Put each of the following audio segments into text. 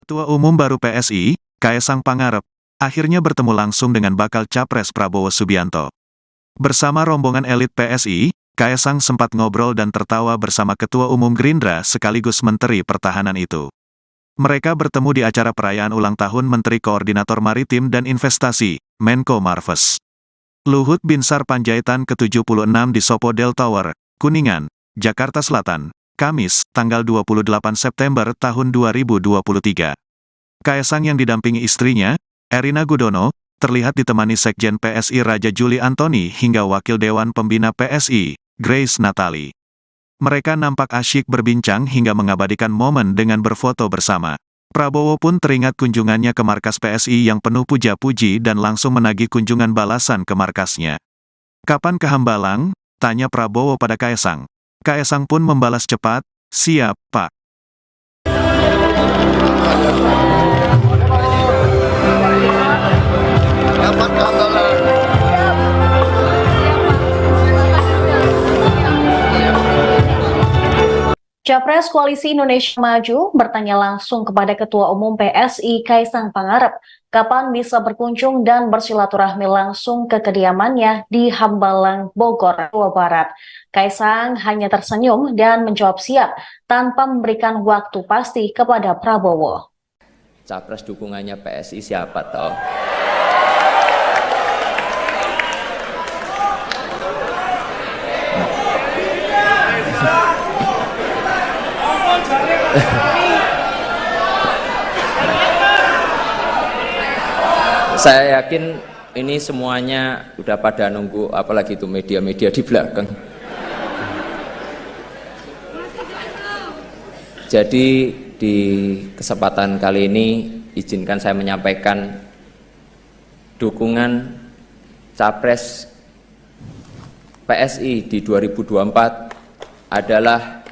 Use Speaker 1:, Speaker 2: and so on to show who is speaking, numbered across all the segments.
Speaker 1: Ketua Umum baru PSI, Kaesang Pangarep, akhirnya bertemu langsung dengan bakal Capres Prabowo Subianto. Bersama rombongan elit PSI, Kaesang sempat ngobrol dan tertawa bersama Ketua Umum Gerindra sekaligus Menteri Pertahanan itu. Mereka bertemu di acara perayaan ulang tahun Menteri Koordinator Maritim dan Investasi, Menko Marves. Luhut Binsar Panjaitan ke-76 di Sopodel Tower, Kuningan, Jakarta Selatan, Kamis, tanggal 28 September tahun 2023. Kaesang yang didampingi istrinya, Erina Gudono, terlihat ditemani Sekjen PSI Raja Juli Antoni hingga Wakil Dewan Pembina PSI, Grace Natali. Mereka nampak asyik berbincang hingga mengabadikan momen dengan berfoto bersama. Prabowo pun teringat kunjungannya ke markas PSI yang penuh puja-puji dan langsung menagih kunjungan balasan ke markasnya. "Kapan ke Hambalang?" tanya Prabowo pada Kaesang. Kaesang pun membalas cepat, "Siap, Pak."
Speaker 2: Capres Koalisi Indonesia Maju bertanya langsung kepada Ketua Umum PSI Kaesang Pangarep kapan bisa berkunjung dan bersilaturahmi langsung ke kediamannya di Hambalang, Bogor, Jawa Barat. Kaesang hanya tersenyum dan menjawab siap tanpa memberikan waktu pasti kepada Prabowo.
Speaker 3: Capres dukungannya PSI siapa toh? Saya yakin ini semuanya udah pada nunggu, apalagi itu media-media di belakang. Jadi di kesempatan kali ini izinkan saya menyampaikan dukungan Capres PSI di 2024 adalah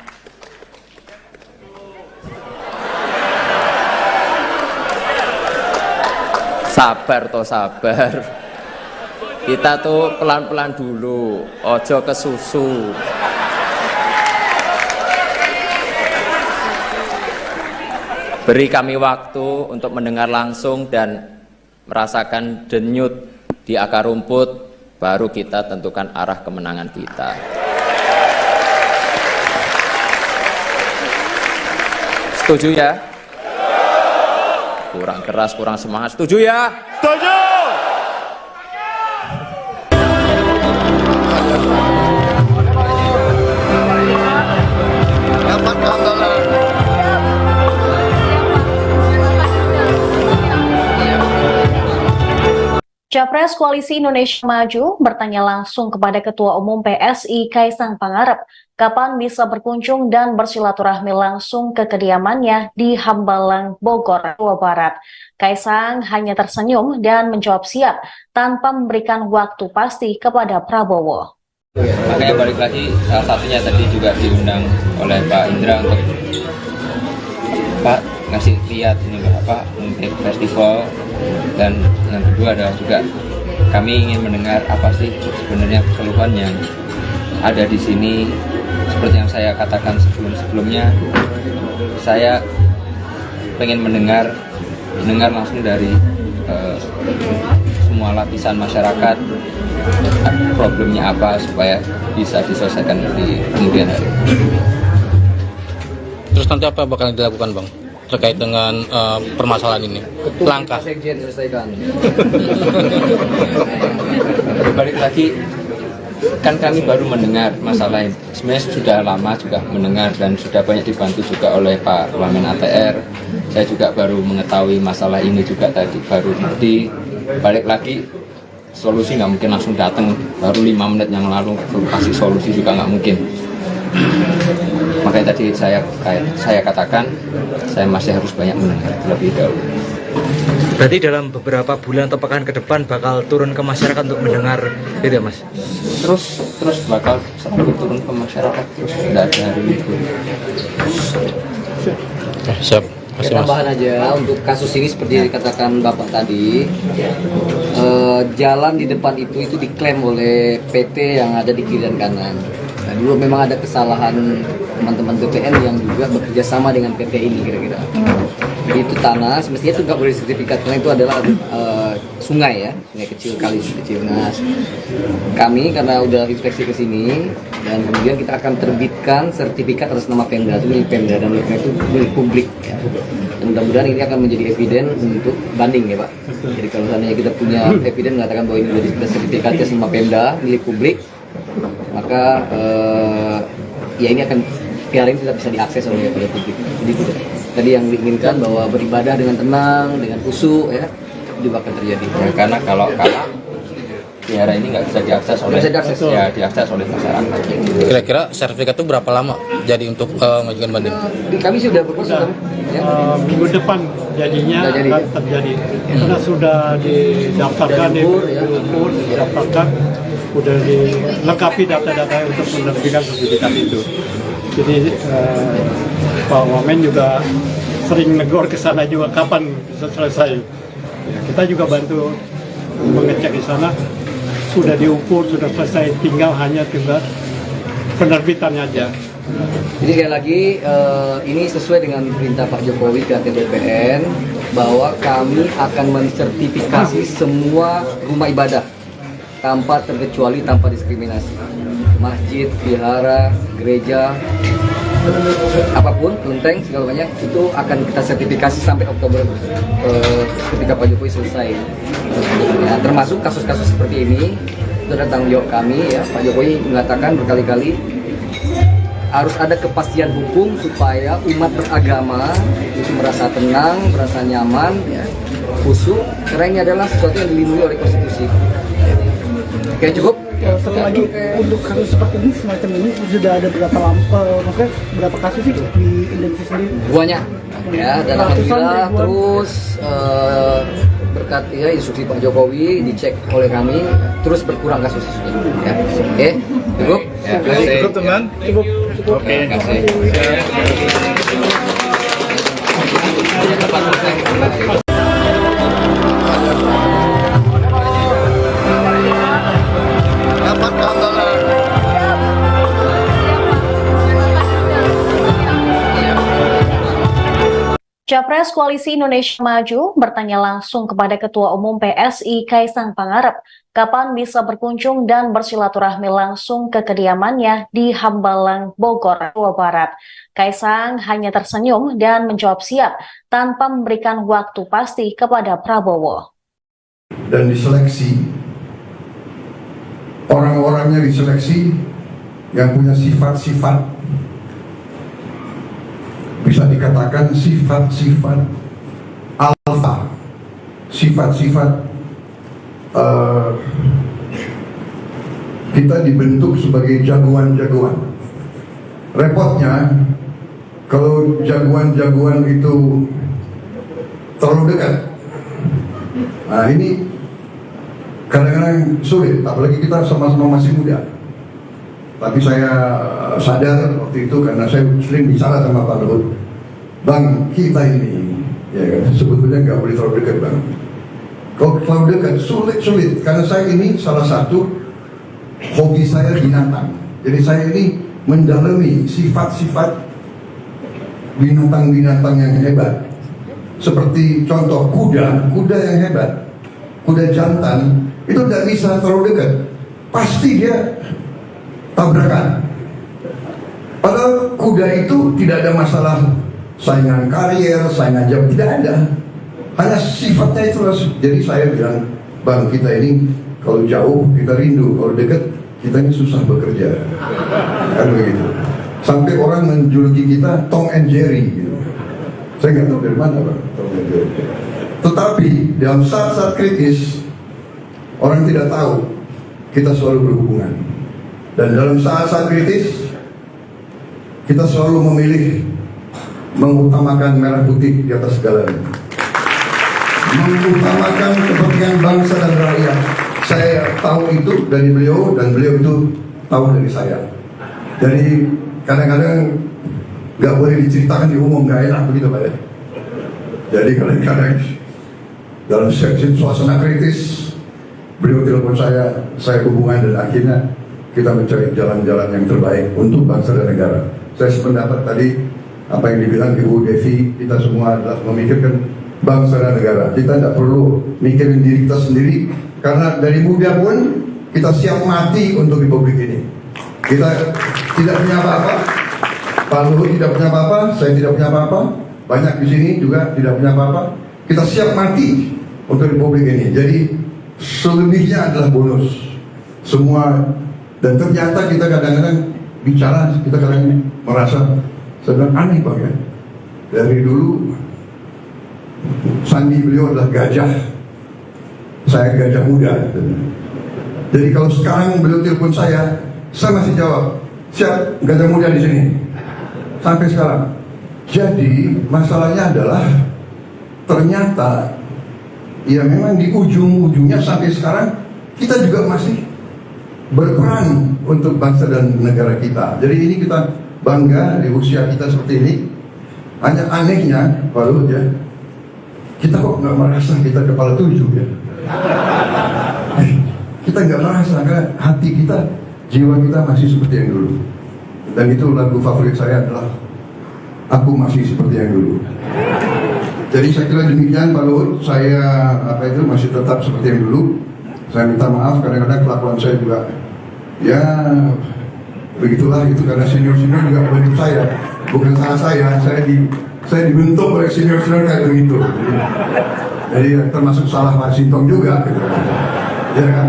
Speaker 3: sabar. Kita tuh pelan-pelan dulu, ojo ke susu. Beri kami waktu untuk mendengar langsung dan merasakan denyut di akar rumput, baru kita tentukan arah kemenangan kita. Setuju ya? Kurang keras, kurang semangat. Setuju ya?
Speaker 4: Setuju!
Speaker 2: Capres Koalisi Indonesia Maju bertanya langsung kepada Ketua Umum PSI Kaesang Pangarep kapan bisa berkunjung dan bersilaturahmi langsung ke kediamannya di Hambalang, Bogor, Jawa Barat. Kaesang hanya tersenyum dan menjawab siap tanpa memberikan waktu pasti kepada Prabowo.
Speaker 3: Makanya balik lagi, salah satunya tadi juga diundang oleh Pak Indra untuk Pak ngasih lihat ini apa untuk festival, dan yang kedua adalah juga kami ingin mendengar apa sih sebenarnya keluhan yang ada di sini. Seperti yang saya katakan sebelumnya, saya pengen mendengar langsung dari semua lapisan masyarakat problemnya apa supaya bisa diselesaikan di kemudian hari.
Speaker 5: Terus nanti apa bakal dilakukan, Bang, terkait dengan permasalahan ini? Langkah
Speaker 3: Sekjen selesaikan. Balik lagi, kan kami baru mendengar masalah ini. Sebenarnya sudah lama juga mendengar dan sudah banyak dibantu juga oleh Pak Wamen ATR. Saya juga baru mengetahui masalah ini juga tadi, baru di balik lagi. Solusi nggak mungkin langsung datang, baru 5 menit yang lalu kasih solusi juga nggak mungkin. Makanya tadi saya katakan saya masih harus banyak mendengar terlebih dahulu.
Speaker 6: Berarti dalam beberapa bulan atau pekan ke depan bakal turun ke masyarakat untuk mendengar itu ya, Mas?
Speaker 3: Terus bakal selalu turun ke masyarakat, terus tidak ada hari libur.
Speaker 5: Siap.
Speaker 7: Tambahan aja untuk kasus ini seperti yang dikatakan Bapak tadi, jalan di depan itu diklaim oleh PT yang ada di kiri dan kanan. Nah, dulu memang ada kesalahan teman-teman BPN yang juga bekerja sama dengan PT ini kira-kira. Jadi itu tanah, semestinya itu nggak boleh sertifikat karena itu adalah sungai ya, sungai kecil, kali kecil. Nah, kami karena udah inspeksi ke sini dan kemudian kita akan terbitkan sertifikat atas nama Pemda, itu milik Pemda dan itu milik publik. Ya. Dan mudah-mudahan ini akan menjadi eviden untuk banding ya Pak. Jadi kalau seandainya kita punya eviden mengatakan bahwa ini sudah sertifikatnya sama Pemda, milik publik, maka ya ini akan piala ini tidak bisa diakses oleh publik. Jadi tadi yang diinginkan bahwa beribadah dengan tenang, dengan khusyuk ya, juga akan terjadi.
Speaker 3: Ya, karena kalau kalah wihara ini nggak bisa diakses oleh diakses oleh masyarakat.
Speaker 5: Kira-kira sertifikat itu berapa lama jadi untuk mengajukan banding?
Speaker 7: Kami sudah berproses ya.
Speaker 4: Minggu depan jadinya
Speaker 7: Sudah
Speaker 4: akan terjadi karena sudah didaftarkan, diukur, didaftarkan, sudah dilengkapi data-data untuk menerbitkan sertifikat itu. Jadi Pak Wamen juga sering negor ke sana juga kapan bisa selesai. Ya, kita juga bantu mengecek di sana, sudah diukur, sudah selesai, tinggal penerbitannya aja.
Speaker 7: Jadi sekali lagi ini sesuai dengan perintah Pak Jokowi ke BPN bahwa kami akan mensertifikasi semua rumah ibadah tanpa terkecuali, tanpa diskriminasi. Masjid, vihara, gereja, apapun, kelenteng, segala banyak itu akan kita sertifikasi sampai Oktober ketika Pak Jokowi selesai. Ya, termasuk kasus-kasus seperti ini itu adalah tanggung jawab kami ya. Pak Jokowi mengatakan berkali-kali harus ada kepastian hukum supaya umat beragama itu merasa tenang, merasa nyaman, ya, khusyuk, karena ini adalah sesuatu yang dilindungi oleh konstitusi. Oke, cukup.
Speaker 8: Satu lagi untuk kasus seperti ini semacam ini sudah ada maksudnya berapa kasus sih di Indonesia sendiri?
Speaker 7: Banyak ya, dan alhamdulillah terus berkat ya instruksi Pak Jokowi dicek oleh kami terus berkurang kasusnya ya. Oke, cukup.
Speaker 3: Ya, cukup teman.
Speaker 8: Cukup.
Speaker 3: Oke, terima kasih.
Speaker 2: Capres Koalisi Indonesia Maju bertanya langsung kepada Ketua Umum PSI Kaisang Pangarep kapan bisa berkunjung dan bersilaturahmi langsung ke kediamannya di Hambalang, Bogor, Jawa Barat. Kaisang hanya tersenyum dan menjawab siap tanpa memberikan waktu pasti kepada Prabowo.
Speaker 9: Dan diseleksi, orang-orangnya diseleksi yang punya sifat-sifat, bisa dikatakan sifat-sifat alfa, sifat-sifat kita dibentuk sebagai jagoan-jagoan. Repotnya kalau jagoan-jagoan itu terlalu dekat, nah ini kadang-kadang sulit, apalagi kita sama-sama masih muda. Tapi saya sadar waktu itu karena saya sering bicara sama Pak Luhut, Bang, kita ini ya kan, sebetulnya nggak boleh terlalu dekat Bang. Kalau terlalu dekat sulit karena saya ini salah satu hobi saya binatang. Jadi saya ini mendalami sifat-sifat binatang-binatang yang hebat. Seperti contoh kuda yang hebat, kuda jantan itu tidak bisa terlalu dekat, pasti dia tabrakan. Padahal kuda itu tidak ada masalah saingan karier, saingan jam, tidak ada. Hanya sifatnya itu. Jadi saya bilang, Bang, kita ini kalau jauh kita rindu, kalau dekat kita ini susah bekerja. Kan begitu. Sampai orang menjuluki kita Tom and Jerry gitu. Saya nggak tahu dari mana Bang, Tom and Jerry. Tetapi dalam saat-saat kritis orang tidak tahu kita selalu berhubungan. Dan dalam saat-saat kritis kita selalu memilih mengutamakan merah putih di atas segalanya, mengutamakan kepentingan bangsa dan rakyat. Saya tahu itu dari beliau dan beliau itu tahu dari saya. Jadi kadang-kadang nggak boleh diceritakan di umum, nggak enak begitu Pak ya. Jadi kadang-kadang dalam suasana kritis beliau telepon saya hubungan dan akhirnya kita mencari jalan-jalan yang terbaik untuk bangsa dan negara. Saya sependapat tadi apa yang dibilang Ibu Devi, kita semua adalah memikirkan bangsa dan negara. Kita tidak perlu mikirin diri kita sendiri, karena dari muda pun kita siap mati untuk Republik ini. Kita tidak punya apa-apa, Pak Luhut tidak punya apa-apa, saya tidak punya apa-apa, banyak di sini juga tidak punya apa-apa. Kita siap mati untuk Republik ini. Jadi selebihnya adalah bonus semua. Dan ternyata kita kadang-kadang bicara, kita kadang merasa sedang aneh Pak ya. Dari dulu sandi beliau adalah gajah, saya gajah muda. Jadi kalau sekarang beliau telepon saya masih jawab, siap gajah muda di sini. Sampai sekarang. Jadi masalahnya adalah ternyata ya memang di ujung-ujungnya sampai sekarang kita juga masih berperan untuk bangsa dan negara kita. Jadi ini kita bangga di usia kita seperti ini. Hanya anehnya Pak Luhut ya, kita kok nggak merasa kita kepala 7 ya. Kita nggak merasa, karena hati kita, jiwa kita masih seperti yang dulu. Dan itu lagu favorit saya adalah Aku Masih Seperti Yang Dulu. Jadi saya kira demikian Pak Luhut, saya masih tetap seperti yang dulu. Saya minta maaf, kadang-kadang kelakuan saya juga ya begitulah, itu karena senior-senior juga membentuk saya, bukan salah saya dibentuk oleh senior-senior kayak begitu. Jadi termasuk salah Pak Sintong juga gitu. Ya kan?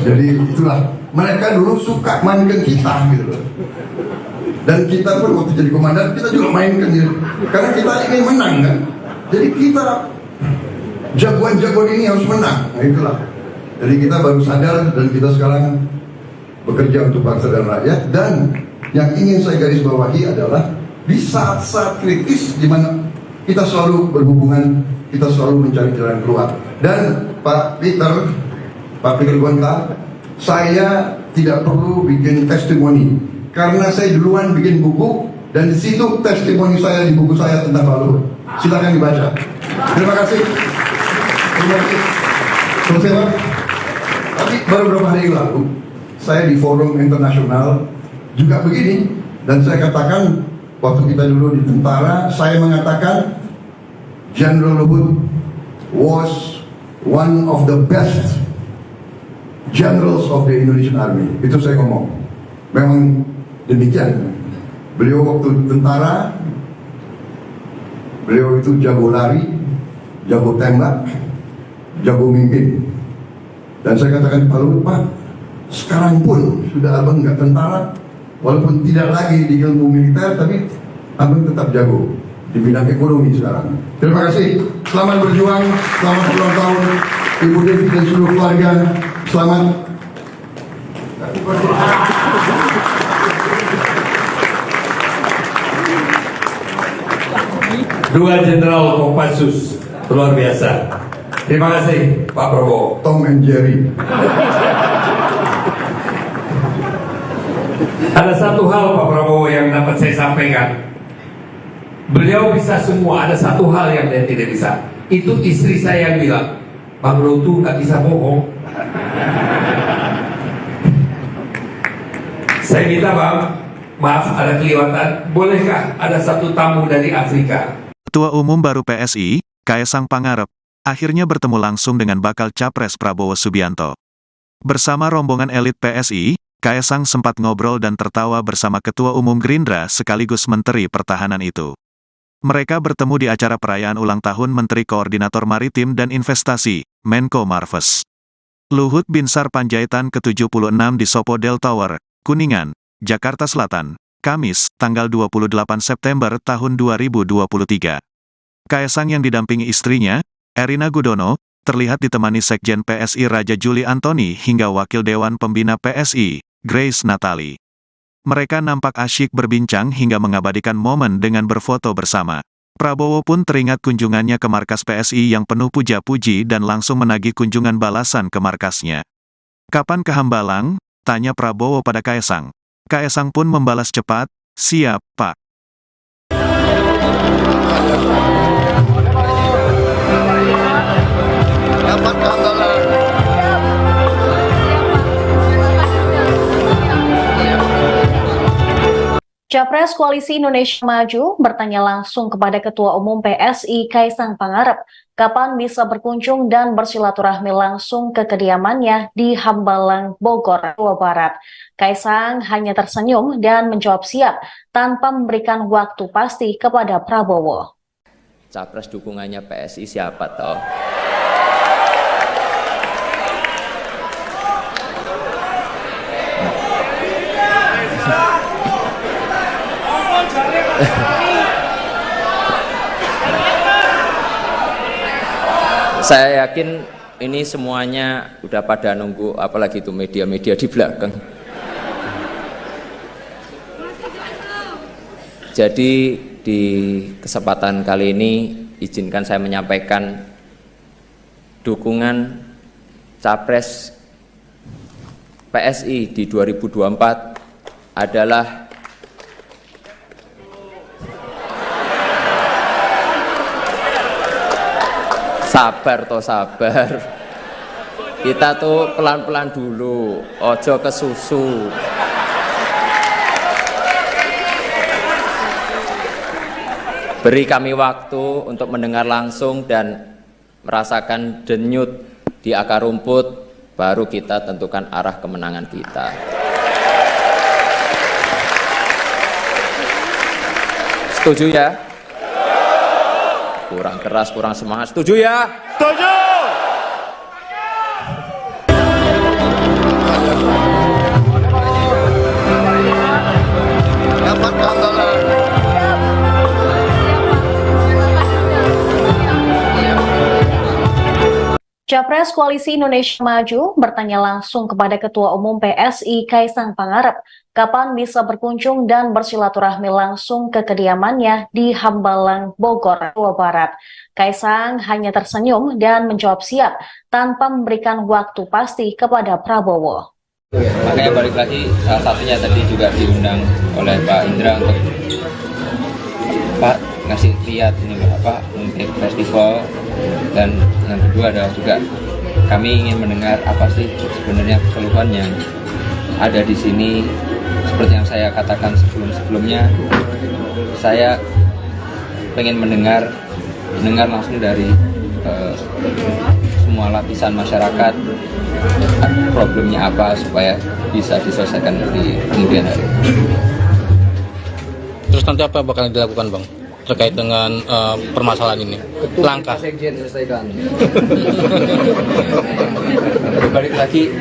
Speaker 9: Jadi itulah, mereka dulu suka mainkan kita gitu loh. Dan kita pun waktu jadi komandan kita juga mainkan gitu. Karena kita ingin menang kan. Jadi kita jagoan-jagoan ini harus menang. Nah itulah. Jadi kita baru sadar dan kita sekarang bekerja untuk bangsa dan rakyat. Dan yang ingin saya garis bawahi adalah di saat-saat kritis di mana kita selalu berhubungan, kita selalu mencari jalan keluar. Dan Pak Peter Gonta, saya tidak perlu bikin testimoni karena saya duluan bikin buku dan di situ testimoni saya di buku saya tentang Pak Luhut. Silakan dibaca. Terima kasih. Terima kasih. Selesai Pak. Tapi baru beberapa hari lalu saya di forum internasional juga begini, dan saya katakan waktu kita dulu di tentara, saya mengatakan General Luhut was one of the best generals of the Indonesian Army. Itu saya ngomong. Memang demikian. Beliau waktu tentara, beliau itu jago lari, jago tembak, jago mimpin. Dan saya katakan Pak Luhut, Pak, sekarang pun sudah abang nggak tentara, walaupun tidak lagi di ilmu militer, tapi abang tetap jago di bidang ekonomi sekarang. Terima kasih. Selamat berjuang, selamat ulang tahun Ibu Devi dan seluruh keluarga. Selamat.
Speaker 10: Dua Jenderal Kopassus, luar biasa. Terima kasih Pak Prabowo.
Speaker 9: Tom and Jerry.
Speaker 10: Ada satu hal Pak Prabowo yang dapat saya sampaikan. Beliau bisa semua, ada satu hal yang dia tidak bisa. Itu istri saya yang bilang, Bang Luhut nggak bisa bohong. Saya minta Bang, maaf ada kelewatan, bolehkah ada satu tamu dari Afrika?
Speaker 1: Ketua Umum baru PSI, Kaesang Pangarep, akhirnya bertemu langsung dengan bakal Capres Prabowo Subianto. Bersama rombongan elit PSI, Kaesang sempat ngobrol dan tertawa bersama Ketua Umum Gerindra sekaligus Menteri Pertahanan itu. Mereka bertemu di acara perayaan ulang tahun Menteri Koordinator Maritim dan Investasi, Menko Marves. Luhut Binsar Panjaitan ke-76 di Sopodel Tower, Kuningan, Jakarta Selatan, Kamis, tanggal 28 September tahun 2023. Kaesang yang didampingi istrinya, Erina Gudono, terlihat ditemani Sekjen PSI Raja Juli Antoni hingga Wakil Dewan Pembina PSI, Grace Natali. Mereka nampak asyik berbincang hingga mengabadikan momen dengan berfoto bersama. Prabowo pun teringat kunjungannya ke markas PSI yang penuh puja-puji dan langsung menagih kunjungan balasan ke markasnya. "Kapan ke Hambalang?" tanya Prabowo pada Kaesang. Kaesang pun membalas cepat, "Siap, Pak."
Speaker 2: Capres Koalisi Indonesia Maju bertanya langsung kepada Ketua Umum PSI Kaisang Pangarep kapan bisa berkunjung dan bersilaturahmi langsung ke kediamannya di Hambalang, Bogor, Jawa Barat. Kaisang hanya tersenyum dan menjawab siap tanpa memberikan waktu pasti kepada Prabowo.
Speaker 3: Capres dukungannya PSI siapa toh? Saya yakin ini semuanya udah pada nunggu, apalagi itu media-media di belakang. Jadi di kesempatan kali ini izinkan saya menyampaikan dukungan Capres PSI di 2024 adalah sabar toh sabar. Kita tuh pelan-pelan dulu, ojo kesusu. Beri kami waktu untuk mendengar langsung dan merasakan denyut di akar rumput, baru kita tentukan arah kemenangan kita. Setuju ya? Kurang keras, kurang semangat. Setuju ya? Setuju!
Speaker 2: Capres Koalisi Indonesia Maju bertanya langsung kepada Ketua Umum PSI Kaisang Pangarep kapan bisa berkunjung dan bersilaturahmi langsung ke kediamannya di Hambalang, Bogor, Jawa Barat. Kaisang hanya tersenyum dan menjawab siap tanpa memberikan waktu pasti kepada Prabowo.
Speaker 3: Makanya balik lagi, salah satunya tadi juga diundang oleh Pak Indra untuk Pak ngasih lihat ini apa untuk festival, dan yang kedua adalah juga kami ingin mendengar apa sih sebenarnya keluhan yang ada di sini. Seperti yang saya katakan sebelumnya, saya pengen mendengar langsung dari semua lapisan masyarakat problemnya apa supaya bisa diselesaikan di kemudian hari.
Speaker 5: Terus nanti apa bakal dilakukan, Bang, terkait dengan permasalahan ini? Langkah
Speaker 7: Sekjen selesaikan.
Speaker 3: Balik lagi,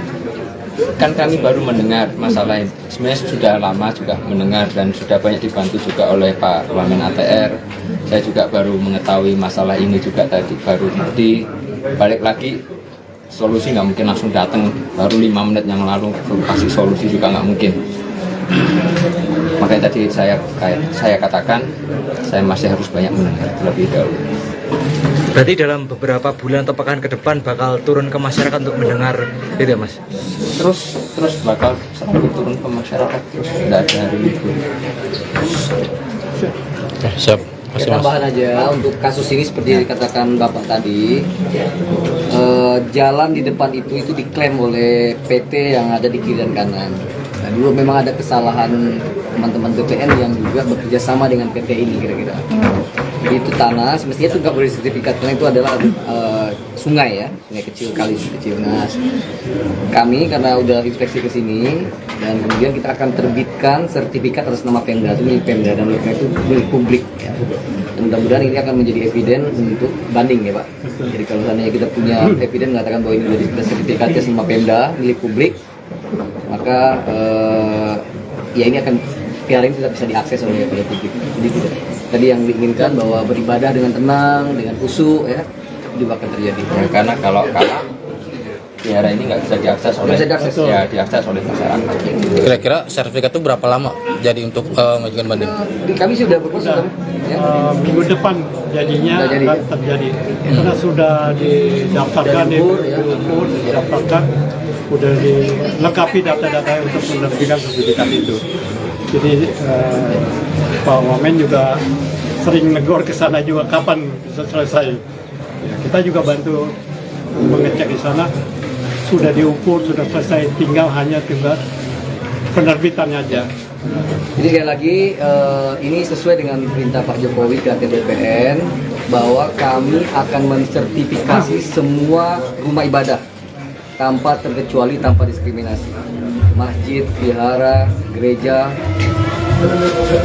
Speaker 3: kan kami baru mendengar masalah ini. Sebenarnya sudah lama juga mendengar dan sudah banyak dibantu juga oleh Pak Wamen ATR. Saya juga baru mengetahui masalah ini juga tadi, baru ngerti. Balik lagi, solusi nggak mungkin langsung datang, baru 5 menit yang lalu kasih solusi juga nggak mungkin. Makanya tadi saya katakan saya masih harus banyak mendengar terlebih dahulu.
Speaker 6: Berarti dalam beberapa bulan atau pekan ke depan bakal turun ke masyarakat untuk mendengar itu ya, Mas?
Speaker 3: Terus bakal selalu turun ke masyarakat, terus nggak ada hari libur.
Speaker 5: Siap.
Speaker 7: Tambahan aja untuk kasus ini seperti yang dikatakan Bapak tadi, jalan di depan itu diklaim oleh PT yang ada di kiri dan kanan. Nah, dulu memang ada kesalahan teman-teman BPN yang juga bekerja sama dengan PT ini kira-kira. Jadi itu tanah, semestinya itu nggak boleh sertifikat karena itu adalah sungai ya, sungai kecil, kali kecil. Nah, kami karena udah inspeksi ke sini dan kemudian kita akan terbitkan sertifikat atas nama Pemda, itu milik Pemda dan itu milik publik. Ya. Dan mudah-mudahan ini akan menjadi eviden untuk banding ya Pak. Jadi kalau seandainya kita punya eviden mengatakan bahwa ini menjadi sertifikatnya sama Pemda, milik publik, maka ya ini akan piala ini tidak bisa diakses oleh publik. Jadi tidak. Tadi yang diinginkan bahwa beribadah dengan tenang, dengan khusyuk ya, juga akan terjadi.
Speaker 3: Ya, karena kalau piara ini nggak bisa diakses oleh diakses oleh masyarakat.
Speaker 5: Kira-kira sertifikat itu berapa lama jadi untuk mengajukan banding?
Speaker 7: Kami sudah berproses ya.
Speaker 4: Minggu depan jadinya akan terjadi karena sudah didaftarkan, diukur, didaftarkan, sudah dilengkapi data-data untuk menerbitkan sertifikat itu. Jadi Pak Wamen juga sering negor ke sana juga kapan bisa selesai. Ya, kita juga bantu mengecek di sana, sudah diukur, sudah selesai, tinggal hanya penerbitannya aja.
Speaker 7: Jadi sekali lagi ini sesuai dengan perintah Pak Jokowi ke BPN bahwa kami akan mensertifikasi semua rumah ibadah tanpa terkecuali, tanpa diskriminasi. Masjid, vihara, gereja,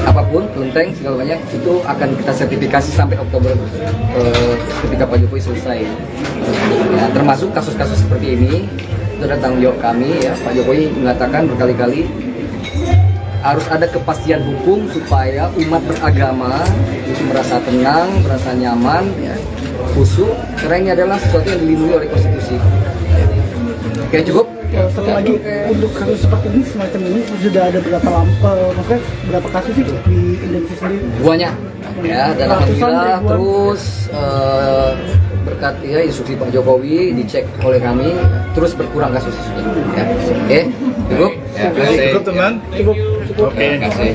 Speaker 7: apapun, kelenteng, segala banyak itu akan kita sertifikasi sampai Oktober ketika Pak Jokowi selesai. Ya, termasuk kasus-kasus seperti ini itu adalah tanggung jawab kami. Ya, Pak Jokowi mengatakan berkali-kali harus ada kepastian hukum supaya umat beragama itu merasa tenang, merasa nyaman, ya, khusyuk, karena ini adalah sesuatu yang dilindungi oleh konstitusi. Oke, cukup.
Speaker 8: Satu lagi, untuk kasus seperti ini, semacam ini sudah ada maksudnya berapa kasus sih di Indonesia sendiri?
Speaker 7: Banyak, ya, dan alhamdulillah terus berkat ya instruksi Pak Jokowi dicek oleh kami terus berkurang kasus-kasusnya. Ya. Oke, cukup.
Speaker 3: Ya, cukup
Speaker 6: teman.
Speaker 8: Cukup.
Speaker 7: Oke, terima kasih.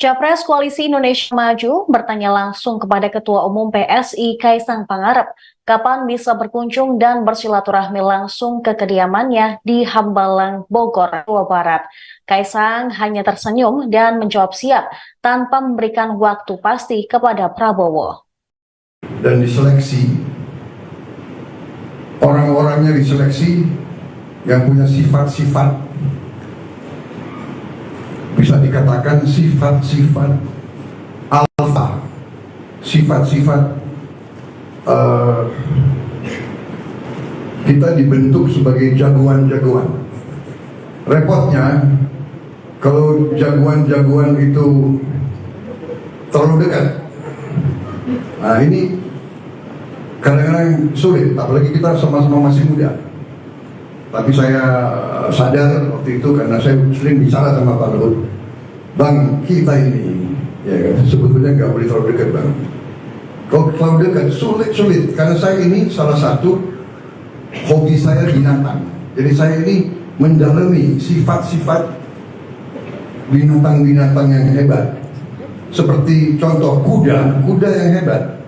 Speaker 2: Capres Koalisi Indonesia Maju bertanya langsung kepada Ketua Umum PSI Kaisang Pangarep kapan bisa berkunjung dan bersilaturahmi langsung ke kediamannya di Hambalang, Bogor, Jawa Barat. Kaisang hanya tersenyum dan menjawab siap tanpa memberikan waktu pasti kepada Prabowo.
Speaker 9: Dan diseleksi, orang-orangnya diseleksi yang punya sifat-sifat, bisa dikatakan sifat-sifat alfa, sifat-sifat kita dibentuk sebagai jagoan-jagoan. Repotnya kalau jagoan-jagoan itu terlalu dekat, nah ini kadang-kadang sulit, apalagi kita sama-sama masih muda. Tapi saya sadar waktu itu karena saya sering bicara sama Pak Luhut, Bang, kita ini ya sebetulnya nggak boleh terlalu dekat, Bang. Kalau terlalu dekat sulit karena saya ini salah satu hobi saya binatang. Jadi saya ini mendalami sifat-sifat binatang-binatang yang hebat. Seperti contoh kuda yang hebat,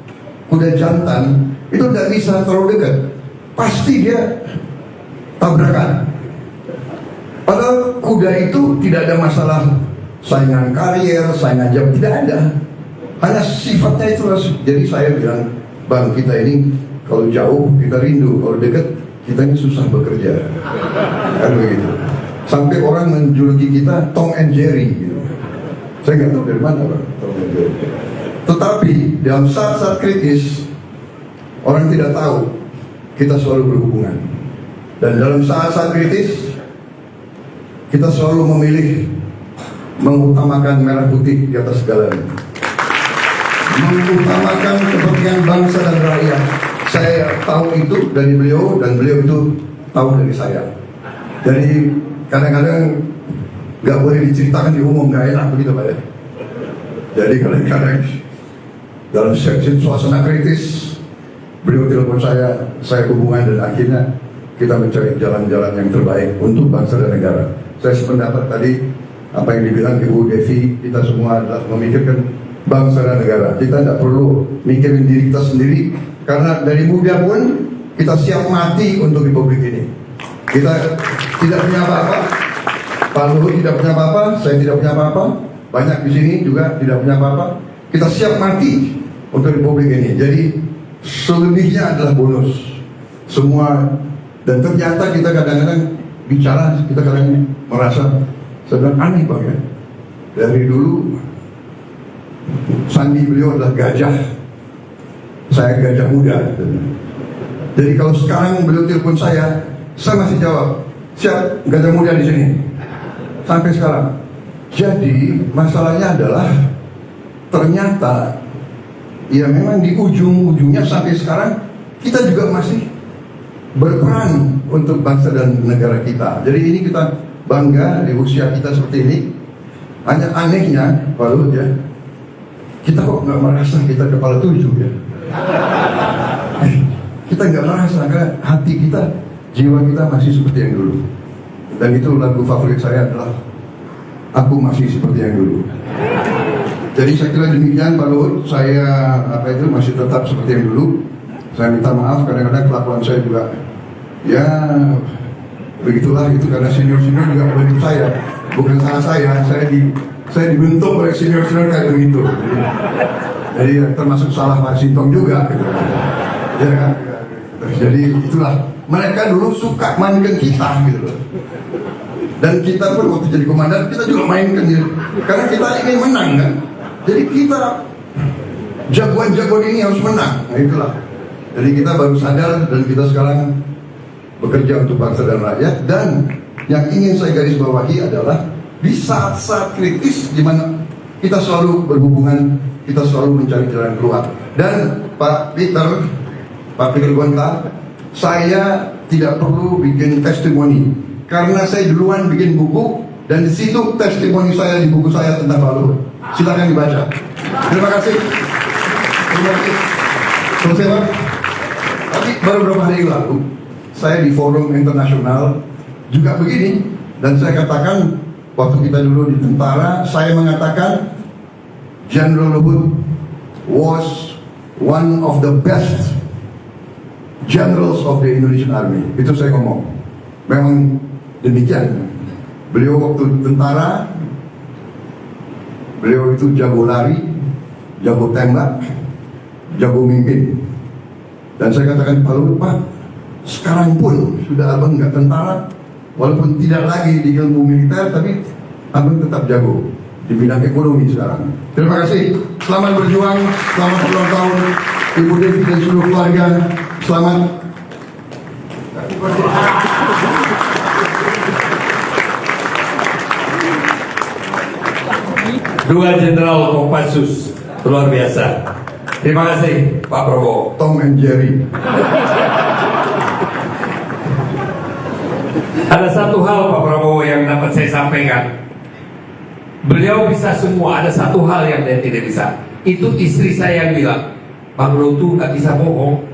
Speaker 9: kuda jantan itu tidak bisa terlalu dekat, pasti dia tabrakan. Padahal kuda itu tidak ada masalah saingan karier, saingan jam, tidak ada. Hanya sifatnya itu. Jadi saya bilang, Bang, kita ini kalau jauh kita rindu, kalau dekat kita ini susah bekerja. Kan begitu. Sampai orang menjuluki kita Tom and Jerry gitu. Saya nggak tahu dari mana, Bang, Tom and Jerry. Tetapi dalam saat-saat kritis orang tidak tahu kita selalu berhubungan. Dan dalam saat-saat kritis, kita selalu memilih mengutamakan merah putih di atas segalanya. Mengutamakan kepentingan bangsa dan rakyat. Saya tahu itu dari beliau, dan beliau itu tahu dari saya. Jadi kadang-kadang nggak boleh diceritakan di umum, nggak enak begitu Pak ya. Jadi kadang-kadang dalam suasana kritis, beliau telepon saya hubungan, dan akhirnya kita mencari jalan-jalan yang terbaik untuk bangsa dan negara. Saya sependapat tadi apa yang dibilang Ibu Devi, kita semua adalah memikirkan bangsa dan negara. Kita tidak perlu mikirin diri kita sendiri, karena dari muda pun kita siap mati untuk republik ini. Kita tidak punya apa-apa, Pak Luhut tidak punya apa-apa, saya tidak punya apa-apa, banyak di sini juga tidak punya apa-apa. Kita siap mati untuk republik ini. Jadi selebihnya adalah bonus semua. Dan ternyata kita kadang-kadang bicara, kita kadang merasa sedang aneh Bang ya. Dari dulu sandi beliau adalah gajah, saya gajah muda. Jadi kalau sekarang beliau telepon saya masih jawab, siap, gajah muda di sini. Sampai sekarang. Jadi masalahnya adalah ternyata ya memang di ujung-ujungnya sampai sekarang kita juga masih berperan untuk bangsa dan negara kita. Jadi ini kita bangga di usia kita seperti ini. Hanya anehnya Pak Luhut ya, kita kok nggak merasa kita kepala 7 ya. Kita nggak merasa, karena hati kita, jiwa kita masih seperti yang dulu. Dan itu lagu favorit saya adalah Aku Masih Seperti Yang Dulu. Jadi saya kira demikian Pak Luhut, saya masih tetap seperti yang dulu. Saya minta maaf kadang-kadang kelakuan saya juga ya begitulah, itu karena senior-senior juga membentuk saya, bukan salah saya dibentuk oleh senior-senior kayak begitu. Jadi termasuk salah Pak Sintong juga gitu. Ya kan? Jadi itulah, mereka dulu suka mainkan kita gitu loh. Dan kita pun waktu jadi komandan kita juga mainkan gitu. Karena kita ingin menang kan. Jadi kita jagoan-jagoan ini harus menang. Nah itulah. Jadi kita baru sadar dan kita sekarang bekerja untuk bangsa dan rakyat. Dan yang ingin saya garis bawahi adalah di saat-saat kritis di mana kita selalu berhubungan, kita selalu mencari jalan keluar. Dan Pak Peter Gonta, saya tidak perlu bikin testimoni karena saya duluan bikin buku dan di situ testimoni saya di buku saya tentang Pak Luhut. Silakan dibaca. Terima kasih. Terima kasih. Selesai Pak. Tapi baru beberapa hari lalu saya di forum internasional juga begini dan saya katakan waktu kita dulu di tentara, saya mengatakan General Luhut was one of the best generals of the Indonesian Army. Itu saya ngomong. Memang demikian. Beliau waktu tentara, beliau itu jago lari, jago tembak, jago mimpin. Dan saya katakan Pak Luhut, Pak, sekarang pun sudah abang nggak tentara, walaupun tidak lagi di ilmu militer, tapi abang tetap jago di bidang ekonomi sekarang. Terima kasih. Selamat berjuang, selamat ulang tahun Ibu Devi dan seluruh keluarga. Selamat.
Speaker 10: Dua Jenderal Kopassus luar biasa. Terima kasih Pak Prabowo.
Speaker 9: Tom and Jerry.
Speaker 10: Ada satu hal Pak Prabowo yang dapat saya sampaikan. Beliau bisa semua, ada satu hal yang dia tidak bisa. Itu istri saya yang bilang, Bang Luhut nggak bisa bohong.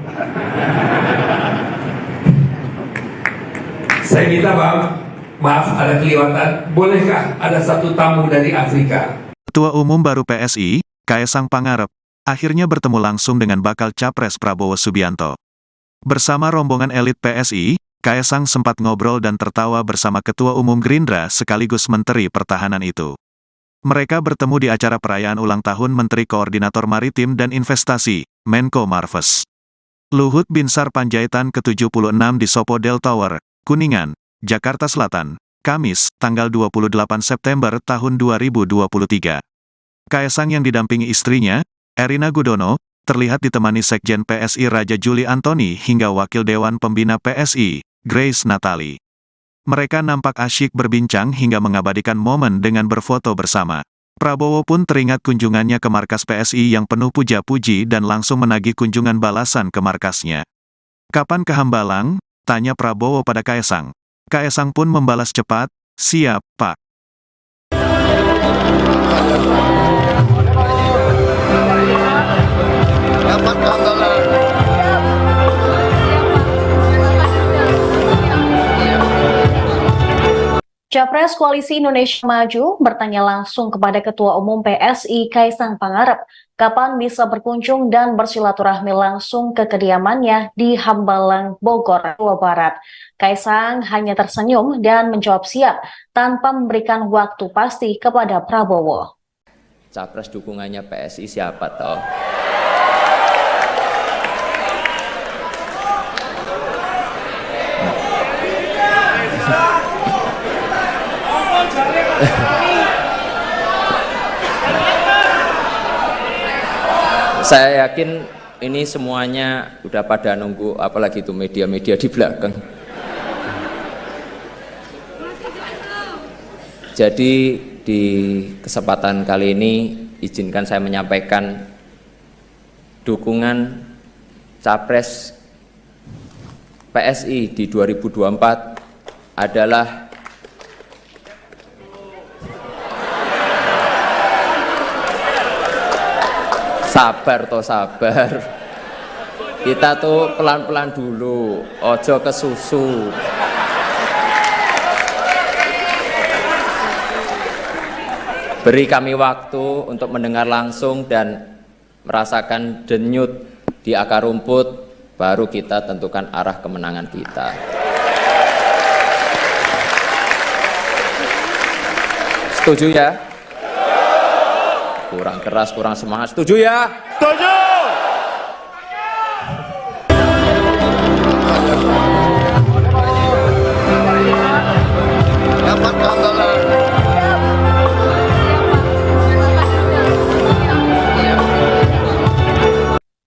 Speaker 10: Saya minta Bang, maaf ada kelewatan, bolehkah ada satu tamu dari Afrika?
Speaker 1: Ketua Umum baru PSI, Kaesang Pangarep, akhirnya bertemu langsung dengan bakal Capres Prabowo Subianto. Bersama rombongan elit PSI, Kaesang sempat ngobrol dan tertawa bersama Ketua Umum Gerindra sekaligus Menteri Pertahanan itu. Mereka bertemu di acara perayaan ulang tahun Menteri Koordinator Maritim dan Investasi, Menko Marves. Luhut Binsar Panjaitan ke-76 di Sopodel Tower, Kuningan, Jakarta Selatan, Kamis, tanggal 28 September tahun 2023. Kaesang yang didampingi istrinya, Erina Gudono, terlihat ditemani Sekjen PSI Raja Juli Antoni hingga Wakil Dewan Pembina PSI, Grace Natali. Mereka nampak asyik berbincang hingga mengabadikan momen dengan berfoto bersama. Prabowo pun teringat kunjungannya ke markas PSI yang penuh puja-puji dan langsung menagih kunjungan balasan ke markasnya. "Kapan ke Hambalang?" tanya Prabowo pada Kaesang. Kaesang pun membalas cepat, "Siap, Pak."
Speaker 2: Capres Koalisi Indonesia Maju bertanya langsung kepada Ketua Umum PSI Kaesang Pangarep kapan bisa berkunjung dan bersilaturahmi langsung ke kediamannya di Hambalang, Bogor, Jawa Barat. Kaesang hanya tersenyum dan menjawab siap tanpa memberikan waktu pasti kepada Prabowo.
Speaker 3: Capres dukungannya PSI siapa toh? Saya yakin ini semuanya udah pada nunggu, apalagi itu media-media di belakang. Jadi di kesempatan kali ini izinkan saya menyampaikan dukungan Capres PSI di 2024 adalah sabar toh sabar. Kita tuh pelan-pelan dulu, ojo ke susu. Beri kami waktu untuk mendengar langsung dan merasakan denyut di akar rumput, baru kita tentukan arah kemenangan kita. Setuju ya? Kurang keras, kurang semangat. Setuju ya? Setuju!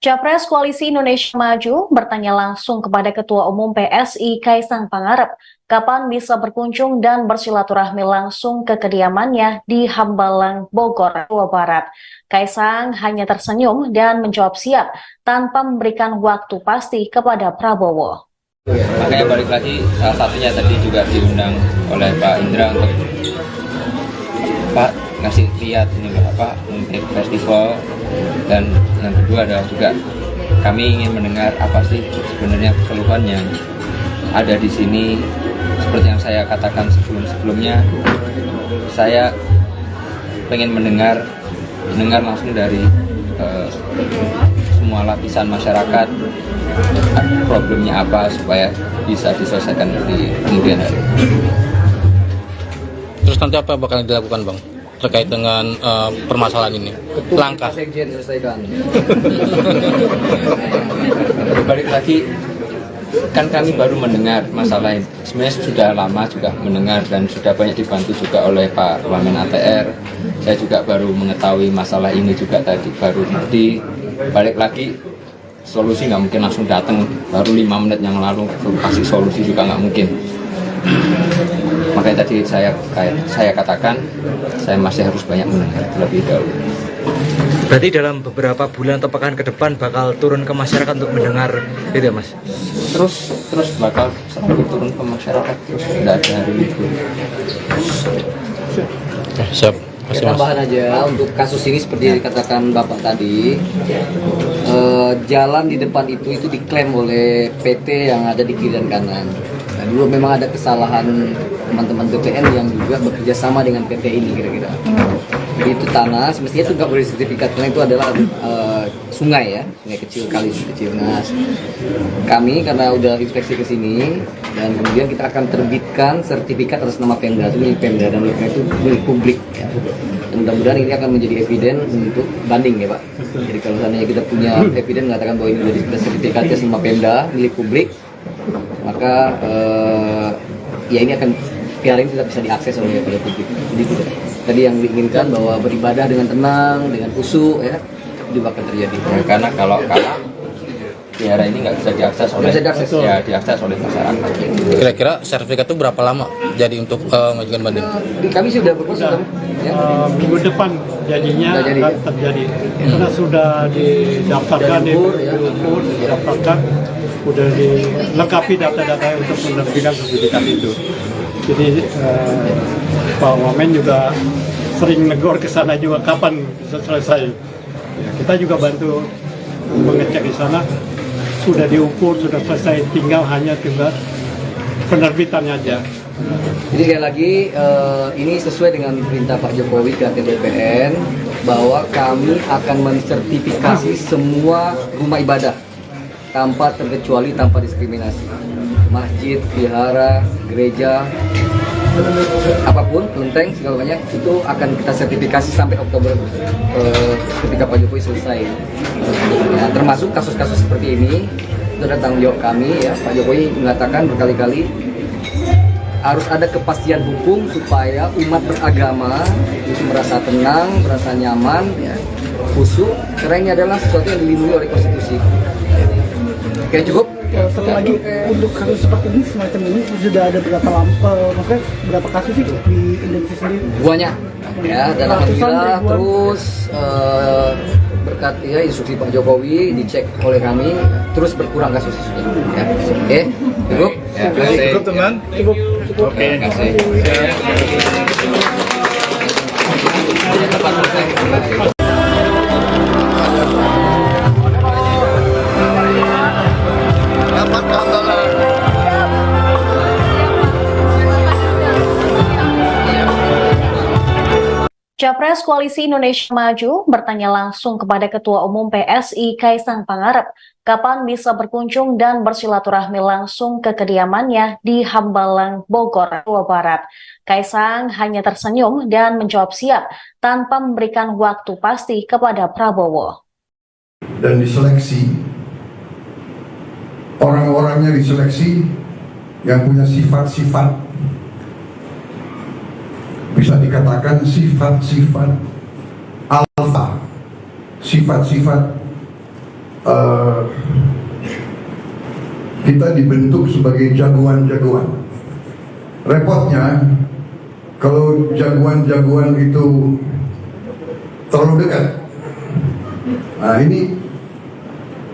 Speaker 2: Capres Koalisi Indonesia Maju bertanya langsung kepada Ketua Umum PSI Kaisang Pangarep kapan bisa berkunjung dan bersilaturahmi langsung ke kediamannya di Hambalang, Bogor, Jawa Barat. Kaisang hanya tersenyum dan menjawab siap tanpa memberikan waktu pasti kepada Prabowo.
Speaker 3: Makanya balik lagi, salah satunya tadi juga diundang oleh Pak Indra untuk Pak ngasih lihat ini apa untuk festival, dan yang kedua adalah juga kami ingin mendengar apa sih sebenarnya keluhan yang ada di sini. Seperti yang saya katakan sebelumnya, saya pengen mendengar langsung dari semua lapisan masyarakat problemnya apa supaya bisa diselesaikan di kemudian hari.
Speaker 5: Terus nanti apa bakal dilakukan Bang terkait dengan permasalahan ini? Langkah
Speaker 7: Sekjen selesaikan.
Speaker 3: Balik lagi, kan kami baru mendengar masalah ini. Sebenarnya sudah lama juga mendengar dan sudah banyak dibantu juga oleh Pak Wamen ATR. Saya juga baru mengetahui masalah ini juga tadi, baru di balik lagi. Solusi nggak mungkin langsung datang, baru 5 menit yang lalu kasih solusi juga nggak mungkin. Makanya tadi saya katakan saya masih harus banyak mendengar terlebih dahulu.
Speaker 6: Berarti dalam beberapa bulan atau pekan ke depan bakal turun ke masyarakat untuk mendengar itu ya Mas?
Speaker 3: Terus bakal selalu turun ke masyarakat, terus tidak ada hari libur.
Speaker 5: siap.
Speaker 7: Tambahan aja untuk kasus ini seperti yang dikatakan Bapak tadi, jalan di depan itu diklaim oleh PT yang ada di kiri dan kanan. Nah, dulu memang ada kesalahan teman-teman BPN yang juga bekerja sama dengan PT ini kira-kira. Jadi itu tanah, semestinya itu nggak boleh sertifikat karena itu adalah sungai ya, sungai kecil, kali kecil. Nah, kami karena udah inspeksi ke sini dan kemudian kita akan terbitkan sertifikat atas nama Pemda, itu milik Pemda dan itu milik publik. Ya. Dan mudah-mudahan ini akan menjadi eviden untuk banding ya Pak. Jadi kalau seandainya kita punya eviden mengatakan bahwa ini sudah sertifikatnya sama Pemda milik publik, maka ya ini akan piala ini tidak bisa diakses oleh publik. Jadi tadi yang diinginkan bahwa beribadah dengan tenang, dengan khusyuk ya, juga akan terjadi.
Speaker 3: Ya, karena kalau kalah biara ini nggak bisa diakses oleh masyarakat.
Speaker 5: Kira-kira sertifikat itu berapa lama jadi untuk mengajukan banding?
Speaker 7: Kami sudah berproses ya.
Speaker 4: Minggu depan jadinya akan terjadi karena sudah didaftarkan, diukur, didaftarkan, sudah dilengkapi data-data untuk menerbitkan sertifikat itu. Jadi Pak Wamen juga sering negor ke sana juga kapan bisa selesai. Ya, kita juga bantu mengecek di sana, sudah diukur, sudah selesai, tinggal penerbitannya aja.
Speaker 7: Jadi sekali lagi ini sesuai dengan perintah Pak Jokowi ke BPN bahwa kami akan mensertifikasi semua rumah ibadah tanpa terkecuali, tanpa diskriminasi. Masjid, vihara, gereja, apapun, kelenteng, segala banyak itu akan kita sertifikasi sampai Oktober ketika Pak Jokowi selesai. Ya, termasuk kasus-kasus seperti ini itu adalah tanggung jawab kami ya. Pak Jokowi mengatakan berkali-kali harus ada kepastian hukum supaya umat beragama itu merasa tenang, merasa nyaman, ya, khusyuk, karena ini adalah sesuatu yang dilindungi oleh konstitusi. Oke, cukup.
Speaker 8: Satu lagi untuk kasus seperti ini semacam ini sudah ada maksudnya berapa kasus sih di Indonesia sendiri?
Speaker 7: Banyak ya, dan alhamdulillah terus berkat ya instruksi Pak Jokowi dicek oleh kami terus berkurang kasus ya. Oke, cukup.
Speaker 3: Ya, cukup
Speaker 8: teman. Cukup.
Speaker 3: Oke, terima kasih.
Speaker 2: Capres PKS Koalisi Indonesia Maju bertanya langsung kepada Ketua Umum PSI Kaisang Pangarep kapan bisa berkunjung dan bersilaturahmi langsung ke kediamannya di Hambalang, Bogor, Jawa Barat. Kaisang hanya tersenyum dan menjawab siap tanpa memberikan waktu pasti kepada Prabowo.
Speaker 9: Dan diseleksi, orang-orangnya diseleksi yang punya sifat-sifat, bisa dikatakan sifat-sifat alfa, sifat-sifat kita dibentuk sebagai jagoan-jagoan. Repotnya kalau jagoan-jagoan itu terlalu dekat, nah ini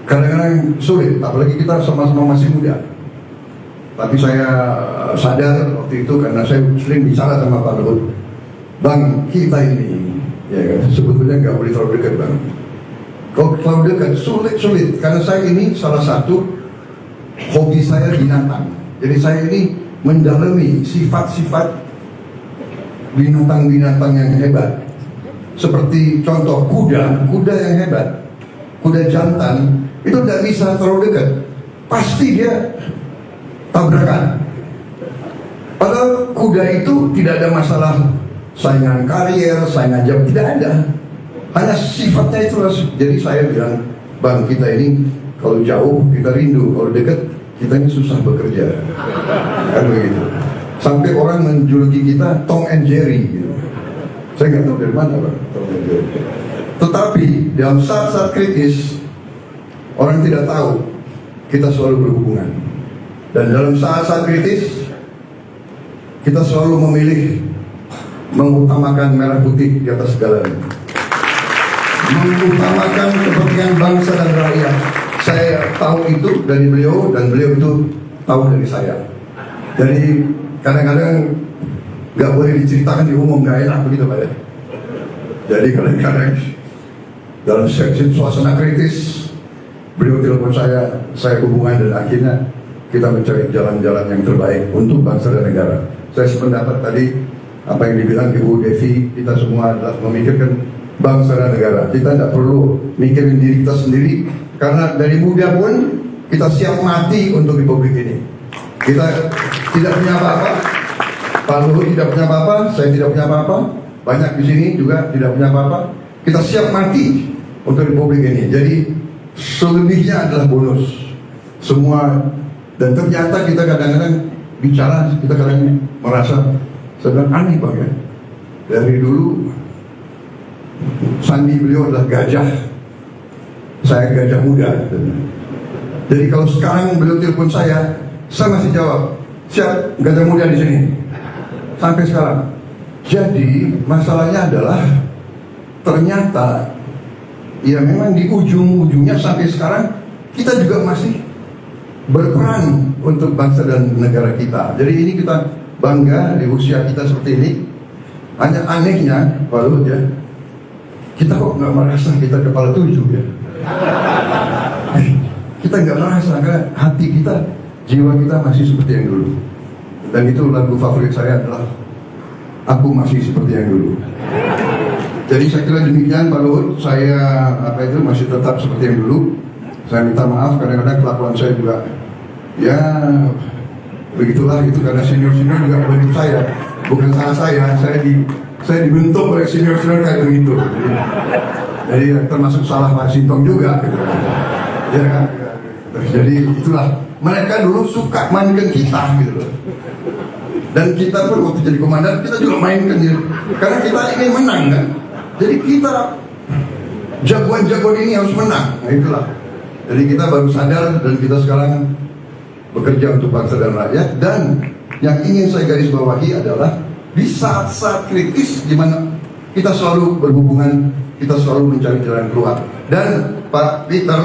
Speaker 9: kadang-kadang sulit, apalagi kita sama-sama masih muda. Tapi saya sadar waktu itu karena saya sering bicara sama Pak Luhut, Bang, kita ini ya kan, sebetulnya nggak boleh terlalu dekat, Bang. Kalau terlalu dekat sulit, karena saya ini salah satu hobi saya binatang. Jadi saya ini mendalami sifat-sifat binatang-binatang yang hebat. Seperti contoh kuda yang hebat, kuda jantan itu tidak bisa terlalu dekat, pasti dia tabrakan. Padahal kuda itu tidak ada masalah saingan karier, saingan jam, tidak ada. Hanya sifatnya itu. Jadi saya bilang, Bang, kita ini kalau jauh kita rindu, kalau dekat kita ini susah bekerja. Kan begitu. Sampai orang menjuluki kita Tom and Jerry gitu. Saya nggak tahu dari mana, Bang, Tom and Jerry. Tetapi dalam saat-saat kritis orang tidak tahu kita selalu berhubungan. Dan dalam saat-saat kritis kita selalu memilih mengutamakan merah putih di atas segalanya, mengutamakan kepentingan bangsa dan rakyat. Saya tahu itu dari beliau dan beliau itu tahu dari saya. Jadi kadang-kadang nggak boleh diceritakan di umum, nggak enak begitu, Pak ya. Jadi kadang-kadang dalam suasana kritis beliau telepon saya hubungan, dan akhirnya kita mencari jalan-jalan yang terbaik untuk bangsa dan negara. Saya sependapat tadi apa yang dibilang Ibu Devi, kita semua adalah memikirkan bangsa dan negara. Kita tidak perlu mikirin diri kita sendiri, karena dari muda pun kita siap mati untuk republik ini. Kita tidak punya apa-apa, Pak Luhut tidak punya apa-apa, saya tidak punya apa-apa, banyak di sini juga tidak punya apa-apa. Kita siap mati untuk republik ini. Jadi selebihnya adalah bonus semua. Dan ternyata kita kadang-kadang bicara, kita kadang merasa sedang aneh, Bang ya. Dari dulu sandi beliau adalah gajah, saya gajah muda. Jadi kalau sekarang beliau telepon saya masih jawab, siap, gajah muda di sini. Sampai sekarang. Jadi masalahnya adalah ternyata ya memang di ujung-ujungnya sampai sekarang kita juga masih berperan untuk bangsa dan negara kita. Jadi ini kita bangga di usia kita seperti ini. Hanya anehnya, Pak Luhut ya, kita kok nggak merasa kita kepala 7 ya. Kita nggak merasa, karena hati kita, jiwa kita masih seperti yang dulu. Dan itu lagu favorit saya adalah Aku Masih Seperti Yang Dulu. Jadi saya kira demikian, Pak Luhut. Saya masih tetap seperti yang dulu. Saya minta maaf, kadang-kadang kelakuan saya juga ya begitulah, itu karena senior-senior juga membentuk saya, bukan salah saya dibentuk oleh senior-senior kayak begitu. Jadi termasuk salah Pak Sintong juga gitu. Ya kan? Jadi itulah, mereka dulu suka mainkan kita gitu loh. Dan kita pun waktu jadi komandan kita juga mainkan gitu. Karena kita ingin menang kan. Jadi kita jagoan-jagoan ini harus menang. Nah itulah. Jadi kita baru sadar dan kita sekarang bekerja untuk bangsa dan rakyat. Dan yang ingin saya garis bawahi adalah di saat-saat kritis di mana kita selalu berhubungan, kita selalu mencari jalan keluar. Dan Pak Peter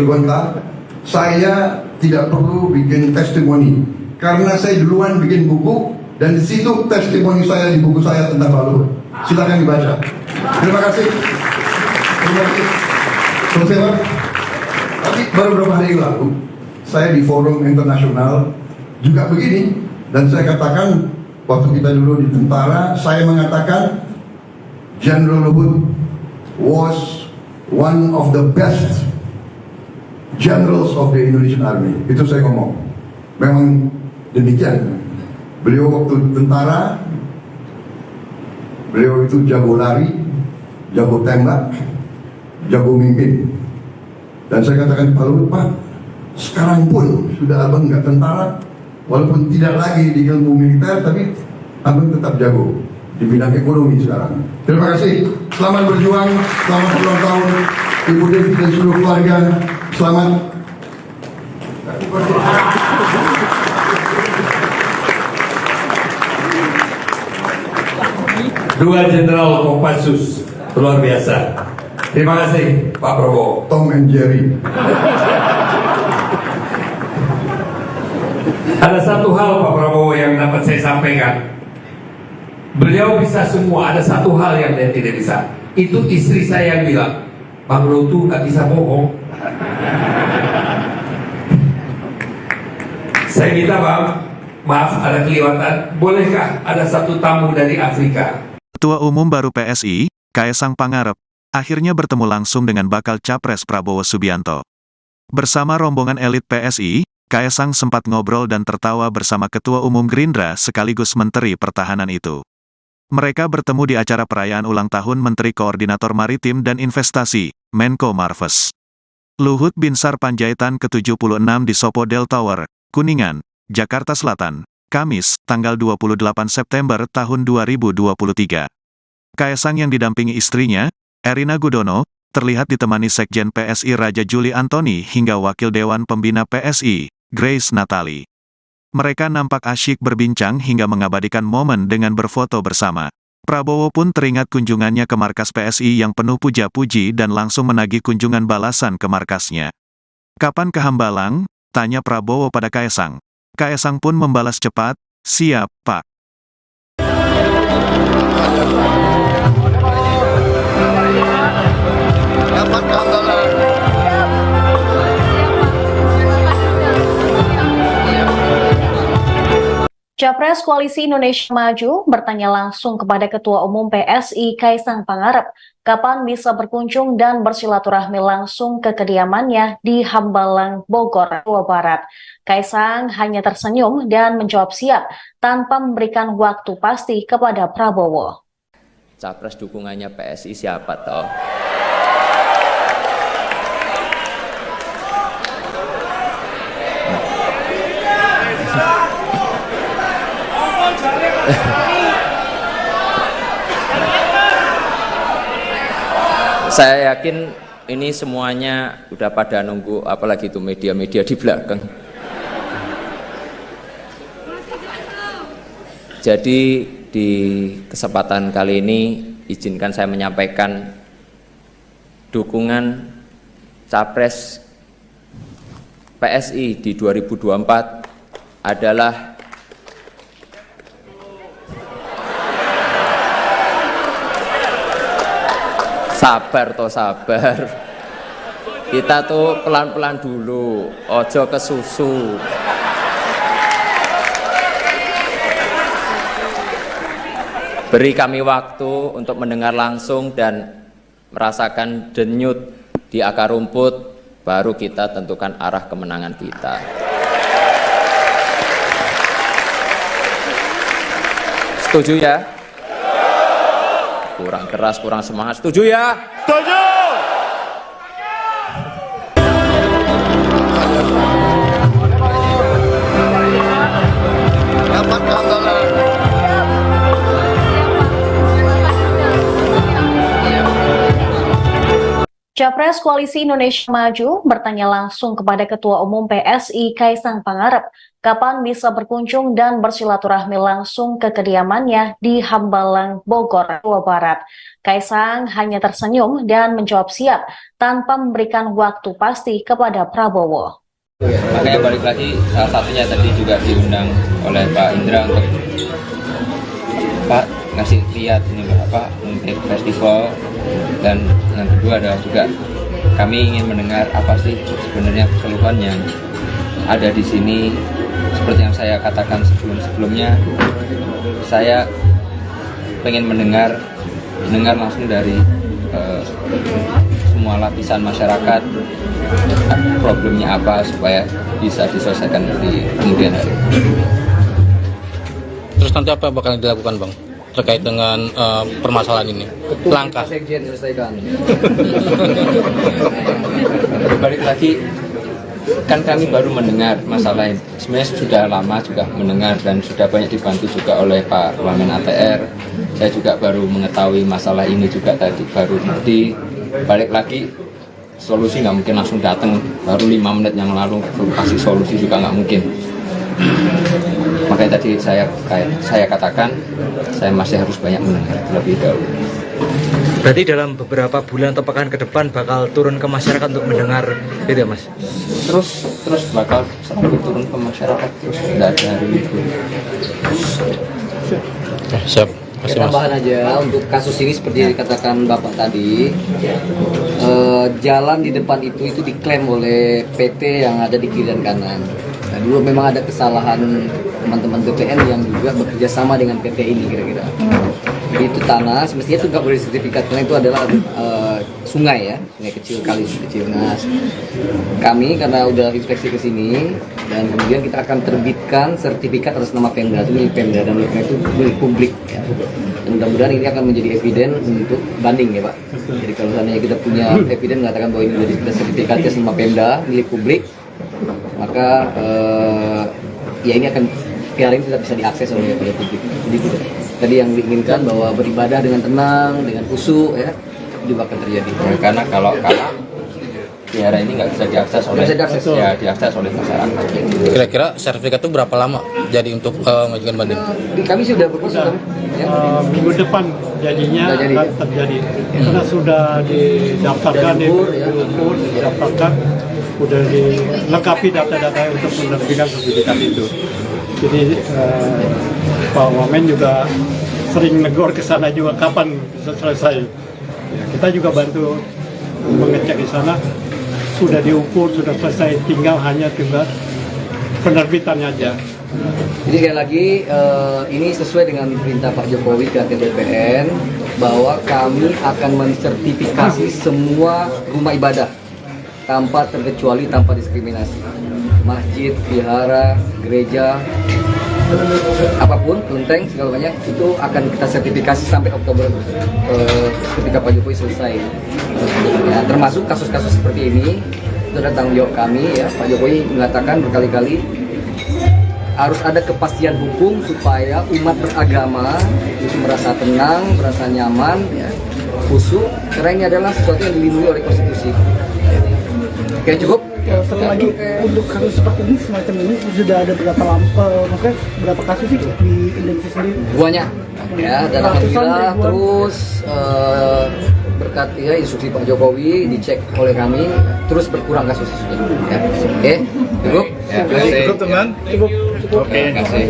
Speaker 9: Gonta, saya tidak perlu bikin testimoni karena saya duluan bikin buku, dan di situ testimoni saya di buku saya tentang Pak Luhut. Silakan dibaca. Terima kasih. Terima kasih. Selesai, Pak. Tapi baru beberapa hari lalu saya di forum internasional juga begini, dan saya katakan waktu kita dulu di tentara, saya mengatakan General Luhut was one of the best generals of the Indonesian Army. Itu saya ngomong. Memang demikian. Beliau waktu tentara, beliau itu jago lari, jago tembak, jago mimpin. Dan saya katakan Pak Luhut, Pak, sekarang pun sudah abang nggak tentara, walaupun tidak lagi di ilmu militer, tapi abang tetap jago di bidang ekonomi sekarang. Terima kasih, selamat berjuang, selamat ulang tahun Ibu Devi dan seluruh keluarga, selamat.
Speaker 10: Dua Jenderal Kopassus, luar biasa. Terima kasih Pak Prabowo.
Speaker 9: Tom and Jerry.
Speaker 10: Ada satu hal Pak Prabowo yang dapat saya sampaikan. Beliau bisa semua, ada satu hal yang dia tidak bisa. Itu istri saya yang bilang, Bang Lutu gak bisa bohong. Saya minta Bang, maaf ada kelewatan, bolehkah ada satu tamu dari Afrika?
Speaker 1: Ketua Umum baru PSI, Kaesang Pangarep, akhirnya bertemu langsung dengan bakal Capres Prabowo Subianto. Bersama rombongan elit PSI, Kaesang sempat ngobrol dan tertawa bersama Ketua Umum Gerindra sekaligus Menteri Pertahanan itu. Mereka bertemu di acara perayaan ulang tahun Menteri Koordinator Maritim dan Investasi, Menko Marves. Luhut Binsar Panjaitan ke-76 di Sopodel Tower, Kuningan, Jakarta Selatan, Kamis, tanggal 28 September tahun 2023. Kaesang yang didampingi istrinya, Erina Gudono, terlihat ditemani Sekjen PSI Raja Juli Antoni hingga Wakil Dewan Pembina PSI, Grace Natali. Mereka nampak asyik berbincang hingga mengabadikan momen dengan berfoto bersama. Prabowo pun teringat kunjungannya ke markas PSI yang penuh puja-puji dan langsung menagih kunjungan balasan ke markasnya. "Kapan ke Hambalang?" tanya Prabowo pada Kaesang. Kaesang pun membalas cepat, "Siap, Pak."
Speaker 2: Capres Koalisi Indonesia Maju bertanya langsung kepada Ketua Umum PSI Kaesang Pangarep kapan bisa berkunjung dan bersilaturahmi langsung ke kediamannya di Hambalang, Bogor, Jawa Barat. Kaesang hanya tersenyum dan menjawab siap tanpa memberikan waktu pasti kepada Prabowo.
Speaker 3: Capres dukungannya PSI siapa toh? Saya yakin ini semuanya udah pada nunggu, apalagi itu media-media di belakang. Jadi di kesempatan kali ini izinkan saya menyampaikan dukungan Capres PSI di 2024 adalah sabar toh sabar. Kita tuh pelan-pelan dulu, ojo kesusu. Beri kami waktu untuk mendengar langsung dan merasakan denyut di akar rumput, baru kita tentukan arah kemenangan kita. Setuju ya? Kurang keras, kurang semangat. Setuju ya? Setuju!
Speaker 2: Capres Koalisi Indonesia Maju bertanya langsung kepada Ketua Umum PSI Kaesang Pangarep kapan bisa berkunjung dan bersilaturahmi langsung ke kediamannya di Hambalang, Bogor, Jawa Barat. Kaesang hanya tersenyum dan menjawab siap tanpa memberikan waktu pasti kepada Prabowo.
Speaker 3: Makanya balik lagi, salah satunya tadi juga diundang oleh Pak Indra untuk Pak ngasih lihat ini apa untuk festival, dan yang kedua adalah juga kami ingin mendengar apa sih sebenarnya keluhan yang ada di sini. Seperti yang saya katakan sebelumnya, saya pengen mendengar dengar langsung dari semua lapisan masyarakat problemnya apa supaya bisa diselesaikan di kemudian hari.
Speaker 5: Terus nanti apa bakal dilakukan Bang terkait dengan permasalahan ini? Langkah.
Speaker 7: Sekjen selesaikan.
Speaker 3: Balik lagi, kan kami baru mendengar masalah ini. Sebenarnya sudah lama juga mendengar dan sudah banyak dibantu juga oleh Pak Wamen ATR. Saya juga baru mengetahui masalah ini juga tadi, baru ngerti. Balik lagi, solusi nggak mungkin langsung datang, baru 5 menit yang lalu kasih solusi juga nggak mungkin. Makanya tadi saya katakan, saya masih harus banyak mendengar terlebih dahulu.
Speaker 6: Berarti dalam beberapa bulan atau pekan ke depan bakal turun ke masyarakat untuk mendengar itu ya Mas?
Speaker 3: Terus bakal selalu turun ke masyarakat, terus tidak ada hari libur.
Speaker 5: Siap.
Speaker 7: Tambahan aja untuk kasus ini seperti yang dikatakan Bapak tadi, jalan di depan itu diklaim oleh PT yang ada di kiri dan kanan. Nah, dulu memang ada kesalahan teman-teman BPN yang juga bekerja sama dengan PT ini kira-kira. Jadi itu tanah, semestinya itu nggak boleh sertifikat karena itu adalah sungai ya, sungai kecil, kali kecil. Nah, kami karena udah inspeksi ke sini dan kemudian kita akan terbitkan sertifikat atas nama Pemda, itu milik Pemda dan itu milik publik. Ya. Dan mudah-mudahan ini akan menjadi eviden untuk banding ya Pak. Jadi kalau seandainya kita punya eviden mengatakan bahwa ini sudah sertifikatnya sama Pemda milik publik, maka ya ini akan hari ini tidak bisa diakses oleh publik. Jadi tadi yang diinginkan bahwa beribadah dengan tenang, dengan khusyuk ya juga akan terjadi.
Speaker 3: Ya, karena kalau wihara ini nggak bisa diakses oleh diakses oleh masyarakat.
Speaker 5: Kira-kira sertifikat itu berapa lama jadi untuk mengajukan banding?
Speaker 7: Kami sudah berproses ya.
Speaker 4: Minggu depan jadinya akan terjadi karena sudah didaftarkan, diukur, didaftarkan, sudah dilengkapi data-data untuk menerbitkan sertifikat itu. Jadi Pak Wamen juga sering negor ke sana juga kapan bisa selesai. Ya, kita juga bantu mengecek di sana, sudah diukur, sudah selesai, tinggal penerbitannya aja.
Speaker 7: Jadi sekali lagi ini sesuai dengan perintah Pak Jokowi ke BPN bahwa kami akan mensertifikasi semua rumah ibadah tanpa terkecuali, tanpa diskriminasi. Masjid, vihara, gereja, apapun, kelenteng, segala banyak itu akan kita sertifikasi sampai Oktober ketika Pak Jokowi selesai. Ya, termasuk kasus-kasus seperti ini itu adalah tanggung jawab kami ya. Pak Jokowi mengatakan berkali-kali harus ada kepastian hukum supaya umat beragama itu merasa tenang, merasa nyaman, ya, khusyuk, karena ini adalah sesuatu yang dilindungi oleh konstitusi. Oke, cukup.
Speaker 8: Satu lagi untuk kasus seperti ini semacam ini sudah ada maksudnya berapa kasus sih di Indonesia sendiri?
Speaker 7: Banyak ya, dan alhamdulillah terus berkat ya instruksi Pak Jokowi dicek oleh kami terus berkurang kasus ya. Oke, cukup.
Speaker 3: Ya, cukup
Speaker 8: teman. Cukup.
Speaker 3: Oke, terima kasih.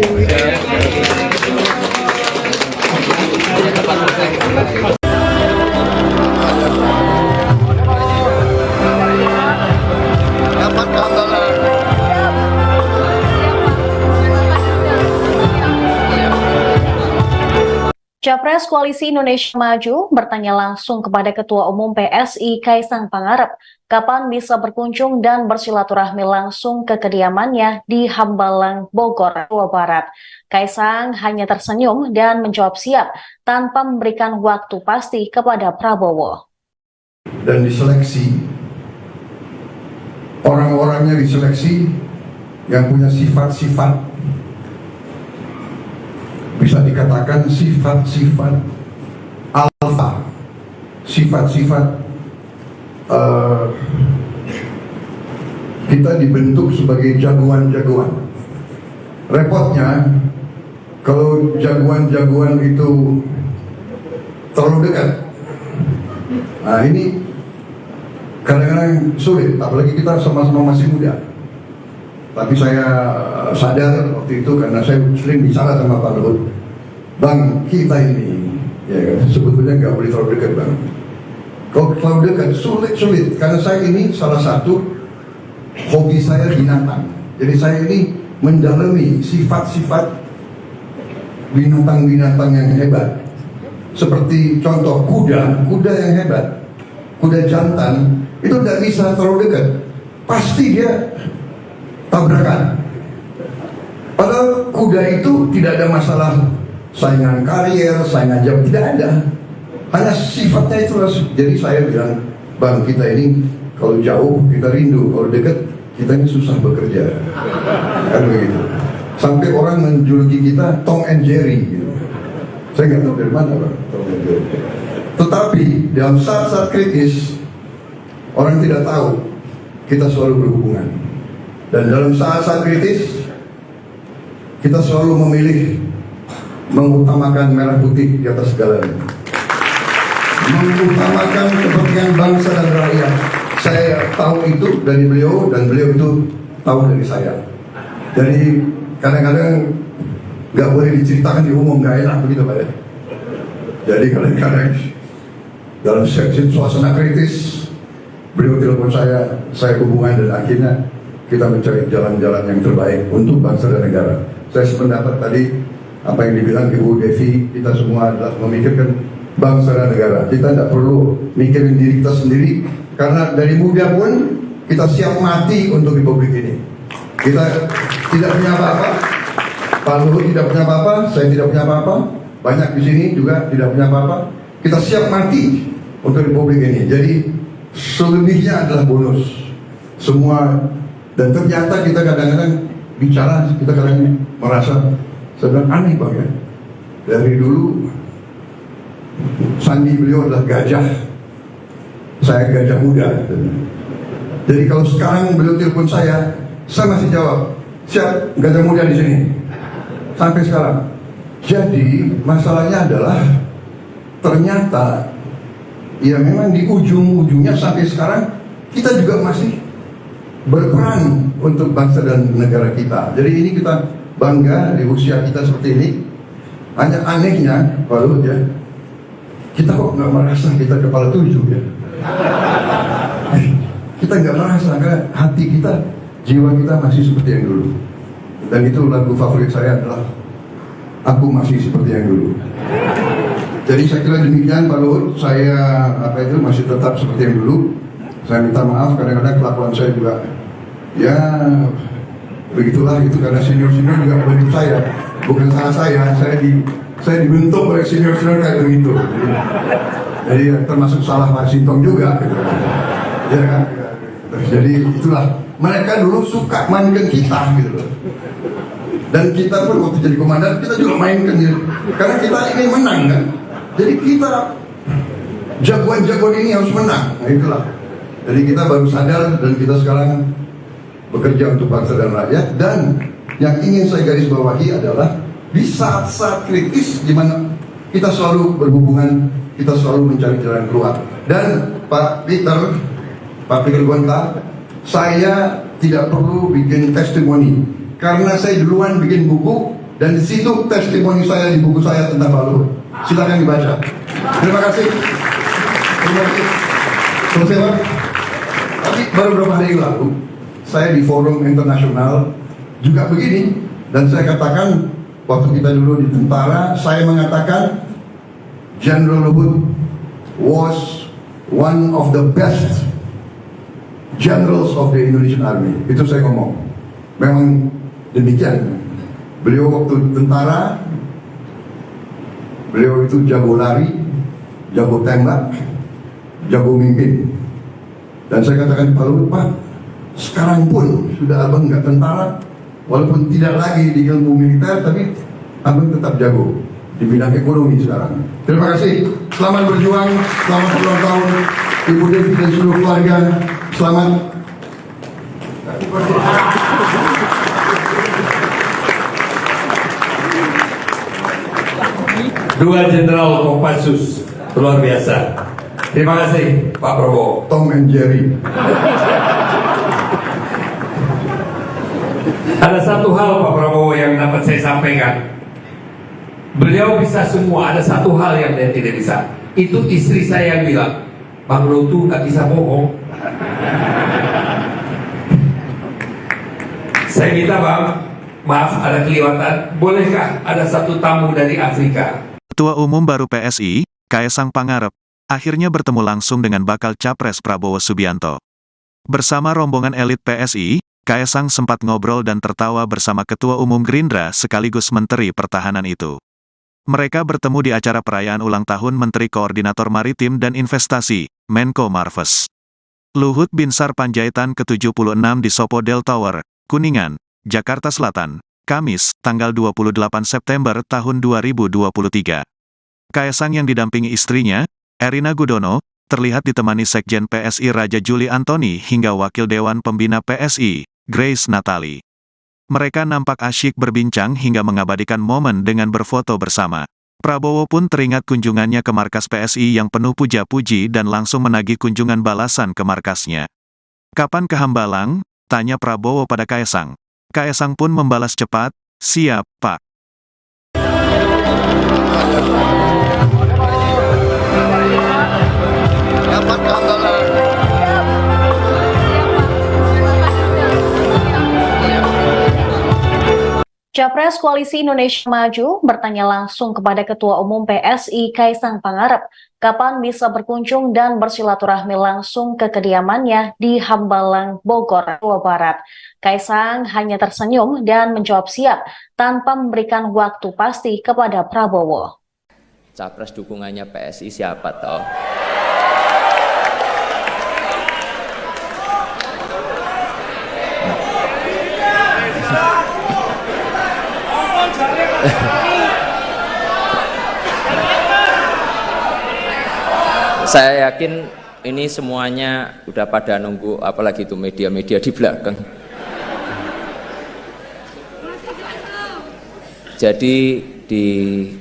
Speaker 2: Capres Koalisi Indonesia Maju bertanya langsung kepada Ketua Umum PSI Kaisang Pangarep kapan bisa berkunjung dan bersilaturahmi langsung ke kediamannya di Hambalang, Bogor, Jawa Barat. Kaisang hanya tersenyum dan menjawab siap tanpa memberikan waktu pasti kepada Prabowo.
Speaker 9: Dan diseleksi, orang-orangnya diseleksi yang punya sifat-sifat, bisa dikatakan sifat-sifat alfa, sifat-sifat kita dibentuk sebagai jagoan-jagoan. Repotnya kalau jagoan-jagoan itu terlalu dekat, nah ini kadang-kadang sulit, apalagi kita sama-sama masih muda. Tapi saya sadar waktu itu karena saya sering bicara sama Pak Luhut, Bang, kita ini ya sebetulnya nggak boleh terlalu dekat, Bang. Kalau terlalu dekat sulit karena saya ini salah satu hobi saya binatang. Jadi saya ini mendalami sifat-sifat binatang-binatang yang hebat. seperti contoh kuda yang hebat, kuda jantan itu tidak bisa terlalu dekat, pasti dia tabrakan. Padahal kuda itu tidak ada masalah saingan karier, saingan jam, tidak ada. Hanya sifatnya itu. Jadi saya bilang, bang, kita ini kalau jauh kita rindu, kalau dekat kita ini susah bekerja. Kan begitu. Sampai orang menjuluki kita Tom and Jerry gitu. Saya nggak tahu dari mana, bang, Tom and Jerry. Tetapi dalam saat-saat kritis orang tidak tahu kita selalu berhubungan. Dan dalam saat-saat kritis kita selalu memilih mengutamakan merah putih di atas segalanya, mengutamakan kepentingan bangsa dan rakyat. Saya tahu itu dari beliau dan beliau itu tahu dari saya. Jadi kadang-kadang nggak boleh diceritakan di umum, nggak enak begitu, Pak ya. Jadi kadang-kadang dalam suasana kritis beliau telepon saya hubungan, dan akhirnya kita mencari jalan-jalan yang terbaik untuk bangsa dan negara. Saya sependapat tadi apa yang dibilang Ibu Devi, kita semua adalah memikirkan bangsa dan negara. Kita tidak perlu mikirin diri kita sendiri, karena dari muda pun kita siap mati untuk republik ini. Kita tidak punya apa-apa, Pak Luhut tidak punya apa-apa, saya tidak punya apa-apa, banyak di sini juga tidak punya apa-apa. Kita siap mati untuk republik ini. Jadi selebihnya adalah bonus semua. Dan ternyata kita kadang-kadang bicara, kita kadang merasa, saya bilang aneh, Bang, ya. Dari dulu sandi beliau adalah gajah, saya gajah muda. Jadi kalau sekarang beliau telepon saya masih jawab, siap, gajah muda di sini. Sampai sekarang. Jadi masalahnya adalah ternyata ya memang di ujung-ujungnya sampai sekarang kita juga masih berperan untuk bangsa dan negara kita. Jadi ini kita bangga di usia kita seperti ini. Hanya anehnya, Pak Luhut ya, kita kok nggak merasa kita kepala 7 ya. Kita nggak merasa, karena hati kita, jiwa kita masih seperti yang dulu. Dan itu lagu favorit saya adalah Aku Masih Seperti Yang Dulu. Jadi saya kira demikian, Pak Luhut. Saya masih tetap seperti yang dulu. Saya minta maaf, kadang-kadang kelakuan saya juga ya begitulah, itu karena senior-senior juga membentuk saya, bukan salah saya dibentuk oleh senior-senior kayak begitu. Jadi termasuk salah Pak Sintong juga gitu. Ya kan? Jadi itulah, mereka dulu suka mainkan kita gitu loh. Dan kita pun waktu jadi komandan kita juga mainkan gitu. Karena kita ingin menang kan. Jadi kita jagoan-jagoan ini harus menang. Nah itulah. Jadi kita baru sadar dan kita sekarang bekerja untuk bangsa dan rakyat. Dan yang ingin saya garis bawahi adalah di saat-saat kritis di mana kita selalu berhubungan, kita selalu mencari jalan keluar. Dan Pak Peter Gonta, saya tidak perlu bikin testimoni karena saya duluan bikin buku dan di situ testimoni saya di buku saya tentang Pak Luhut. Silakan dibaca. Terima kasih. Terima kasih. Selesai, Pak. Tapi baru beberapa hari lalu saya di forum internasional juga begini, dan saya katakan waktu kita dulu di tentara, saya mengatakan General Luhut was one of the best generals of the Indonesian Army. Itu saya ngomong. Memang demikian. Beliau waktu tentara, beliau itu jago lari, jago tembak, jago mimpin. Dan saya katakan Pak Luhut, Pak, sekarang pun sudah abang nggak tentara, walaupun tidak lagi di ilmu militer, tapi abang tetap jago di bidang ekonomi sekarang. Terima kasih. Selamat berjuang, selamat ulang tahun Ibu Devi dan seluruh keluarga. Selamat.
Speaker 10: Dua Jenderal Kopassus, luar biasa. Terima kasih Pak Prabowo.
Speaker 9: Tom and Jerry.
Speaker 10: Ada satu hal Pak Prabowo yang dapat saya sampaikan. Beliau bisa semua, ada satu hal yang dia tidak bisa. Itu istri saya yang bilang, Bang Luhut tuh gak bisa bohong. Saya minta Bang, maaf ada kelewatan, bolehkah ada satu tamu dari Afrika?
Speaker 1: Ketua Umum baru PSI, Kaesang Pangarep, akhirnya bertemu langsung dengan bakal Capres Prabowo Subianto. Bersama rombongan elit PSI, Kaesang sempat ngobrol dan tertawa bersama Ketua Umum Gerindra sekaligus Menteri Pertahanan itu. Mereka bertemu di acara perayaan ulang tahun Menteri Koordinator Maritim dan Investasi, Menko Marves. Luhut Binsar Panjaitan ke-76 di Sopodel Tower, Kuningan, Jakarta Selatan, Kamis, tanggal 28 September tahun 2023. Kaesang yang didampingi istrinya, Erina Gudono, terlihat ditemani Sekjen PSI Raja Juli Antoni hingga Wakil Dewan Pembina PSI, Grace Natali. Mereka nampak asyik berbincang hingga mengabadikan momen dengan berfoto bersama. Prabowo pun teringat kunjungannya ke markas PSI yang penuh puja-puji dan langsung menagih kunjungan balasan ke markasnya. "Kapan ke Hambalang?" tanya Prabowo pada Kaesang. Kaesang pun membalas cepat, "Siap, Pak."
Speaker 2: Capres Koalisi Indonesia Maju bertanya langsung kepada Ketua Umum PSI Kaesang Pangarep kapan bisa berkunjung dan bersilaturahmi langsung ke kediamannya di Hambalang, Bogor, Jawa Barat. Kaesang hanya tersenyum dan menjawab siap tanpa memberikan waktu pasti kepada Prabowo.
Speaker 3: Capres dukungannya PSI siapa toh? Saya yakin ini semuanya udah pada nunggu, apalagi itu media-media di belakang. Jadi di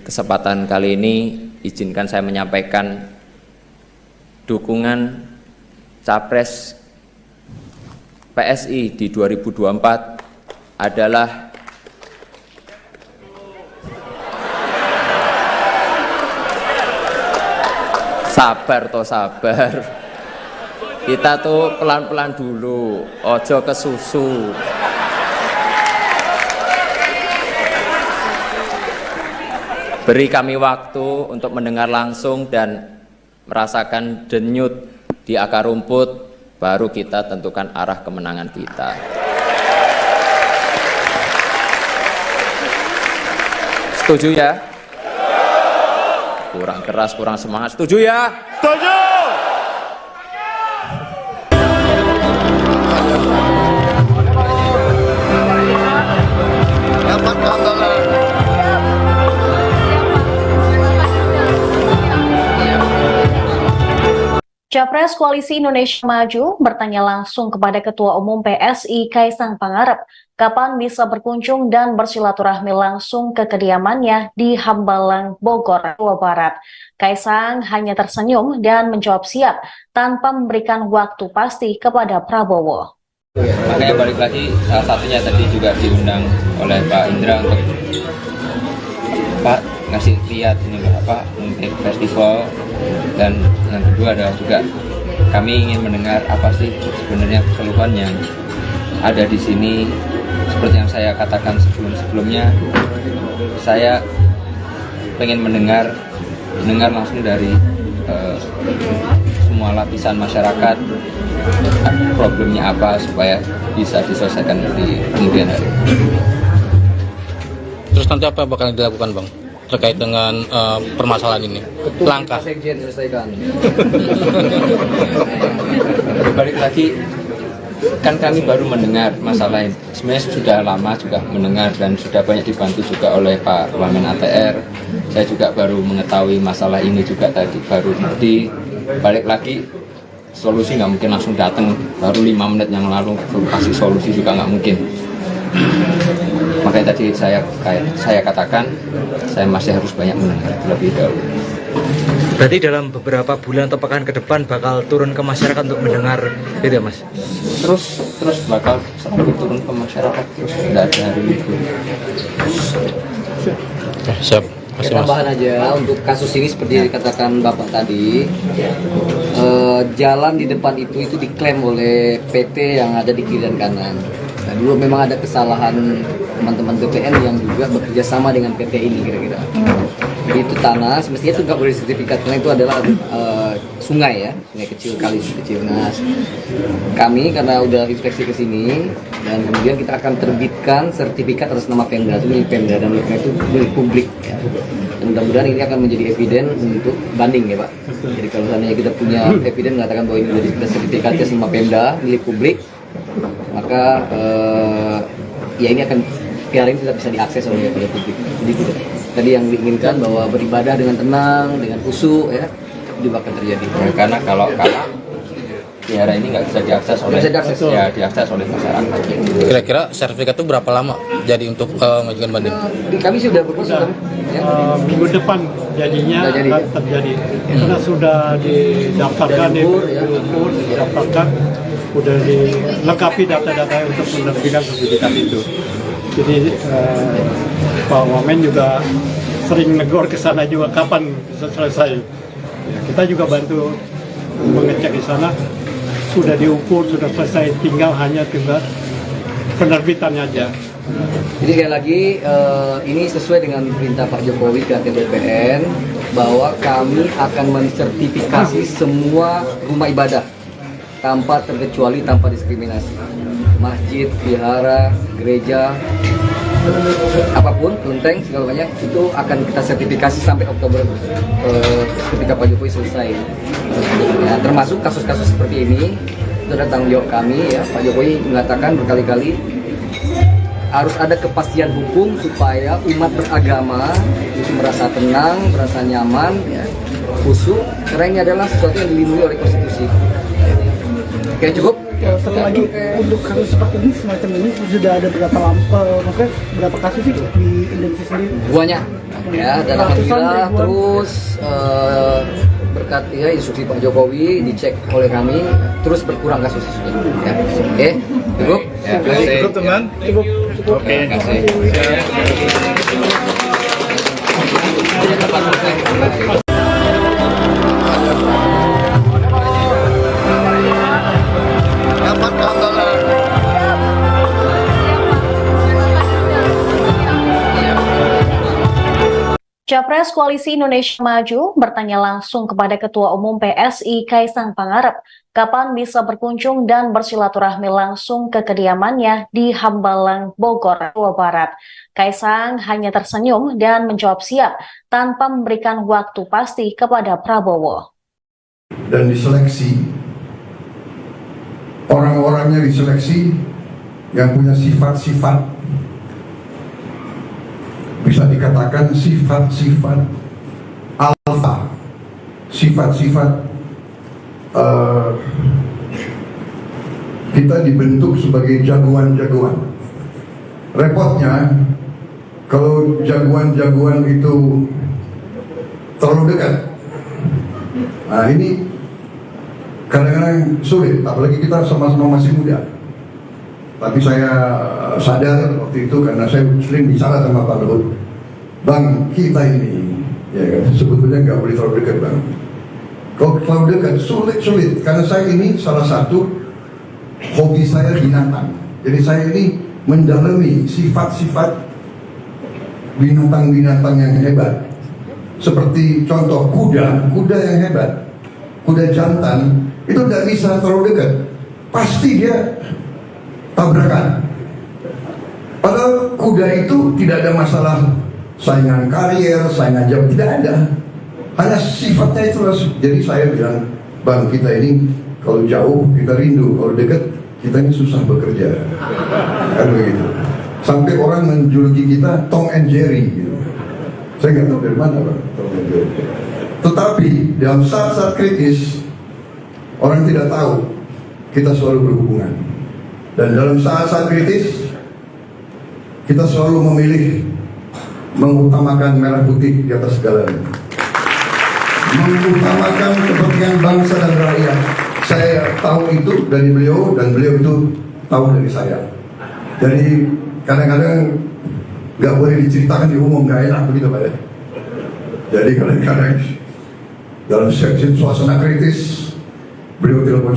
Speaker 3: kesempatan kali ini izinkan saya menyampaikan dukungan Capres PSI di 2024 adalah sabar toh sabar. Kita tuh pelan-pelan dulu, ojo kesusu. Beri kami waktu untuk mendengar langsung dan merasakan denyut di akar rumput, baru kita tentukan arah kemenangan kita. Setuju ya? Kurang keras, kurang semangat. Setuju ya? Setuju!
Speaker 2: Capres Koalisi Indonesia Maju bertanya langsung kepada Ketua Umum PSI Kaesang Pangarep kapan bisa berkunjung dan bersilaturahmi langsung ke kediamannya di Hambalang, Bogor, Jawa Barat. Kaesang hanya tersenyum dan menjawab siap tanpa memberikan waktu pasti kepada Prabowo.
Speaker 3: Makanya balik lagi, salah satunya tadi juga diundang oleh Pak Indra untuk Pak ngasih lihat ini apa untuk festival, dan yang kedua adalah juga kami ingin mendengar apa sih sebenarnya keluhan yang ada di sini. Seperti yang saya katakan sebelumnya, saya pengen mendengar langsung dari semua lapisan masyarakat problemnya apa supaya bisa diselesaikan di kemudian hari.
Speaker 5: Terus nanti apa bakal dilakukan, Bang, terkait dengan permasalahan ini? Langkah
Speaker 7: Sekjen selesaikan.
Speaker 3: Balik lagi, kan kami baru mendengar masalah ini. Sebenarnya sudah lama juga mendengar dan sudah banyak dibantu juga oleh Pak Wamen ATR. Saya juga baru mengetahui masalah ini juga tadi, baru di balik lagi. Solusi nggak mungkin langsung datang, baru 5 menit yang lalu kasih solusi juga nggak mungkin. Makanya tadi saya katakan saya masih harus banyak mendengar terlebih dahulu.
Speaker 6: Berarti dalam beberapa bulan atau pekan ke depan bakal turun ke masyarakat untuk mendengar itu ya, Mas?
Speaker 3: Terus bakal selalu turun ke masyarakat, terus tidak ada hari libur.
Speaker 5: Siap.
Speaker 7: Tambahan aja untuk kasus ini seperti dikatakan Bapak tadi, jalan di depan itu diklaim oleh PT yang ada di kiri dan kanan. Nah, dulu memang ada kesalahan teman-teman BPN yang juga bekerja sama dengan PT ini kira-kira. Jadi itu tanah, semestinya itu nggak boleh sertifikat karena itu adalah sungai ya, sungai kecil, kali kecil. Nah, kami karena udah inspeksi ke sini dan kemudian kita akan terbitkan sertifikat atas nama Pemda, itu milik Pemda dan itu milik publik. Ya. Dan mudah-mudahan ini akan menjadi eviden untuk banding ya Pak. Jadi kalau seandainya kita punya eviden mengatakan bahwa ini sudah sertifikatnya sama Pemda milik publik, maka ya ini akan PR ini tidak bisa diakses oleh publik. Jadi tidak. Tadi yang diinginkan bahwa beribadah dengan tenang, dengan khusyuk ya, juga akan terjadi.
Speaker 3: Ya, karena kalau wihara ini nggak bisa diakses oleh diakses oleh masyarakat.
Speaker 5: Kira-kira sertifikat itu berapa lama jadi untuk mengajukan banding?
Speaker 7: Kami sudah berproses ya.
Speaker 4: Minggu depan jadinya akan terjadi. Karena sudah didaftarkan, diukur, didaftarkan, sudah dilengkapi data-data untuk menerbitkan sertifikat itu. Jadi Pak Wamen juga sering negor ke sana juga kapan bisa selesai. Ya, kita juga bantu mengecek di sana, sudah diukur, sudah selesai, tinggal penerbitannya aja.
Speaker 7: Jadi sekali lagi ini sesuai dengan perintah Pak Jokowi ke BPN bahwa kami akan mensertifikasi semua rumah ibadah tanpa terkecuali, tanpa diskriminasi. Masjid, vihara, gereja, apapun, kelenteng, segala banyak itu akan kita sertifikasi sampai Oktober ketika Pak Jokowi selesai. Ya, termasuk kasus-kasus seperti ini itu adalah tanggung jawab kami ya. Pak Jokowi mengatakan berkali-kali harus ada kepastian hukum supaya umat beragama itu merasa tenang, merasa nyaman, ya, khusyuk, karena ini adalah sesuatu yang dilindungi oleh konstitusi. Oke, cukup.
Speaker 8: Satu lagi, untuk kasus seperti ini semacam ini sudah ada berapa kasus sih di Indonesia sendiri?
Speaker 7: Banyak ya, dan alhamdulillah terus berkat ya instruksi Pak Jokowi dicek oleh kami terus berkurang kasus ya. Oke, cukup.
Speaker 3: Ya, cukup
Speaker 8: teman. Cukup.
Speaker 3: Oke, terima kasih.
Speaker 2: Capres Koalisi Indonesia Maju bertanya langsung kepada Ketua Umum PSI Kaisang Pangarep kapan bisa berkunjung dan bersilaturahmi langsung ke kediamannya di Hambalang, Bogor, Jawa Barat. Kaisang hanya tersenyum dan menjawab siap tanpa memberikan waktu pasti kepada Prabowo.
Speaker 9: Dan diseleksi, orang-orangnya diseleksi yang punya sifat-sifat, bisa dikatakan sifat-sifat alfa, sifat-sifat kita dibentuk sebagai jagoan-jagoan. Repotnya kalau jagoan-jagoan itu terlalu dekat, nah ini kadang-kadang sulit, apalagi kita sama-sama masih muda. Tapi saya sadar waktu itu karena saya sering bicara sama Pak Luhut, Bang, kita ini ya kan, sebetulnya nggak boleh terlalu dekat Bang. Kalau terlalu dekat sulit karena saya ini salah satu hobi saya binatang. Jadi saya ini mendalami sifat-sifat binatang-binatang yang hebat. Seperti contoh kuda yang hebat, kuda jantan itu tidak bisa terlalu dekat, pasti dia tabrakan. Padahal kuda itu tidak ada masalah saingan karier, saingan jam, tidak ada. Hanya sifatnya itu. Jadi saya bilang, Bang, kita ini kalau jauh kita rindu, kalau dekat kita ini susah bekerja. Kan begitu. Sampai orang menjuluki kita Tom and Jerry gitu. Saya nggak tahu dari mana Bang, Tom and Jerry. Tetapi dalam saat-saat kritis orang tidak tahu kita selalu berhubungan. Dan dalam saat-saat kritis kita selalu memilih mengutamakan merah putih di atas segalanya, mengutamakan kepentingan bangsa dan rakyat. Saya tahu itu dari beliau dan beliau itu tahu dari saya. Jadi kadang-kadang nggak boleh diceritakan di umum, nggak enak begitu Pak ya. Jadi kadang-kadang dalam suasana kritis beliau telepon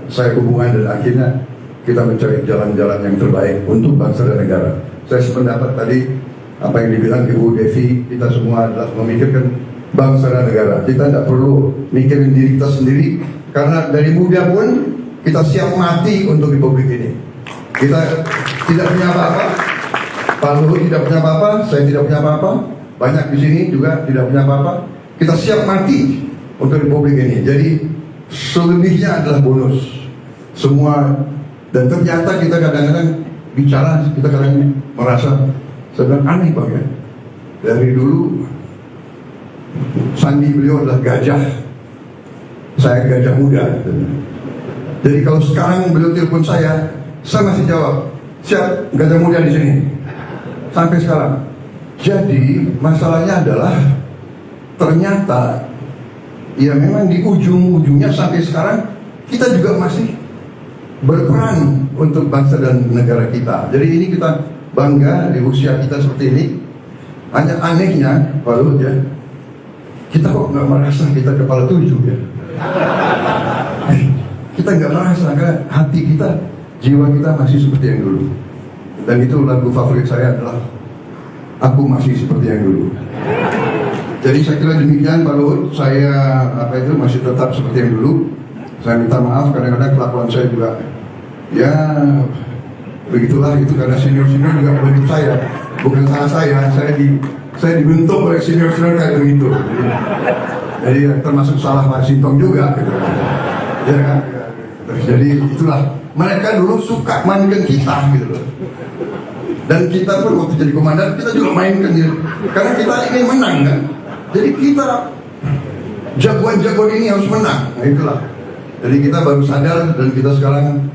Speaker 9: saya hubungan dan akhirnya kita mencari jalan-jalan yang terbaik untuk bangsa dan negara. Saya sependapat tadi apa yang dibilang Ibu Devi, kita semua adalah memikirkan bangsa dan negara. Kita tidak perlu mikirin diri kita sendiri, karena dari muda pun kita siap mati untuk republik ini. Kita tidak punya apa-apa, Pak Luhut tidak punya apa-apa, saya tidak punya apa-apa, banyak di sini juga tidak punya apa-apa. Kita siap mati untuk republik ini. Jadi selebihnya adalah bonus semua. Dan ternyata kita kadang-kadang bicara, kita kadang merasa sedang aneh Bang ya. Dari dulu sandi beliau adalah gajah, saya gajah muda. Jadi kalau sekarang beliau telepon saya masih jawab, siap gajah muda di sini. Sampai sekarang. Jadi masalahnya adalah ternyata ya memang di ujung-ujungnya sampai sekarang kita juga masih berperan untuk bangsa dan negara kita. Jadi ini kita bangga di usia kita seperti ini. Hanya anehnya Pak Luhut ya, kita kok nggak merasa kita kepala 7 ya. Kita nggak merasa, karena hati kita, jiwa kita masih seperti yang dulu. Dan itu lagu favorit saya adalah Aku Masih Seperti Yang Dulu. Jadi saya kira demikian Pak Luhut, saya masih tetap seperti yang dulu. Saya minta maaf kadang-kadang kelakuan saya juga ya begitulah, itu karena senior-senior juga membentuk saya, bukan salah saya dibentuk oleh senior-senior kayak begitu. Jadi termasuk salah Pak Sintong juga gitu. Ya kan? Jadi itulah, mereka dulu suka mainkan kita gitu loh. Dan kita pun waktu jadi komandan kita juga mainkan gitu. Karena kita ingin menang kan. Jadi kita jagoan-jagoan ini harus menang. Nah itulah. Jadi kita baru sadar dan kita sekarang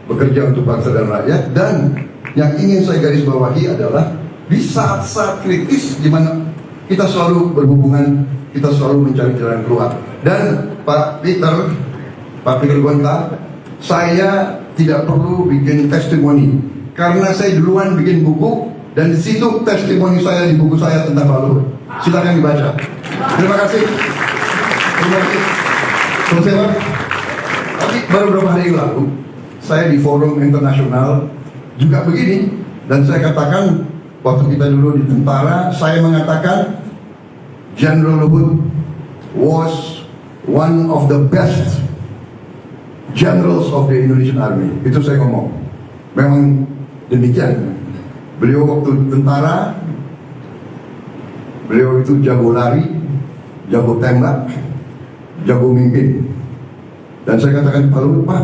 Speaker 9: bekerja untuk bangsa dan rakyat. Dan yang ingin saya garis bawahi adalah di saat-saat kritis di mana kita selalu berhubungan, kita selalu mencari jalan keluar. Dan Pak Peter Gonta, saya tidak perlu bikin testimoni karena saya duluan bikin buku dan di situ testimoni saya di buku saya tentang Pak Luhut. Silakan dibaca. Terima kasih. Terima kasih. Selesai Pak. Tapi baru beberapa hari lalu saya di forum internasional juga begini, dan saya katakan waktu kita dulu di tentara, saya mengatakan General Luhut was one of the best generals of the Indonesian Army. Itu saya ngomong. Memang demikian. Beliau waktu tentara, beliau itu jago lari, jago tembak, jago mimpin. Dan saya katakan Pak Luhut, Pak,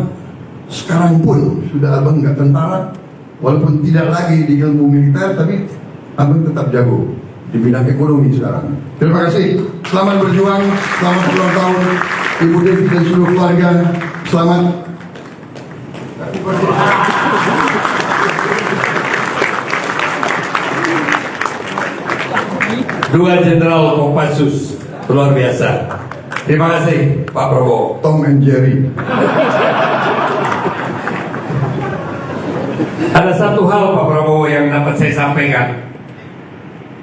Speaker 9: sekarang pun sudah abang nggak tentara, walaupun tidak lagi di ilmu militer, tapi abang tetap jago di bidang ekonomi sekarang. Terima kasih. Selamat berjuang, selamat ulang tahun Ibu Devi dan seluruh keluarga. Selamat.
Speaker 10: Dua Jenderal Kopassus, luar biasa. Terima kasih Pak Prabowo.
Speaker 9: Tom and Jerry.
Speaker 10: Ada satu hal Pak Prabowo yang dapat saya sampaikan.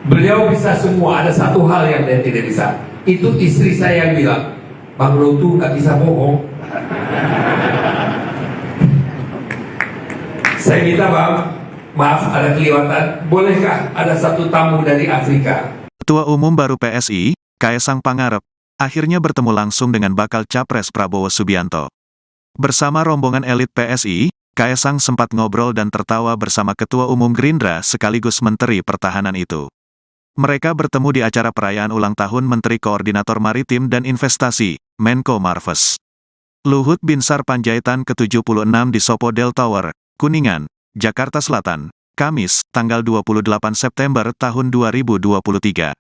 Speaker 10: Beliau bisa semua, ada satu hal yang dia tidak bisa. Itu istri saya yang bilang, Bang Luhut nggak bisa bohong. Saya minta Bang, maaf ada kelewatan, bolehkah ada satu tamu dari Afrika?
Speaker 1: Ketua Umum baru PSI, Kaesang Pangarep, akhirnya bertemu langsung dengan bakal Capres Prabowo Subianto. Bersama rombongan elit PSI, Kaesang sempat ngobrol dan tertawa bersama Ketua Umum Gerindra sekaligus Menteri Pertahanan itu. Mereka bertemu di acara perayaan ulang tahun Menteri Koordinator Maritim dan Investasi, Menko Marves. Luhut Binsar Panjaitan ke-76 di Sopodel Tower, Kuningan, Jakarta Selatan, Kamis, tanggal 28 September tahun 2023.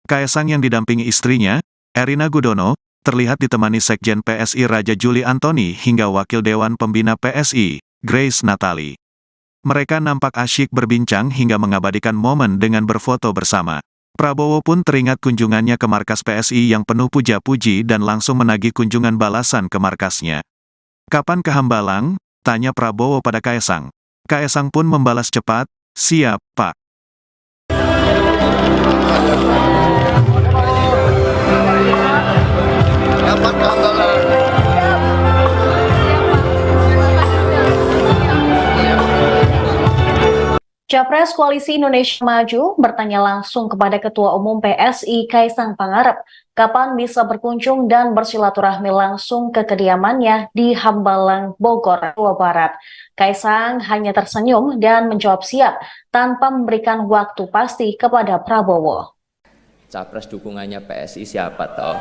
Speaker 1: Kaesang yang didampingi istrinya, Erina Gudono, terlihat ditemani Sekjen PSI Raja Juli Antoni hingga Wakil Dewan Pembina PSI, Grace Natali. Mereka nampak asyik berbincang hingga mengabadikan momen dengan berfoto bersama. Prabowo pun teringat kunjungannya ke markas PSI yang penuh puja-puji dan langsung menagih kunjungan balasan ke markasnya. Kapan ke Hambalang? Tanya Prabowo pada Kaesang. Kaesang pun membalas cepat, siap, Pak.
Speaker 9: Kapan ke Hambalang?
Speaker 2: Capres Koalisi Indonesia Maju bertanya langsung kepada Ketua Umum PSI Kaisang Pangarep kapan bisa berkunjung dan bersilaturahmi langsung ke kediamannya di Hambalang, Bogor, Jawa Barat. Kaisang hanya tersenyum dan menjawab siap tanpa memberikan waktu pasti kepada Prabowo.
Speaker 3: Capres dukungannya PSI siapa toh?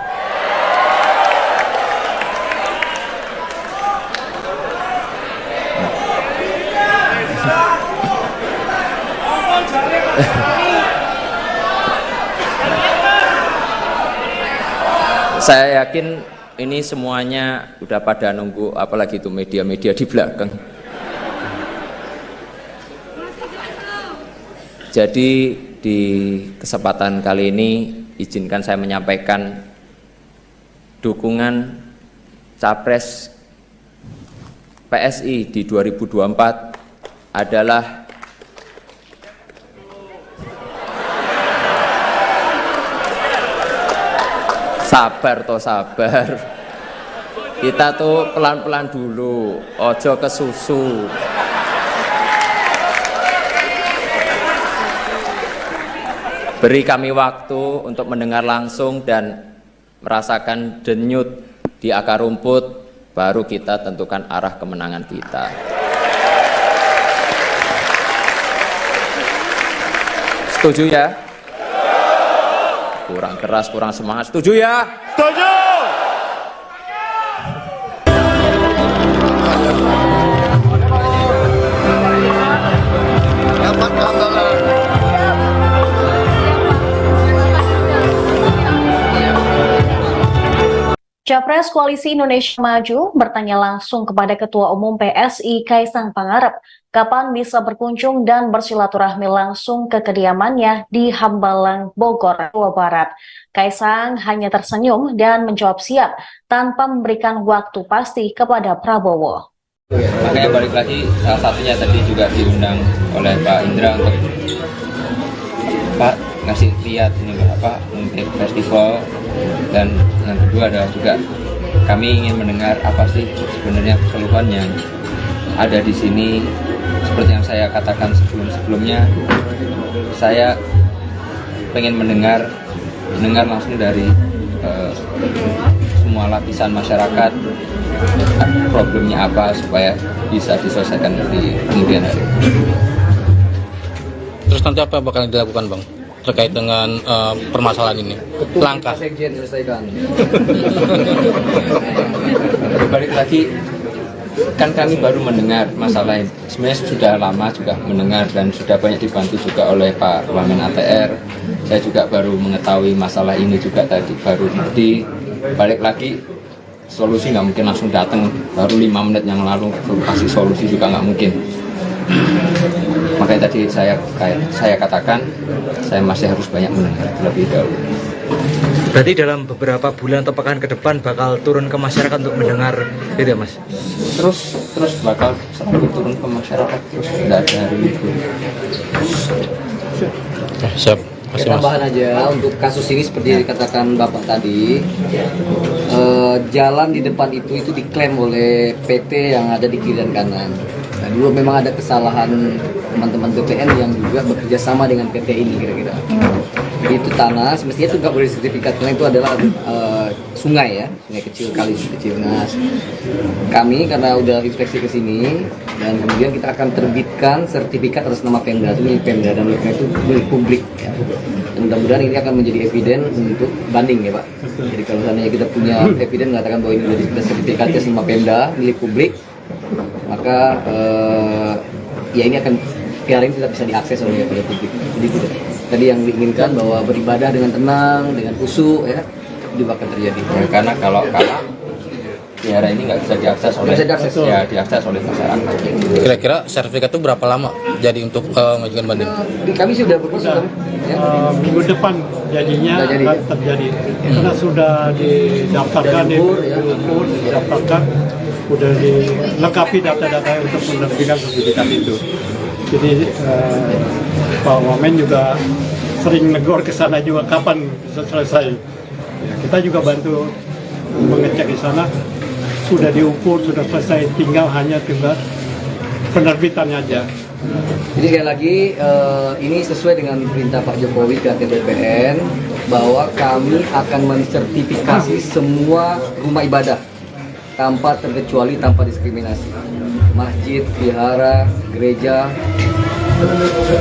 Speaker 3: Saya yakin ini semuanya udah pada nunggu, apalagi itu media-media di belakang. Jadi di kesempatan kali ini izinkan saya menyampaikan dukungan Capres PSI di 2024 adalah sabar toh sabar. Kita tuh pelan-pelan dulu, ojo ke susu. Beri kami waktu untuk mendengar langsung dan merasakan denyut di akar rumput, baru kita tentukan arah kemenangan kita. Setuju ya? Kurang keras, kurang semangat. Setuju ya? Setuju!
Speaker 2: Capres Koalisi Indonesia Maju bertanya langsung kepada Ketua Umum PSI Kaisang Pangarep kapan bisa berkunjung dan bersilaturahmi langsung ke kediamannya di Hambalang, Bogor, Jawa Barat. Kaisang hanya tersenyum dan menjawab siap tanpa memberikan waktu pasti kepada Prabowo.
Speaker 3: Makanya balik lagi, salah satunya tadi juga diundang oleh Pak Indra untuk Pak ngasih lihat ini apa untuk festival, dan yang kedua adalah juga kami ingin mendengar apa sih sebenarnya keluhan yang ada di sini. Seperti yang saya katakan sebelumnya, saya pengen mendengar langsung dari semua lapisan masyarakat problemnya apa supaya bisa diselesaikan di kemudian hari.
Speaker 5: Terus nanti apa bakal dilakukan, Bang, terkait dengan permasalahan ini? Langkah
Speaker 7: Sekjen selesaikan.
Speaker 3: Balik lagi, kan kami baru mendengar masalah ini. Sebenarnya sudah lama juga mendengar dan sudah banyak dibantu juga oleh Pak Wamen ATR. Saya juga baru mengetahui masalah ini juga tadi, baru ngerti. Balik lagi, solusi nggak mungkin langsung datang, baru 5 menit yang lalu kasih solusi juga nggak mungkin. Makanya tadi saya katakan saya masih harus banyak mendengar terlebih dahulu.
Speaker 6: Berarti dalam beberapa bulan atau pekan ke depan bakal turun ke masyarakat untuk mendengar itu ya, Mas?
Speaker 3: Terus bakal selalu turun ke masyarakat, terus tidak ada hari libur.
Speaker 5: Siap.
Speaker 7: Tambahan aja untuk kasus ini seperti yang dikatakan Bapak tadi, jalan di depan itu diklaim oleh PT yang ada di kiri dan kanan. Nah, dulu memang ada kesalahan teman-teman BPN yang juga bekerja sama dengan PT ini kira-kira. Itu tanah semestinya itu nggak boleh sertifikat karena itu adalah sungai ya, sungai kecil, kali kecil. Nah, kami karena udah inspeksi ke sini dan kemudian kita akan terbitkan sertifikat atas nama Pemda, itu milik Pemda dan itu milik publik ya. Dan mudah-mudahan ini akan menjadi eviden untuk banding ya Pak. Jadi kalau seandainya kita punya eviden mengatakan bahwa ini sudah sertifikatnya sama Pemda milik publik, maka ya ini akan piala ini tidak bisa diakses oleh publik. Jadi tadi yang diinginkan bahwa beribadah dengan tenang, dengan khusyuk ya, itu akan terjadi.
Speaker 3: Ya, karena kalau biara ini nggak bisa diakses oleh diakses oleh masyarakat.
Speaker 5: Kira-kira sertifikat itu berapa lama jadi untuk mengajukan banding?
Speaker 7: Kami sudah berproses ya.
Speaker 4: Minggu depan jadinya akan terjadi karena sudah didaftarkan diukur, didaftarkan, sudah dilengkapi data-data untuk menerbitkan sertifikat itu. Jadi Pak Wamen juga sering negor ke sana juga kapan bisa selesai. Ya, kita juga bantu mengecek di sana, sudah diukur, sudah selesai, tinggal hanya penerbitannya aja.
Speaker 7: Jadi sekali lagi ini sesuai dengan perintah Pak Jokowi ke BPN bahwa kami akan mensertifikasi semua rumah ibadah tanpa terkecuali, tanpa diskriminasi. Masjid, vihara, gereja,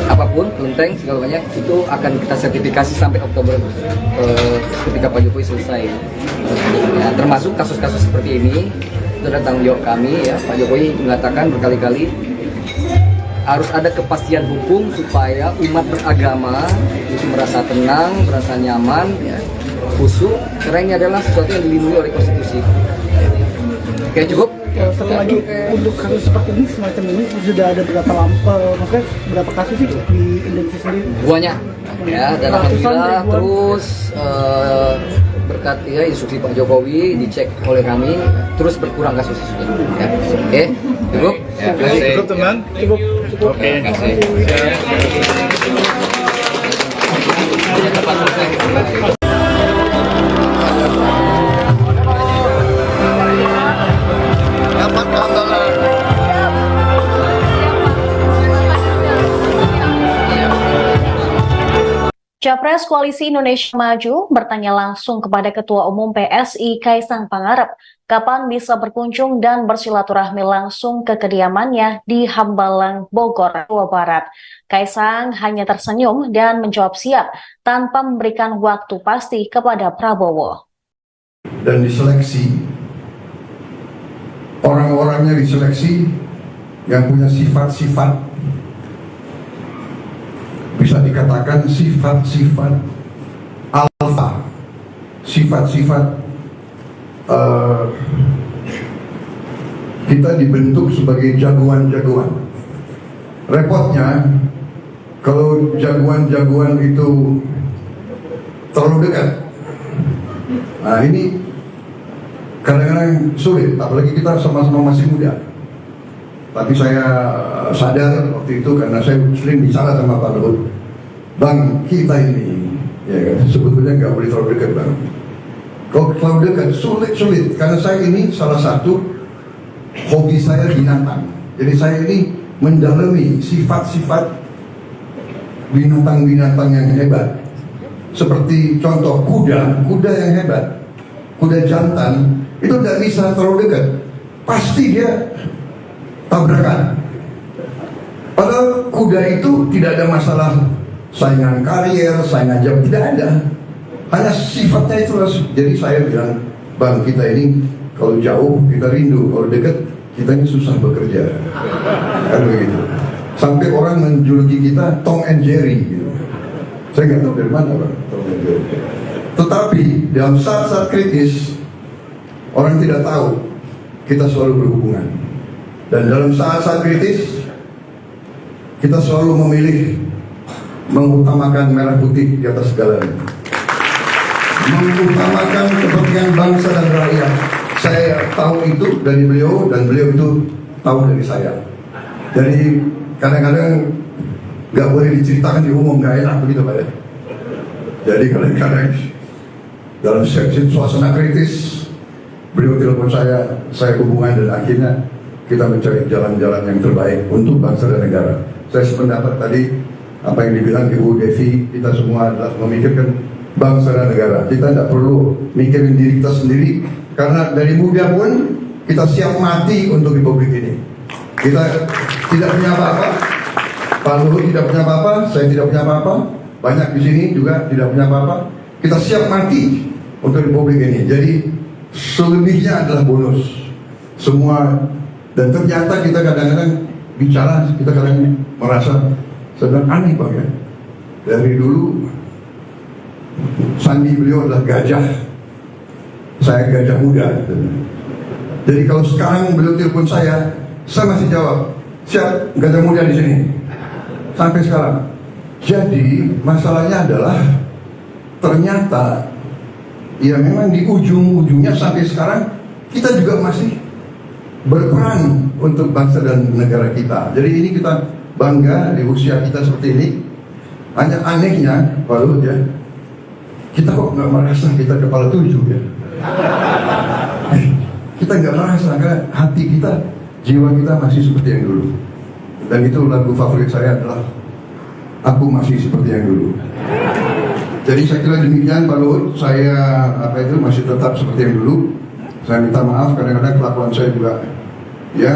Speaker 7: apapun, kelenteng, segala banyak itu akan kita sertifikasi sampai Oktober ketika Pak Jokowi selesai. Ya, termasuk kasus-kasus seperti ini itu adalah tanggung jawab kami ya. Pak Jokowi mengatakan berkali-kali harus ada kepastian hukum supaya umat beragama itu merasa tenang, merasa nyaman, ya, khusyuk, karena ini adalah sesuatu yang dilindungi oleh konstitusi. Oke, cukup.
Speaker 8: Satu lagi, untuk kasus seperti ini, semacam ini sudah ada maksudnya berapa kasus sih di Indonesia sendiri?
Speaker 7: Banyak, ya, dan alhamdulillah terus berkat ya instruksi Pak Jokowi dicek oleh kami terus berkurang kasus-kasusnya. Ya. Oke, cukup.
Speaker 3: Ya, cukup
Speaker 4: teman.
Speaker 8: Cukup.
Speaker 7: Oke, terima kasih.
Speaker 2: Capres Koalisi Indonesia Maju bertanya langsung kepada Ketua Umum PSI Kaesang Pangarep kapan bisa berkunjung dan bersilaturahmi langsung ke kediamannya di Hambalang, Bogor, Jawa Barat. Kaesang hanya tersenyum dan menjawab siap tanpa memberikan waktu pasti kepada Prabowo.
Speaker 9: Dan diseleksi, orang-orangnya diseleksi yang punya sifat-sifat, bisa dikatakan sifat-sifat alfa, sifat-sifat kita dibentuk sebagai jagoan-jagoan. Repotnya kalau jagoan-jagoan itu terlalu dekat, nah ini kadang-kadang sulit, apalagi kita sama-sama masih muda. Tapi saya sadar waktu itu karena saya sering bicara sama Pak Luhut, Bang, kita ini ya kan, sebetulnya nggak boleh terlalu dekat, Bang. Kalau terlalu dekat sulit karena saya ini salah satu hobi saya binatang. Jadi saya ini mendalami sifat-sifat binatang-binatang yang hebat. Seperti contoh kuda yang hebat, kuda jantan itu tidak bisa terlalu dekat, pasti dia tabrakan. Padahal kuda itu tidak ada masalah saingan karier, saingan jam, tidak ada. Hanya sifatnya itu. Jadi saya bilang, Bang, kita ini kalau jauh kita rindu, kalau dekat kita ini susah bekerja. Kan begitu. Sampai orang menjuluki kita Tom and Jerry gitu. Saya nggak tahu dari mana, Bang, Tom and Jerry. Tetapi dalam saat-saat kritis orang tidak tahu kita selalu berhubungan. Dan dalam saat-saat kritis kita selalu memilih mengutamakan merah putih di atas segalanya, mengutamakan kepentingan bangsa dan rakyat. Saya tahu itu dari beliau dan beliau itu tahu dari saya. Jadi kadang-kadang nggak boleh diceritakan di umum, nggak enak begitu Pak ya. Jadi kadang-kadang dalam suasana kritis beliau telepon saya hubungan, dan akhirnya kita mencari jalan-jalan yang terbaik untuk bangsa dan negara. Saya sependapat tadi apa yang dibilang Ibu Devi, kita semua adalah memikirkan bangsa dan negara. Kita tidak perlu mikirin diri kita sendiri, karena dari muda pun kita siap mati untuk republik ini. Kita tidak punya apa-apa, Pak Luhut tidak punya apa-apa, saya tidak punya apa-apa, banyak di sini juga tidak punya apa-apa. Kita siap mati untuk republik ini. Jadi selebihnya adalah bonus semua. Dan ternyata kita kadang-kadang bicara, kita kadang merasa sedang aneh Bang ya. Dari dulu sandi beliau adalah gajah, saya gajah muda. Jadi kalau sekarang beliau telepon saya masih jawab, siap, gajah muda di sini. Sampai sekarang. Jadi masalahnya adalah ternyata ya memang di ujung-ujungnya sampai sekarang kita juga masih berperan untuk bangsa dan negara kita. Jadi ini kita bangga di usia kita seperti ini. Hanya anehnya Pak Luhut ya, kita kok nggak merasa kita kepala 7 ya. Kita nggak merasa, karena hati kita, jiwa kita masih seperti yang dulu. Dan itu lagu favorit saya adalah Aku Masih Seperti Yang Dulu. Jadi saya kira demikian Pak Luhut, saya masih tetap seperti yang dulu. Saya minta maaf kadang-kadang kelakuan saya juga ya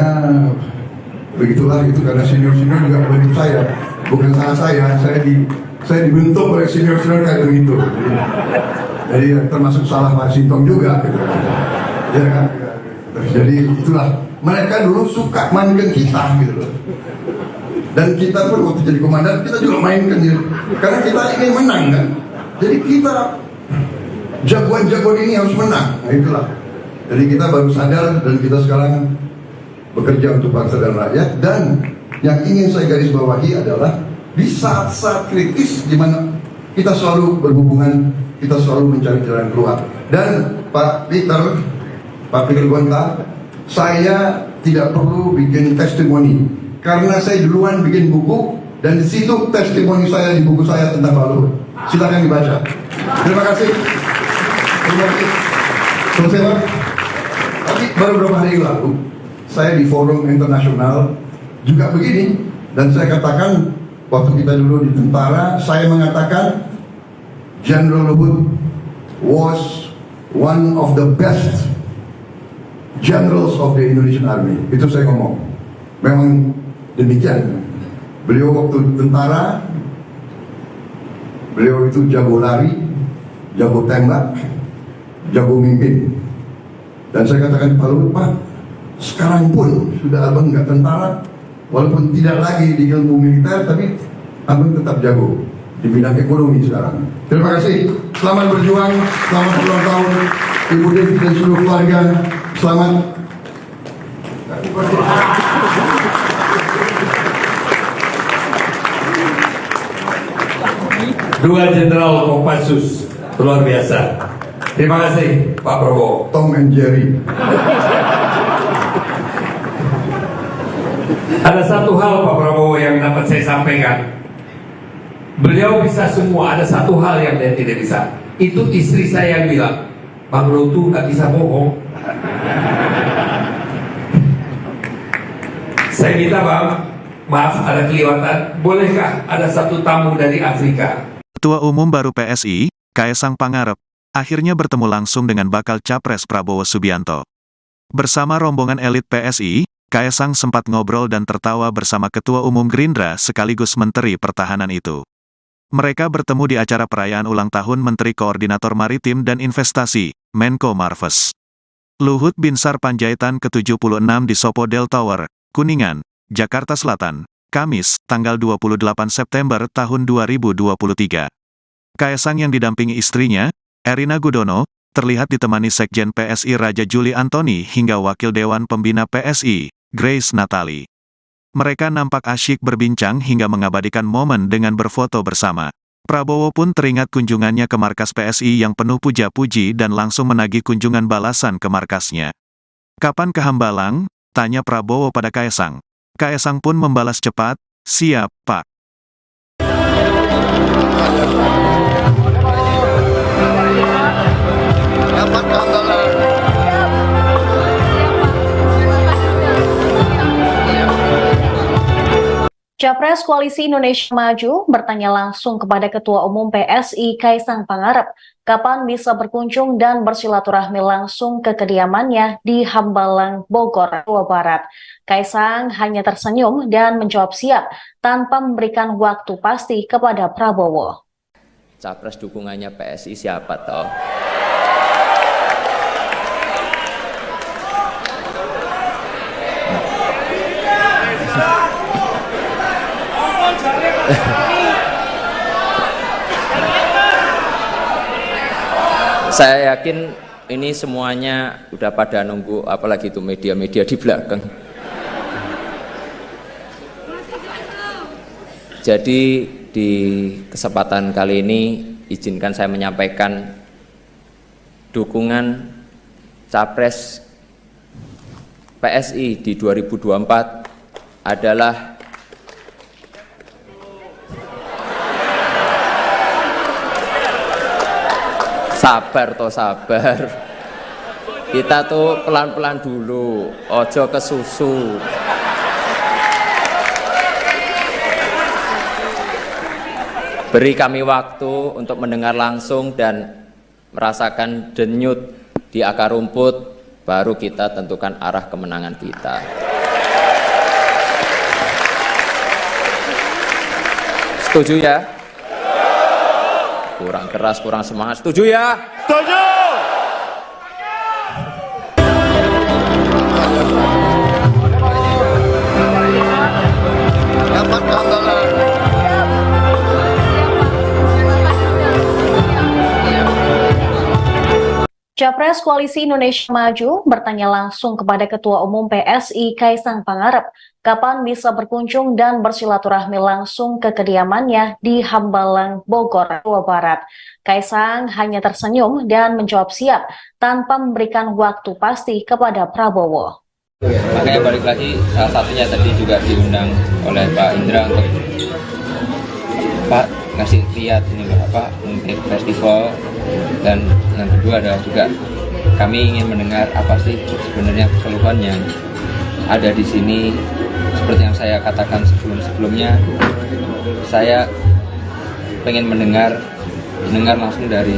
Speaker 9: begitulah, itu karena senior-senior juga membentuk saya, bukan salah saya dibentuk oleh senior-senior kayak begitu. Jadi termasuk salah Pak Sintong juga gitu. Ya kan? Jadi itulah, mereka dulu suka mainkan kita gitu loh. Dan kita pun waktu jadi komandan kita juga mainkan gitu. Karena kita ingin menang kan. Jadi kita jagoan-jagoan ini harus menang. Nah itulah. Jadi kita baru sadar dan kita sekarang bekerja untuk bangsa dan rakyat. Dan yang ingin saya garis bawahi adalah di saat-saat kritis di mana kita selalu berhubungan, kita selalu mencari jalan keluar. Dan Pak Peter Gonta, saya tidak perlu bikin testimoni karena saya duluan bikin buku dan di situ testimoni saya di buku saya tentang Pak Luhut. Silakan dibaca. Terima kasih. Selesai Pak. Tapi baru beberapa hari lalu saya di forum internasional juga begini, dan saya katakan waktu kita dulu di tentara, saya mengatakan General Luhut was one of the best generals of the Indonesian Army. Itu saya ngomong. Memang demikian. Beliau waktu tentara, beliau itu jago lari, jago tembak, jago mimpin. Dan saya katakan Pak Luhut, Pak, sekarang pun sudah abang nggak tentara, walaupun tidak lagi di ilmu militer, tapi abang tetap jago di bidang ekonomi sekarang. Terima kasih. Selamat berjuang, selamat ulang tahun Ibu Devi dan seluruh keluarga. Selamat.
Speaker 10: Dua Jenderal Kopassus luar biasa. Terima kasih Pak Prabowo.
Speaker 9: Tom and Jerry.
Speaker 10: Ada satu hal Pak Prabowo yang dapat saya sampaikan. Beliau bisa semua, ada satu hal yang dia tidak bisa. Itu istri saya yang bilang, Bang Luhut nggak bisa bohong. Saya minta Bang, maaf ada kelewatan, bolehkah ada satu tamu dari Afrika?
Speaker 1: Ketua Umum baru PSI, Kaesang Pangarep, akhirnya bertemu langsung dengan bakal Capres Prabowo Subianto. Bersama rombongan elit PSI, Kaesang sempat ngobrol dan tertawa bersama Ketua Umum Gerindra sekaligus Menteri Pertahanan itu. Mereka bertemu di acara perayaan ulang tahun Menteri Koordinator Maritim dan Investasi, Menko Marves. Luhut Binsar Panjaitan ke-76 di Sopodel Tower, Kuningan, Jakarta Selatan, Kamis, tanggal 28 September tahun 2023. Kaesang yang didampingi istrinya, Erina Gudono, terlihat ditemani Sekjen PSI Raja Juli Antoni hingga Wakil Dewan Pembina PSI, Grace Natali. Mereka nampak asyik berbincang hingga mengabadikan momen dengan berfoto bersama. Prabowo pun teringat kunjungannya ke markas PSI yang penuh puja-puji dan langsung menagih kunjungan balasan ke markasnya. "Kapan ke Hambalang?" tanya Prabowo pada Kaesang. Kaesang pun membalas cepat, "Siap, Pak."
Speaker 2: Capres Koalisi Indonesia Maju bertanya langsung kepada Ketua Umum PSI Kaesang Pangarep kapan bisa berkunjung dan bersilaturahmi langsung ke kediamannya di Hambalang, Bogor, Jawa Barat. Kaesang hanya tersenyum dan menjawab siap tanpa memberikan waktu pasti kepada Prabowo.
Speaker 3: Capres dukungannya PSI siapa toh? Saya yakin ini semuanya udah pada nunggu, apalagi itu media-media di belakang. Jadi di kesempatan kali ini izinkan saya menyampaikan dukungan Capres PSI di 2024 adalah sabar toh sabar. Kita tuh pelan-pelan dulu, ojo ke susu. Beri kami waktu untuk mendengar langsung dan merasakan denyut di akar rumput, baru kita tentukan arah kemenangan kita. Setuju ya? Kurang keras, kurang semangat. Setuju ya? Setuju!
Speaker 2: Capres Koalisi Indonesia Maju bertanya langsung kepada Ketua Umum PSI Kaisang Pangarep kapan bisa berkunjung dan bersilaturahmi langsung ke kediamannya di Hambalang, Bogor, Jawa Barat. Kaisang hanya tersenyum dan menjawab siap tanpa memberikan waktu pasti kepada Prabowo.
Speaker 3: Makanya balik lagi, salah satunya tadi juga diundang oleh Pak Indra untuk Pak ngasih lihat ini apa untuk festival, dan yang kedua adalah juga kami ingin mendengar apa sih sebenarnya keluhan yang ada di sini. Seperti yang saya katakan sebelumnya, saya pengen mendengar langsung dari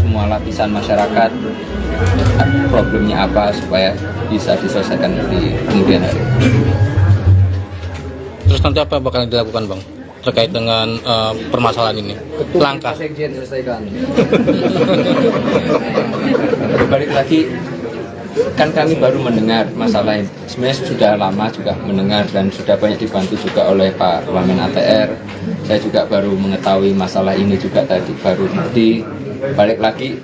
Speaker 3: semua lapisan masyarakat problemnya apa supaya bisa diselesaikan di kemudian hari.
Speaker 5: Terus nanti apa bakal dilakukan Bang terkait dengan permasalahan ini? Langkah.
Speaker 7: Sekjen selesaikan.
Speaker 3: Balik lagi, kan kami baru mendengar masalah ini. Sebenarnya sudah lama juga mendengar dan sudah banyak dibantu juga oleh Pak Wamen ATR. Saya juga baru mengetahui masalah ini juga tadi, baru di balik lagi.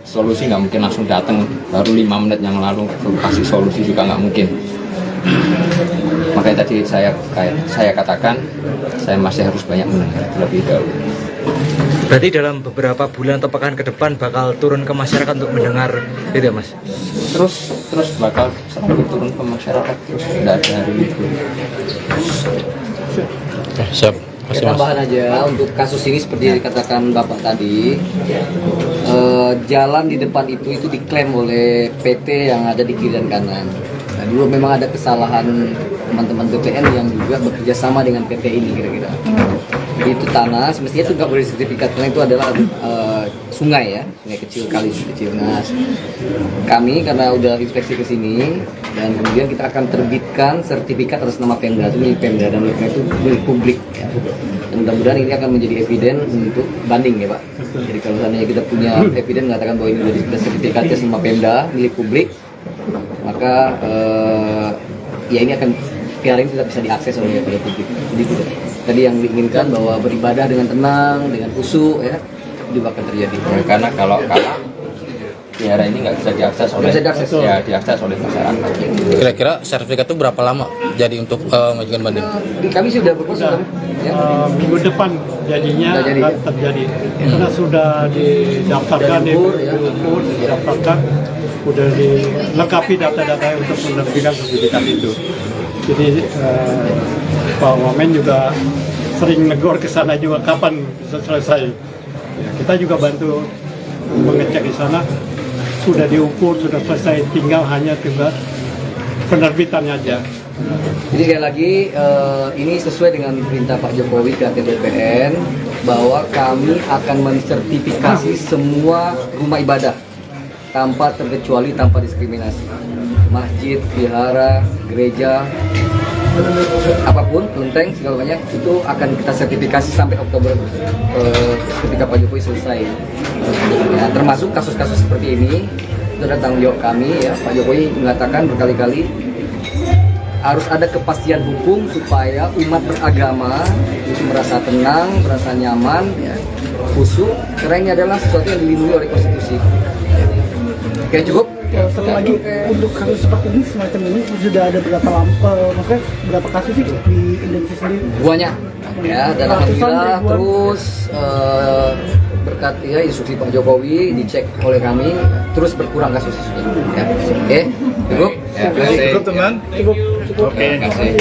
Speaker 3: Solusi nggak mungkin langsung datang, baru 5 menit yang lalu kasih solusi juga nggak mungkin. Makanya tadi saya katakan saya masih harus banyak mendengar terlebih dahulu.
Speaker 6: Berarti dalam beberapa bulan atau pekan ke depan bakal turun ke masyarakat untuk mendengar itu ya Mas?
Speaker 3: Terus bakal selalu turun ke masyarakat, terus tidak ada hari libur.
Speaker 5: Siap.
Speaker 7: Tambahan aja untuk kasus ini seperti yang dikatakan Bapak tadi, jalan di depan itu diklaim oleh PT yang ada di kiri dan kanan. Nah, dulu memang ada kesalahan teman-teman BPN yang juga bekerja sama dengan PT ini kira-kira. Jadi itu tanah, semestinya itu nggak boleh sertifikat karena itu adalah sungai ya, sungai kecil kali kecil. Nah, kami karena udah inspeksi ke sini dan kemudian kita akan terbitkan sertifikat atas nama Pemda, itu milik Pemda dan itu milik publik. Ya. Dan mudah-mudahan ini akan menjadi eviden untuk banding ya Pak. Jadi kalau seandainya kita punya eviden mengatakan bahwa ini sudah sertifikatnya sama Pemda milik publik, maka ya ini akan PR ini tidak bisa diakses oleh publik. Jadi tadi yang diinginkan bahwa beribadah dengan tenang, dengan khusyuk ya, juga akan terjadi.
Speaker 3: Ya, karena kalau kalah biara ini nggak bisa diakses oleh masyarakat.
Speaker 5: Kira-kira sertifikat itu berapa lama jadi untuk mengajukan banding?
Speaker 7: Kami sudah berproses ya.
Speaker 4: Minggu depan jadinya akan terjadi karena sudah didaftarkan didaftarkan, sudah dilengkapi data-data untuk menerbitkan sertifikat itu. Jadi Pak Wamen juga sering negor ke sana juga kapan bisa selesai. Ya, kita juga bantu mengecek di sana, sudah diukur, sudah selesai, tinggal hanya penerbitannya aja.
Speaker 7: Jadi sekali lagi ini sesuai dengan perintah Pak Jokowi ke BPN bahwa kami akan mensertifikasi semua rumah ibadah tanpa terkecuali, tanpa diskriminasi. Masjid, vihara, gereja, apapun, kelenteng, segala banyak itu akan kita sertifikasi sampai Oktober ketika Pak Jokowi selesai. Ya, termasuk kasus-kasus seperti ini itu adalah tanggung jawab kami ya. Pak Jokowi mengatakan berkali-kali harus ada kepastian hukum supaya umat beragama itu merasa tenang, merasa nyaman, ya, khusyuk, karena ini adalah sesuatu yang dilindungi oleh konstitusi. Oke, cukup.
Speaker 8: Ya, satu lagi untuk kasus seperti ini semacam ini sudah ada maksudnya berapa kasus sih di Indonesia sendiri?
Speaker 7: Banyak ya, dan alhamdulillah terus berkat ya instruksi Pak Jokowi dicek oleh kami terus berkurang kasus ya. Oke, cukup.
Speaker 3: Ya,
Speaker 10: Cukup teman.
Speaker 8: Cukup.
Speaker 3: Oke, terima kasih.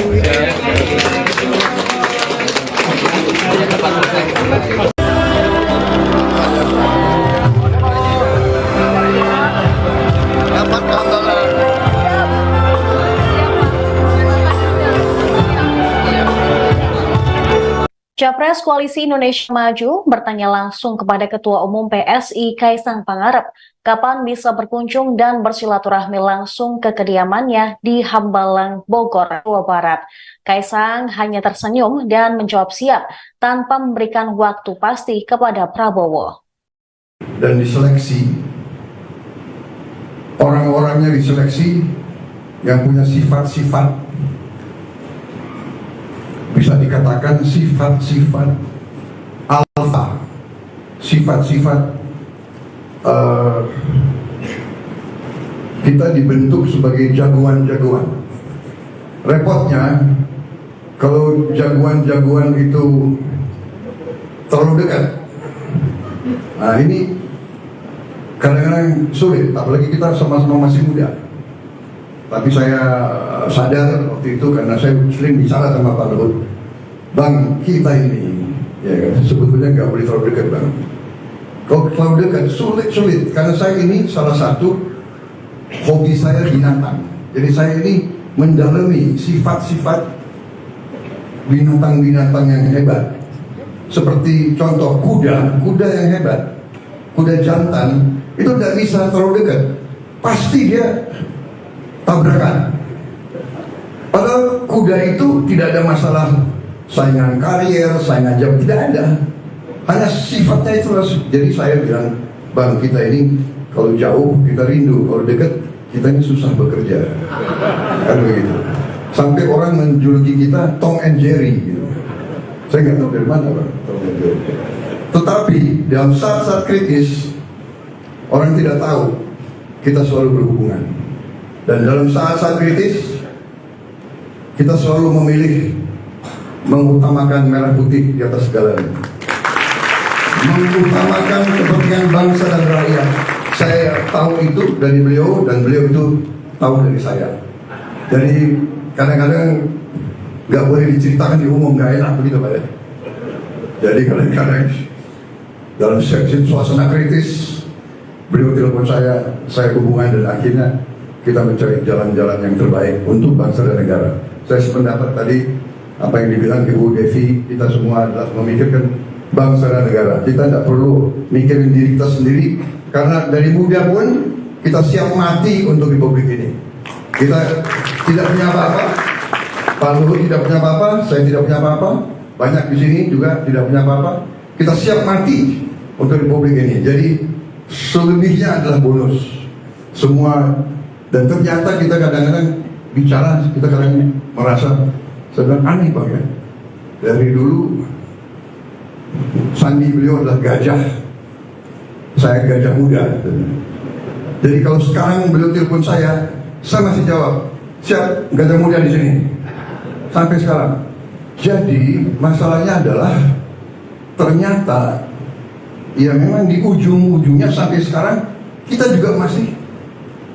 Speaker 2: Capres Koalisi Indonesia Maju bertanya langsung kepada Ketua Umum PSI Kaisang Pangarep kapan bisa berkunjung dan bersilaturahmi langsung ke kediamannya di Hambalang, Bogor, Jawa Barat. Kaisang hanya tersenyum dan menjawab siap tanpa memberikan waktu pasti kepada Prabowo.
Speaker 9: Dan diseleksi, orang-orangnya diseleksi yang punya sifat-sifat, bisa dikatakan sifat-sifat alfa, sifat-sifat kita dibentuk sebagai jagoan-jagoan. Repotnya kalau jagoan-jagoan itu terlalu dekat, nah ini kadang-kadang sulit, apalagi kita sama-sama masih muda. Tapi saya sadar waktu itu karena saya sering bicara sama Pak Luhut, Bang, kita ini ya kan, sebetulnya nggak boleh terlalu dekat, Bang. Kalau terlalu dekat sulit karena saya ini salah satu hobi saya binatang. Jadi saya ini mendalami sifat-sifat binatang-binatang yang hebat. Seperti contoh kuda yang hebat, kuda jantan itu tidak bisa terlalu dekat, pasti dia tabrakan. Padahal kuda itu tidak ada masalah saingan karier, saingan jam, tidak ada. Hanya sifatnya itu. Jadi saya bilang, Bang, kita ini kalau jauh kita rindu, kalau dekat kita ini susah bekerja. Kan begitu. Sampai orang menjuluki kita Tom and Jerry gitu. Saya nggak tahu dari mana, Bang, Tom and Jerry. Tetapi dalam saat-saat kritis orang tidak tahu kita selalu berhubungan. Dan dalam saat-saat kritis kita selalu memilih mengutamakan merah putih di atas segalanya, mengutamakan kepentingan bangsa dan rakyat. Saya tahu itu dari beliau dan beliau itu tahu dari saya. Jadi kadang-kadang nggak boleh diceritakan di umum, nggak enak begitu, Pak. Jadi kadang-kadang dalam suasana kritis beliau telepon saya hubungan, dan akhirnya kita mencari jalan-jalan yang terbaik untuk bangsa dan negara. Saya sependapat tadi apa yang dibilang Ibu Devi, kita semua adalah memikirkan bangsa dan negara. Kita tidak perlu mikirin diri kita sendiri, karena dari muda pun kita siap mati untuk republik ini. Kita tidak punya apa-apa, Pak Luhut tidak punya apa-apa, saya tidak punya apa-apa, banyak di sini juga tidak punya apa-apa. Kita siap mati untuk republik ini. Jadi selebihnya adalah bonus semua. Dan ternyata kita kadang-kadang bicara, kita kadang merasa, saya bilang aneh, Pak, ya. Dari dulu sandi beliau adalah gajah, saya gajah muda. Jadi kalau sekarang beliau telepon saya masih jawab, siap, gajah muda di sini. Sampai sekarang. Jadi masalahnya adalah ternyata ya memang di ujung-ujungnya sampai sekarang kita juga masih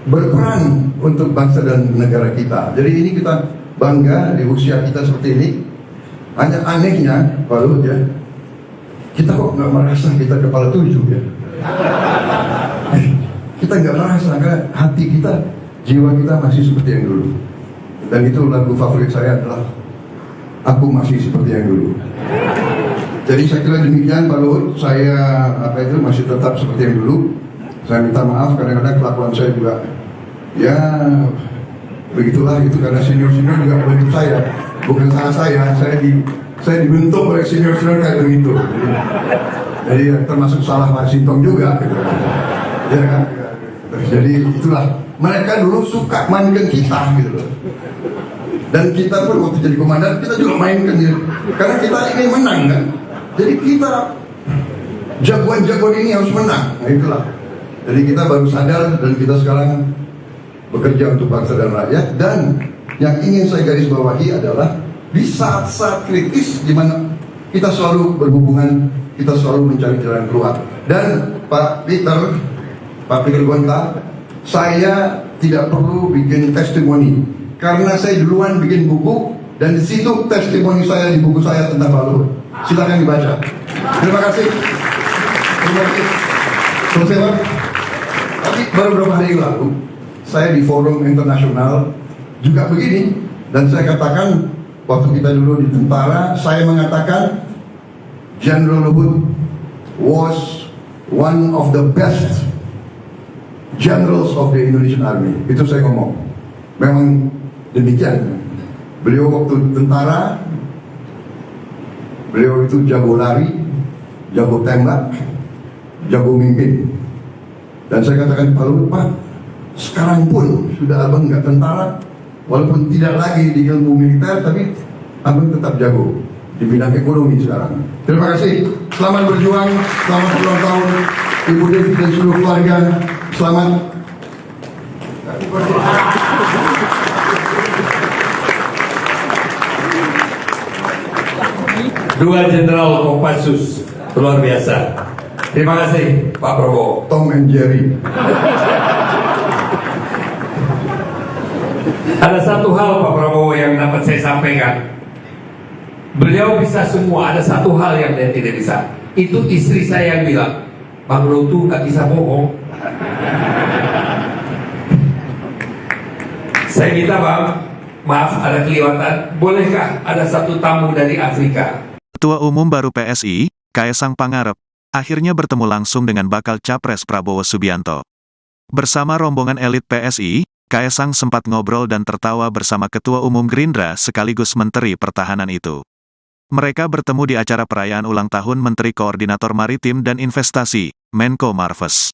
Speaker 9: berperan untuk bangsa dan negara kita. Jadi ini kita bangga di usia kita seperti ini. Hanya anehnya, Pak Luhut, ya, kita kok nggak merasa kita kepala 7 ya. Kita nggak merasa karena hati kita, jiwa kita masih seperti yang dulu. Dan itu lagu favorit saya adalah Aku Masih Seperti Yang Dulu. Jadi saya kira demikian, Pak Luhut. Saya masih tetap seperti yang dulu. Saya minta maaf kadang-kadang kelakuan saya juga ya begitulah, itu karena senior-senior juga membentuk saya, bukan salah saya dibentuk oleh senior-senior kayak begitu. Jadi termasuk salah Pak Sintong juga gitu. Ya kan? Jadi itulah, mereka dulu suka mainkan kita gitu loh. Dan kita pun waktu jadi komandan kita juga mainkan gitu. Karena kita ingin menang kan. Jadi kita jagoan-jagoan ini harus menang. Nah itulah. Jadi kita baru sadar dan kita sekarang bekerja untuk bangsa dan rakyat. Dan yang ingin saya garis bawahi adalah di saat-saat kritis di mana kita selalu berhubungan, kita selalu mencari jalan keluar. Dan Pak Peter Gonta, saya tidak perlu bikin testimoni karena saya duluan bikin buku dan di situ testimoni saya di buku saya tentang Pak Luhut. Silakan dibaca. Terima kasih. Terima kasih. Selesai, Pak. Tapi baru beberapa hari lalu saya di forum internasional juga begini, dan saya katakan waktu kita dulu di tentara, saya mengatakan General Luhut was one of the best generals of the Indonesian Army. Itu saya ngomong. Memang demikian. Beliau waktu tentara, beliau itu jago lari, jago tembak, jago mimpin. Dan saya katakan, Pak Luhut, Pak, sekarang pun sudah abang nggak tentara, walaupun tidak lagi di ilmu militer, tapi abang tetap jago di bidang ekonomi sekarang. Terima kasih, selamat berjuang, selamat ulang tahun Ibu Devi dan seluruh keluarga, selamat.
Speaker 10: Dua Jenderal Kopassus, luar biasa. Terima kasih Pak Prabowo.
Speaker 9: Tom and Jerry.
Speaker 10: Ada satu hal Pak Prabowo yang dapat saya sampaikan. Beliau bisa semua, ada satu hal yang dia tidak bisa. Itu istri saya yang bilang, Bang Lutu gak bisa bohong. Saya minta Bang, maaf ada kelewatan, bolehkah ada satu tamu dari Afrika?
Speaker 1: Ketua Umum baru PSI, Kaesang Pangarep, akhirnya bertemu langsung dengan bakal Capres Prabowo Subianto. Bersama rombongan elit PSI, Kaesang sempat ngobrol dan tertawa bersama Ketua Umum Gerindra sekaligus Menteri Pertahanan itu. Mereka bertemu di acara perayaan ulang tahun Menteri Koordinator Maritim dan Investasi, Menko Marves.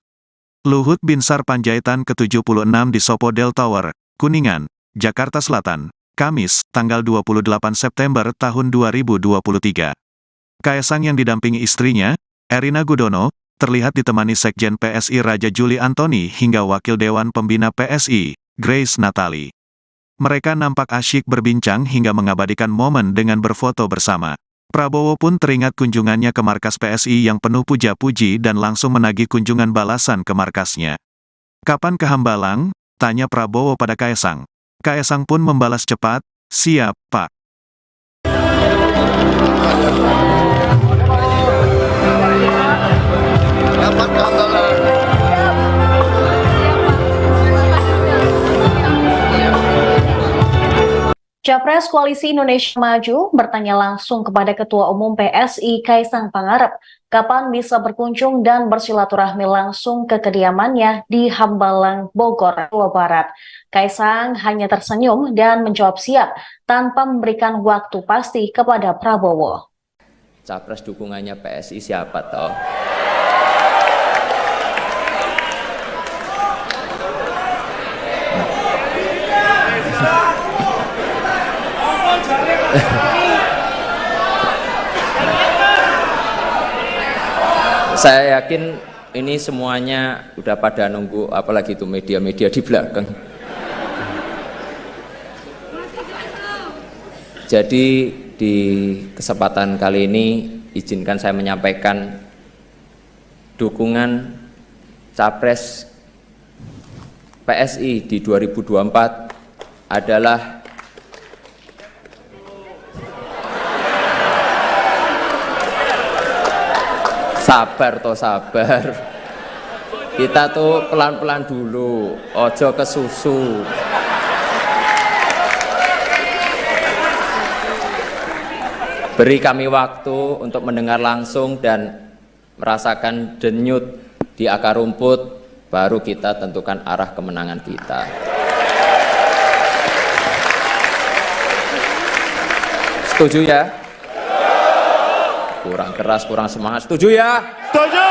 Speaker 1: Luhut Binsar Panjaitan ke-76 di Sopodel Tower, Kuningan, Jakarta Selatan, Kamis, tanggal 28 September tahun 2023. Kaesang yang didampingi istrinya, Erina Gudono, terlihat ditemani Sekjen PSI Raja Juli Antoni hingga Wakil Dewan Pembina PSI, Grace Natali. Mereka nampak asyik berbincang hingga mengabadikan momen dengan berfoto bersama. Prabowo pun teringat kunjungannya ke markas PSI yang penuh puja-puji dan langsung menagih kunjungan balasan ke markasnya. "Kapan ke Hambalang?" tanya Prabowo pada Kaesang. Kaesang pun membalas cepat, "Siap, Pak."
Speaker 2: Capres Koalisi Indonesia Maju bertanya langsung kepada Ketua Umum PSI Kaesang Pangarep kapan bisa berkunjung dan bersilaturahmi langsung ke kediamannya di Hambalang, Bogor, Jawa Barat. Kaesang hanya tersenyum dan menjawab siap tanpa memberikan waktu pasti kepada Prabowo.
Speaker 3: Capres dukungannya PSI siapa toh? Saya yakin ini semuanya udah pada nunggu, apalagi itu media-media di belakang. Jadi di kesempatan kali ini izinkan saya menyampaikan dukungan Capres PSI di 2024 adalah sabar toh sabar. Kita tuh pelan-pelan dulu, ojo kesusu. Beri kami waktu untuk mendengar langsung dan merasakan denyut di akar rumput, baru kita tentukan arah kemenangan kita. Setuju ya? Kurang keras, kurang semangat. Setuju ya? Setuju!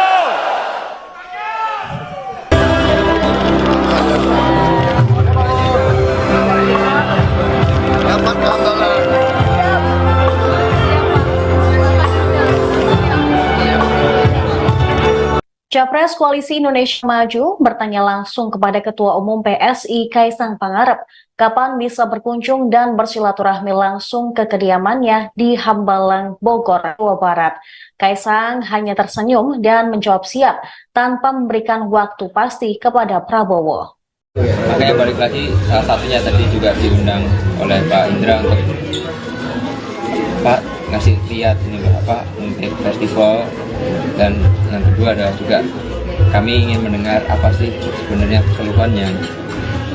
Speaker 2: Capres Koalisi Indonesia Maju bertanya langsung kepada Ketua Umum PSI Kaesang Pangarep kapan bisa berkunjung dan bersilaturahmi langsung ke kediamannya di Hambalang, Bogor, Jawa Barat. Kaesang hanya tersenyum dan menjawab siap tanpa memberikan waktu pasti kepada Prabowo.
Speaker 3: Makanya balik lagi, salah satunya tadi juga diundang oleh Pak Indra untuk Pak ngasih lihat ini apa untuk festival, dan yang kedua adalah juga kami ingin mendengar apa sih sebenarnya keluhan yang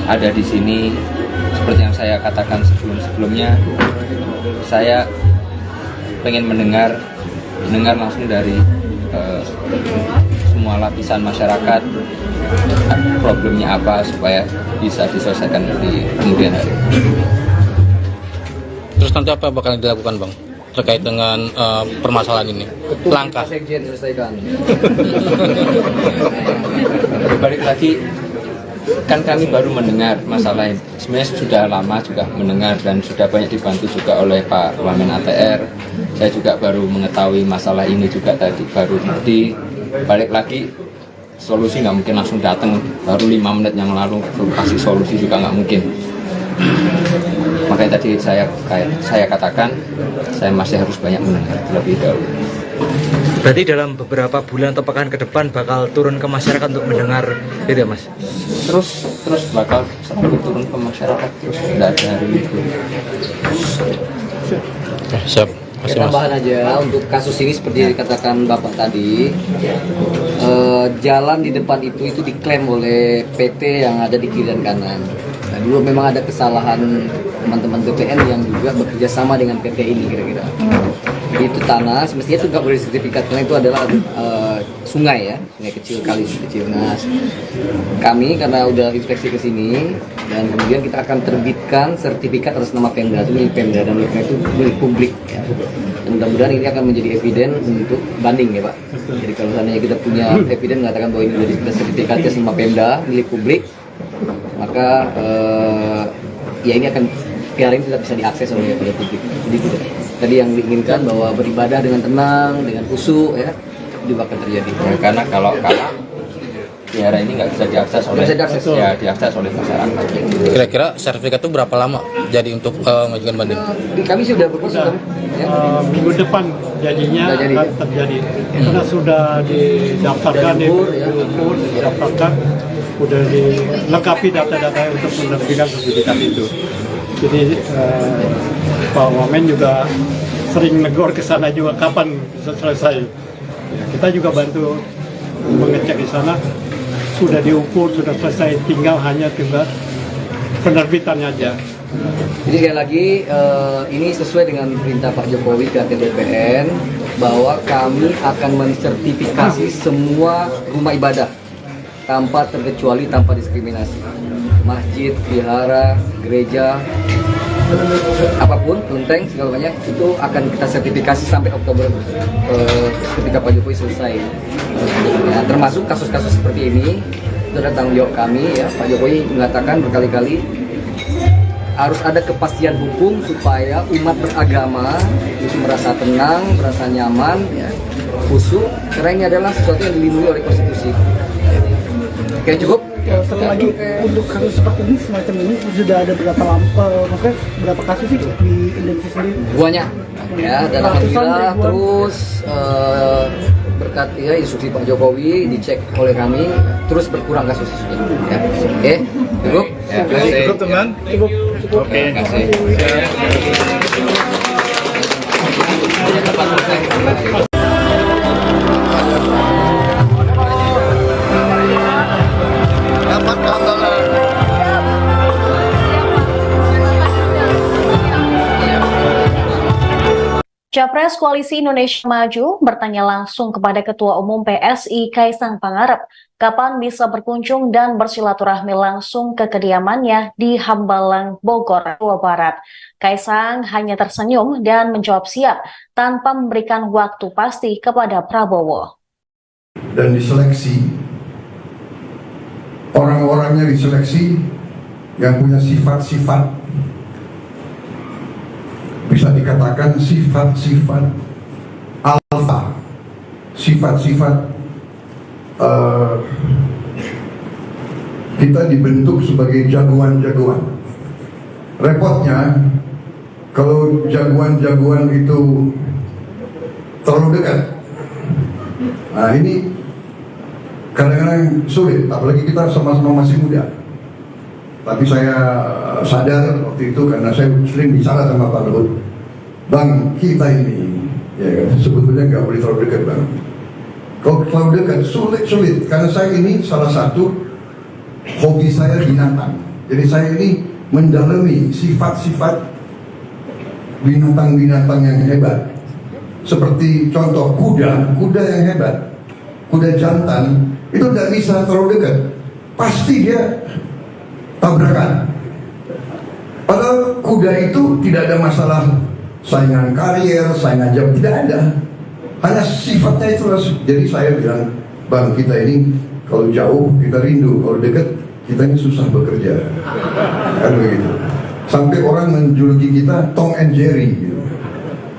Speaker 3: ada di sini. Seperti yang saya katakan sebelumnya, saya pengen mendengar mendengar langsung dari semua lapisan masyarakat problemnya apa supaya bisa diselesaikan di kemudian hari.
Speaker 5: Terus nanti apa bakal dilakukan Bang terkait dengan permasalahan ini? Langkah.
Speaker 7: Sekjen selesaikan.
Speaker 3: Balik lagi, kan kami baru mendengar masalah ini. Sebenarnya sudah lama juga mendengar dan sudah banyak dibantu juga oleh Pak Wamen ATR. Saya juga baru mengetahui masalah ini juga tadi, baru di balik lagi solusi nggak mungkin langsung datang, baru 5 menit yang lalu kasih solusi juga nggak mungkin. Makanya tadi saya katakan saya masih harus banyak mendengar terlebih dahulu.
Speaker 6: Berarti dalam beberapa bulan atau pekan ke depan bakal turun ke masyarakat untuk mendengar itu ya Mas?
Speaker 3: Terus bakal selalu turun ke masyarakat, terus tidak ada hari libur.
Speaker 5: Siap.
Speaker 7: Tambahan aja untuk kasus ini seperti yang dikatakan Bapak tadi, jalan di depan itu diklaim oleh PT yang ada di kiri dan kanan. Nah, dulu memang ada kesalahan teman-teman BPN yang juga bekerja sama dengan PT ini kira-kira. Itu tanah, semestinya itu nggak boleh sertifikat karena itu adalah sungai ya, sungai kecil, kali kecil. Nah, kami karena udah inspeksi ke sini dan kemudian kita akan terbitkan sertifikat atas nama Pemda, itu milik Pemda dan itu milik publik ya. Dan mudah-mudahan ini akan menjadi eviden untuk banding ya Pak. Jadi kalau seandainya kita punya eviden mengatakan bahwa ini sudah sertifikatnya sama Pemda milik publik, maka ya ini akan piala ini tidak bisa diakses oleh publik. Jadi tadi yang diinginkan bahwa beribadah dengan tenang, dengan khusyuk ya, juga akan terjadi.
Speaker 3: Ya, karena kalau kalah wihara ini nggak bisa diakses oleh diakses oleh masyarakat.
Speaker 5: Kira-kira sertifikat itu berapa lama jadi untuk mengajukan banding?
Speaker 7: Kami sudah berproses ya.
Speaker 4: Minggu depan janjinya akan terjadi karena sudah didaftarkan, didaftarkan, sudah dilengkapi data-data untuk menerbitkan sertifikat itu. Jadi Pak Wamen juga sering negor ke sana juga kapan bisa selesai. Ya, kita juga bantu mengecek di sana, sudah diukur, sudah selesai, tinggal penerbitannya aja.
Speaker 7: Jadi sekali lagi ini sesuai dengan perintah Pak Jokowi ke BPN bahwa kami akan mensertifikasi semua rumah ibadah tanpa terkecuali, tanpa diskriminasi. Masjid, vihara, gereja, apapun, kelenteng, segala banyak itu akan kita sertifikasi sampai Oktober ketika Pak Jokowi selesai. Ya, termasuk kasus-kasus seperti ini itu adalah tanggung jawab kami ya. Pak Jokowi mengatakan berkali-kali harus ada kepastian hukum supaya umat beragama itu merasa tenang, merasa nyaman, ya, khusyuk, karena ini adalah sesuatu yang dilindungi oleh konstitusi. Oke, cukup.
Speaker 8: Satu lagi untuk kasus seperti ini semacam ini sudah ada maksudnya berapa kasus sih di Indonesia sendiri?
Speaker 7: Banyak ya, dan alhamdulillah terus berkat ya instruksi Pak Jokowi dicek oleh kami terus berkurang kasus ya. Oke, cukup.
Speaker 3: Ya,
Speaker 8: Cukup teman. Cukup.
Speaker 3: Oke, terima kasih.
Speaker 2: Capres Koalisi Indonesia Maju bertanya langsung kepada Ketua Umum PSI Kaisang Pangarep kapan bisa berkunjung dan bersilaturahmi langsung ke kediamannya di Hambalang, Bogor, Jawa Barat. Kaisang hanya tersenyum dan menjawab siap tanpa memberikan waktu pasti kepada Prabowo.
Speaker 9: Dan diseleksi, orang-orangnya diseleksi yang punya sifat-sifat, bisa dikatakan sifat-sifat alfa, sifat-sifat kita dibentuk sebagai jagoan-jagoan. Repotnya kalau jagoan-jagoan itu terlalu dekat, nah ini kadang-kadang sulit, apalagi kita sama-sama masih muda. Tapi saya sadar waktu itu karena saya sering bicara sama Pak Luhut, Bang, kita ini ya kan, sebetulnya nggak boleh terlalu dekat Bang. Kalau terlalu dekat sulit karena saya ini salah satu hobi saya binatang. Jadi saya ini mendalami sifat-sifat binatang-binatang yang hebat. seperti contoh kuda yang hebat, kuda jantan, itu tidak bisa terlalu dekat. Pasti dia tabrakan. Padahal kuda itu tidak ada masalah saingan karier, saingan jam, tidak ada. Hanya sifatnya itu. Jadi saya bilang, Bang, kita ini kalau jauh kita rindu, kalau dekat kita ini susah bekerja. Kan begitu. Sampai orang menjuluki kita Tom and Jerry gitu.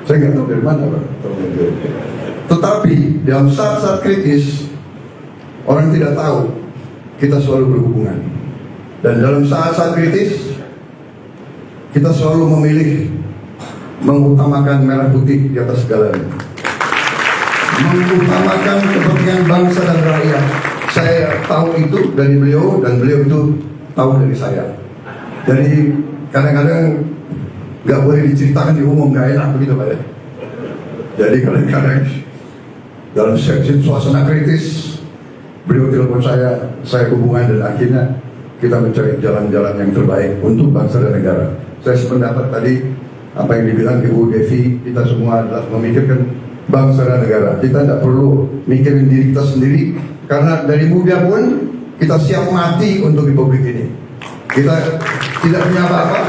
Speaker 9: Saya nggak tahu dari mana, Bang, Tom and Jerry. Tetapi dalam saat-saat kritis, orang tidak tahu kita selalu berhubungan. Dan dalam saat-saat kritis, kita selalu memilih mengutamakan merah putih di atas segalanya, mengutamakan kepentingan bangsa dan rakyat. Saya tahu itu dari beliau dan beliau itu tahu dari saya. Jadi kadang-kadang nggak boleh diceritakan di umum, nggak enak begitu Pak ya. Jadi kadang-kadang dalam suasana kritis beliau telepon saya hubungan dan akhirnya kita mencari jalan-jalan yang terbaik untuk bangsa dan negara. Saya sependapat tadi apa yang dibilang Ibu Devi, kita semua adalah memikirkan bangsa dan negara. Kita tidak perlu mikirin diri kita sendiri, karena dari muda pun kita siap mati untuk republik ini. Kita tidak punya apa-apa,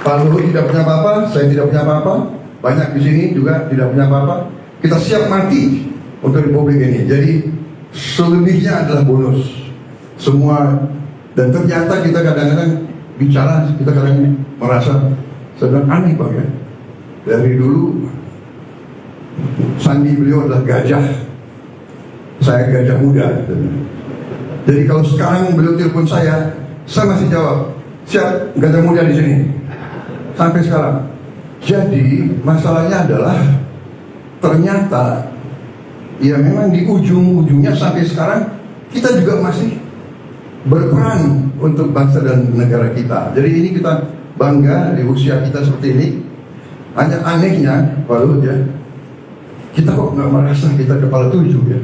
Speaker 9: Pak Luhut tidak punya apa-apa, saya tidak punya apa-apa, banyak di sini juga tidak punya apa-apa. Kita siap mati untuk republik ini. Jadi selebihnya adalah bonus semua. Dan ternyata kita kadang-kadang bicara, kita kadang merasa sedang aneh Pak ya. Dari dulu sandi beliau adalah gajah, saya gajah muda. Jadi kalau sekarang beliau telepon saya masih jawab, siap, gajah muda di sini. Sampai sekarang. Jadi masalahnya adalah ternyata ya memang di ujung-ujungnya sampai sekarang kita juga masih berperan untuk bangsa dan negara kita. Jadi ini kita bangga di usia kita seperti ini. Hanya anehnya Pak Luhut ya, kita kok nggak merasa kita kepala 7 ya.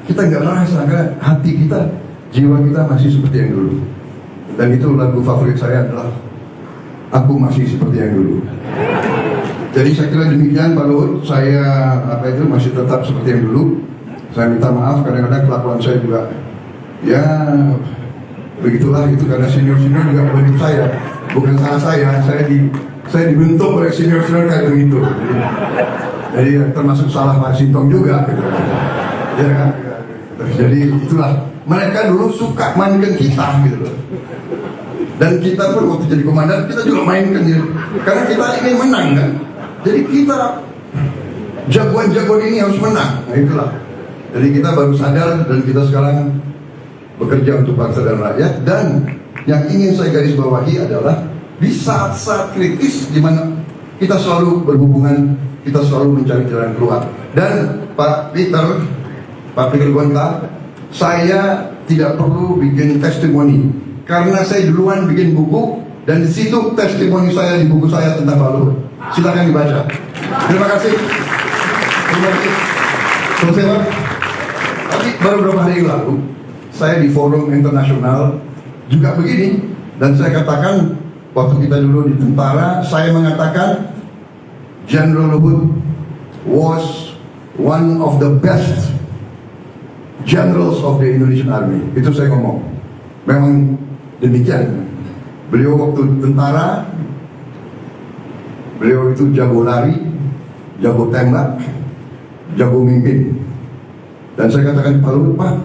Speaker 9: Kita nggak merasa, karena hati kita, jiwa kita masih seperti yang dulu. Dan itu lagu favorit saya adalah Aku Masih Seperti Yang Dulu. Jadi saya kira demikian Pak Luhut, saya masih tetap seperti yang dulu. Saya minta maaf kadang-kadang kelakuan saya juga ya begitulah, itu karena senior-senior juga membentuk saya, bukan salah saya dibentuk oleh senior-senior kayak begitu. Jadi termasuk salah Pak Sintong juga gitu. Ya kan? Jadi itulah, mereka dulu suka mainkan kita gitu loh. Dan kita pun waktu jadi komandan kita juga mainkan gitu. Karena kita ingin menang kan. Jadi kita jagoan-jagoan ini harus menang. Nah itulah. Jadi kita baru sadar dan kita sekarang bekerja untuk bangsa dan rakyat. Dan yang ingin saya garis bawahi adalah di saat-saat kritis di mana kita selalu berhubungan, kita selalu mencari jalan keluar. Dan Pak Peter Gonta, saya tidak perlu bikin testimoni karena saya duluan bikin buku dan di situ testimoni saya di buku saya tentang Pak Luhut. Silakan dibaca. Terima kasih. Terima kasih. Selesai Pak. Tapi baru beberapa hari lalu saya di forum internasional juga begini, dan saya katakan waktu kita dulu di tentara, saya mengatakan General Luhut was one of the best generals of the Indonesian Army. Itu saya ngomong. Memang demikian. Beliau waktu tentara, beliau itu jago lari, jago tembak, jago mimpin. Dan saya katakan Pak Luhut, Pak,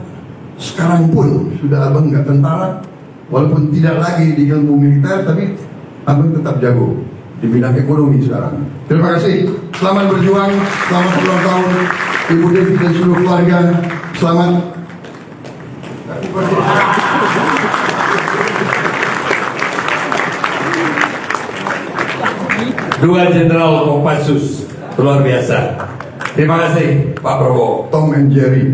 Speaker 9: sekarang pun sudah abang nggak tentara, walaupun tidak lagi di ilmu militer, tapi abang tetap jago di bidang ekonomi sekarang. Terima kasih. Selamat berjuang, selamat ulang tahun Ibu Devi dan seluruh keluarga. Selamat.
Speaker 10: Dua Jenderal Kopassus, luar biasa. Terima kasih Pak Prabowo.
Speaker 9: Tom and Jerry.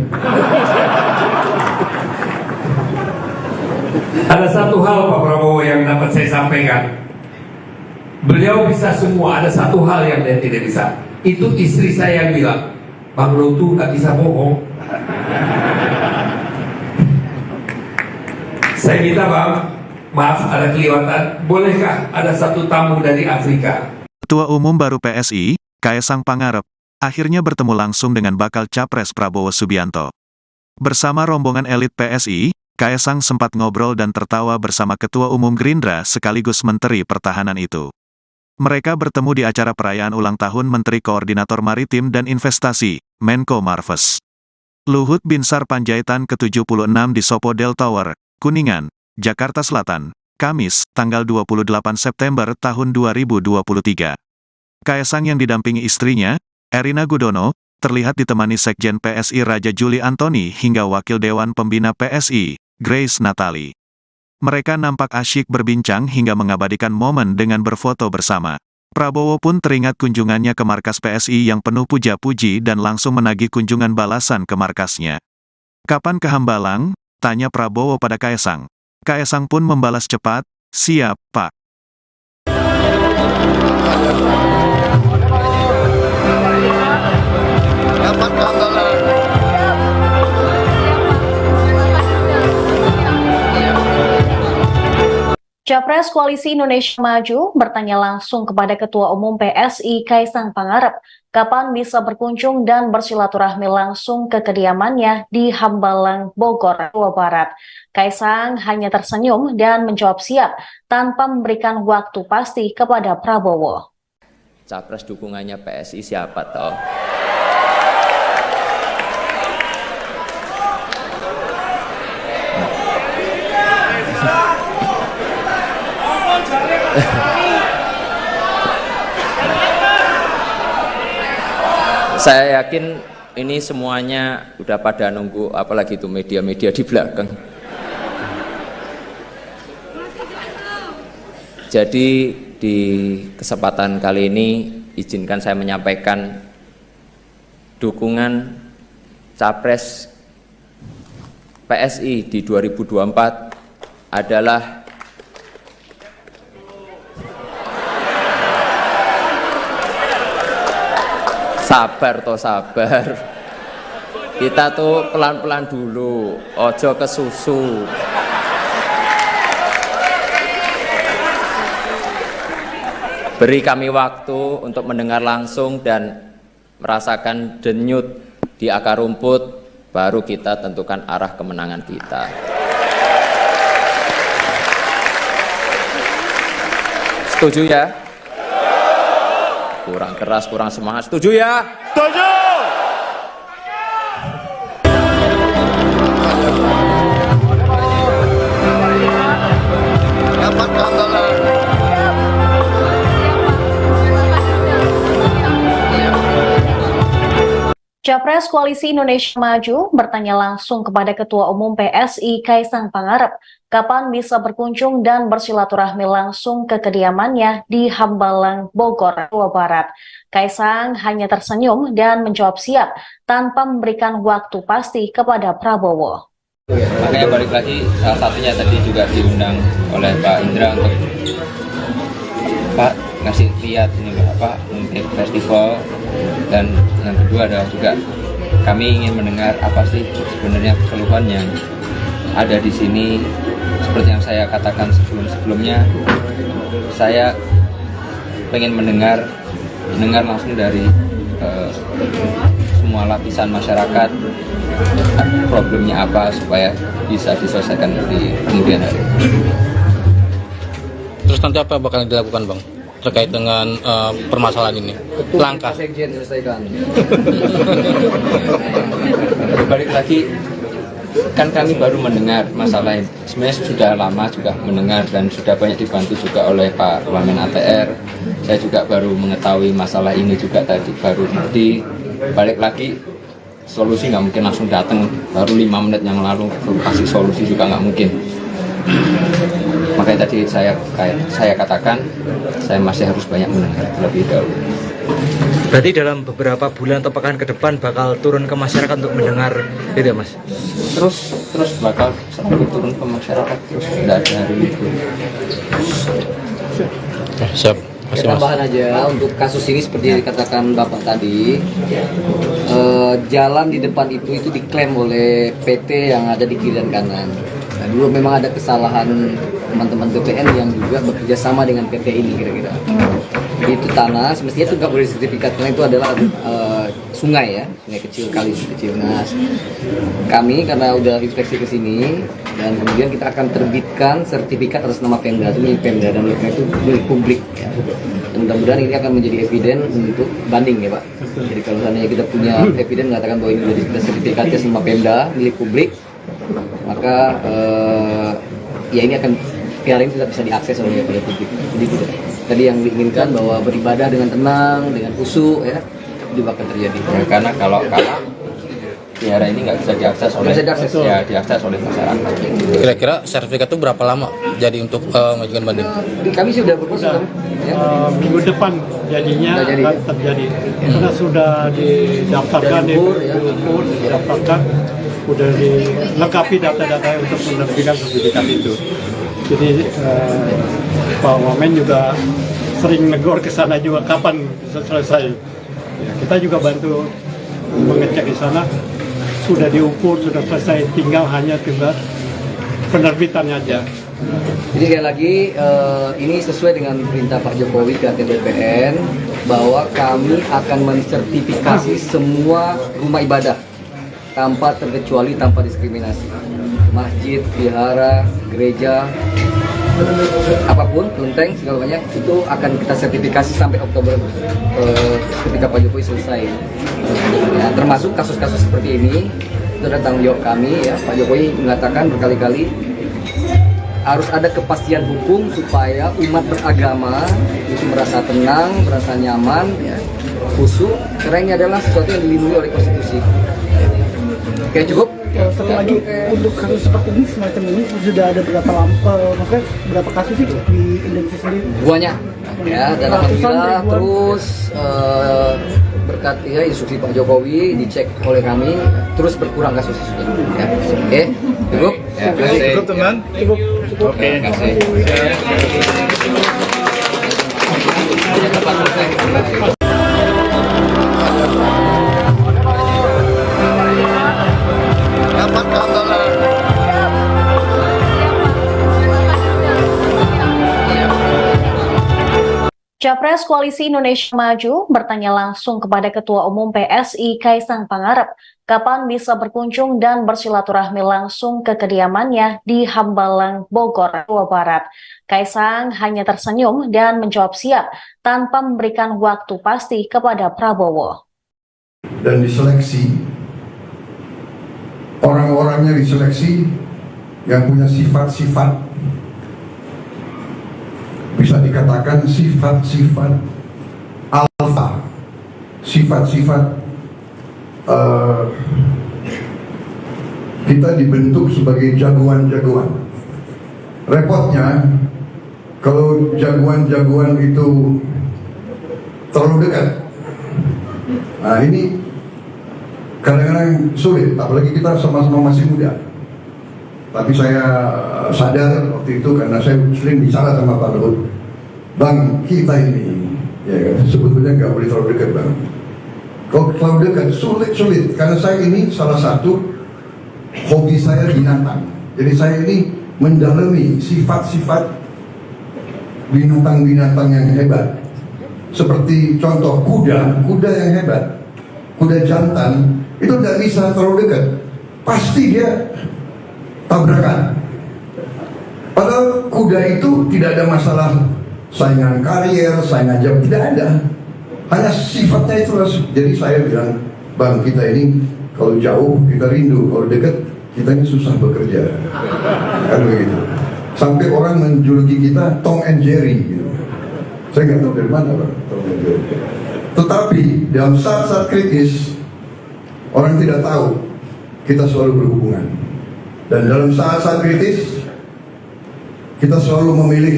Speaker 10: Ada satu hal Pak Prabowo yang dapat saya sampaikan. Beliau bisa semua, ada satu hal yang dia tidak bisa. Itu istri saya yang bilang, Bang Luhut tuh gak bisa bohong. Saya minta Bang, maaf ada kelewatan, bolehkah ada satu tamu dari Afrika?
Speaker 1: Ketua Umum baru PSI, Kaesang Pangarep, akhirnya bertemu langsung dengan bakal Capres Prabowo Subianto. Bersama rombongan elit PSI, Kaesang sempat ngobrol dan tertawa bersama Ketua Umum Gerindra sekaligus Menteri Pertahanan itu. Mereka bertemu di acara perayaan ulang tahun Menteri Koordinator Maritim dan Investasi, Menko Marves. Luhut Binsar Panjaitan ke-76 di Sopodel Tower, Kuningan, Jakarta Selatan, Kamis, tanggal 28 September tahun 2023. Kaesang yang didampingi istrinya, Erina Gudono, terlihat ditemani Sekjen PSI Raja Juli Antoni hingga Wakil Dewan Pembina PSI, Grace Natali. Mereka nampak asyik berbincang hingga mengabadikan momen dengan berfoto bersama. Prabowo pun teringat kunjungannya ke markas PSI yang penuh puja-puji dan langsung menagih kunjungan balasan ke markasnya. "Kapan ke Hambalang?" tanya Prabowo pada Kaesang. Kaesang pun membalas cepat, "Siap, Pak."
Speaker 2: Capres Koalisi Indonesia Maju bertanya langsung kepada Ketua Umum PSI Kaesang Pangarep kapan bisa berkunjung dan bersilaturahmi langsung ke kediamannya di Hambalang, Bogor, Jawa Barat. Kaesang hanya tersenyum dan menjawab siap tanpa memberikan waktu pasti kepada Prabowo.
Speaker 3: Capres dukungannya PSI siapa toh? Saya yakin ini semuanya udah pada nunggu, apalagi itu media-media di belakang. Jadi di kesempatan kali ini izinkan saya menyampaikan dukungan Capres PSI di 2024 adalah sabar toh sabar. Kita tuh pelan-pelan dulu, ojo kesusu. Beri kami waktu untuk mendengar langsung dan merasakan denyut di akar rumput, baru kita tentukan arah kemenangan kita. Setuju ya? Kurang keras, kurang semangat. Setuju ya? Setuju!
Speaker 2: Capres Koalisi Indonesia Maju bertanya langsung kepada Ketua Umum PSI Kaesang Pangarep kapan bisa berkunjung dan bersilaturahmi langsung ke kediamannya di Hambalang, Bogor, Jawa Barat. Kaesang hanya tersenyum dan menjawab siap tanpa memberikan waktu pasti kepada Prabowo.
Speaker 3: Makanya balik lagi, salah satunya tadi juga diundang oleh Pak Indra untuk Pak ngasih lihat ini apa untuk festival, dan yang kedua adalah juga kami ingin mendengar apa sih sebenarnya keluhan yang ada di sini. Seperti yang saya katakan sebelumnya, saya pengen mendengar langsung dari semua lapisan masyarakat problemnya apa supaya bisa diselesaikan di kemudian hari.
Speaker 5: Terus nanti apa bakal dilakukan, Bang, terkait dengan permasalahan ini? Langkah
Speaker 7: Sekjen selesaikan.
Speaker 3: Balik lagi, kan kami baru mendengar masalah ini. Sebenarnya sudah lama juga mendengar dan sudah banyak dibantu juga oleh Pak Wamen ATR. Saya juga baru mengetahui masalah ini juga tadi, baru di balik lagi solusi nggak mungkin langsung datang, baru 5 menit yang lalu kasih solusi juga nggak mungkin. Makanya tadi saya katakan saya masih harus banyak mendengar terlebih dahulu.
Speaker 6: Berarti dalam beberapa bulan atau pekan ke depan bakal turun ke masyarakat untuk mendengar itu ya, Mas?
Speaker 3: Terus bakal selalu turun ke masyarakat, terus tidak ada hari libur.
Speaker 5: Siap.
Speaker 7: Tambahan aja untuk kasus ini seperti yang dikatakan Bapak tadi, jalan di depan itu diklaim oleh PT yang ada di kiri dan kanan. Nah, dulu memang ada kesalahan teman-teman BPN yang juga bekerja sama dengan PT ini kira-kira. Itu tanah, semestinya itu nggak boleh sertifikat karena itu adalah sungai ya, sungai kecil, kali kecil. Nah, kami karena udah inspeksi ke sini dan kemudian kita akan terbitkan sertifikat atas nama Pemda, itu milik Pemda dan itu milik publik ya. Dan mudah-mudahan ini akan menjadi eviden untuk banding ya Pak. Jadi kalau seandainya kita punya eviden mengatakan bahwa ini menjadi sertifikatnya sama Pemda milik publik, maka ya ini akan piala ini tidak bisa diakses oleh publik. Jadi tadi yang diinginkan bahwa beribadah dengan tenang, dengan khusyuk ya, juga akan terjadi.
Speaker 3: Ya, karena kalau kalah biara ini nggak bisa diakses oleh diakses oleh masyarakat.
Speaker 5: Kira-kira sertifikat itu berapa lama jadi untuk mengajukan banding?
Speaker 7: Kami sudah berproses ya.
Speaker 4: Minggu depan jadinya
Speaker 7: Jadi.
Speaker 4: akan terjadi karena sudah didaftarkan, diukur, didaftarkan, sudah dilengkapi data-data untuk menerbitkan sertifikat itu. Jadi Pak Wamen juga sering negor ke sana juga kapan bisa selesai. Ya, kita juga bantu mengecek di sana, sudah diukur, sudah selesai, tinggal penerbitannya aja.
Speaker 7: Jadi sekali lagi ini sesuai dengan perintah Pak Jokowi ke BPN bahwa kami akan mensertifikasi semua rumah ibadah tanpa terkecuali, tanpa diskriminasi. Masjid, vihara, gereja, apapun, kelenteng, segala banyak itu akan kita sertifikasi sampai Oktober ketika Pak Jokowi selesai. Ya, termasuk kasus-kasus seperti ini itu adalah tanggung jawab kami ya. Pak Jokowi mengatakan berkali-kali harus ada kepastian hukum supaya umat beragama itu merasa tenang, merasa nyaman, ya, khusyuk, karena ini adalah sesuatu yang dilindungi oleh konstitusi. Oke, cukup.
Speaker 8: Satu lagi untuk kasus seperti ini semacam ini sudah ada maksudnya berapa kasus sih di Indonesia sendiri?
Speaker 7: Banyak ya, dan alhamdulillah terus berkat ya instruksi Pak Jokowi dicek oleh kami terus berkurang kasus ya. Oke, cukup.
Speaker 3: Ya, cukup
Speaker 8: teman. Cukup.
Speaker 3: Oke, terima kasih.
Speaker 2: Capres Koalisi Indonesia Maju bertanya langsung kepada Ketua Umum PSI Kaisang Pangarep kapan bisa berkunjung dan bersilaturahmi langsung ke kediamannya di Hambalang, Bogor, Jawa Barat. Kaisang hanya tersenyum dan menjawab siap tanpa memberikan waktu pasti kepada Prabowo.
Speaker 9: Dan diseleksi, orang-orangnya diseleksi yang punya sifat-sifat, bisa dikatakan sifat-sifat alfa, sifat-sifat kita dibentuk sebagai jagoan-jagoan. Repotnya kalau jagoan-jagoan itu terlalu dekat, nah ini kadang-kadang sulit, apalagi kita sama-sama masih muda. Tapi saya sadar waktu itu karena saya sering bicara sama Pak Luhut, Bang, kita ini ya kan, sebetulnya nggak boleh terlalu dekat Bang. Kalau terlalu dekat sulit karena saya ini salah satu hobi saya binatang. Jadi saya ini mendalami sifat-sifat binatang-binatang yang hebat. Seperti contoh kuda yang hebat, kuda jantan itu tidak bisa terlalu dekat, pasti dia tabrakan. Padahal kuda itu tidak ada masalah saingan karier, saingan jam, tidak ada. Hanya sifatnya itu. Jadi saya bilang, Bang, kita ini kalau jauh kita rindu, kalau dekat kita ini susah bekerja. Kan begitu. Sampai orang menjuluki kita Tom and Jerry gitu. Saya nggak tahu dari mana Bang, Tom and Jerry. Tetapi dalam saat-saat kritis orang tidak tahu kita selalu berhubungan. Dan dalam saat-saat kritis kita selalu memilih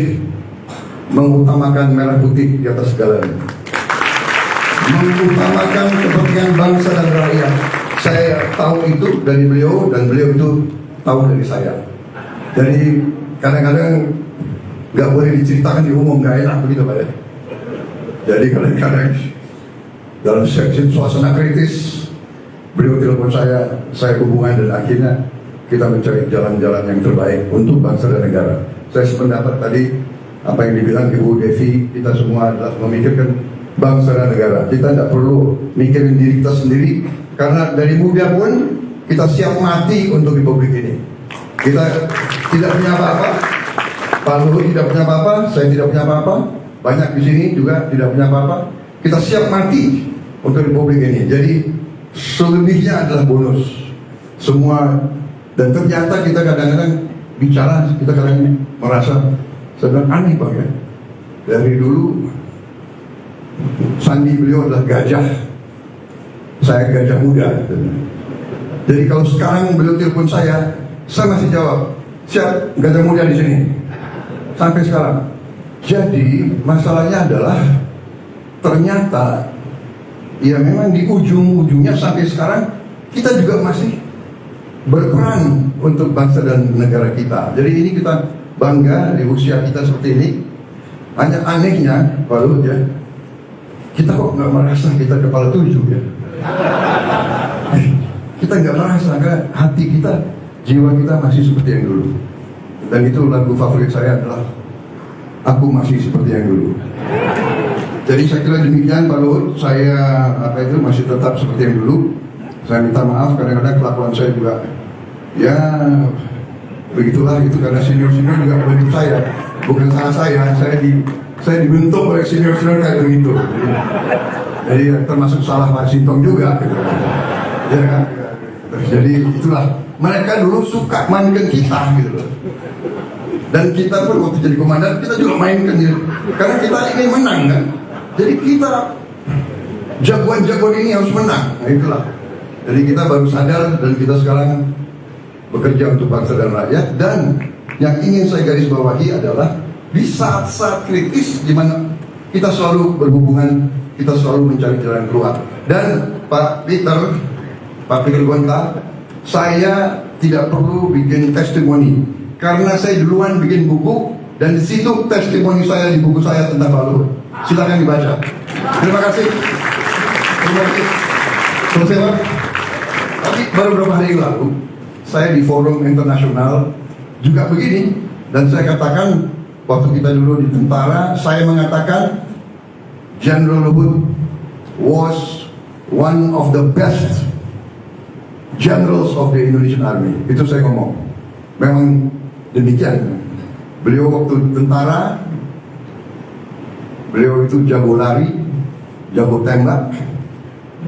Speaker 9: mengutamakan merah putih di atas segalanya, mengutamakan kepentingan bangsa dan rakyat. Saya tahu itu dari beliau dan beliau itu tahu dari saya. Jadi kadang-kadang nggak boleh diceritakan di umum, nggak enak begitu Pak. Jadi kadang-kadang dalam suasana kritis beliau telepon saya hubungan dan akhirnya kita mencari jalan-jalan yang terbaik untuk bangsa dan negara. Saya sependapat tadi apa yang dibilang Ibu Devi, kita semua adalah memikirkan bangsa dan negara. Kita tidak perlu mikirin diri kita sendiri, karena dari muda pun kita siap mati untuk republik ini. Kita tidak punya apa-apa, Pak Luhut tidak punya apa-apa, saya tidak punya apa-apa, banyak di sini juga tidak punya apa-apa. Kita siap mati untuk republik ini. Jadi selebihnya adalah bonus semua. Dan ternyata kita kadang-kadang bicara, kita kadang merasa sedang aneh Pak ya. Dari dulu sandi beliau adalah gajah, saya gajah muda. Jadi kalau sekarang beliau telepon saya masih jawab, siap gajah muda di sini. Sampai sekarang. Jadi masalahnya adalah ternyata ya memang di ujung-ujungnya sampai sekarang kita juga masih berperan untuk bangsa dan negara kita. Jadi ini kita bangga di usia kita seperti ini. Hanya anehnya Pak Luhut ya, kita kok nggak merasa kita kepala 7 ya. Kita nggak merasa, karena hati kita, jiwa kita masih seperti yang dulu. Dan itu lagu favorit saya adalah Aku Masih Seperti Yang Dulu. Jadi saya kira demikian Pak Luhut, saya masih tetap seperti yang dulu. Saya minta maaf kadang-kadang kelakuan saya juga ya begitulah, itu karena senior-senior juga membentuk saya, bukan salah saya dibentuk oleh senior-senior kayak begitu. Jadi termasuk salah Pak Sintong juga gitu. Ya kan? Jadi itulah, mereka dulu suka mainkan kita gitu loh. Dan kita pun waktu jadi komandan kita juga mainkan gitu. Karena kita ingin menang kan. Jadi kita jagoan-jagoan ini harus menang. Nah itulah. Jadi kita baru sadar dan kita sekarang bekerja untuk bangsa dan rakyat. Dan yang ingin saya garis bawahi adalah di saat-saat kritis di mana kita selalu berhubungan, kita selalu mencari jalan keluar. Dan Pak Peter Gonta, saya tidak perlu bikin testimoni karena saya duluan bikin buku dan di situ testimoni saya di buku saya tentang Pak Luhut. Silakan dibaca. Terima kasih. Terima kasih. Selesai Pak. Tapi baru beberapa hari lalu saya di forum internasional juga begini, dan saya katakan waktu kita dulu di tentara, saya mengatakan General Luhut was one of the best generals of the Indonesian Army. Itu saya ngomong. Memang demikian. Beliau waktu tentara, beliau itu jago lari, jago tembak,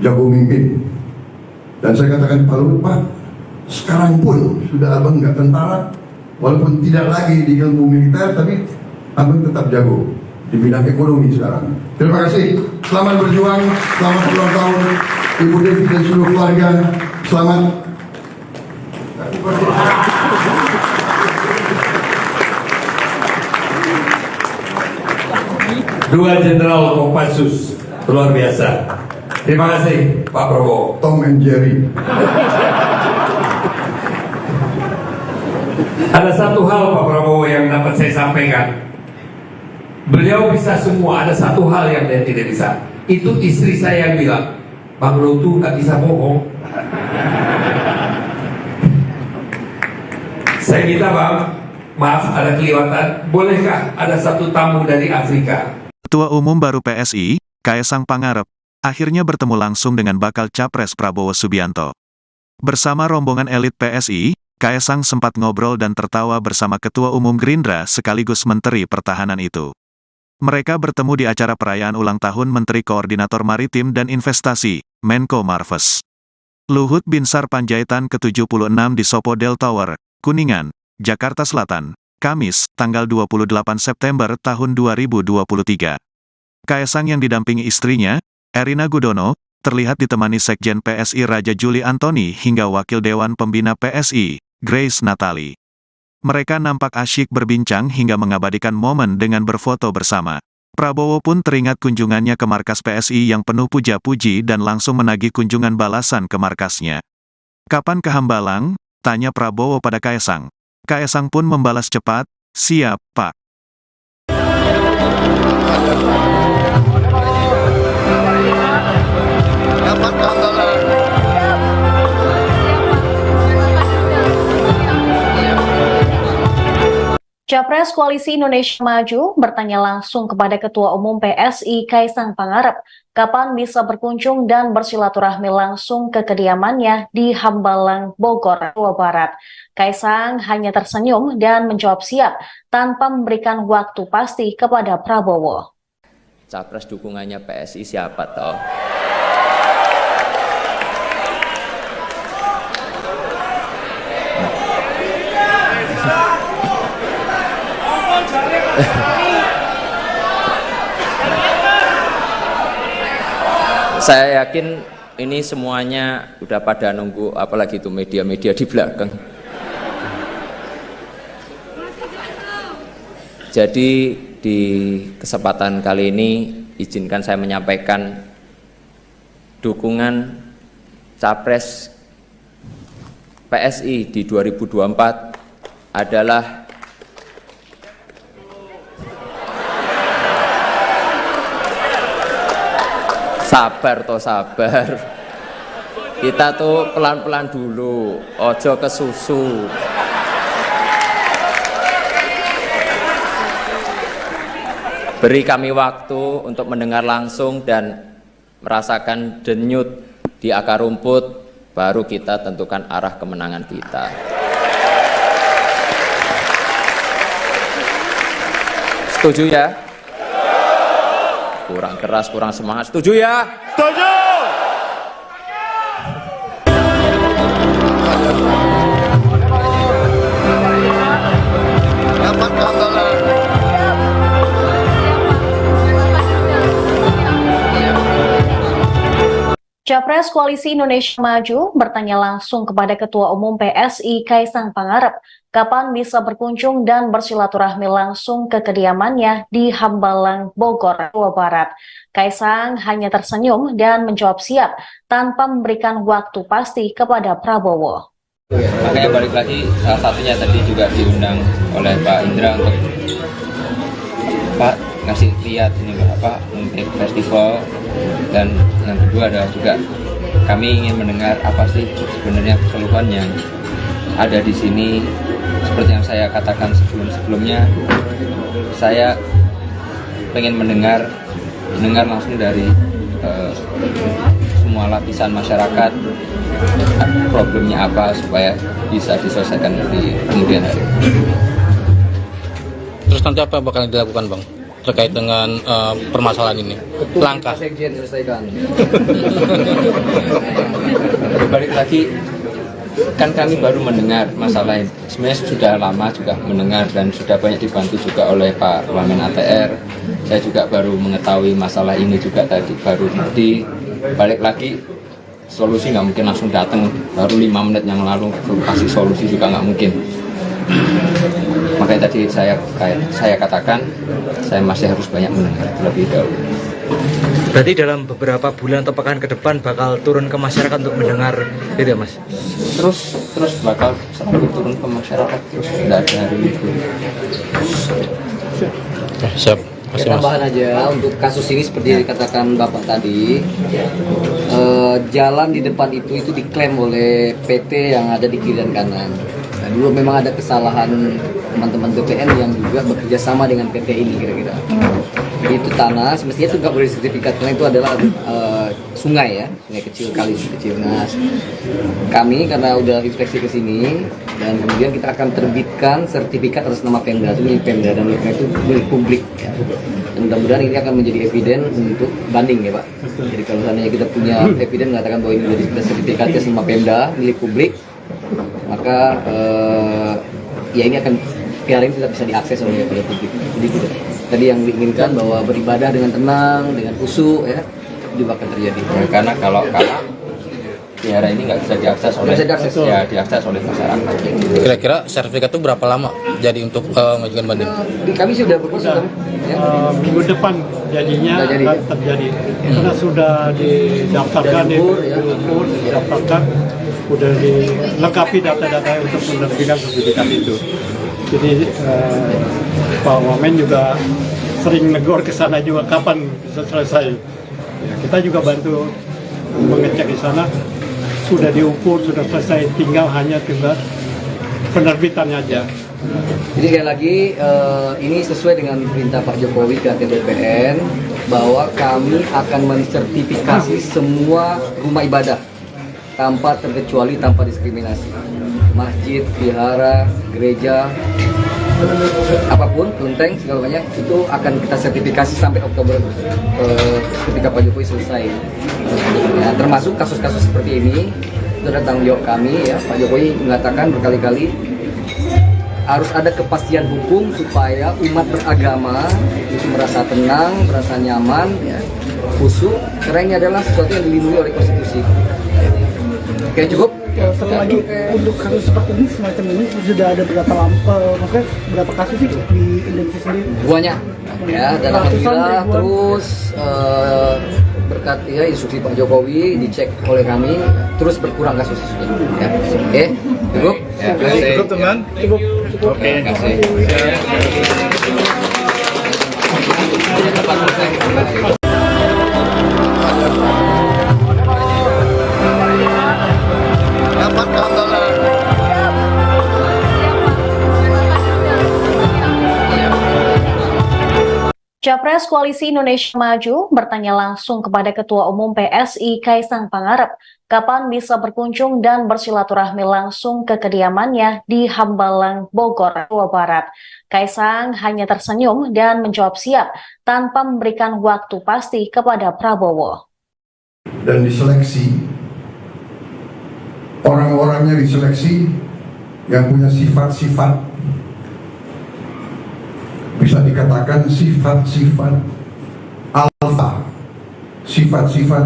Speaker 9: jago mimpin. Dan saya katakan Pak Luhut, Pak, sekarang pun sudah abang nggak tentara, walaupun tidak lagi di ilmu militer, tapi abang tetap jago di bidang ekonomi sekarang. Terima kasih. Selamat berjuang, selamat ulang tahun Ibu Devi dan seluruh keluarga. Selamat.
Speaker 10: Dua Jenderal Kopassus, luar biasa. Terima kasih Pak Prabowo.
Speaker 9: Tom and Jerry.
Speaker 10: Ada satu hal Pak Prabowo yang dapat saya sampaikan. Beliau bisa semua, ada satu hal yang dia tidak bisa. Itu istri saya yang bilang, Bang Luhut tuh gak bisa bohong. Saya minta Bang, maaf ada kelewatan, bolehkah ada satu tamu dari Afrika?
Speaker 1: Ketua Umum baru PSI, Kaesang Pangarep, akhirnya bertemu langsung dengan bakal Capres Prabowo Subianto. Bersama rombongan elit PSI, Kaesang sempat ngobrol dan tertawa bersama Ketua Umum Gerindra sekaligus Menteri Pertahanan itu. Mereka bertemu di acara perayaan ulang tahun Menteri Koordinator Maritim dan Investasi, Menko Marves. Luhut Binsar Panjaitan ke-76 di Sopodel Tower, Kuningan, Jakarta Selatan, Kamis, tanggal 28 September tahun 2023. Kaesang yang didampingi istrinya, Erina Gudono, terlihat ditemani Sekjen PSI Raja Juli Antoni hingga Wakil Dewan Pembina PSI, Grace Natali. Mereka nampak asyik berbincang hingga mengabadikan momen dengan berfoto bersama. Prabowo pun teringat kunjungannya ke markas PSI yang penuh puja-puji dan langsung menagih kunjungan balasan ke markasnya. "Kapan ke Hambalang?" tanya Prabowo pada Kaesang. Kaesang pun membalas cepat, "Siap, Pak."
Speaker 2: Capres Capres Koalisi Indonesia Maju bertanya langsung kepada Ketua Umum PSI Kaisang Pangarep kapan bisa berkunjung dan bersilaturahmi langsung ke kediamannya di Hambalang, Bogor, Jawa Barat. Kaisang hanya tersenyum dan menjawab siap tanpa memberikan waktu pasti kepada Prabowo.
Speaker 3: Capres dukungannya PSI siapa toh? Saya yakin ini semuanya udah pada nunggu, apalagi itu media-media di belakang. Jadi di kesempatan kali ini izinkan saya menyampaikan dukungan Capres PSI di 2024 adalah sabar toh sabar. Kita tuh pelan-pelan dulu, ojo kesusu. Beri kami waktu untuk mendengar langsung dan merasakan denyut di akar rumput, baru kita tentukan arah kemenangan kita. Setuju ya? Kurang keras, kurang semangat. Setuju ya? Setuju!
Speaker 2: Capres Koalisi Indonesia Maju bertanya langsung kepada Ketua Umum PSI Kaisang Pangarep kapan bisa berkunjung dan bersilaturahmi langsung ke kediamannya di Hambalang, Bogor, Jawa Barat. Kaisang hanya tersenyum dan menjawab siap tanpa memberikan waktu pasti kepada Prabowo.
Speaker 3: Makanya balik lagi, salah satunya tadi juga diundang oleh Pak Indra untuk Pak ngasih lihat ini apa untuk festival, dan yang kedua adalah juga kami ingin mendengar apa sih sebenarnya keluhan yang ada di sini. Seperti yang saya katakan sebelumnya, saya pengen mendengar langsung dari semua lapisan masyarakat problemnya apa supaya bisa diselesaikan di kemudian hari.
Speaker 5: Terus nanti apa bakal dilakukan, Bang, terkait dengan permasalahan ini? Langkah
Speaker 7: Sekjen selesaikan.
Speaker 3: Balik lagi, kan kami baru mendengar masalah ini. Sebenarnya sudah lama juga mendengar dan sudah banyak dibantu juga oleh Pak Wamen ATR. Saya juga baru mengetahui masalah ini juga tadi, baru di balik lagi. Solusi nggak mungkin langsung datang, baru 5 menit yang lalu kasih solusi juga nggak mungkin. Makanya tadi saya katakan saya masih harus banyak mendengar terlebih dahulu.
Speaker 6: Berarti dalam beberapa bulan atau pekan ke depan bakal turun ke masyarakat untuk mendengar itu ya, Mas?
Speaker 3: Terus bakal selalu turun ke masyarakat, terus tidak ada hari libur.
Speaker 5: Siap.
Speaker 7: Tambahan aja untuk kasus ini seperti dikatakan Bapak tadi, jalan di depan itu diklaim oleh PT yang ada di kiri dan kanan. Nah, dulu memang ada kesalahan teman-teman BPN yang juga bekerja sama dengan PT ini kira-kira. Jadi itu tanah, semestinya itu nggak boleh sertifikat karena itu adalah sungai ya, sungai kecil, kali kecil. Nah, kami karena udah inspeksi ke sini dan kemudian kita akan terbitkan sertifikat atas nama Pemda, itu milik Pemda dan itu milik publik. Ya. Dan mudah-mudahan ini akan menjadi eviden untuk banding ya Pak. Jadi kalau seandainya kita punya eviden mengatakan bahwa ini sudah sertifikatnya sama Pemda milik publik, maka ya ini akan PR ini tidak bisa diakses oleh publik. Jadi tidak. Tadi yang diinginkan bahwa beribadah dengan tenang, dengan khusyuk ya, juga akan terjadi.
Speaker 3: Ya, karena kalau kalah biara ini nggak bisa diakses oleh diakses oleh masyarakat.
Speaker 5: Kira-kira sertifikat itu berapa lama jadi untuk mengajukan banding?
Speaker 7: Kami sudah berproses ya.
Speaker 4: Minggu depan jadinya akan terjadi karena sudah didaftarkan didaftarkan, sudah dilengkapi data-data untuk menerbitkan sertifikat itu. Jadi Pak Wamen juga sering negor ke sana juga kapan bisa selesai. Ya, kita juga bantu mengecek di sana, sudah diukur, sudah selesai, tinggal penerbitannya aja.
Speaker 7: Jadi sekali lagi ini sesuai dengan perintah Pak Jokowi ke BPN bahwa kami akan mensertifikasi semua rumah ibadah tanpa terkecuali, tanpa diskriminasi. Masjid, vihara, gereja, apapun, kelenteng, segala banyak itu akan kita sertifikasi sampai Oktober ketika Pak Jokowi selesai. Ya, termasuk kasus-kasus seperti ini itu adalah tanggung jawab kami. Ya, Pak Jokowi mengatakan berkali-kali harus ada kepastian hukum supaya umat beragama itu merasa tenang, merasa nyaman, ya, khusyuk, karena ini adalah sesuatu yang dilindungi oleh konstitusi. Oke, cukup.
Speaker 8: Satu lagi, untuk kasus seperti ini semacam ini sudah ada maksudnya berapa kasus sih di Indonesia sendiri?
Speaker 7: Banyak, ya, dan alhamdulillah terus berkat ya instruksi Pak Jokowi dicek oleh kami terus berkurang kasus ya. Oke, cukup.
Speaker 3: Ya, cukup teman.
Speaker 8: Cukup.
Speaker 3: Oke, terima kasih.
Speaker 2: Capres Koalisi Indonesia Maju bertanya langsung kepada Ketua Umum PSI Kaisang Pangarep kapan bisa berkunjung dan bersilaturahmi langsung ke kediamannya di Hambalang, Bogor, Jawa Barat. Kaisang hanya tersenyum dan menjawab siap tanpa memberikan waktu pasti kepada Prabowo.
Speaker 9: Dan diseleksi, orang-orangnya diseleksi yang punya sifat-sifat, bisa dikatakan sifat-sifat alfa, sifat-sifat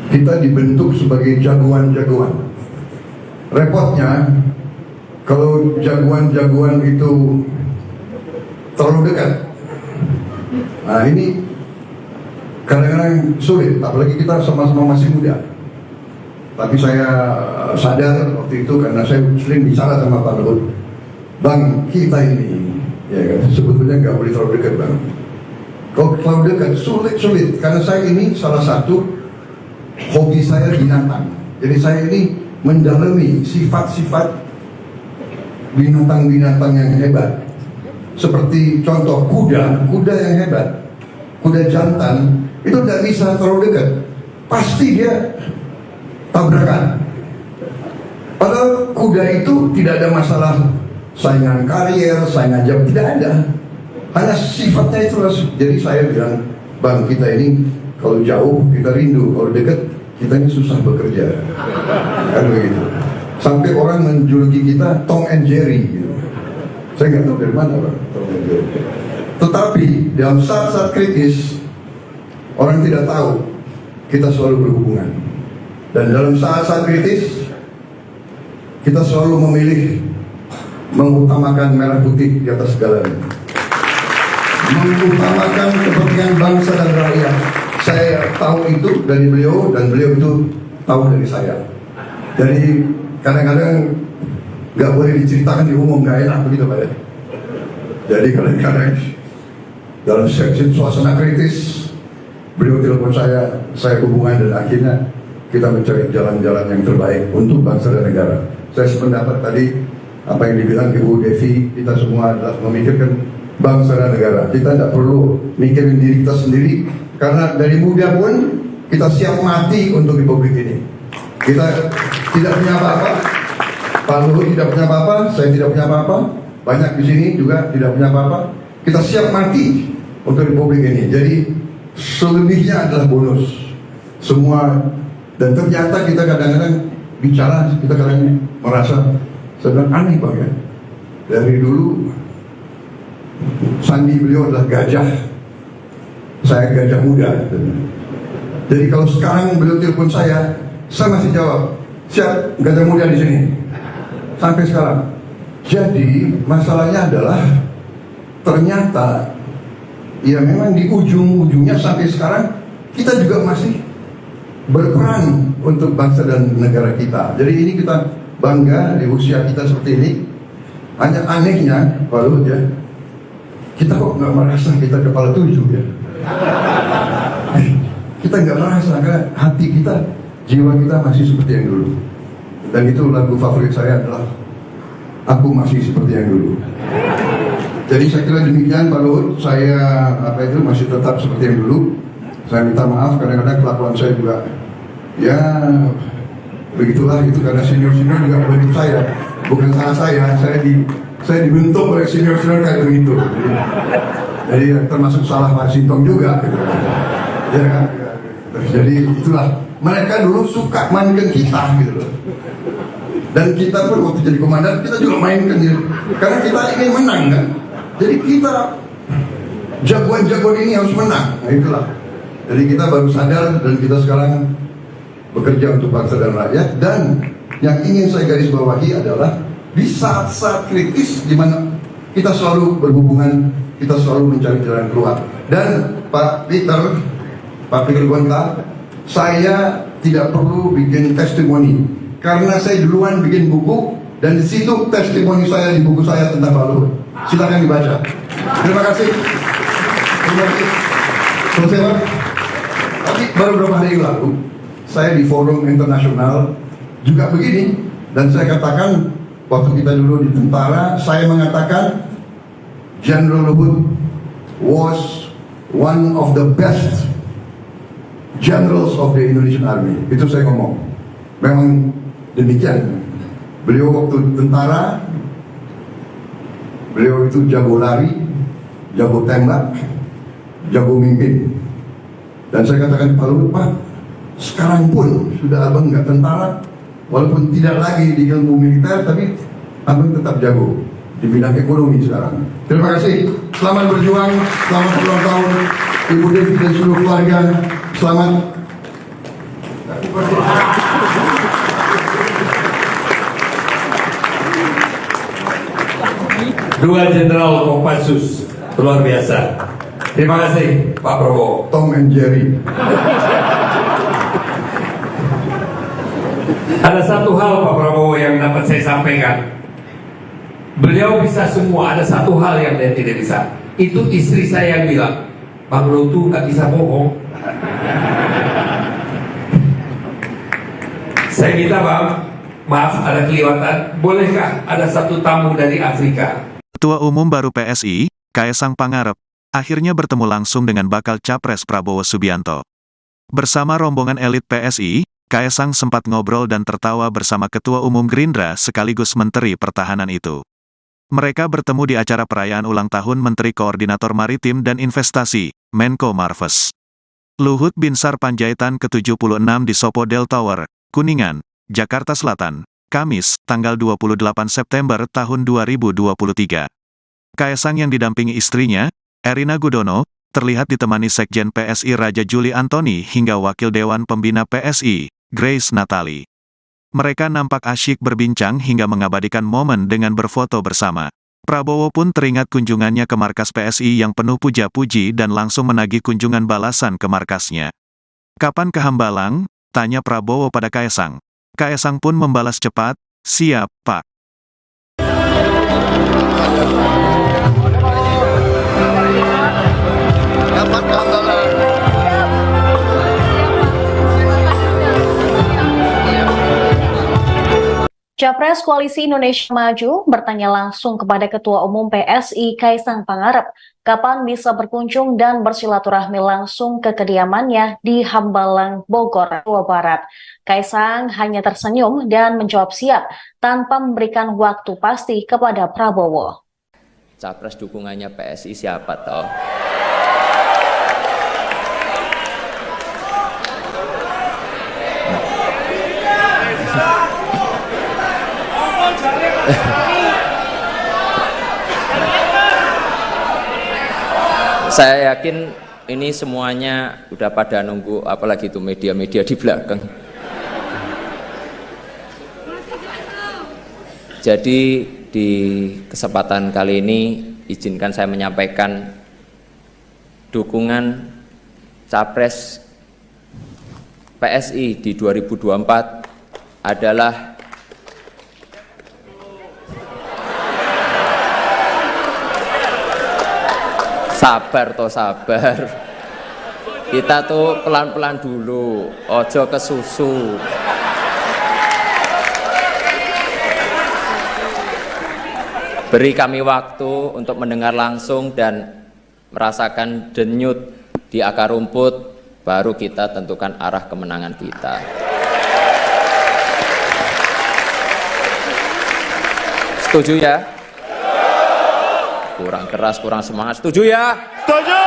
Speaker 9: kita dibentuk sebagai jagoan-jagoan. Repotnya kalau jagoan-jagoan itu terlalu dekat, nah ini kadang-kadang sulit, apalagi kita sama-sama masih muda. Tapi saya sadar waktu itu karena saya sering bicara sama Pak Luhut, Bang, kita ini ya kan, sebetulnya nggak boleh terlalu dekat, Bang. Kalau terlalu dekat sulit karena saya ini salah satu hobi saya binatang. Jadi saya ini mendalami sifat-sifat binatang-binatang yang hebat. Seperti contoh kuda yang hebat, kuda jantan itu tidak bisa terlalu dekat, pasti dia tabrakan. Padahal kuda itu tidak ada masalah saingan karier, saingan jam, tidak ada. Hanya sifatnya itu. Jadi saya bilang, Bang, kita ini kalau jauh kita rindu, kalau dekat kita ini susah bekerja. Kan begitu. Sampai orang menjuluki kita Tom and Jerry gitu. Saya nggak tahu dari mana, Bang, Tom and Jerry. Tetapi dalam saat-saat kritis orang tidak tahu kita selalu berhubungan. Dan dalam saat-saat kritis kita selalu memilih mengutamakan merah putih di atas segalanya, mengutamakan kepentingan bangsa dan rakyat. Saya tahu itu dari beliau dan beliau itu tahu dari saya. Jadi kadang-kadang nggak boleh diceritakan di umum, nggak enak begitu, Pak ya. Jadi kadang-kadang dalam suasana kritis beliau telepon saya hubungan dan akhirnya kita mencari jalan-jalan yang terbaik untuk bangsa dan negara. Saya sependapat tadi apa yang dibilang Ibu Devi, kita semua adalah memikirkan bangsa dan negara. Kita tidak perlu mikirin diri kita sendiri, karena dari muda pun kita siap mati untuk republik ini. Kita tidak punya apa-apa, Pak Luhut tidak punya apa-apa, saya tidak punya apa-apa, banyak di sini juga tidak punya apa-apa. Kita siap mati untuk republik ini. Jadi selebihnya adalah bonus semua. Dan ternyata kita kadang-kadang bicara, kita kadang merasa sedang aneh, Bang ya. Dari dulu sandi beliau adalah gajah, saya gajah muda. Jadi kalau sekarang beliau telepon saya masih jawab, siap, gajah muda di sini. Sampai sekarang. Jadi masalahnya adalah ternyata ya memang di ujung-ujungnya sampai sekarang kita juga masih berperan untuk bangsa dan negara kita. Jadi ini kita bangga di usia kita seperti ini. Hanya anehnya, Pak Luhut ya, kita kok nggak merasa kita kepala 7 ya. Kita nggak merasa, karena hati kita, jiwa kita masih seperti yang dulu. Dan itu lagu favorit saya adalah Aku Masih Seperti Yang Dulu. Jadi saya kira demikian Pak Luhut, saya masih tetap seperti yang dulu. Saya minta maaf kadang-kadang kelakuan saya juga ya begitulah, itu karena senior-senior juga begitu saya. Bukan salah saya dibentuk oleh senior-senior kayak begitu. Jadi termasuk salah Pak Sintong juga gitu. Ya kan? Jadi itulah, mereka dulu suka mainkan kita gitu loh. Dan kita pun waktu jadi komandan kita juga mainkan gitu. Karena kita ingin menang kan. Jadi kita jagoan-jagoan ini harus menang. Nah itulah. Jadi kita baru sadar dan kita sekarang bekerja untuk bangsa dan rakyat. Dan yang ingin saya garis bawahi adalah di saat-saat kritis di mana kita selalu berhubungan, kita selalu mencari jalan keluar. Dan Pak Peter Gonta, saya tidak perlu bikin testimoni karena saya duluan bikin buku dan di situ testimoni saya di buku saya tentang Pak Luhut. Silakan dibaca. Terima kasih. Terima kasih. Selesai Pak. Tapi baru beberapa hari lalu saya di forum internasional juga begini dan saya katakan waktu kita dulu di tentara, saya mengatakan General Luhut was one of the best generals of the Indonesian Army. Itu saya ngomong. Memang demikian. Beliau waktu tentara, beliau itu jago lari, jago tembak, jago mimpin. Dan saya katakan Pak Luhut, Pak, sekarang pun sudah abang nggak tentara, walaupun tidak lagi di ilmu militer, tapi abang tetap jago di bidang ekonomi sekarang. Terima kasih. Selamat berjuang, selamat ulang tahun Ibu Devi dan seluruh keluarga. Selamat.
Speaker 10: Dua Jenderal Kopassus luar biasa. Terima kasih Pak Prabowo.
Speaker 9: Tom and Jerry.
Speaker 10: Ada satu hal Pak Prabowo yang dapat saya sampaikan. Beliau bisa semua, ada satu hal yang dia tidak bisa. Itu istri saya yang bilang, Bang Luhut gak bisa bohong. Saya minta Bang, maaf ada kelewatan, bolehkah ada satu tamu dari Afrika?
Speaker 1: Ketua Umum baru PSI, Kaesang Pangarep, akhirnya bertemu langsung dengan bakal Capres Prabowo Subianto. Bersama rombongan elit PSI, Kaesang sempat ngobrol dan tertawa bersama Ketua Umum Gerindra sekaligus Menteri Pertahanan itu. Mereka bertemu di acara perayaan ulang tahun Menteri Koordinator Maritim dan Investasi, Menko Marves. Luhut Binsar Panjaitan ke-76 di Sopo Del Tower, Kuningan, Jakarta Selatan, Kamis, tanggal 28 September tahun 2023. Kaesang yang didampingi istrinya, Erina Gudono, terlihat ditemani Sekjen PSI Raja Juli Antoni hingga Wakil Dewan Pembina PSI, Grace Natali. Mereka nampak asyik berbincang hingga mengabadikan momen dengan berfoto bersama. Prabowo pun teringat kunjungannya ke markas PSI yang penuh puja-puji dan langsung menagih kunjungan balasan ke markasnya. "Kapan ke Hambalang?" tanya Prabowo pada Kaesang. Kaesang pun membalas cepat, "Siap, Pak."
Speaker 2: Capres Koalisi Indonesia Maju bertanya langsung kepada Ketua Umum PSI Kaesang Pangarep kapan bisa berkunjung dan bersilaturahmi langsung ke kediamannya di Hambalang, Bogor, Jawa Barat. Kaesang hanya tersenyum dan menjawab siap tanpa memberikan waktu pasti kepada Prabowo.
Speaker 3: Capres dukungannya PSI siapa toh? Saya yakin ini semuanya udah pada nunggu, apalagi itu media-media di belakang. Jadi di kesempatan kali ini izinkan saya menyampaikan dukungan Capres PSI di 2024 adalah sabar toh sabar, kita tuh pelan-pelan dulu, ojo kesusu. Beri kami waktu untuk mendengar langsung dan merasakan denyut di akar rumput, baru kita tentukan arah kemenangan kita. Setuju ya? Kurang keras, kurang semangat. Setuju ya? Setuju!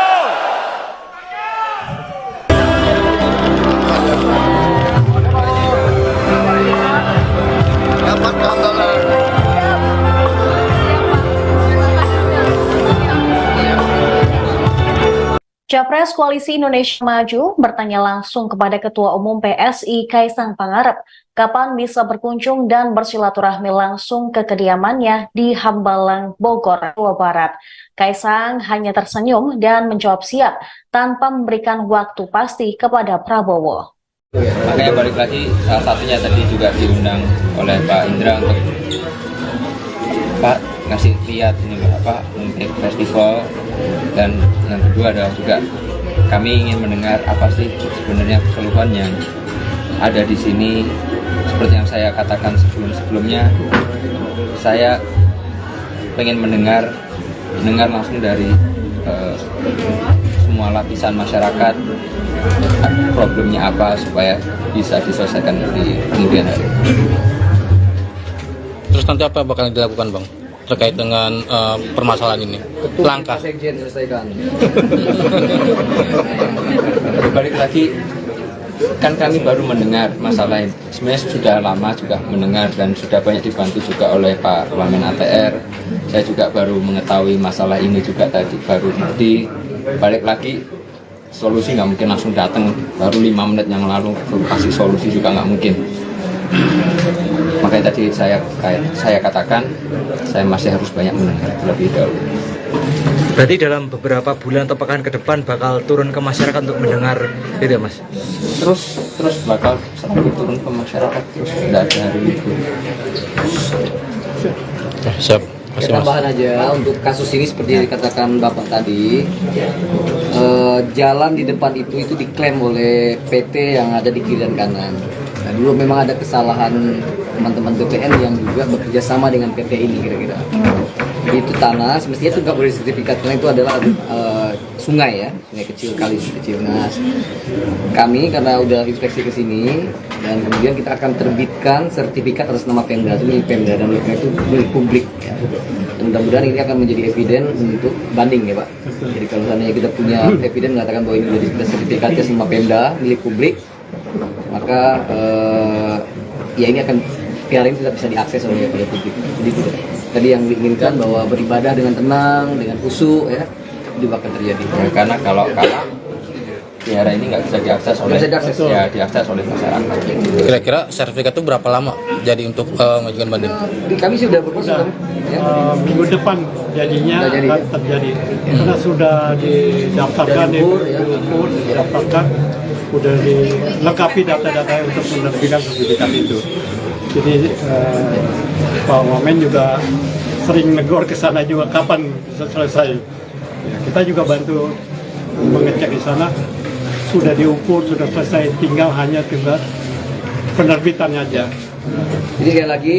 Speaker 2: Capres Koalisi Indonesia Maju bertanya langsung kepada Ketua Umum PSI Kaisang Pangarep kapan bisa berkunjung dan bersilaturahmi langsung ke kediamannya di Hambalang, Bogor, Jawa Barat. Kaisang hanya tersenyum dan menjawab siap tanpa memberikan waktu pasti kepada Prabowo.
Speaker 3: Makanya balik lagi, salah satunya tadi juga diundang oleh Pak Indra untuk Pak ngasih lihat ini apa untuk festival, dan yang kedua adalah juga kami ingin mendengar apa sih sebenarnya keluhan yang ada di sini. Seperti yang saya katakan sebelumnya, saya pengen mendengar langsung dari semua lapisan masyarakat problemnya apa supaya bisa diselesaikan di kemudian hari.
Speaker 5: Terus nanti apa bakal dilakukan Bang terkait dengan permasalahan ini? Langkah
Speaker 7: Sekjen selesaikan.
Speaker 3: Balik lagi, kan kami baru mendengar masalah ini. Sebenarnya sudah lama juga mendengar dan sudah banyak dibantu juga oleh Pak Wamen ATR. Saya juga baru mengetahui masalah ini juga tadi, baru di balik lagi. Solusi nggak mungkin langsung datang, baru 5 menit yang lalu kasih solusi juga nggak mungkin. Makanya tadi saya katakan saya masih harus banyak mendengar terlebih dahulu.
Speaker 6: Berarti dalam beberapa bulan atau pekan ke depan bakal turun ke masyarakat untuk mendengar itu ya Mas?
Speaker 3: Terus bakal selalu turun ke masyarakat, terus tidak ada hari libur.
Speaker 5: Siap.
Speaker 7: Tambahan aja untuk kasus ini seperti dikatakan Bapak tadi, jalan di depan itu diklaim oleh PT yang ada di kiri dan kanan. Nah, dulu memang ada kesalahan teman-teman BPN yang juga bekerja sama dengan PT ini kira-kira. Jadi itu tanah, semestinya itu nggak boleh sertifikat karena itu adalah sungai ya, sungai kecil, kali kecil. Nah, kami karena udah inspeksi ke sini dan kemudian kita akan terbitkan sertifikat atas nama Pemda, itu milik Pemda dan itu milik publik. Ya. Mudah-mudahan ini akan menjadi eviden untuk banding ya Pak. Jadi kalau seandainya kita punya eviden mengatakan bahwa ini sudah sertifikatnya sama Pemda milik publik, maka ya ini akan PR ini tidak bisa diakses oleh publik. Jadi tidak. Tadi yang diinginkan bahwa beribadah dengan tenang, dengan khusyuk ya, juga akan terjadi.
Speaker 3: Ya, karena kalau kalah daerah ini nggak bisa diakses oleh masyarakat.
Speaker 5: Kira-kira sertifikat itu berapa lama jadi untuk mengajukan banding?
Speaker 7: Kami sudah berproses ya.
Speaker 4: Minggu depan jadinya akan terjadi karena sudah didaftarkan, diukur, didaftarkan, sudah dilengkapi data-data untuk menerbitkan sertifikat itu. Jadi Pak Wamen juga sering negor ke sana juga kapan bisa selesai. Ya, kita juga bantu mengecek di sana, sudah diukur, sudah selesai, tinggal penerbitannya aja.
Speaker 7: Jadi sekali lagi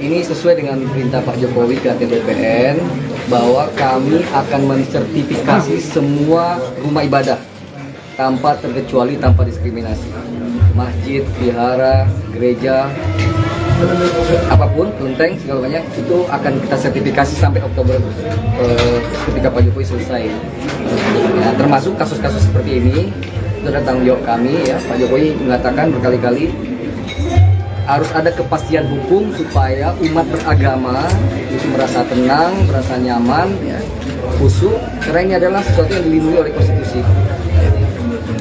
Speaker 7: ini sesuai dengan perintah Pak Jokowi ke BPN bahwa kami akan mensertifikasi semua rumah ibadah tanpa terkecuali, tanpa diskriminasi. Masjid, vihara, gereja, apapun, kelenteng, segala banyak itu akan kita sertifikasi sampai Oktober ketika Pak Jokowi selesai. Ya, termasuk kasus-kasus seperti ini itu adalah tanggung jawab kami ya. Pak Jokowi mengatakan berkali-kali harus ada kepastian hukum supaya umat beragama itu merasa tenang, merasa nyaman, ya, khusyuk, karena ini adalah sesuatu yang dilindungi oleh konstitusi.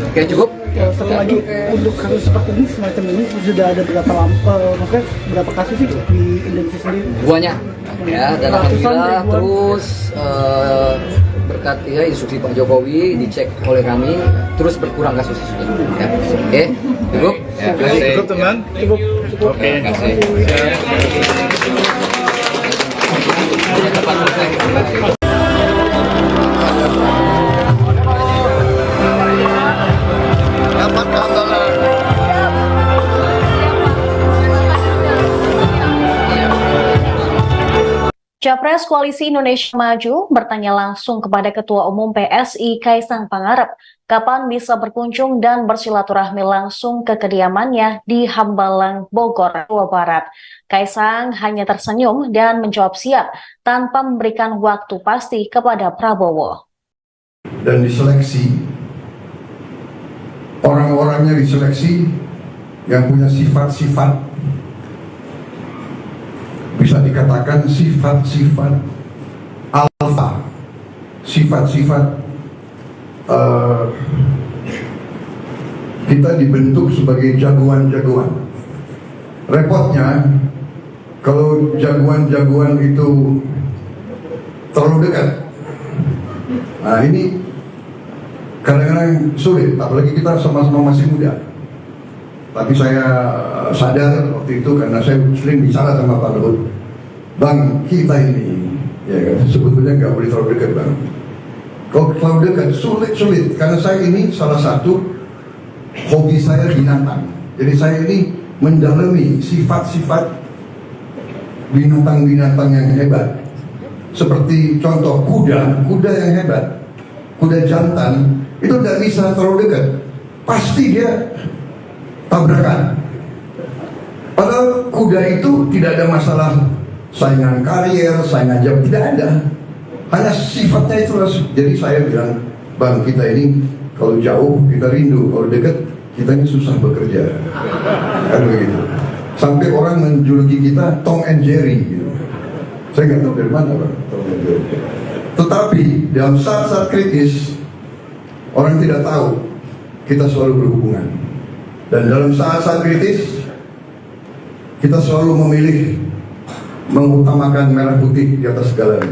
Speaker 7: Oke, cukup.
Speaker 8: Satu lagi untuk kasus seperti ini semacam ini sudah ada berapa kasus sih di Indonesia sendiri?
Speaker 7: Banyak ya, dan alhamdulillah terus berkat ya instruksi Pak Jokowi dicek oleh kami terus berkurang kasus ya. Oke, cukup.
Speaker 3: Ya,
Speaker 8: Cukup teman. Cukup.
Speaker 3: Oke, terima kasih.
Speaker 2: Capres Capres Koalisi Indonesia Maju bertanya langsung kepada Ketua Umum PSI Kaisang Pangarep kapan bisa berkunjung dan bersilaturahmi langsung ke kediamannya di Hambalang, Bogor, Jawa Barat. Kaisang hanya tersenyum dan menjawab siap tanpa memberikan waktu pasti kepada Prabowo.
Speaker 9: Dan diseleksi, orang-orangnya diseleksi yang punya sifat-sifat, bisa dikatakan sifat-sifat alfa, sifat-sifat kita dibentuk sebagai jagoan-jagoan. Repotnya kalau jagoan-jagoan itu terlalu dekat, nah ini kadang-kadang sulit, apalagi kita sama-sama masih muda. Tapi saya sadar waktu itu karena saya sering bicara sama Pak Luhut, Bang, kita ini ya kan, sebetulnya nggak boleh terlalu dekat, Bang. Kalau terlalu dekat sulit karena saya ini salah satu hobi saya binatang. Jadi saya ini mendalami sifat-sifat binatang-binatang yang hebat. Seperti contoh kuda yang hebat, kuda jantan itu tidak bisa terlalu dekat, pasti dia tabrakan. Padahal kuda itu tidak ada masalah saingan karier, saingan jam, tidak ada. Hanya sifatnya itu. Jadi saya bilang, Bang, kita ini kalau jauh kita rindu, kalau dekat kita ini susah bekerja. Kan begitu. Sampai orang menjuluki kita Tom and Jerry gitu. Saya nggak tahu dari mana, Bang, Tom and Jerry. Tetapi dalam saat-saat kritis orang tidak tahu kita selalu berhubungan. Dan dalam saat-saat kritis, kita selalu memilih mengutamakan merah putih di atas segalanya.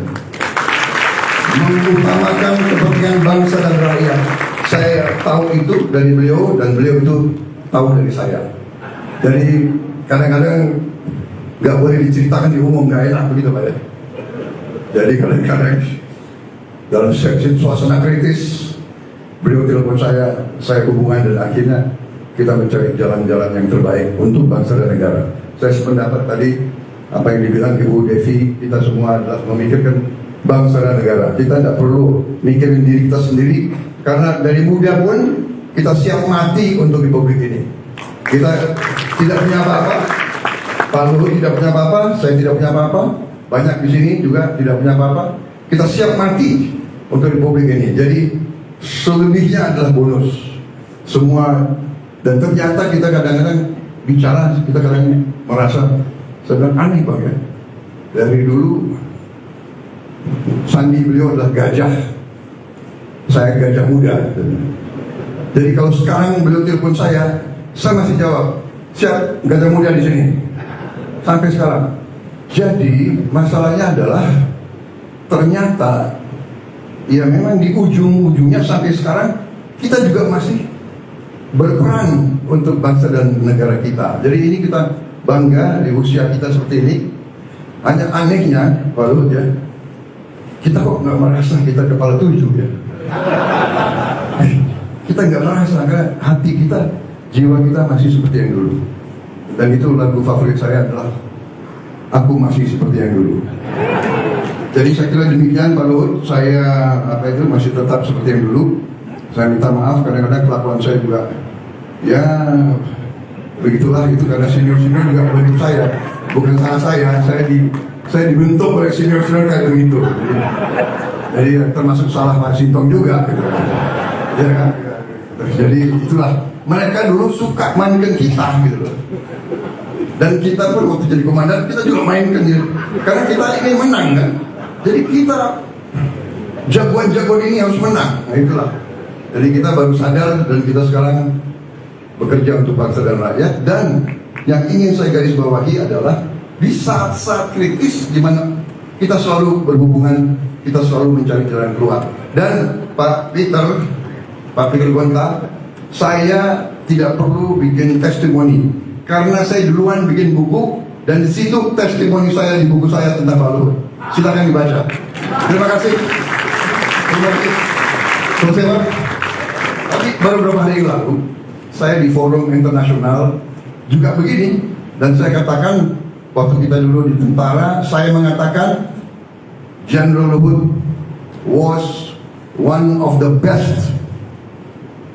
Speaker 9: Mengutamakan kepentingan bangsa dan rakyat. Saya tahu itu dari beliau, dan beliau itu tahu dari saya. Jadi kadang-kadang nggak boleh diceritakan di umum, nggak enak begitu Pak ya. Jadi kadang-kadang dalam suasana kritis, beliau telepon saya hubungan, dan akhirnya kita mencari jalan-jalan yang terbaik untuk bangsa dan negara. Saya sependapat tadi apa yang dibilang Ibu Devi, kita semua adalah memikirkan bangsa dan negara. Kita tidak perlu mikirin diri kita sendiri, karena dari muda pun kita siap mati untuk republik ini. Kita tidak punya apa-apa, Pak Luhut tidak punya apa-apa, saya tidak punya apa-apa, banyak di sini juga tidak punya apa-apa. Kita siap mati untuk republik ini. Jadi selebihnya adalah bonus semua. Dan ternyata kita kadang-kadang bicara, kita kadang merasa sedang aneh Bang ya. Dari dulu sandi beliau adalah gajah, saya gajah muda. Jadi kalau sekarang beliau telepon saya masih jawab, siap, gajah muda di sini. Sampai sekarang. Jadi masalahnya adalah ternyata ya memang di ujung-ujungnya sampai sekarang kita juga masih berperan untuk bangsa dan negara kita. Jadi ini kita bangga di usia kita seperti ini. Hanya anehnya Pak Luhut ya, kita kok nggak merasa kita kepala 7 ya. Kita nggak merasa, karena hati kita, jiwa kita masih seperti yang dulu. Dan itu lagu favorit saya adalah Aku Masih Seperti Yang Dulu. Jadi saya kira demikian Pak Luhut, saya masih tetap seperti yang dulu. Saya minta maaf kadang-kadang kelakuan saya juga ya begitulah, itu karena senior-senior juga membentuk saya, bukan salah saya dibentuk oleh senior-senior kayak begitu. Jadi termasuk salah Pak Sintong juga gitu. Ya kan? Jadi itulah, mereka dulu suka mainkan kita gitu loh. Dan kita pun waktu jadi komandan kita juga mainkan gitu. Karena kita ini menang kan. Jadi kita jagoan-jagoan ini harus menang. Nah itulah. Jadi kita baru sadar, dan kita sekarang bekerja untuk bangsa dan rakyat. Dan yang ingin saya garis bawahi adalah di saat-saat kritis di mana kita selalu berhubungan, kita selalu mencari jalan keluar. Dan Pak Peter Gonta, saya tidak perlu bikin testimoni karena saya duluan bikin buku, dan di situ testimoni saya di buku saya tentang Pak Luhut. Silakan dibaca. Terima kasih. Terima kasih. Selesai Pak. Tapi baru beberapa hari yang lalu saya di forum internasional juga begini, dan saya katakan waktu kita dulu di tentara, saya mengatakan General Luhut was one of the best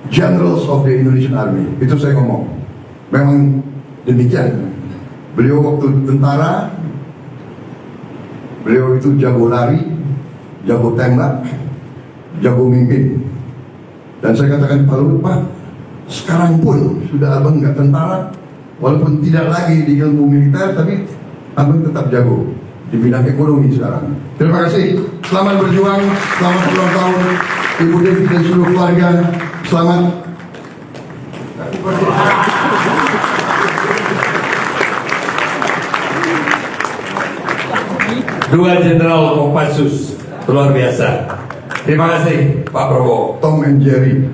Speaker 9: generals of the Indonesian Army. Itu saya ngomong. Memang demikian. Beliau waktu tentara, beliau itu jago lari, jago tembak, jago mimpin. Dan saya katakan, Pak Luhut, Pak, sekarang pun sudah abang nggak tentara, walaupun tidak lagi di ilmu militer, tapi abang tetap jago di bidang ekonomi sekarang. Terima kasih. Selamat berjuang, selamat ulang tahun Ibu Devi dan seluruh keluarga. Selamat.
Speaker 10: Dua Jenderal Kopassus, luar biasa. Terima kasih Pak Prabowo.
Speaker 9: Tom and Jerry.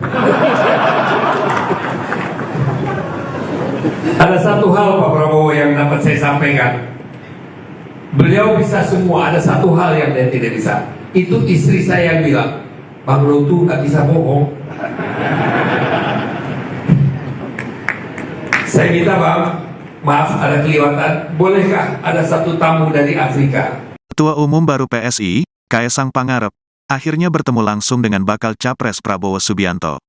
Speaker 10: Ada satu hal Pak Prabowo yang dapat saya sampaikan. Beliau bisa semua, ada satu hal yang dia tidak bisa. Itu istri saya yang bilang, Bang Lutu nggak bisa bohong. Saya minta Bang, maaf ada kelewatan, bolehkah ada satu tamu dari Afrika?
Speaker 1: Ketua Umum baru PSI, Kaesang Pangarep, akhirnya bertemu langsung dengan bakal Capres Prabowo Subianto.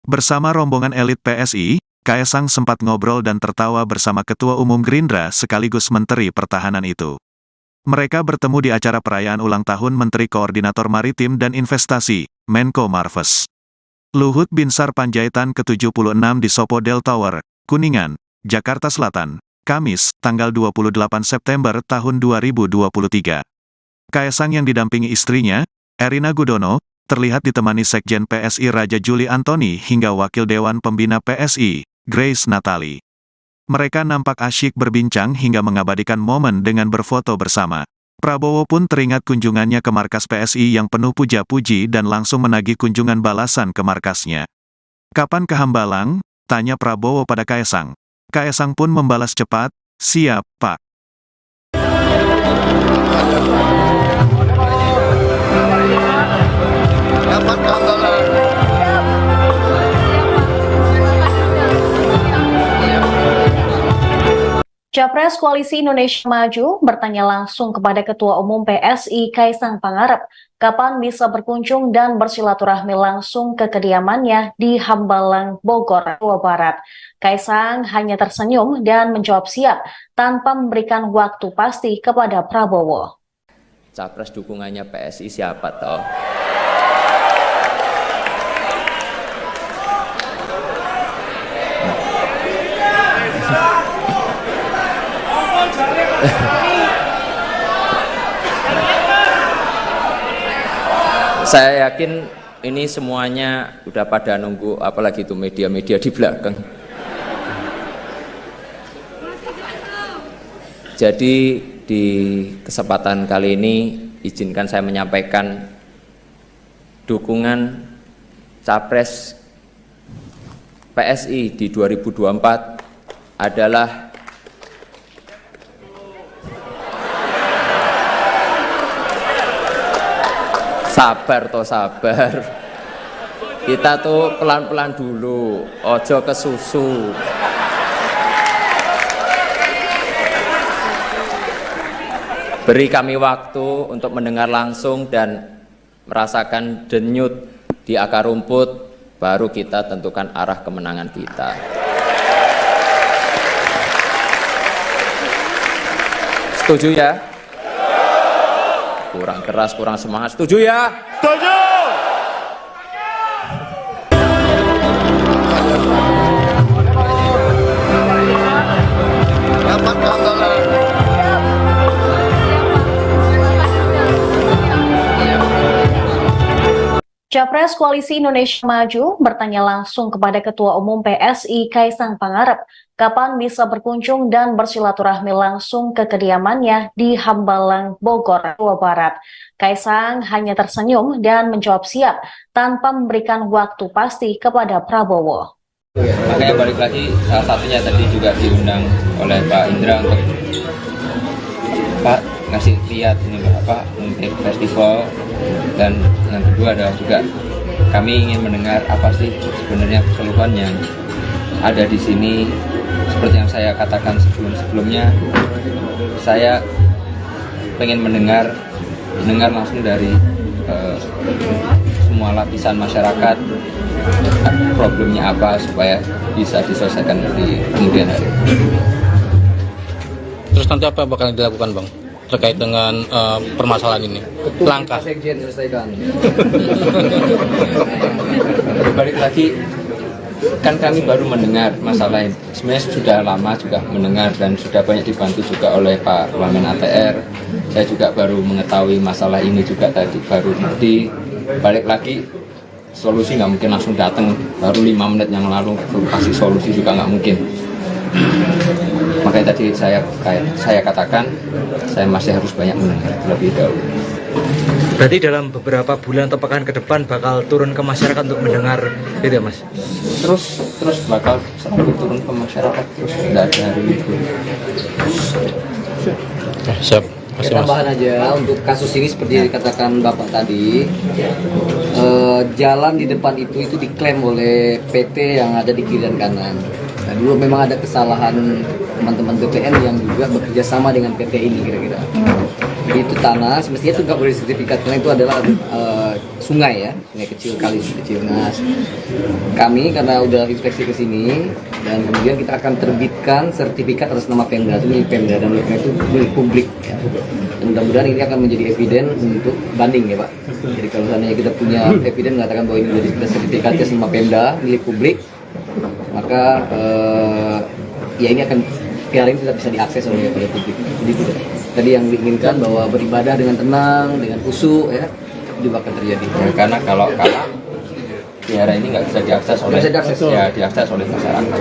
Speaker 1: Bersama rombongan elit PSI, Kaesang sempat ngobrol dan tertawa bersama Ketua Umum Gerindra sekaligus Menteri Pertahanan itu. Mereka bertemu di acara perayaan ulang tahun Menteri Koordinator Maritim dan Investasi, Menko Marves. Luhut Binsar Panjaitan ke-76 di Sopo Del Tower, Kuningan, Jakarta Selatan, Kamis, tanggal 28 September tahun 2023. Kaesang yang didampingi istrinya, Erina Gudono, terlihat ditemani Sekjen PSI Raja Juli Antoni hingga Wakil Dewan Pembina PSI, Grace Natali. Mereka nampak asyik berbincang hingga mengabadikan momen dengan berfoto bersama. Prabowo pun teringat kunjungannya ke markas PSI yang penuh puja-puji dan langsung menagih kunjungan balasan ke markasnya. "Kapan ke Hambalang?" tanya Prabowo pada Kaesang. Kaesang pun membalas cepat, "Siap, Pak."
Speaker 2: Capres Koalisi Indonesia Maju bertanya langsung kepada Ketua Umum PSI Kaesang Pangarep kapan bisa berkunjung dan bersilaturahmi langsung ke kediamannya di Hambalang, Bogor, Jawa Barat. Kaesang hanya tersenyum dan menjawab siap tanpa memberikan waktu pasti kepada Prabowo.
Speaker 3: Capres dukungannya PSI siapa toh? Saya yakin ini semuanya udah pada nunggu, apalagi itu media-media di belakang. Jadi di kesempatan kali ini izinkan saya menyampaikan dukungan Capres PSI di 2024 adalah sabar toh sabar. Kita tuh pelan-pelan dulu, ojo ke susu. Beri kami waktu untuk mendengar langsung dan merasakan denyut di akar rumput, baru kita tentukan arah kemenangan kita. Setuju ya? Kurang keras, kurang semangat. Setuju ya? Setuju!
Speaker 2: Capres Koalisi Indonesia Maju bertanya langsung kepada Ketua Umum PSI Kaesang Pangarep kapan bisa berkunjung dan bersilaturahmi langsung ke kediamannya di Hambalang, Bogor, Jawa Barat. Kaesang hanya tersenyum dan menjawab siap tanpa memberikan waktu pasti kepada Prabowo.
Speaker 3: Makanya balik lagi, salah satunya tadi juga diundang oleh Pak Indra untuk Pak ngasih lihat ini apa untuk festival, dan yang kedua adalah juga kami ingin mendengar apa sih sebenarnya keluhan yang ada di sini. Seperti yang saya katakan sebelumnya, saya pengen mendengar mendengar langsung dari semua lapisan masyarakat problemnya apa supaya bisa diselesaikan di kemudian hari.
Speaker 5: Terus nanti apa bakal dilakukan Bang terkait dengan permasalahan ini? Langkah
Speaker 7: Sekjen selesaikan.
Speaker 3: Balik lagi, kan kami baru mendengar masalah ini. Sebenarnya sudah lama juga mendengar dan sudah banyak dibantu juga oleh Pak Wamen ATR. Saya juga baru mengetahui masalah ini juga tadi, baru di balik lagi. Solusi nggak mungkin langsung datang, baru 5 menit yang lalu kasih solusi juga nggak mungkin. Makanya tadi saya katakan saya masih harus banyak mendengar terlebih dahulu.
Speaker 6: Berarti dalam beberapa bulan atau pekan ke depan bakal turun ke masyarakat untuk mendengar itu ya Mas?
Speaker 3: Terus bakal selalu turun ke masyarakat, terus tidak ada hari libur.
Speaker 5: Siap.
Speaker 7: Tambahan aja untuk kasus ini seperti yang dikatakan Bapak tadi, jalan di depan itu diklaim oleh PT yang ada di kiri dan kanan. Nah, dulu memang ada kesalahan teman-teman BPN yang juga bekerja sama dengan PT ini kira-kira. Jadi itu tanah, semestinya itu nggak boleh sertifikat karena itu adalah sungai ya, sungai kecil kali kecil. Nah, kami karena udah inspeksi ke sini dan kemudian kita akan terbitkan sertifikat atas nama Pemda, itu milik Pemda dan itu milik publik. Ya. Dan mudah-mudahan ini akan menjadi eviden untuk banding ya Pak. Jadi kalau seandainya kita punya eviden mengatakan bahwa ini sudah sertifikatnya sama Pemda milik publik, maka ya ini akan piala ini tidak bisa diakses oleh publik. Jadi tadi yang diinginkan bahwa beribadah dengan tenang, dengan khusyuk ya, juga akan terjadi.
Speaker 3: Ya, karena kalau biara ini nggak bisa diakses oleh diakses oleh masyarakat.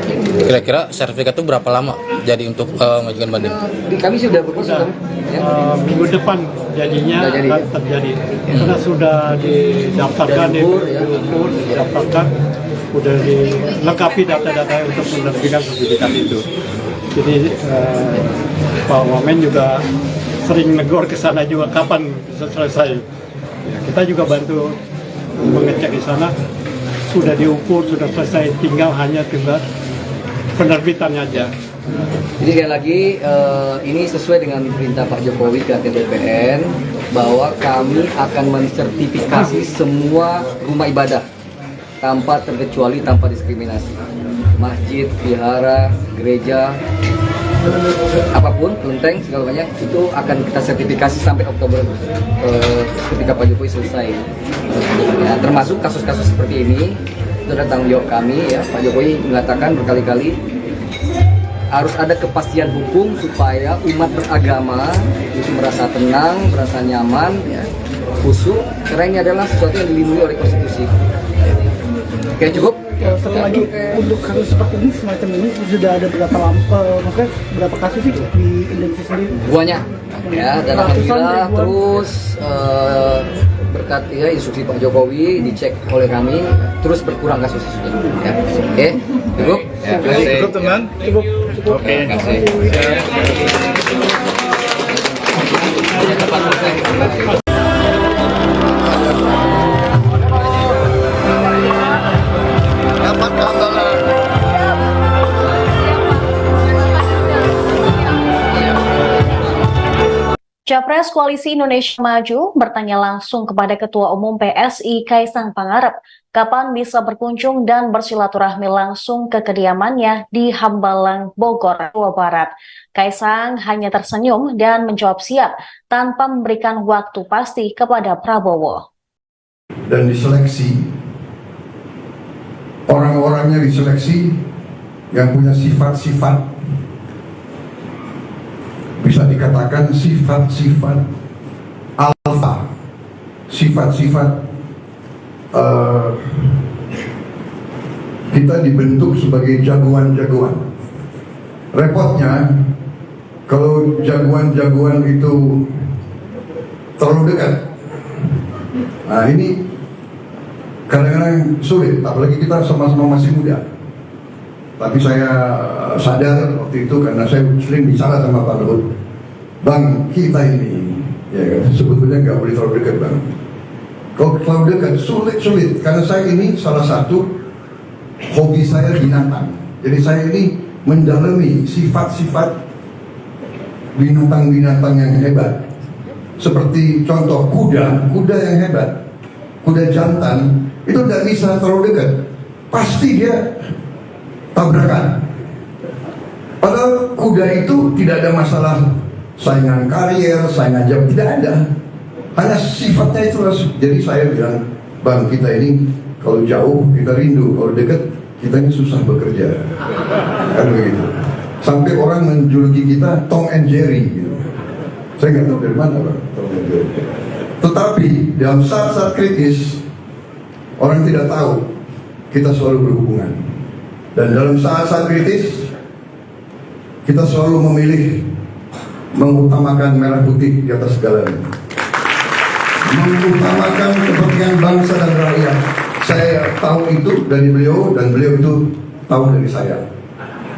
Speaker 5: Kira-kira sertifikat itu berapa lama jadi untuk mengajukan banding?
Speaker 7: Kami sudah berproses ya.
Speaker 4: Minggu depan jadinya akan terjadi karena sudah didaftarkan, diukur, didaftarkan, sudah dilengkapi data-data untuk menerbitkan sertifikat itu. Jadi Pak Wamen juga sering negor ke sana juga kapan bisa selesai. Ya, kita juga bantu mengecek di sana, sudah diukur, sudah selesai, tinggal penerbitannya aja.
Speaker 7: Jadi sekali lagi ini sesuai dengan perintah Pak Jokowi ke BPN bahwa kami akan mensertifikasi semua rumah ibadah tanpa terkecuali, tanpa diskriminasi. Masjid, vihara, gereja, apapun, kelenteng, segala banyak itu akan kita sertifikasi sampai Oktober ketika Pak Jokowi selesai. Ya, termasuk kasus-kasus seperti ini itu adalah tanggung jawab kami ya. Pak Jokowi mengatakan berkali-kali harus ada kepastian hukum supaya umat beragama itu merasa tenang, merasa nyaman, ya, khusyuk, karena ini adalah sesuatu yang dilindungi oleh konstitusi. Oke, cukup.
Speaker 8: Satu lagi untuk kasus seperti ini semacam ini sudah ada berapa kasus sih di Indonesia sendiri?
Speaker 7: Banyak ya, dan alhamdulillah terus berkat ya instruksi Pak Jokowi dicek oleh kami terus berkurang kasus itu. Ya. Oke, cukup.
Speaker 3: Ya,
Speaker 8: Cukup teman. Cukup.
Speaker 3: Oke, terima kasih.
Speaker 2: Capres Koalisi Indonesia Maju bertanya langsung kepada Ketua Umum PSI Kaisang Pangarep kapan bisa berkunjung dan bersilaturahmi langsung ke kediamannya di Hambalang, Bogor, Jawa Barat. Kaisang hanya tersenyum dan menjawab siap tanpa memberikan waktu pasti kepada Prabowo.
Speaker 9: Dan diseleksi, orang-orangnya diseleksi yang punya sifat-sifat, bisa dikatakan sifat-sifat alfa, sifat-sifat kita dibentuk sebagai jagoan-jagoan. Repotnya kalau jagoan-jagoan itu terlalu dekat, nah ini kadang-kadang sulit, apalagi kita sama-sama masih muda. Tapi saya sadar waktu itu karena saya sering bicara sama Pak Luhut, Bang, kita ini ya sebetulnya nggak boleh terlalu dekat, Bang. Kalau terlalu dekat sulit karena saya ini salah satu hobi saya binatang. Jadi saya ini mendalami sifat-sifat binatang-binatang yang hebat. seperti contoh kuda yang hebat, kuda jantan, itu tidak bisa terlalu dekat. Pasti dia tabrakan. Padahal kuda itu tidak ada masalah saingan karier, saingan jam, tidak ada. Hanya sifatnya itu. Jadi saya bilang, Bang, kita ini kalau jauh kita rindu, kalau dekat kita ini susah bekerja. Kan begitu. Sampai orang menjuluki kita Tom and Jerry gitu. Saya nggak tahu dari mana Bang, Tom and Jerry. Tetapi dalam saat-saat kritis, orang tidak tahu kita selalu berhubungan. Dan dalam saat-saat kritis, kita selalu memilih mengutamakan merah putih di atas segalanya, mengutamakan kepentingan bangsa dan rakyat. Saya tahu itu dari beliau, dan beliau itu tahu dari saya.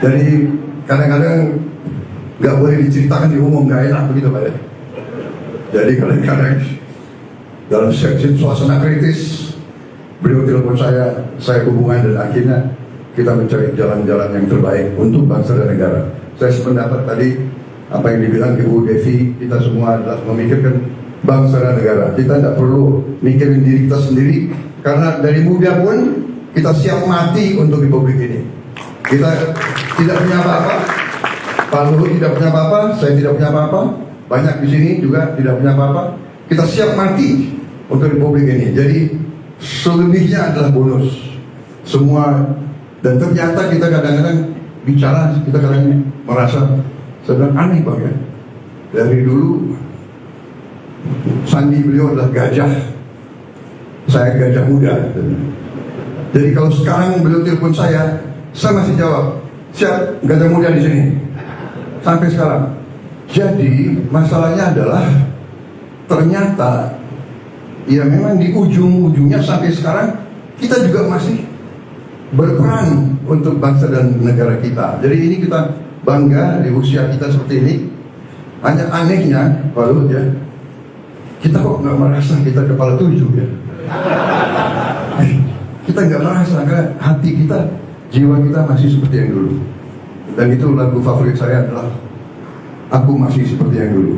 Speaker 9: Jadi kadang-kadang nggak boleh diceritakan di umum, nggak enak begitu Pak ya. Jadi kadang-kadang dalam suasana kritis, beliau telepon saya hubungan, dan akhirnya kita mencari jalan-jalan yang terbaik untuk bangsa dan negara. Saya sependapat tadi apa yang dibilang Ibu Devi, kita semua adalah memikirkan bangsa dan negara. Kita tidak perlu mikirin diri kita sendiri, karena dari muda pun kita siap mati untuk Republik ini. Kita tidak punya apa-apa, Pak Luhut tidak punya apa-apa, saya tidak punya apa-apa, banyak di sini juga tidak punya apa-apa. Kita siap mati untuk Republik ini. Jadi selebihnya adalah bonus semua. Dan ternyata kita kadang-kadang bicara, kita kadang merasa sedang aneh Bang ya. Dari dulu sandi beliau adalah gajah, saya gajah muda. Jadi kalau sekarang beliau telepon saya masih jawab, siap, gajah muda di sini sampai sekarang. Jadi masalahnya adalah ternyata ya memang di ujung-ujungnya sampai sekarang kita juga masih berperan untuk bangsa dan negara kita. Jadi ini kita bangga di usia kita seperti ini. Hanya anehnya Pak Luhut ya, kita kok nggak merasa kita kepala 7 ya. Kita nggak merasa, karena hati kita, jiwa kita masih seperti yang dulu. Dan itu lagu favorit saya adalah Aku Masih Seperti Yang Dulu.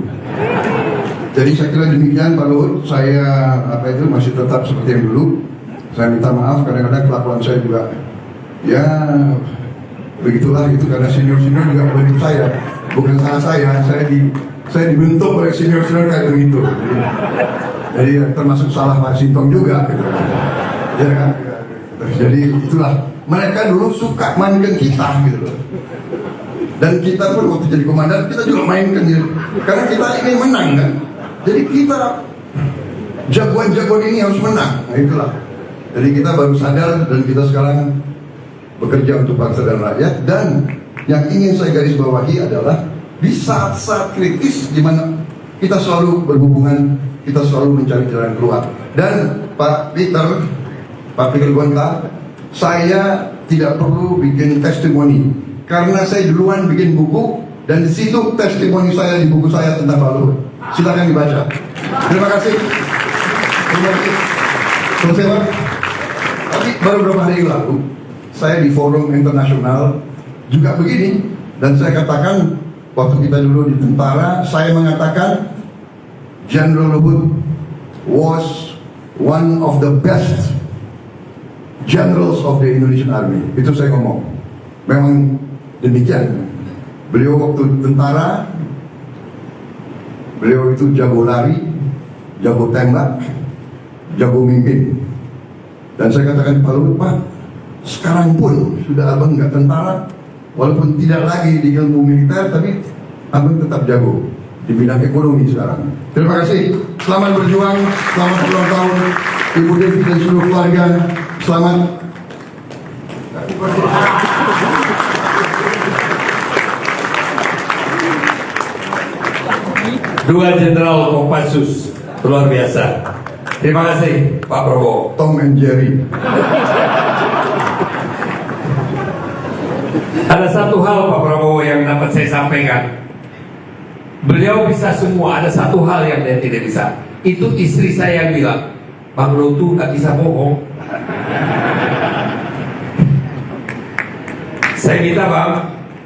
Speaker 9: Jadi saya kira demikian Pak Luhut, saya masih tetap seperti yang dulu. Saya minta maaf, kadang-kadang kelakuan saya juga ya begitulah, itu karena senior-senior juga begitu saya, bukan salah saya dibentuk oleh senior-senior kayak begitu. Jadi termasuk salah Pak Sintong juga gitu. Ya kan? Jadi itulah, mereka dulu suka mainkan kita gitu loh. Dan kita pun waktu jadi komandan kita juga mainkan gitu. Karena kita ingin menang kan. Jadi kita jagoan-jagoan ini harus menang. Nah itulah. Jadi kita baru sadar, dan kita sekarang bekerja untuk bangsa dan rakyat. Dan yang ingin saya garis bawahi adalah di saat-saat kritis di mana kita selalu berhubungan, kita selalu mencari jalan keluar. Dan Pak Peter Gonta, saya tidak perlu bikin testimoni karena saya duluan bikin buku, dan di situ testimoni saya di buku saya tentang Pak Luhut. Silakan dibaca. Terima kasih. Terima kasih. Selesai Pak. Tapi baru beberapa hari lalu saya di forum internasional juga begini, dan saya katakan waktu kita dulu di tentara, saya mengatakan General Luhut was one of the best generals of the Indonesian Army. Itu saya ngomong. Memang demikian. Beliau waktu tentara, beliau itu jago lari, jago tembak, jago mimpin. Dan saya katakan Pak Luhut, Pak, sekarang pun sudah abang nggak tentara, walaupun tidak lagi di ilmu militer, tapi abang tetap jago di bidang ekonomi sekarang. Terima kasih. Selamat berjuang, selamat ulang tahun Ibu Devi dan seluruh keluarga. Selamat.
Speaker 10: Dua Jenderal Kopassus, luar biasa. Terima kasih Pak Prabowo.
Speaker 9: Tom and Jerry.
Speaker 10: Ada satu hal Pak Prabowo yang dapat saya sampaikan. Beliau bisa semua, ada satu hal yang dia tidak bisa. Itu istri saya yang bilang, Bang Luhut nggak bisa bohong. Saya minta Bang,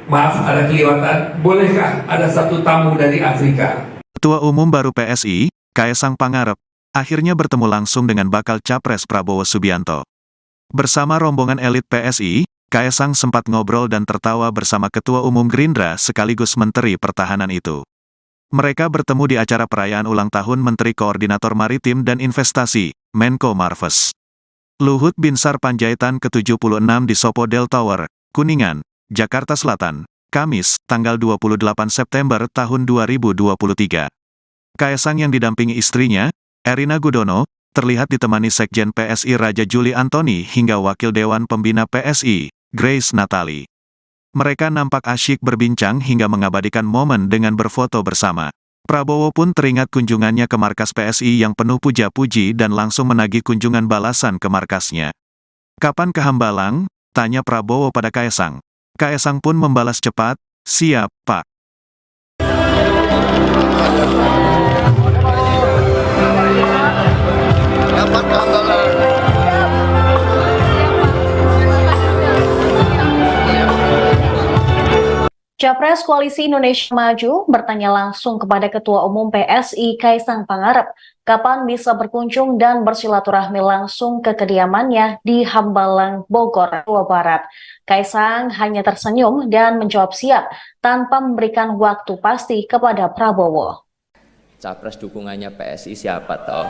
Speaker 10: maaf ada kelewatan, bolehkah ada satu tamu dari Afrika?
Speaker 1: Ketua Umum baru PSI, Kaesang Pangarep, akhirnya bertemu langsung dengan bakal Capres Prabowo Subianto. Bersama rombongan elit PSI, Kaesang sempat ngobrol dan tertawa bersama Ketua Umum Gerindra sekaligus Menteri Pertahanan itu. Mereka bertemu di acara perayaan ulang tahun Menteri Koordinator Maritim dan Investasi, Menko Marves. Luhut Binsar Panjaitan ke-76 di Sopo Del Tower, Kuningan, Jakarta Selatan, Kamis, tanggal 28 September tahun 2023. Kaesang yang didampingi istrinya, Erina Gudono, terlihat ditemani Sekjen PSI Raja Juli Antoni hingga Wakil Dewan Pembina PSI, Grace Natali. Mereka nampak asyik berbincang hingga mengabadikan momen dengan berfoto bersama. Prabowo pun teringat kunjungannya ke markas PSI yang penuh puja-puji dan langsung menagih kunjungan balasan ke markasnya. "Kapan ke Hambalang?" tanya Prabowo pada Kaesang. Kaesang pun membalas cepat, "Siap, Pak."
Speaker 2: Capres Koalisi Indonesia Maju bertanya langsung kepada Ketua Umum PSI Kaesang Pangarep kapan bisa berkunjung dan bersilaturahmi langsung ke kediamannya di Hambalang, Bogor, Jawa Barat. Kaesang hanya tersenyum dan menjawab siap tanpa memberikan waktu pasti kepada Prabowo.
Speaker 3: Capres dukungannya PSI siapa toh?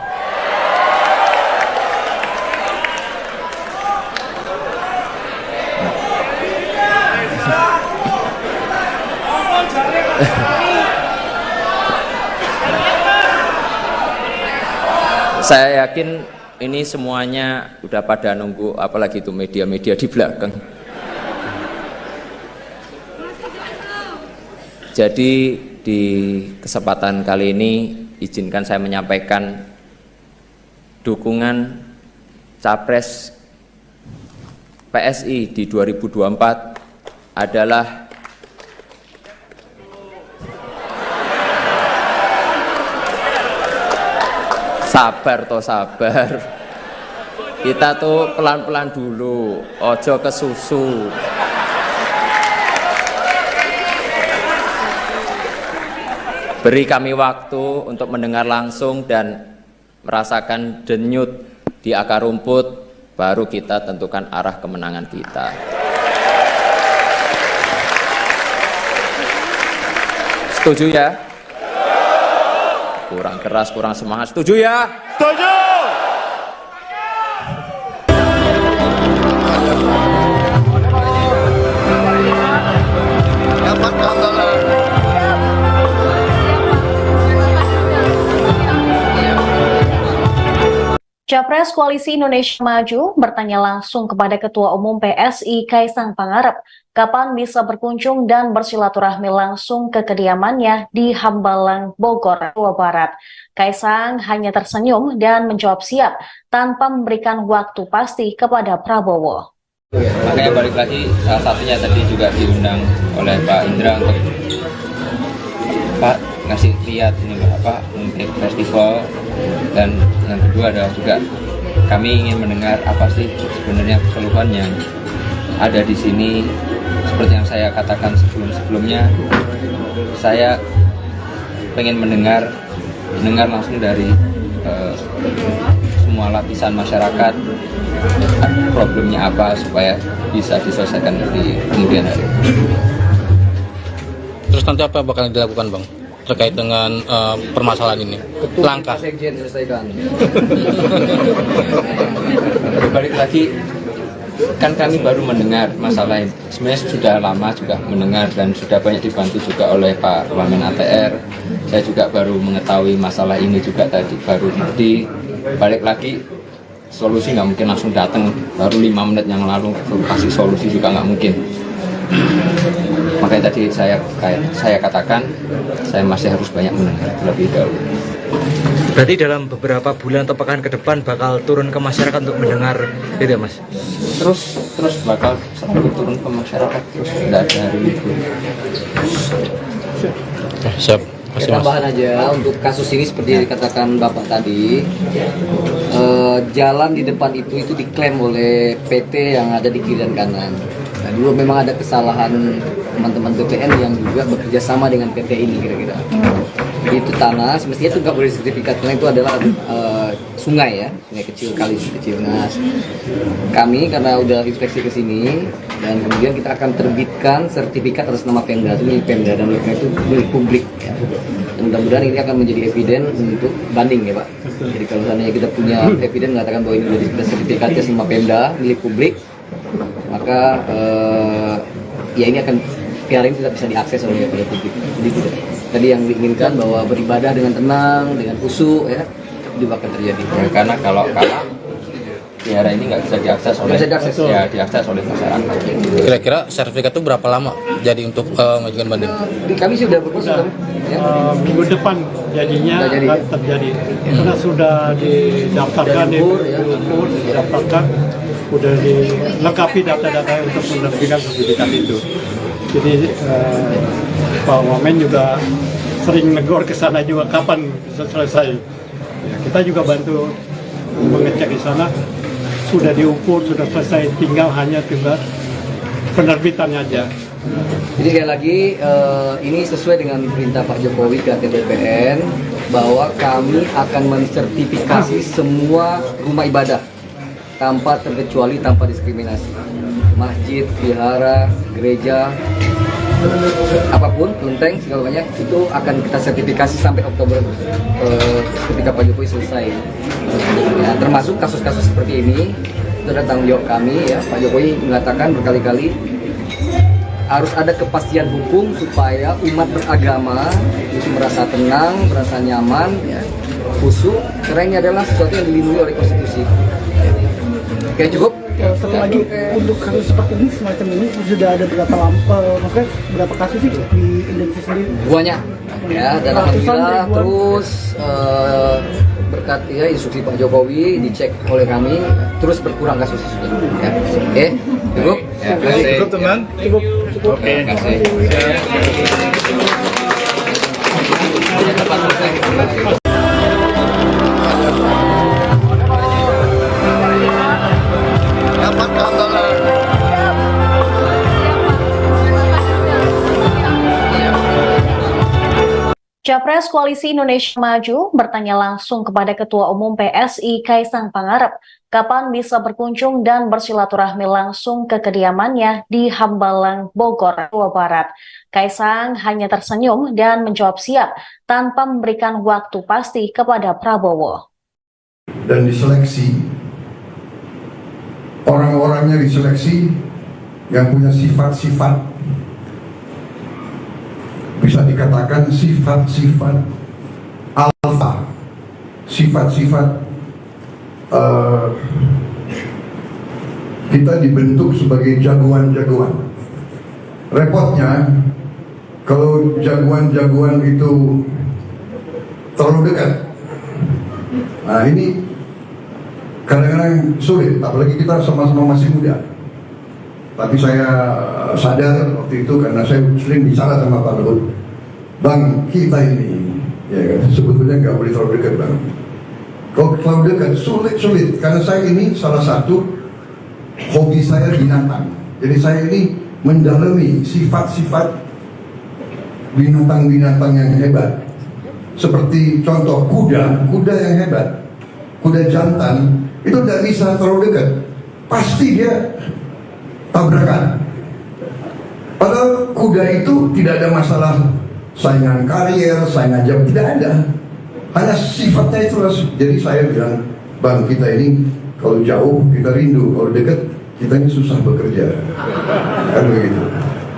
Speaker 3: Saya yakin ini semuanya udah pada nunggu, apalagi itu media-media di belakang. Jadi di kesempatan kali ini izinkan saya menyampaikan dukungan Capres PSI di 2024 adalah sabar toh sabar. Kita tuh pelan-pelan dulu, ojo ke susu. Beri kami waktu untuk mendengar langsung dan merasakan denyut di akar rumput, baru kita tentukan arah kemenangan kita. Setuju ya? Kurang keras, kurang semangat. Setuju ya? Setuju!
Speaker 2: Capres Koalisi Indonesia Maju bertanya langsung kepada Ketua Umum PSI Kaesang Pangarep kapan bisa berkunjung dan bersilaturahmi langsung ke kediamannya di Hambalang, Bogor, Jawa Barat. Kaesang hanya tersenyum dan menjawab siap tanpa memberikan waktu pasti kepada Prabowo.
Speaker 3: Makanya balik lagi, salah satunya tadi juga diundang oleh Pak Indra untuk Pak ngasih lihat ini apa untuk festival, dan yang kedua adalah juga kami ingin mendengar apa sih sebenarnya keluhan yang ada di sini. Seperti yang saya katakan sebelumnya, saya pengen mendengar langsung dari semua lapisan masyarakat problemnya apa supaya bisa diselesaikan di kemudian hari.
Speaker 5: Terus nanti apa bakal dilakukan, Bang, terkait dengan permasalahan ini? Langkah
Speaker 7: Sekjen selesaikan.
Speaker 3: Balik lagi, kan kami baru mendengar masalah ini. Sebenarnya sudah lama juga mendengar dan sudah banyak dibantu juga oleh Pak Wamen ATR. Saya juga baru mengetahui masalah ini juga tadi, baru nanti balik lagi. Solusi nggak mungkin langsung datang, baru 5 menit yang lalu kasih solusi juga nggak mungkin. Makanya tadi saya katakan saya masih harus banyak mendengar terlebih dahulu.
Speaker 6: Berarti dalam beberapa bulan atau pekan ke depan bakal turun ke masyarakat untuk mendengar itu ya, Mas?
Speaker 3: Terus bakal selalu turun ke masyarakat, terus tidak ada hari libur.
Speaker 5: Siap.
Speaker 7: Tambahan aja untuk kasus ini seperti yang dikatakan Bapak tadi, jalan di depan itu diklaim oleh PT yang ada di kiri dan kanan. Nah, dulu memang ada kesalahan teman-teman BPN yang juga bekerja sama dengan PT ini kira-kira. itu tanah, semestinya itu nggak boleh sertifikat karena itu adalah sungai ya, sungai kecil, kali kecil. Nah, kami karena udah inspeksi ke sini dan kemudian kita akan terbitkan sertifikat atas nama Pemda, itu milik Pemda dan itu milik publik ya. Dan mudah-mudahan ini akan menjadi eviden untuk banding ya Pak. Jadi kalau seandainya kita punya eviden mengatakan bahwa ini sudah sertifikatnya sama Pemda milik publik, maka ya ini akan piala ini tidak bisa diakses oleh publik. Jadi tadi yang diinginkan bahwa beribadah dengan tenang, dengan khusyuk ya, juga akan terjadi.
Speaker 3: Ya, karena kalau kalah piara ini nggak bisa diakses oleh diakses oleh masyarakat.
Speaker 5: Kira-kira sertifikat itu berapa lama jadi untuk mengajukan banding?
Speaker 7: Kami sudah berproses ya.
Speaker 4: Minggu depan jadinya
Speaker 7: jadi,
Speaker 4: akan terjadi karena sudah didaftarkan didaftarkan, sudah dilengkapi data-data untuk menerbitkan sertifikat itu. Jadi Pak Wamen juga sering negor ke sana juga kapan bisa selesai. Ya, kita juga bantu mengecek di sana, sudah diukur, sudah selesai, tinggal penerbitannya aja.
Speaker 7: Jadi sekali lagi ini sesuai dengan perintah Pak Jokowi ke BPN bahwa kami akan mensertifikasi semua rumah ibadah tanpa terkecuali, tanpa diskriminasi. Masjid, vihara, gereja, apapun, kelenteng, segala banyak itu akan kita sertifikasi sampai Oktober ketika Pak Jokowi selesai. Ya, termasuk kasus-kasus seperti ini itu adalah tanggung jawab kami ya. Pak Jokowi mengatakan berkali-kali harus ada kepastian hukum supaya umat beragama itu merasa tenang, merasa nyaman, ya, khusyuk, karena ini adalah sesuatu yang dilindungi oleh konstitusi. Oke, cukup.
Speaker 8: Satu lagi, untuk kasus seperti ini, semacam ini sudah ada maksudnya berapa kasus sih di Indonesia sendiri?
Speaker 7: Banyak ya, dan alhamdulillah terus berkat ya instruksi Pak Jokowi dicek oleh kami terus berkurang kasus ya. Oke, cukup.
Speaker 3: Ya, cukup
Speaker 8: teman. Cukup.
Speaker 3: Oke, terima kasih.
Speaker 2: Capres Koalisi Indonesia Maju bertanya langsung kepada Ketua Umum PSI Kaisang Pangarep kapan bisa berkunjung dan bersilaturahmi langsung ke kediamannya di Hambalang, Bogor, Jawa Barat. Kaisang hanya tersenyum dan menjawab siap tanpa memberikan waktu pasti kepada Prabowo.
Speaker 9: Dan diseleksi, orang-orangnya diseleksi yang punya sifat-sifat, bisa dikatakan sifat-sifat alfa, sifat-sifat kita dibentuk sebagai jagoan-jagoan. Repotnya kalau jagoan-jagoan itu terlalu dekat, nah ini kadang-kadang sulit, apalagi kita sama-sama masih muda. Tapi saya sadar waktu itu karena saya sering bicara sama Pak Luhut, Bang, kita ini ya kan, sebetulnya nggak boleh terlalu dekat Bang. Kalau terlalu dekat sulit karena saya ini salah satu hobi saya binatang. Jadi saya ini mendalami sifat-sifat binatang-binatang yang hebat. Seperti contoh kuda yang hebat, kuda jantan itu tidak bisa terlalu dekat, pasti dia tabrakan. Padahal kuda itu tidak ada masalah saingan karier, saingan jam, tidak ada. Hanya sifatnya itu. Jadi saya bilang, Bang, kita ini kalau jauh kita rindu, kalau dekat kita ini susah bekerja. Kan begitu.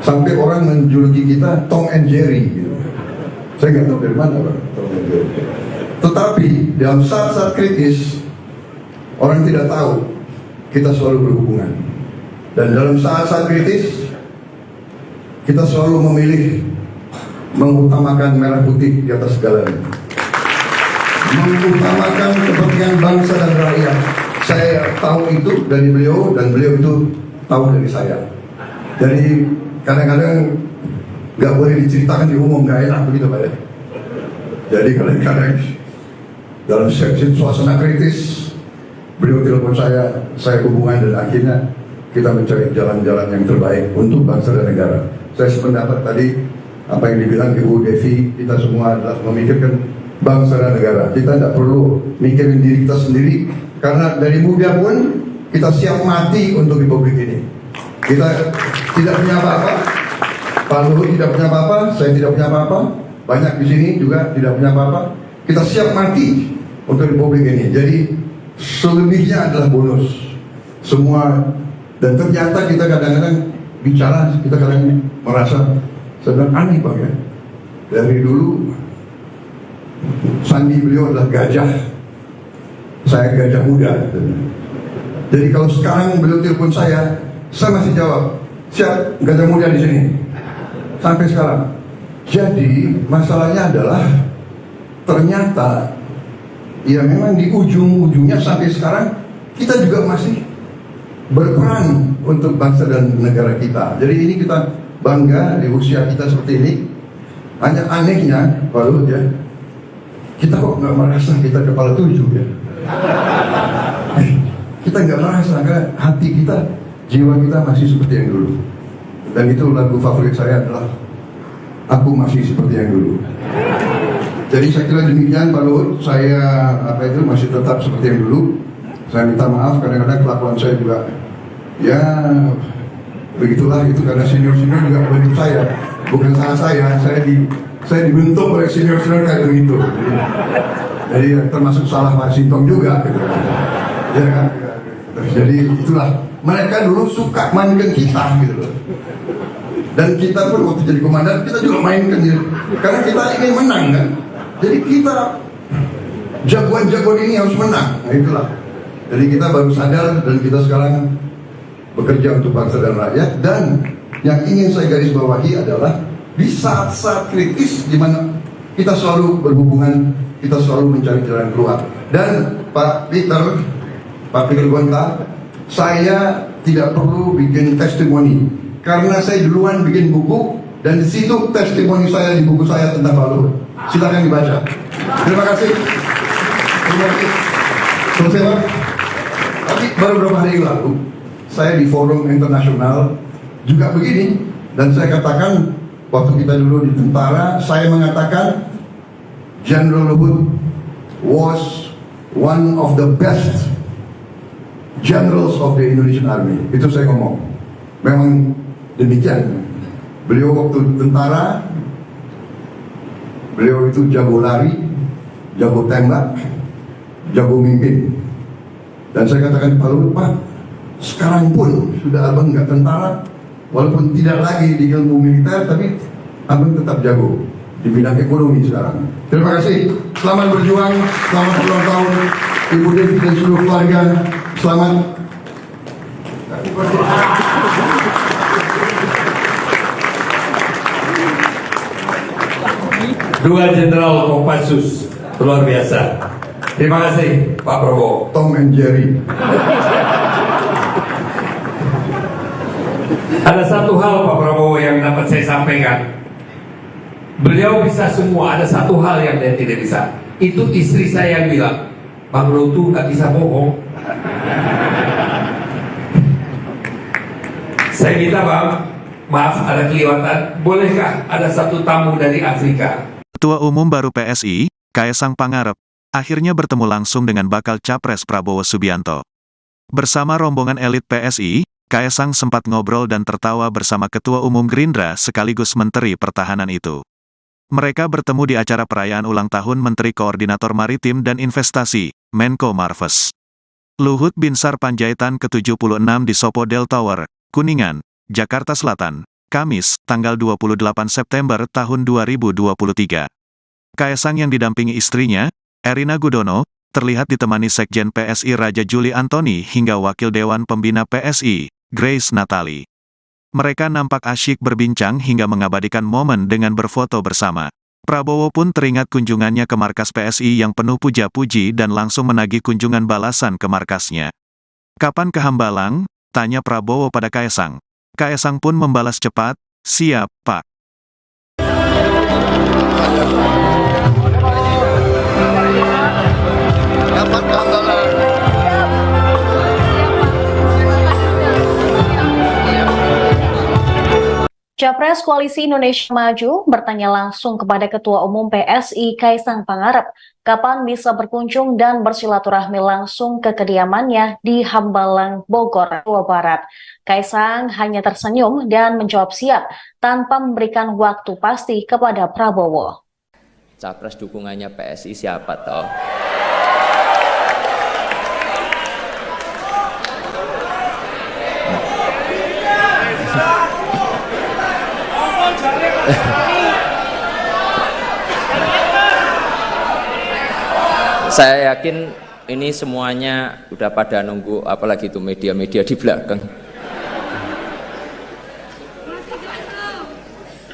Speaker 9: Sampai orang menjuluki kita Tom and Jerry gitu. Saya nggak tahu dari mana Bang, Tom and Jerry. Tetapi dalam saat-saat kritis orang tidak tahu kita selalu berhubungan. Dan dalam saat-saat kritis, kita selalu memilih mengutamakan merah putih di atas segalanya. Mengutamakan kepentingan bangsa dan rakyat. Saya tahu itu dari beliau dan beliau itu tahu dari saya. Jadi kadang-kadang nggak boleh diceritakan di umum, nggak enak begitu Pak ya. Jadi kadang-kadang dalam suasana kritis, beliau telepon saya hubungan dan akhirnya kita mencari jalan-jalan yang terbaik untuk bangsa dan negara. Saya sependapat tadi apa yang dibilang Ibu Devi, kita semua adalah memikirkan bangsa dan negara. Kita tidak perlu mikirin diri kita sendiri, karena dari muda pun kita siap mati untuk republik ini. Kita tidak punya apa-apa, Pak Luhut tidak punya apa-apa, saya tidak punya apa-apa, banyak di sini juga tidak punya apa-apa. Kita siap mati untuk republik ini. Jadi selebihnya adalah bonus semua. Dan ternyata kita kadang-kadang bicara, kita kadang merasa sedang aneh Pak ya. Dari dulu sandi beliau adalah gajah, saya gajah muda. Jadi kalau sekarang beliau telepon saya masih jawab, siap, gajah muda di sini. Sampai sekarang. Jadi masalahnya adalah ternyata ya memang di ujung-ujungnya sampai sekarang kita juga masih berperan untuk bangsa dan negara kita. Jadi ini kita bangga di usia kita seperti ini. Hanya anehnya, Pak Luhut ya, kita kok nggak merasa kita kepala 7 ya. Kita nggak merasa, karena hati kita, jiwa kita masih seperti yang dulu. Dan itu lagu favorit saya adalah Aku Masih Seperti Yang Dulu. Jadi saya kira demikian Pak Luhut, saya masih tetap seperti yang dulu. Saya minta maaf, kadang-kadang kelakuan saya juga ya begitulah, itu karena senior-senior juga membentuk saya, bukan salah saya dibentuk oleh senior-senior kayak begitu. Jadi termasuk salah Pak Sintong juga gitu. Ya kan? Jadi itulah, mereka dulu suka mainkan kita gitu loh. Dan kita pun waktu jadi komandan kita juga mainkan gitu. Karena kita ingin menang kan. Jadi kita jagoan-jagoan ini harus menang. Nah itulah. Jadi kita baru sadar dan kita sekarang bekerja untuk bangsa dan rakyat. Dan yang ingin saya garis bawahi adalah di saat-saat kritis di mana kita selalu berhubungan, kita selalu mencari jalan keluar. Dan Pak Peter Gonta, saya tidak perlu bikin testimoni karena saya duluan bikin buku dan di situ testimoni saya di buku saya tentang Pak Luhut. Silakan dibaca. Terima kasih. Terima kasih. Selesai Pak. Tapi baru beberapa hari lalu saya di forum internasional juga begini, dan saya katakan waktu kita dulu di tentara, saya mengatakan General Luhut was one of the best generals of the Indonesian Army. Itu saya ngomong. Memang demikian. Beliau waktu tentara, beliau itu jago lari, jago tembak, jago mimpin. Dan saya katakan Pak Luhut, Pak, sekarang pun sudah abang nggak tentara, walaupun tidak lagi di ilmu militer, tapi abang tetap jago di bidang ekonomi sekarang. Terima kasih. Selamat berjuang, selamat ulang tahun Ibu Devi dan seluruh keluarga. Selamat.
Speaker 10: Dua Jenderal Kopassus, luar biasa. Terima kasih Pak Prabowo.
Speaker 9: Tom and Jerry.
Speaker 10: Ada satu hal Pak Prabowo yang dapat saya sampaikan. Beliau bisa semua, ada satu hal yang dia tidak bisa. Itu istri saya yang bilang, Bang Luhut nggak bisa bohong. Saya minta Bang, maaf ada kelewatan, bolehkah ada satu tamu dari Afrika?
Speaker 1: Ketua Umum baru PSI, Kaesang Pangarep, akhirnya bertemu langsung dengan bakal Capres Prabowo Subianto. Bersama rombongan elit PSI, Kaesang sempat ngobrol dan tertawa bersama Ketua Umum Gerindra sekaligus Menteri Pertahanan itu. Mereka bertemu di acara perayaan ulang tahun Menteri Koordinator Maritim dan Investasi, Menko Marves. Luhut Binsar Panjaitan ke-76 di Sopodel Tower, Kuningan, Jakarta Selatan, Kamis, tanggal 28 September tahun 2023. Kaesang yang didampingi istrinya, Erina Gudono, terlihat ditemani Sekjen PSI Raja Juli Antoni hingga Wakil Dewan Pembina PSI, Grace Natali. Mereka nampak asyik berbincang hingga mengabadikan momen dengan berfoto bersama. Prabowo pun teringat kunjungannya ke markas PSI yang penuh puja-puji dan langsung menagih kunjungan balasan ke markasnya. "Kapan ke Hambalang?" tanya Prabowo pada Kaesang. Kaesang pun membalas cepat, "Siap, Pak."
Speaker 2: Capres Koalisi Indonesia Maju bertanya langsung kepada Ketua Umum PSI Kaisang Pangarep kapan bisa berkunjung dan bersilaturahmi langsung ke kediamannya di Hambalang, Bogor, Jawa Barat. Kaisang hanya tersenyum dan menjawab siap tanpa memberikan waktu pasti kepada Prabowo.
Speaker 3: Capres dukungannya PSI siapa toh? Saya yakin ini semuanya udah pada nunggu, apalagi itu media-media di belakang.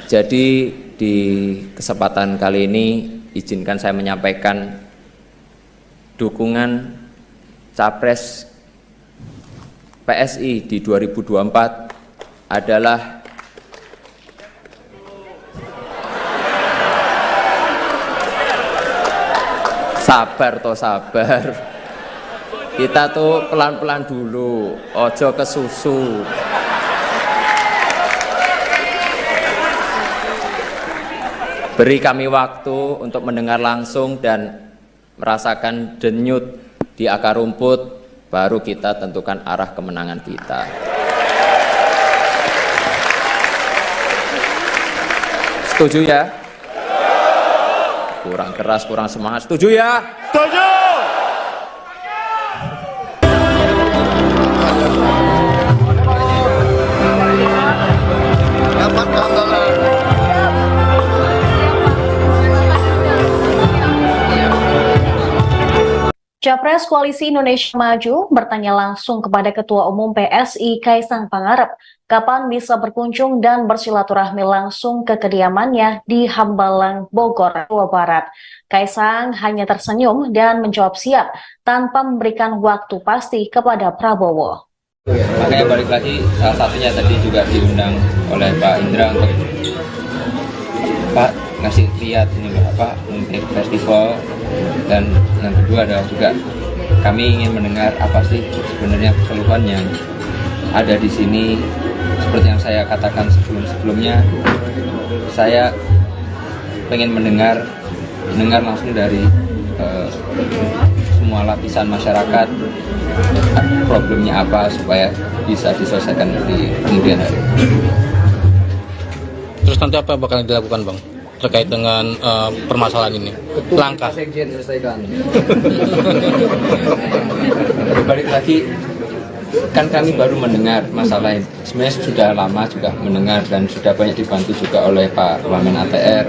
Speaker 3: Jadi di kesempatan kali ini izinkan saya menyampaikan dukungan Capres PSI di 2024 adalah sabar toh sabar. Kita tuh pelan-pelan dulu, ojo kesusu. Beri kami waktu untuk mendengar langsung dan merasakan denyut di akar rumput, baru kita tentukan arah kemenangan kita. Setuju ya? Kurang keras, kurang semangat. Setuju ya? Setuju!
Speaker 2: Capres Koalisi Indonesia Maju bertanya langsung kepada Ketua Umum PSI Kaisang Pangarep kapan bisa berkunjung dan bersilaturahmi langsung ke kediamannya di Hambalang, Bogor, Jawa Barat. Kaisang hanya tersenyum dan menjawab siap tanpa memberikan waktu pasti kepada Prabowo.
Speaker 3: Makanya balik lagi, salah satunya tadi juga diundang oleh Pak Indra untuk Pak ngasih lihat ini apa untuk festival, dan yang kedua adalah juga kami ingin mendengar apa sih sebenarnya keluhan yang ada di sini. Seperti yang saya katakan sebelumnya, saya pengen mendengar langsung dari semua lapisan masyarakat problemnya apa supaya bisa diselesaikan di kemudian hari.
Speaker 5: Terus nanti apa bakal dilakukan, Bang, terkait dengan permasalahan ini? Langkah
Speaker 7: Sekjen selesaikan.
Speaker 3: Balik lagi, kan kami baru mendengar masalah ini. Sebenarnya sudah lama juga mendengar dan sudah banyak dibantu juga oleh Pak Wamen ATR.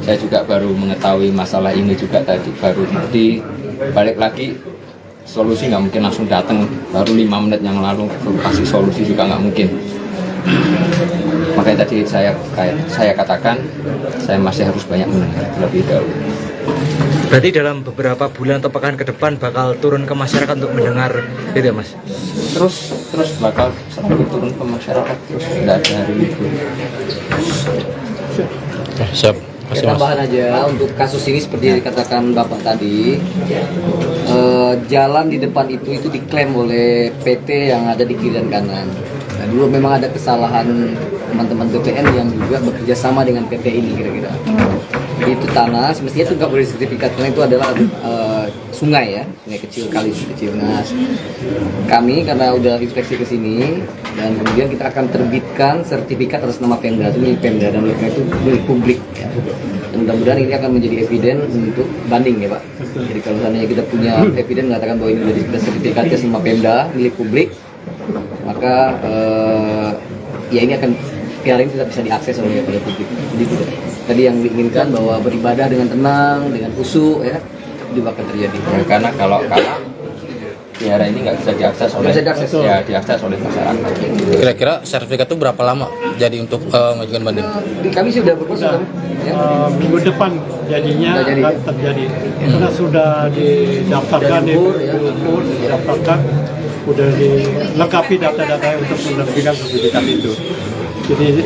Speaker 3: Saya juga baru mengetahui masalah ini juga tadi, baru di balik lagi. Solusi nggak mungkin langsung datang, baru 5 menit yang lalu kasih solusi juga nggak mungkin. Makanya tadi saya katakan saya masih harus banyak mendengar terlebih dahulu.
Speaker 6: Berarti dalam beberapa bulan atau pekan ke depan bakal turun ke masyarakat untuk mendengar itu ya, Mas?
Speaker 3: Terus bakal selalu turun ke masyarakat, terus tidak ada hari libur.
Speaker 5: Siap.
Speaker 7: Tambahan aja untuk kasus ini seperti dikatakan Bapak tadi, jalan di depan itu diklaim oleh PT yang ada di kiri dan kanan. Nah, dulu memang ada kesalahan teman-teman BPN yang juga bekerja sama dengan PT ini kira-kira. Jadi itu tanah, semestinya itu nggak boleh sertifikat karena itu adalah sungai ya, sungai kecil, kali kecil. Nah, kami karena udah inspeksi ke sini dan kemudian kita akan terbitkan sertifikat atas nama Pemda, itu milik Pemda dan itu milik publik ya. Dan mudah-mudahan ini akan menjadi eviden untuk banding ya Pak. Jadi kalau seandainya kita punya eviden mengatakan bahwa ini sudah sertifikatnya sama Pemda milik publik, maka ya ini akan PR ini tidak bisa diakses oleh publik. Jadi tidak. Tadi yang diinginkan bahwa beribadah dengan tenang, dengan khusyuk ya, juga akan terjadi.
Speaker 3: Ya, karena kalau kalah PR ini nggak bisa diakses oleh diakses oleh masyarakat.
Speaker 5: Kira-kira sertifikat itu berapa lama jadi untuk mengajukan banding?
Speaker 7: Kami sudah berproses ya.
Speaker 4: Minggu depan jadinya akan terjadi. Karena sudah didaftarkan, didaftarkan, sudah dilengkapi data-data untuk menerbitkan sertifikat itu. Jadi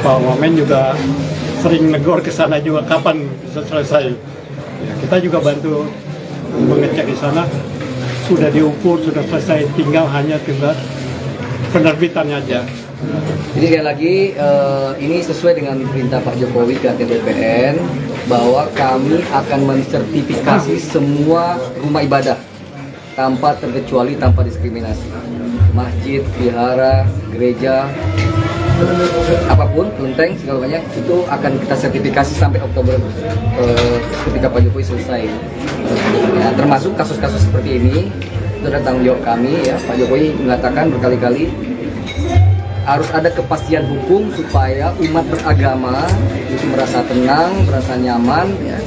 Speaker 4: Pak Wamen juga sering negor ke sana juga kapan bisa selesai. Ya, kita juga bantu mengecek di sana, sudah diukur, sudah selesai, tinggal penerbitannya aja.
Speaker 7: Jadi sekali lagi ini sesuai dengan perintah Pak Jokowi ke BPN bahwa kami akan mensertifikasi semua rumah ibadah tanpa terkecuali, tanpa diskriminasi. Masjid, vihara, gereja, apapun, kelenteng, segala banyak itu akan kita sertifikasi sampai Oktober ketika Pak Jokowi selesai. Ya, termasuk kasus-kasus seperti ini itu adalah tanggung jawab kami ya. Pak Jokowi mengatakan berkali-kali harus ada kepastian hukum supaya umat beragama itu merasa tenang, merasa nyaman, ya,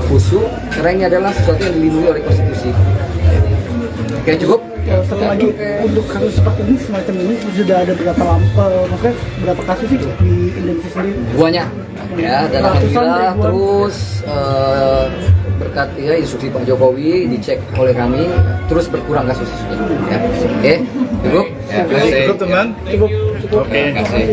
Speaker 7: khusyuk, karena ini adalah sesuatu yang dilindungi oleh konstitusi. Oke, cukup.
Speaker 8: Ya, satu lagi untuk kasus seperti ini semacam ini sudah ada maksudnya berapa kasus sih di Indonesia sendiri?
Speaker 7: Banyak ya, dan alhamdulillah terus berkat ya instruksi Pak Jokowi dicek oleh kami terus berkurang kasus ya. Oke, cukup.
Speaker 3: Ya, cukup teman.
Speaker 8: Cukup.
Speaker 3: Oke, terima kasih.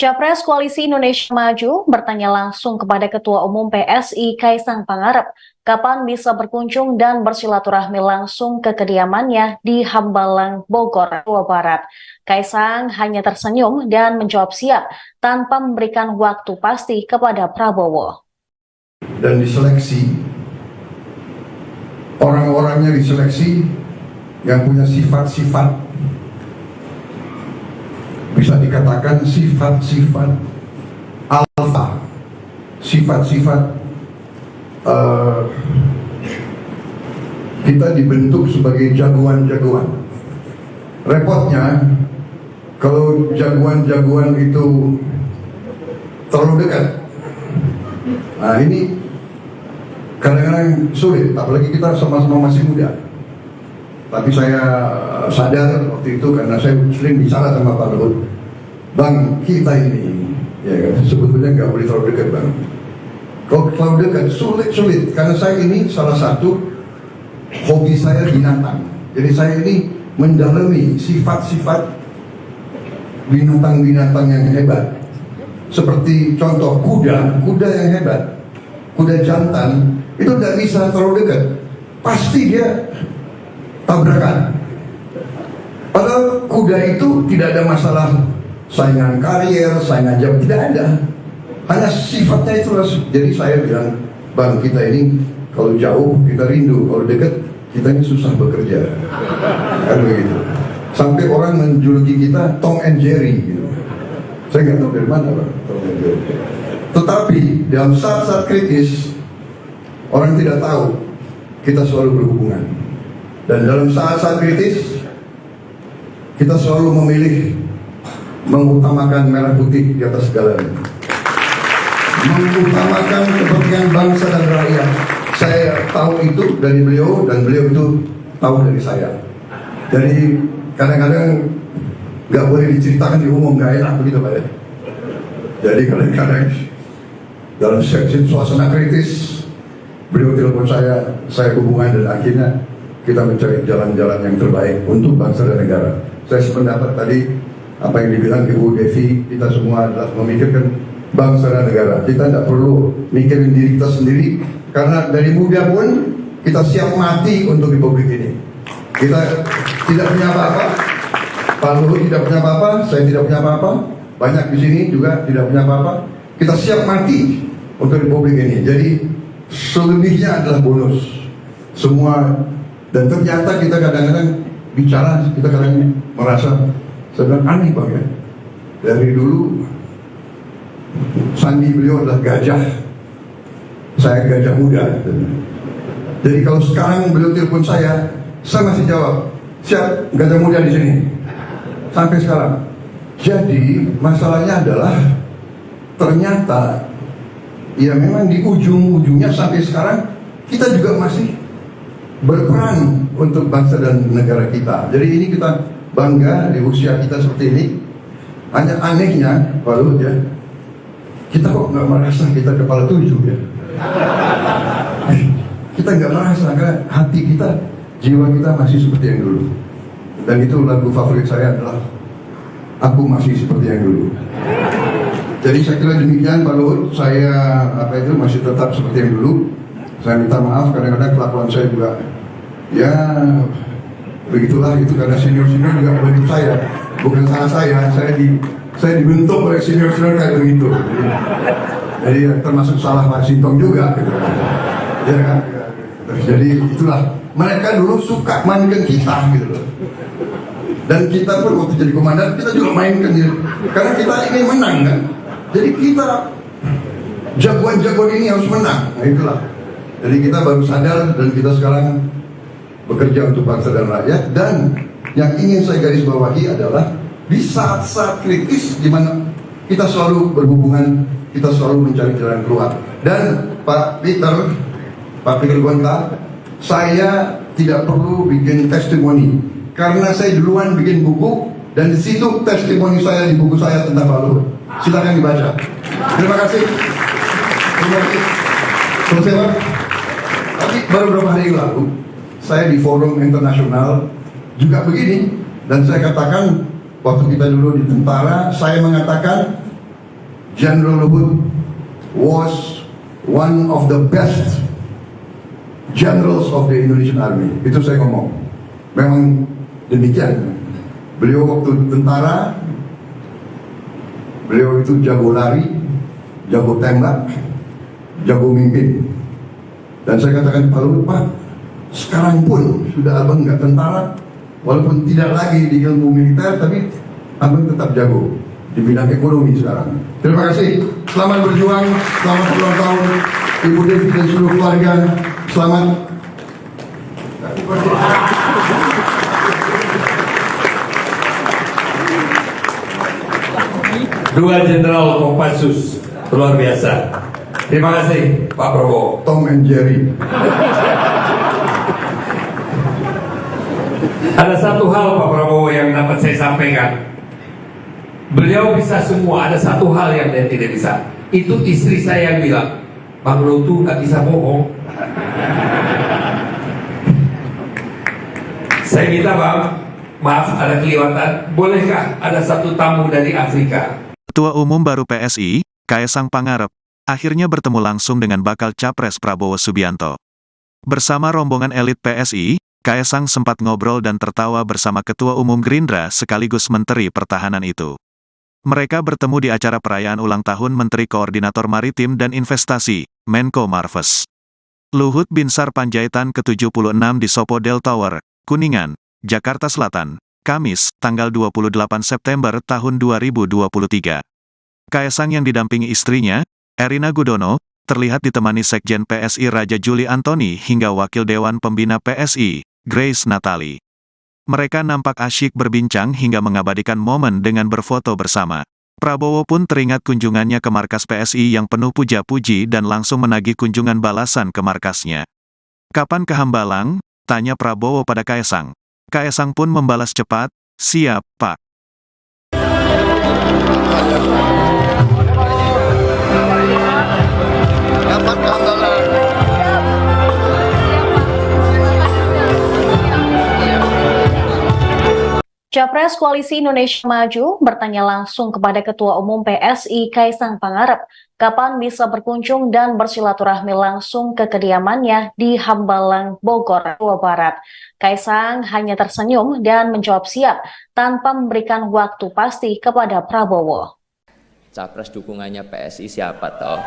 Speaker 2: Capres Koalisi Indonesia Maju bertanya langsung kepada Ketua Umum PSI Kaisang Pangarep kapan bisa berkunjung dan bersilaturahmi langsung ke kediamannya di Hambalang, Bogor, Jawa Barat. Kaisang hanya tersenyum dan menjawab siap tanpa memberikan waktu pasti kepada Prabowo.
Speaker 9: Dan diseleksi, orang-orangnya diseleksi yang punya sifat-sifat, bisa dikatakan sifat-sifat alfa, sifat-sifat kita dibentuk sebagai jagoan-jagoan. Repotnya kalau jagoan-jagoan itu terlalu dekat, nah ini kadang-kadang sulit, apalagi kita sama-sama masih muda. Tapi saya sadar waktu itu karena saya sering bicara sama Pak Luhut, Bang, kita ini ya kan, sebetulnya nggak boleh terlalu dekat, Bang. Kalau terlalu dekat sulit karena saya ini salah satu hobi saya binatang. Jadi saya ini mendalami sifat-sifat binatang-binatang yang hebat. Seperti contoh kuda yang hebat, kuda jantan itu tidak bisa terlalu dekat, pasti dia tabrakan. Padahal kuda itu tidak ada masalah saingan karier, saingan jam, tidak ada. Hanya sifatnya itu. Jadi saya bilang, Bang, kita ini kalau jauh kita rindu, kalau dekat kita ini susah bekerja. Kan begitu. Sampai orang menjuluki kita Tom and Jerry gitu. Saya nggak tahu dari mana, Bang, Tom and Jerry. Tetapi dalam saat-saat kritis orang tidak tahu kita selalu berhubungan. Dan dalam saat-saat kritis kita selalu memilih mengutamakan merah putih di atas segalanya, mengutamakan kepentingan bangsa dan rakyat. Saya tahu itu dari beliau dan beliau itu tahu dari saya. Jadi kadang-kadang nggak boleh diceritakan di umum, nggak enak begitu Pak ya. Jadi kadang-kadang dalam suasana kritis beliau telepon saya hubungan dan akhirnya kita mencari jalan-jalan yang terbaik untuk bangsa dan negara. Saya sependapat tadi apa yang dibilang Ibu Devi, kita semua adalah memikirkan bangsa dan negara. Kita tidak perlu mikirin diri kita sendiri, karena dari muda pun kita siap mati untuk republik ini. Kita tidak punya apa-apa, Pak Luhut tidak punya apa-apa, saya tidak punya apa-apa, banyak di sini juga tidak punya apa-apa. Kita siap mati untuk republik ini. Jadi selebihnya adalah bonus semua. Dan ternyata kita kadang-kadang bicara, kita kadang merasa sedang aneh Bang ya. Dari dulu sandi beliau adalah gajah, saya gajah muda. Jadi kalau sekarang beliau telepon saya masih jawab, siap, gajah muda di sini. Sampai sekarang. Jadi masalahnya adalah ternyata ya memang di ujung-ujungnya sampai sekarang kita juga masih berperan untuk bangsa dan negara kita. Jadi ini kita bangga di usia kita seperti ini. Hanya anehnya Pak Luhut ya, kita kok nggak merasa kita kepala 7 ya. Kita nggak merasa karena hati kita, jiwa kita masih seperti yang dulu. Dan itu lagu favorit saya adalah Aku Masih Seperti Yang Dulu. Jadi saya kira demikian Pak Luhut, saya masih tetap seperti yang dulu. Saya minta maaf kadang-kadang kelakuan saya juga ya begitulah, itu karena senior-senior juga membentuk saya, bukan salah saya dibentuk oleh senior-senior kayak begitu. Jadi termasuk salah Pak Sintong juga gitu. Ya kan? Jadi itulah, mereka dulu suka mainkan kita gitu loh. Dan kita pun waktu jadi komandan kita juga mainkan gitu. Karena kita ingin menang kan. Jadi kita jagoan-jagoan ini harus menang. Nah itulah. Jadi kita baru sadar dan kita sekarang bekerja untuk bangsa dan rakyat. Dan yang ingin saya garis bawahi adalah di saat-saat kritis di mana kita selalu berhubungan, kita selalu mencari jalan keluar. Dan Pak Peter Gonta, saya tidak perlu bikin testimoni karena saya duluan bikin buku dan di situ testimoni saya di buku saya tentang Pak Luhut. Silakan dibaca. Terima kasih. Terima kasih. Selesai Pak. Tapi baru beberapa hari lalu saya di forum internasional juga begini dan saya katakan waktu kita dulu di tentara, saya mengatakan General Luhut was one of the best generals of the Indonesian Army. Itu saya ngomong. Memang demikian. Beliau waktu tentara, beliau itu jago lari, jago tembak, jago mimpin. Dan saya katakan Pak Luhut, Pak, sekarang pun sudah abang nggak tentara, walaupun tidak lagi di ilmu militer, tapi abang tetap jago di bidang ekonomi sekarang. Terima kasih. Selamat berjuang, selamat ulang tahun Ibu Devi dan seluruh keluarga. Selamat.
Speaker 10: Dua Jenderal Kopassus luar biasa. Terima kasih Pak Prabowo.
Speaker 9: Tom and Jerry.
Speaker 10: Ada satu hal Pak Prabowo yang dapat saya sampaikan. Beliau bisa semua, ada satu hal yang dia tidak bisa. Itu istri saya yang bilang, Bang Luhut nggak bisa bohong. Saya minta Bang, maaf ada kelewatan, bolehkah ada satu tamu dari Afrika?
Speaker 1: Ketua Umum baru PSI, Kaesang Pangarep, akhirnya bertemu langsung dengan bakal Capres Prabowo Subianto. Bersama rombongan elit PSI, Kaesang sempat ngobrol dan tertawa bersama Ketua Umum Gerindra sekaligus Menteri Pertahanan itu. Mereka bertemu di acara perayaan ulang tahun Menteri Koordinator Maritim dan Investasi, Menko Marves. Luhut Binsar Panjaitan ke-76 di Sopo Del Tower, Kuningan, Jakarta Selatan, Kamis, tanggal 28 September tahun 2023. Kaesang yang didampingi istrinya, Erina Gudono, terlihat ditemani Sekjen PSI Raja Juli Antoni hingga Wakil Dewan Pembina PSI, Grace Natali. Mereka nampak asyik berbincang hingga mengabadikan momen dengan berfoto bersama. Prabowo pun teringat kunjungannya ke markas PSI yang penuh puja-puji dan langsung menagih kunjungan balasan ke markasnya. "Kapan ke Hambalang?" tanya Prabowo pada Kaesang. Kaesang pun membalas cepat, "Siap, Pak."
Speaker 2: Capres Koalisi Indonesia Maju bertanya langsung kepada Ketua Umum PSI Kaesang Pangarep kapan bisa berkunjung dan bersilaturahmi langsung ke kediamannya di Hambalang, Bogor, Jawa Barat. Kaesang hanya tersenyum dan menjawab siap tanpa memberikan waktu pasti kepada Prabowo.
Speaker 3: Capres dukungannya PSI siapa toh?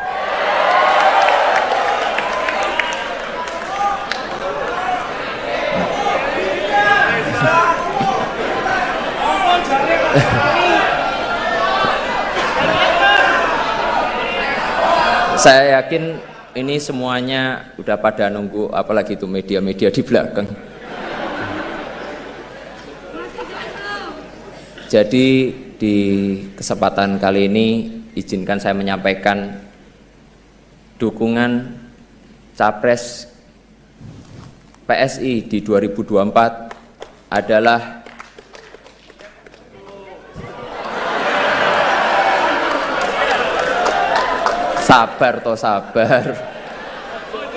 Speaker 3: Saya yakin ini semuanya udah pada nunggu, apalagi itu media-media di belakang. Jadi di kesempatan kali ini izinkan saya menyampaikan dukungan Capres PSI di 2024 adalah sabar toh sabar,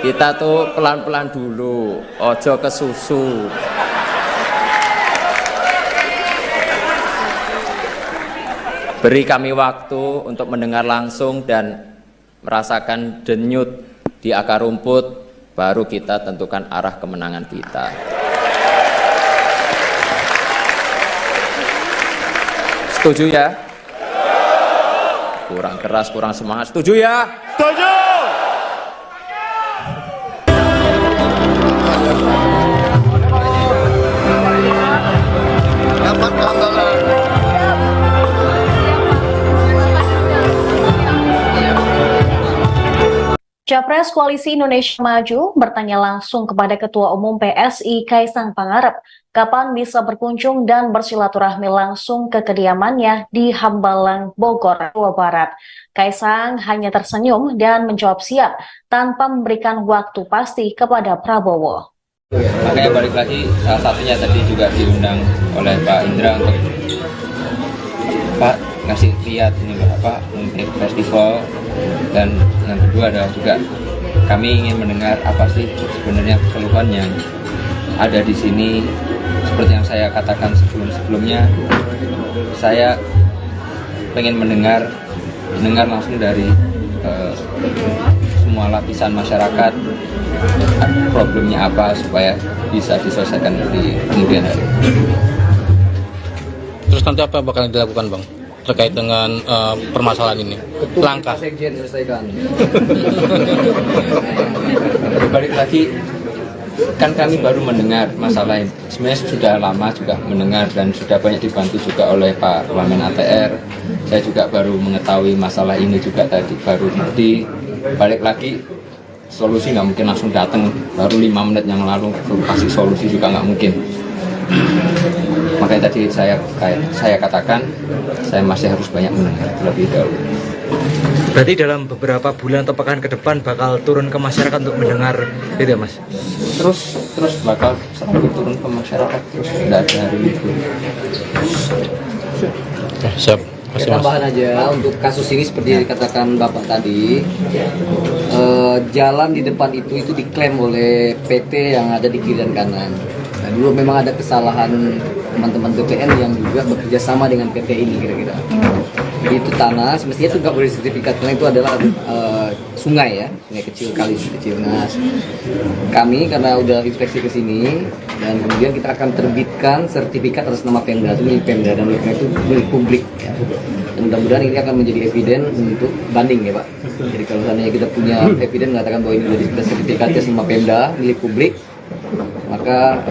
Speaker 3: kita tuh pelan-pelan dulu, ojo ke susu. Beri kami waktu untuk mendengar langsung dan merasakan denyut di akar rumput, baru kita tentukan arah kemenangan kita. Setuju ya? Kurang keras, kurang semangat. Setuju ya? Setuju!
Speaker 2: Capres Koalisi Indonesia Maju bertanya langsung kepada Ketua Umum PSI Kaisang Pangarep kapan bisa berkunjung dan bersilaturahmi langsung ke kediamannya di Hambalang, Bogor, Jawa Barat. Kaisang hanya tersenyum dan menjawab siap tanpa memberikan waktu pasti kepada Prabowo.
Speaker 3: Makanya balik lagi, salah satunya tadi juga diundang oleh Pak Indra untuk Pak ngasih lihat ini apa untuk festival, dan yang kedua adalah juga kami ingin mendengar apa sih sebenarnya keluhan yang ada di sini. Seperti yang saya katakan sebelumnya, saya pengen mendengar langsung dari semua lapisan masyarakat problemnya apa supaya bisa diselesaikan di kemudian hari.
Speaker 5: Terus nanti apa bakal dilakukan Bang terkait dengan permasalahan ini? Langkah
Speaker 7: Sekjen selesaikan.
Speaker 3: Balik lagi, kan kami baru mendengar masalah ini. Sebenarnya sudah lama juga mendengar dan sudah banyak dibantu juga oleh Pak Wamen ATR. Saya juga baru mengetahui masalah ini juga tadi, baru ngerti. Balik lagi, solusi nggak mungkin langsung datang, baru 5 menit yang lalu kasih solusi juga nggak mungkin. Makanya tadi saya katakan saya masih harus banyak mendengar terlebih dahulu.
Speaker 6: Berarti dalam beberapa bulan atau pekan ke depan bakal turun ke masyarakat untuk mendengar itu ya Mas?
Speaker 3: Terus bakal selalu turun ke masyarakat, terus tidak ada hari libur.
Speaker 5: Siap.
Speaker 7: Tambahan aja untuk kasus ini seperti dikatakan Bapak tadi, jalan di depan itu diklaim oleh PT yang ada di kiri dan kanan. Nah, dulu memang ada kesalahan teman-teman BPN yang juga bekerja sama dengan PT ini kira-kira. Jadi itu tanah, semestinya itu nggak boleh sertifikat karena itu adalah sungai ya, sungai kecil, kali kecil. Nah, kami karena udah inspeksi ke sini dan kemudian kita akan terbitkan sertifikat atas nama Pemda, itu milik Pemda dan itu milik publik. Ya. Dan mudah-mudahan ini akan menjadi eviden untuk banding ya Pak. Jadi kalau seandainya kita punya eviden mengatakan bahwa ini sudah sertifikatnya sama Pemda milik publik, maka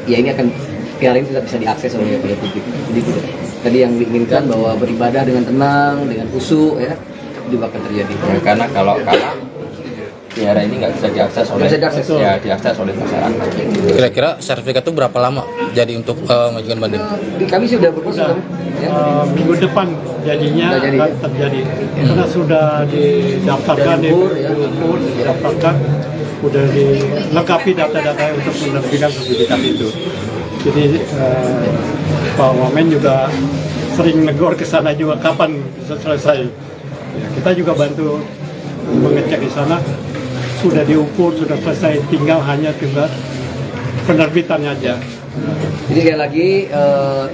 Speaker 7: ya ini akan PR ini tidak bisa diakses oleh publik. Jadi tidak. Tadi yang diinginkan bahwa beribadah dengan tenang, dengan khusyuk ya, juga akan terjadi.
Speaker 3: Ya, karena kalau kalah, daerah ini nggak bisa diakses oleh masyarakat.
Speaker 5: Kira-kira sertifikat itu berapa lama jadi untuk mengajukan banding?
Speaker 7: Kami sudah berproses.
Speaker 4: Minggu depan jadinya akan terjadi karena sudah didaftarkan, didaftarkan, sudah dilengkapi data-data untuk menerbitkan sertifikat itu. Jadi Pak Wamen juga sering negor ke sana juga kapan bisa selesai. Ya, kita juga bantu mengecek di sana, sudah diukur, sudah selesai, tinggal penerbitannya aja.
Speaker 7: Jadi sekali lagi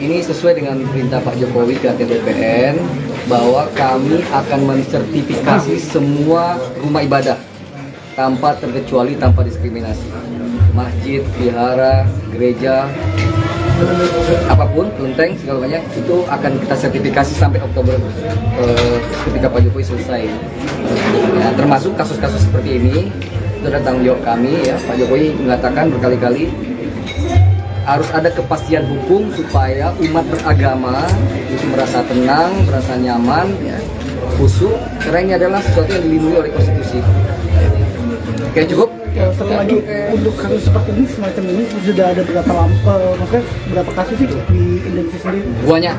Speaker 7: ini sesuai dengan perintah Pak Jokowi ke BPN bahwa kami akan mensertifikasi semua rumah ibadah tanpa terkecuali, tanpa diskriminasi. Masjid, vihara, gereja, apapun, kelenteng, segala banyak itu akan kita sertifikasi sampai Oktober ketika Pak Jokowi selesai. Ya, termasuk kasus-kasus seperti ini itu adalah tanggung jawab kami ya. Pak Jokowi mengatakan berkali-kali harus ada kepastian hukum supaya umat beragama itu merasa tenang, merasa nyaman, ya, khusyuk, karena ini adalah sesuatu yang dilindungi oleh konstitusi. Oke, cukup.
Speaker 8: Satu lagi untuk kasus seperti ini semacam ini sudah ada berapa kasus sih di Indonesia sendiri?
Speaker 7: Banyak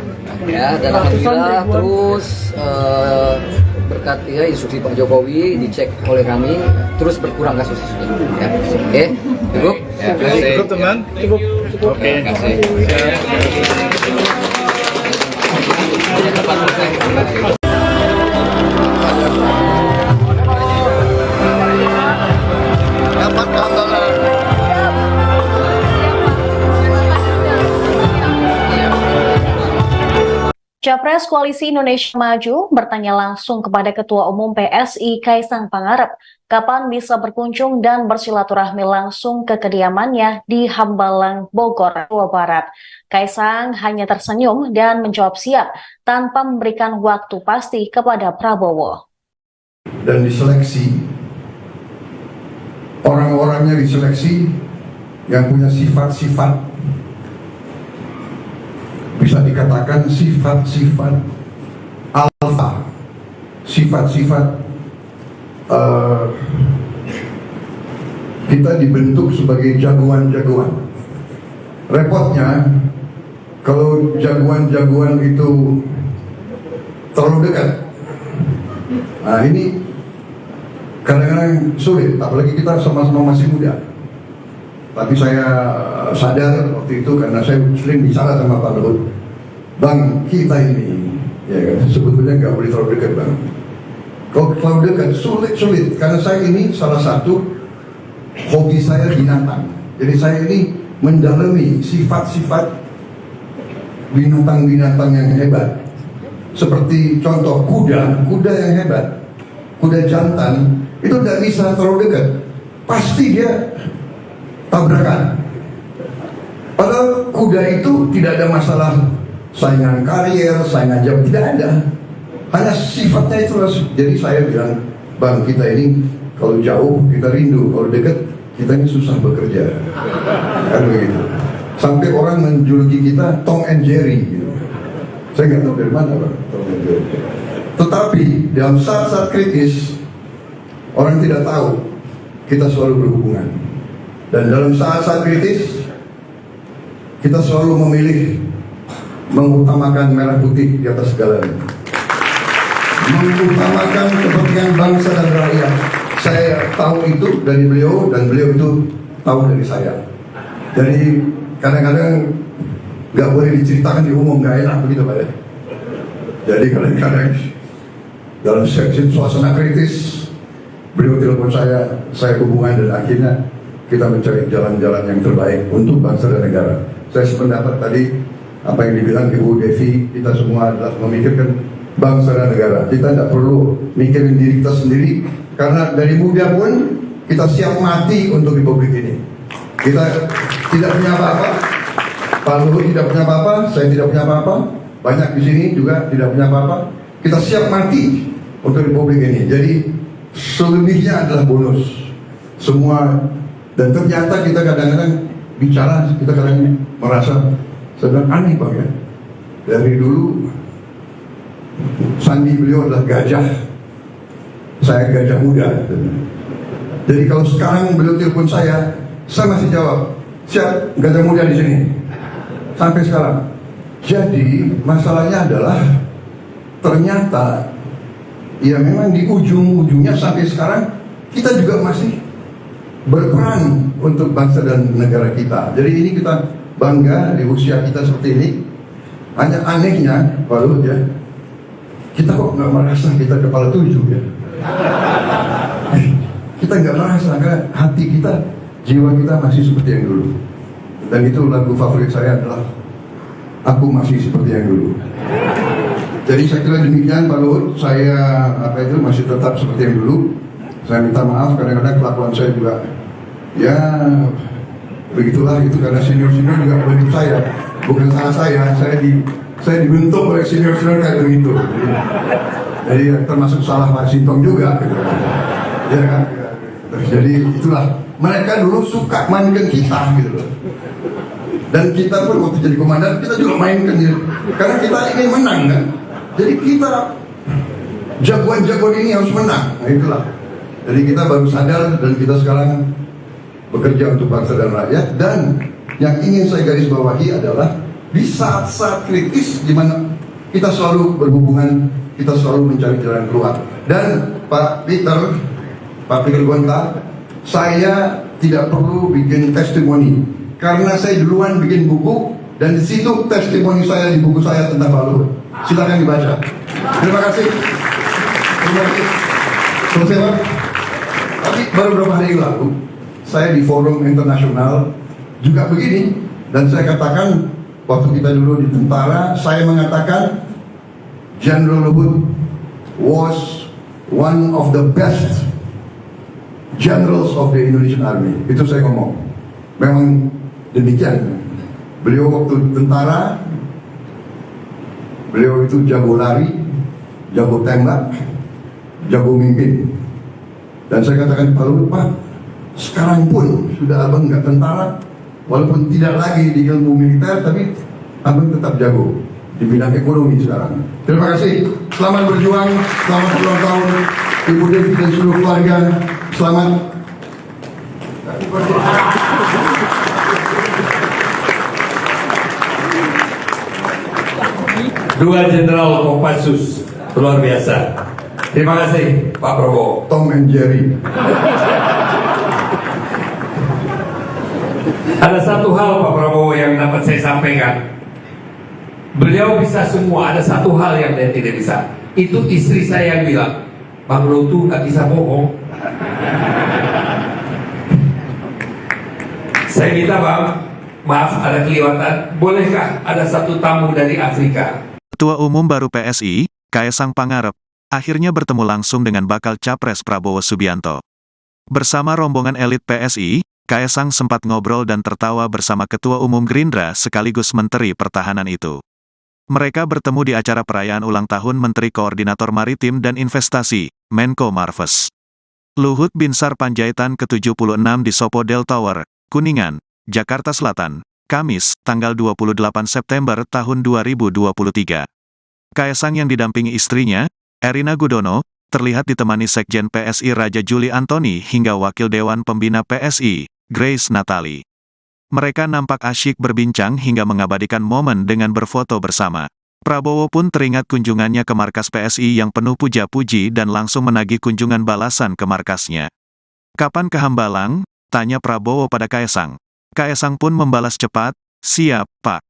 Speaker 7: ya, dan alhamdulillah terus berkat ya instruksi Pak Jokowi dicek oleh kami terus berkurang kasus ya. Oke, cukup.
Speaker 3: Ya,
Speaker 8: Cukup teman. Cukup.
Speaker 3: Oke, terima kasih.
Speaker 2: Capres Koalisi Indonesia Maju bertanya langsung kepada Ketua Umum PSI Kaisang Pangarep kapan bisa berkunjung dan bersilaturahmi langsung ke kediamannya di Hambalang, Bogor, Jawa Barat. Kaisang hanya tersenyum dan menjawab siap tanpa memberikan waktu pasti kepada Prabowo.
Speaker 9: Dan diseleksi, orang-orangnya diseleksi yang punya sifat-sifat, bisa dikatakan sifat-sifat alfa, sifat-sifat kita dibentuk sebagai jagoan-jagoan. Repotnya kalau jagoan-jagoan itu terlalu dekat, nah ini kadang-kadang sulit, apalagi kita sama-sama masih muda. Tapi saya sadar waktu itu karena saya sering bicara sama Pak Luhut, Bang, kita ini ya kan, sebetulnya nggak boleh terlalu dekat, Bang. Kalau terlalu dekat sulit karena saya ini salah satu hobi saya binatang. Jadi saya ini mendalami sifat-sifat binatang-binatang yang hebat. Seperti contoh kuda yang hebat, kuda jantan itu tidak bisa terlalu dekat, pasti dia tabrakan. Padahal kuda itu tidak ada masalah saingan karier, saingan jam, tidak ada. Hanya sifatnya itu. Jadi saya bilang, Bang, kita ini kalau jauh kita rindu, kalau dekat kita ini susah bekerja. Kan begitu. Sampai orang menjuluki kita Tom and Jerry gitu. Saya nggak tahu dari mana, Bang, Tom and Jerry. Tetapi dalam saat-saat kritis orang tidak tahu kita selalu berhubungan. Dan dalam saat-saat kritis kita selalu memilih mengutamakan merah putih di atas segalanya, mengutamakan kepentingan bangsa dan rakyat. Saya tahu itu dari beliau dan beliau itu tahu dari saya. Jadi kadang-kadang nggak boleh diceritakan di umum, nggak enak begitu Pak ya. Jadi kadang-kadang dalam suasana kritis beliau telepon saya hubungan dan akhirnya kita mencari jalan-jalan yang terbaik untuk bangsa dan negara. Saya sependapat tadi apa yang dibilang Ibu Devi, kita semua adalah memikirkan bangsa dan negara. Kita tidak perlu mikirin diri kita sendiri, karena dari muda pun kita siap mati untuk republik ini. Kita tidak punya apa-apa, Pak Luhut tidak punya apa-apa, saya tidak punya apa-apa, banyak di sini juga tidak punya apa-apa. Kita siap mati untuk republik ini. Jadi selebihnya adalah bonus semua. Dan ternyata kita kadang-kadang bicara, kita kadang merasa sedang aneh Bang ya. Dari dulu sandi beliau adalah gajah, saya gajah muda. Jadi kalau sekarang beliau telepon saya masih jawab, siap, gajah muda di sini. Sampai sekarang. Jadi masalahnya adalah ternyata ya memang di ujung-ujungnya sampai sekarang kita juga masih berperan untuk bangsa dan negara kita. Jadi ini kita bangga di usia kita seperti ini. Hanya anehnya, Pak Luhut ya, kita kok nggak merasa kita kepala 7 ya. Kita nggak merasa, karena hati kita, jiwa kita masih seperti yang dulu. Dan itu lagu favorit saya adalah Aku Masih Seperti Yang Dulu. Jadi saya kira demikian Pak Luhut, saya masih tetap seperti yang dulu. Saya minta maaf kadang-kadang kelakuan saya juga ya begitulah, itu karena senior-senior juga membentuk saya, bukan salah saya dibentuk oleh senior-senior kayak begitu. Jadi termasuk salah Pak Sintong juga gitu. Ya kan? Jadi itulah, mereka dulu suka mainkan kita gitu loh. Dan kita pun waktu jadi komandan kita juga mainkan gitu. Karena kita ingin menang kan. Jadi kita jagoan-jagoan ini harus menang. Nah itulah. Jadi kita baru sadar dan kita sekarang bekerja untuk bangsa dan rakyat. Dan yang ingin saya garis bawahi adalah di saat-saat kritis di mana kita selalu berhubungan, kita selalu mencari jalan keluar. Dan Pak Peter Gonta, saya tidak perlu bikin testimoni karena saya duluan bikin buku dan di situ testimoni saya di buku saya tentang Pak Luhut. Silakan dibaca. Terima kasih. Terima kasih. Selesai Pak. Tapi baru beberapa hari lalu saya di forum internasional juga begini, dan saya katakan waktu kita dulu di tentara, saya mengatakan General Luhut was one of the best generals of the Indonesian Army. Itu saya ngomong. Memang demikian. Beliau waktu tentara, beliau itu jago lari, jago tembak, jago mimpin. Dan saya katakan, Pak Luhut, Pak, sekarang pun sudah abang nggak tentara, walaupun tidak lagi di ilmu militer, tapi abang tetap jago di bidang ekonomi sekarang. Terima kasih. Selamat berjuang, selamat ulang tahun Ibu Devi dan seluruh keluarga. Selamat.
Speaker 10: Dua Jenderal Kopassus, luar biasa. Terima kasih Pak Prabowo.
Speaker 9: Tom and Jerry.
Speaker 10: Ada satu hal Pak Prabowo yang dapat saya sampaikan. Beliau bisa semua, ada satu hal yang dia tidak bisa. Itu istri saya yang bilang, Bang Lutu nggak bisa bohong. Saya minta Bang, maaf ada kelewatan, bolehkah ada satu tamu dari Afrika?
Speaker 1: Ketua Umum baru PSI, Kaesang Pangarep, akhirnya bertemu langsung dengan bakal Capres Prabowo Subianto. Bersama rombongan elit PSI, Kaesang sempat ngobrol dan tertawa bersama Ketua Umum Gerindra sekaligus Menteri Pertahanan itu. Mereka bertemu di acara perayaan ulang tahun Menteri Koordinator Maritim dan Investasi, Menko Marves. Luhut Binsar Panjaitan ke-76 di Sopo Del Tower, Kuningan, Jakarta Selatan, Kamis, tanggal 28 September tahun 2023. Kaesang yang didampingi istrinya, Erina Gudono, terlihat ditemani Sekjen PSI Raja Juli Antoni hingga Wakil Dewan Pembina PSI, Grace Natali. Mereka nampak asyik berbincang hingga mengabadikan momen dengan berfoto bersama. Prabowo pun teringat kunjungannya ke markas PSI yang penuh puja-puji dan langsung menagih kunjungan balasan ke markasnya. "Kapan ke Hambalang?" tanya Prabowo pada Kaesang. Kaesang pun membalas cepat, "Siap, Pak."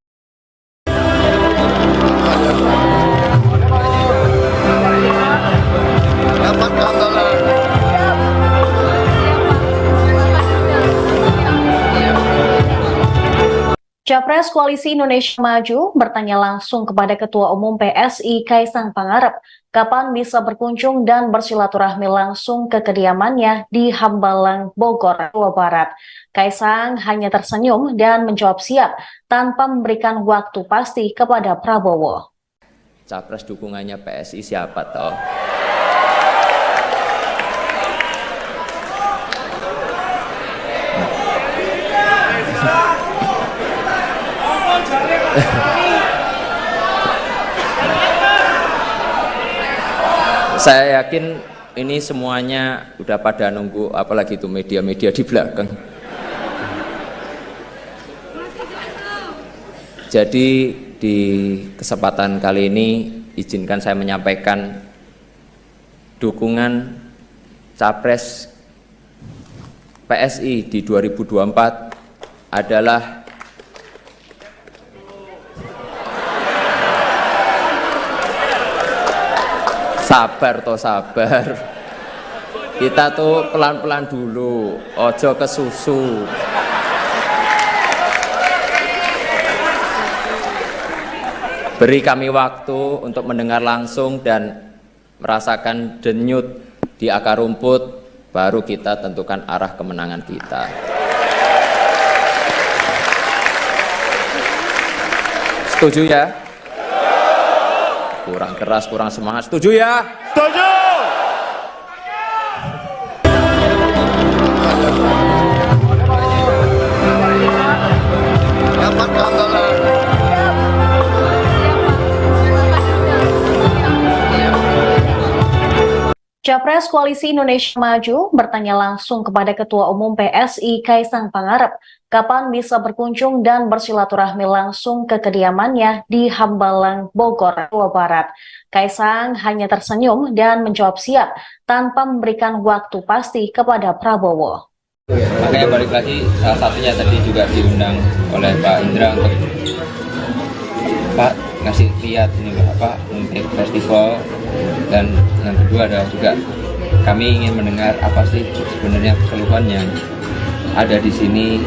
Speaker 2: Capres Koalisi Indonesia Maju bertanya langsung kepada Ketua Umum PSI Kaesang Pangarep kapan bisa berkunjung dan bersilaturahmi langsung ke kediamannya di Hambalang, Bogor, Jawa Barat. Kaesang hanya tersenyum dan menjawab siap tanpa memberikan waktu pasti kepada Prabowo.
Speaker 3: Capres dukungannya PSI siapa toh? Saya yakin ini semuanya udah pada nunggu, apalagi itu media-media di belakang. Jadi di kesempatan kali ini izinkan saya menyampaikan dukungan Capres PSI di 2024 adalah sabar toh sabar. Kita tuh pelan-pelan dulu, ojo ke susu. Beri kami waktu untuk mendengar langsung dan merasakan denyut di akar rumput, baru kita tentukan arah kemenangan kita. Setuju ya? Kurang keras, kurang semangat. Setuju ya? Setuju!
Speaker 2: Capres Koalisi Indonesia Maju bertanya langsung kepada Ketua Umum PSI Kaesang Pangarep kapan bisa berkunjung dan bersilaturahmi langsung ke kediamannya di Hambalang, Bogor, Jawa Barat. Kaesang hanya tersenyum dan menjawab siap tanpa memberikan waktu pasti kepada Prabowo.
Speaker 3: Makanya balik lagi, salah satunya tadi juga diundang oleh Pak Indra untuk Pak ngasih lihat ini apa untuk festival, dan yang kedua adalah juga kami ingin mendengar apa sih sebenarnya keluhan yang ada di sini.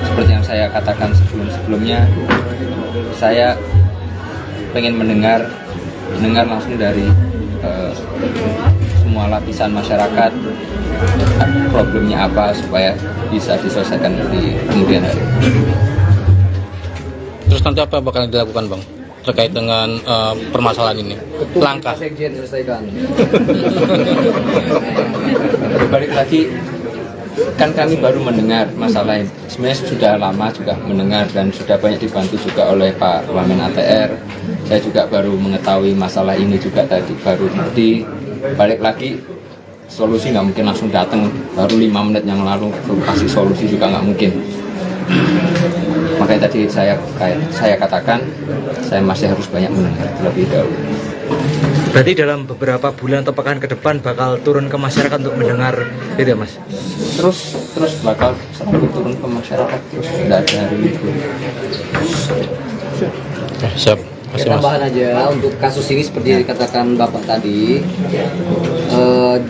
Speaker 3: Seperti yang saya katakan sebelumnya, saya pengen mendengar mendengar langsung dari semua lapisan masyarakat problemnya apa supaya bisa diselesaikan di kemudian hari.
Speaker 5: Terus nanti apa bakal dilakukan Bang terkait dengan permasalahan ini? Langkah
Speaker 7: Sekjen selesaikan.
Speaker 3: Balik lagi, kan kami baru mendengar masalah ini. Sebenarnya sudah lama juga mendengar dan sudah banyak dibantu juga oleh Pak Wamen ATR. Saya juga baru mengetahui masalah ini juga tadi, baru di balik lagi. Solusi nggak mungkin langsung datang, baru 5 menit yang lalu kasih solusi juga nggak mungkin. Makanya tadi saya katakan saya masih harus banyak mendengar terlebih dahulu.
Speaker 6: Berarti dalam beberapa bulan atau pekan ke depan bakal turun ke masyarakat untuk mendengar itu ya Mas?
Speaker 3: Terus bakal selalu turun ke masyarakat, terus tidak ada hari libur.
Speaker 5: Siap.
Speaker 7: Ya, tambahan aja untuk kasus ini seperti yang dikatakan Bapak tadi,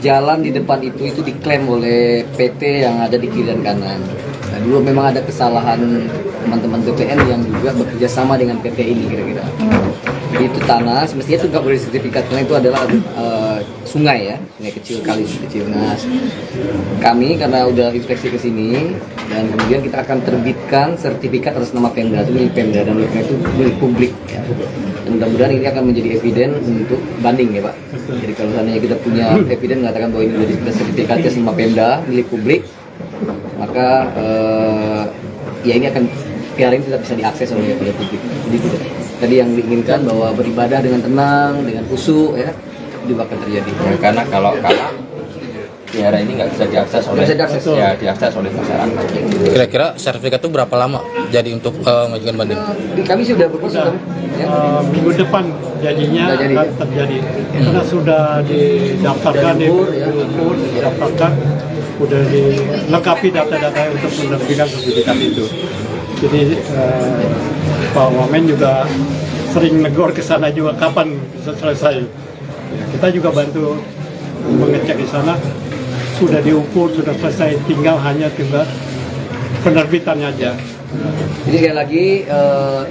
Speaker 7: jalan di depan itu diklaim oleh PT yang ada di kiri dan kanan. Nah, dulu memang ada kesalahan teman-teman BPN yang juga bekerja sama dengan PT ini kira-kira. Jadi itu tanah, semestinya itu nggak boleh sertifikat karena itu adalah sungai ya, sungai kecil, kali kecil. Nah, kami karena udah inspeksi ke sini dan kemudian kita akan terbitkan sertifikat atas nama Pemda, itu milik Pemda dan itu milik publik ya. Dan mudah-mudahan ini akan menjadi eviden untuk banding ya Pak. Jadi kalau seandainya kita punya eviden mengatakan bahwa ini sudah sertifikatnya sama Pemda milik publik, maka ya ini akan PR ini tidak bisa diakses oleh publik. Jadi tadi yang diinginkan bahwa beribadah dengan tenang, dengan khusyuk ya, itu bakal terjadi.
Speaker 3: Ya, karena kalau wihara ini nggak bisa diakses oleh diakses oleh masyarakat.
Speaker 5: Kira-kira sertifikat itu berapa lama jadi untuk mengajukan banding?
Speaker 7: Kami sudah berproses ya.
Speaker 4: Minggu depan jadinya akan terjadi karena sudah didaftarkan didaftarkan, sudah dilengkapi data-data untuk menerbitkan sertifikat itu. Jadi Pak Wamen juga sering negor ke sana juga kapan bisa selesai. Ya, kita juga bantu mengecek di sana, sudah diukur, sudah selesai, tinggal penerbitannya aja.
Speaker 7: Jadi sekali lagi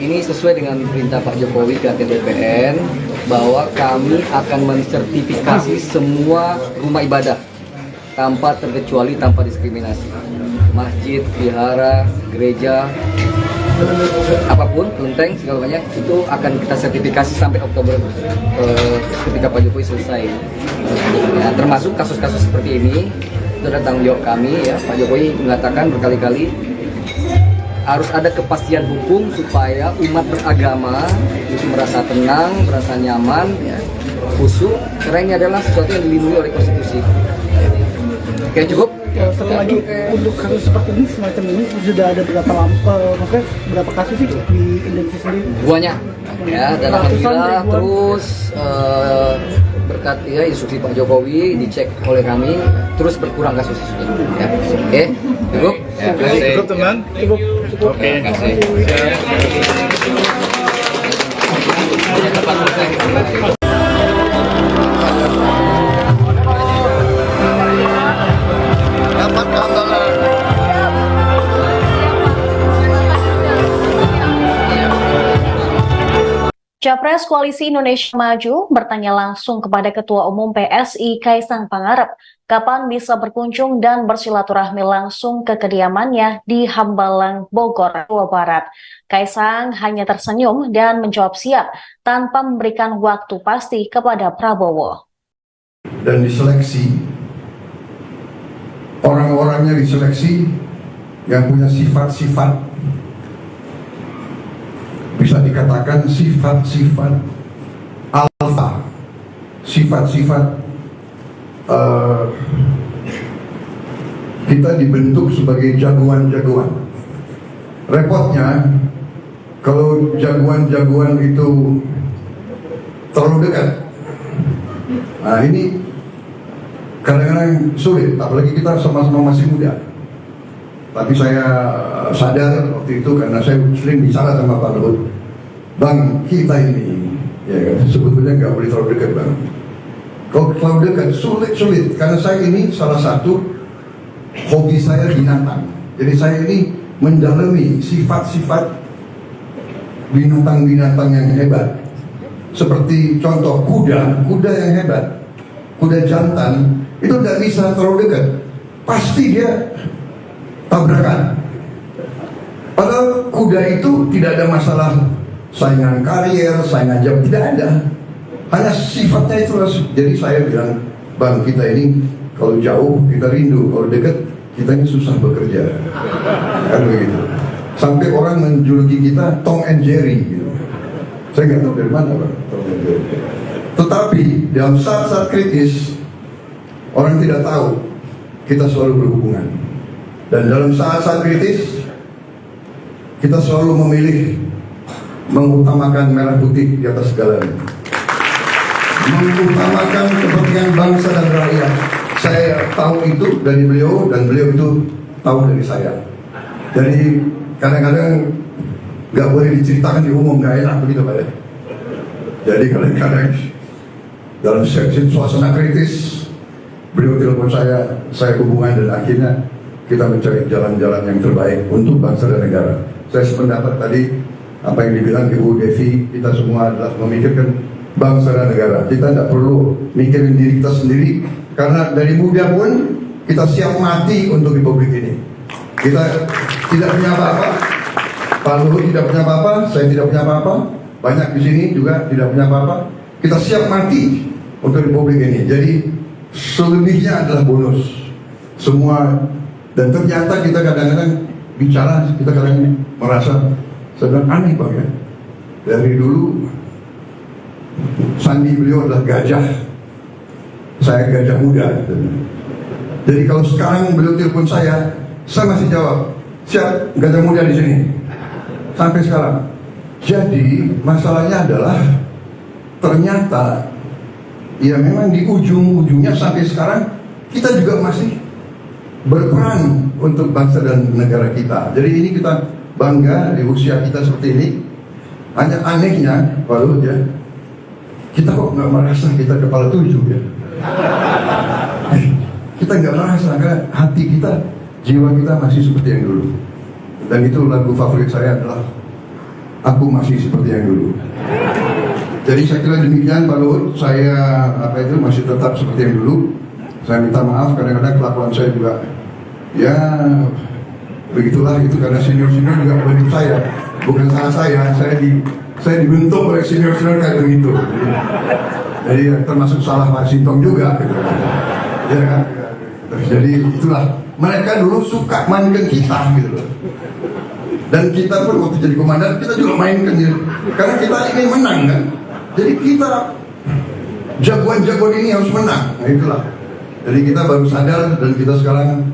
Speaker 7: ini sesuai dengan perintah Pak Jokowi ke BPN bahwa kami akan mensertifikasi semua rumah ibadah tanpa terkecuali, tanpa diskriminasi. Masjid, vihara, gereja, apapun, kelenteng, segala banyak itu akan kita sertifikasi sampai Oktober ketika Pak Jokowi selesai. Ya, termasuk kasus-kasus seperti ini, itu adalah tanggung jawab kami ya. Pak Jokowi mengatakan berkali-kali harus ada kepastian hukum supaya umat beragama itu merasa tenang, merasa nyaman, ya, khusyuk, karena ini adalah sesuatu yang dilindungi oleh konstitusi. Oke, cukup.
Speaker 8: Satu lagi untuk kasus seperti ini semacam ini sudah ada berapa kasus sih di Indonesia sendiri?
Speaker 7: Banyak ya, dan alhamdulillah terus berkat ya instruksi Pak Jokowi dicek oleh kami terus berkurang kasus ini. Ya. Oke, cukup.
Speaker 3: Ya, cukup teman.
Speaker 8: Cukup.
Speaker 3: Oke, terima kasih.
Speaker 2: Capres Koalisi Indonesia Maju bertanya langsung kepada Ketua Umum PSI Kaisang Pangarep kapan bisa berkunjung dan bersilaturahmi langsung ke kediamannya di Hambalang, Bogor, Jawa Barat. Kaisang hanya tersenyum dan menjawab siap tanpa memberikan waktu pasti kepada Prabowo.
Speaker 9: Dan diseleksi, orang-orangnya diseleksi yang punya sifat-sifat, bisa dikatakan sifat-sifat alfa, sifat-sifat kita dibentuk sebagai jagoan-jagoan. Repotnya kalau jagoan-jagoan itu terlalu dekat, nah ini kadang-kadang sulit, apalagi kita sama-sama masih muda. Tapi saya sadar waktu itu karena saya sering bicara sama Pak Luhut, Bang, kita ini ya sebetulnya nggak boleh terlalu dekat, Bang. Kalau terlalu dekat sulit karena saya ini salah satu hobi saya binatang. Jadi saya ini mendalami sifat-sifat binatang-binatang yang hebat. seperti contoh kuda yang hebat, kuda jantan, itu tidak bisa terlalu dekat. Pasti dia tabrakan. Padahal kuda itu tidak ada masalah saingan karier, saingan jam, tidak ada. Hanya sifatnya itu. Jadi saya bilang, Bang, kita ini kalau jauh kita rindu, kalau dekat kita ini susah bekerja. Kan begitu. Sampai orang menjuluki kita Tom and Jerry gitu. Saya nggak tahu dari mana, Bang, Tom and Jerry. Tetapi dalam saat-saat kritis, orang tidak tahu kita selalu berhubungan. Dan dalam saat-saat kritis, kita selalu memilih mengutamakan merah putih di atas segalanya, mengutamakan kepentingan bangsa dan rakyat. Saya tahu itu dari beliau dan beliau itu tahu dari saya. Jadi kadang-kadang nggak boleh diceritakan di umum, nggak enak begitu Pak ya. Jadi kadang-kadang dalam suasana kritis beliau telepon saya hubungan, dan akhirnya kita mencari jalan-jalan yang terbaik untuk bangsa dan negara. Saya sependapat tadi apa yang dibilang Ibu Devi, kita semua adalah memikirkan bangsa dan negara. Kita tidak perlu mikirin diri kita sendiri, karena dari muda pun kita siap mati untuk republik ini. Kita tidak punya apa-apa, Pak Luhut tidak punya apa-apa, saya tidak punya apa-apa, banyak di sini juga tidak punya apa-apa. Kita siap mati untuk republik ini. Jadi selebihnya adalah bonus semua. Dan ternyata kita kadang-kadang bicara, kita kadang merasa sedang aneh Bang ya. Dari dulu sandi beliau adalah gajah, saya gajah muda. Jadi kalau sekarang beliau telepon saya masih jawab, siap, gajah muda di sini. Sampai sekarang. Jadi masalahnya adalah ternyata ya memang di ujung-ujungnya sampai sekarang kita juga masih berperan untuk bangsa dan negara kita. Jadi ini kita bangga di usia kita seperti ini. Hanya anehnya, Pak Luhut ya, kita kok nggak merasa kita kepala 7 ya. Kita nggak merasa, karena hati kita, jiwa kita masih seperti yang dulu. Dan itu lagu favorit saya adalah Aku Masih Seperti Yang Dulu. Jadi saya kira demikian Pak Luhut, saya masih tetap seperti yang dulu. Saya minta maaf kadang-kadang kelakuan saya juga ya begitulah, itu karena senior-senior juga begitu saya, bukan salah saya dibentuk oleh senior-senior kayak begitu. Jadi termasuk salah Pak Sintong juga gitu. Ya kan? Jadi itulah, mereka dulu suka mainkan kita gitu loh. Dan kita pun waktu jadi komandan kita juga mainkan gitu. Karena kita ingin menang kan. Jadi kita jagoan-jagoan ini harus menang. Nah itulah. Jadi kita baru sadar dan kita sekarang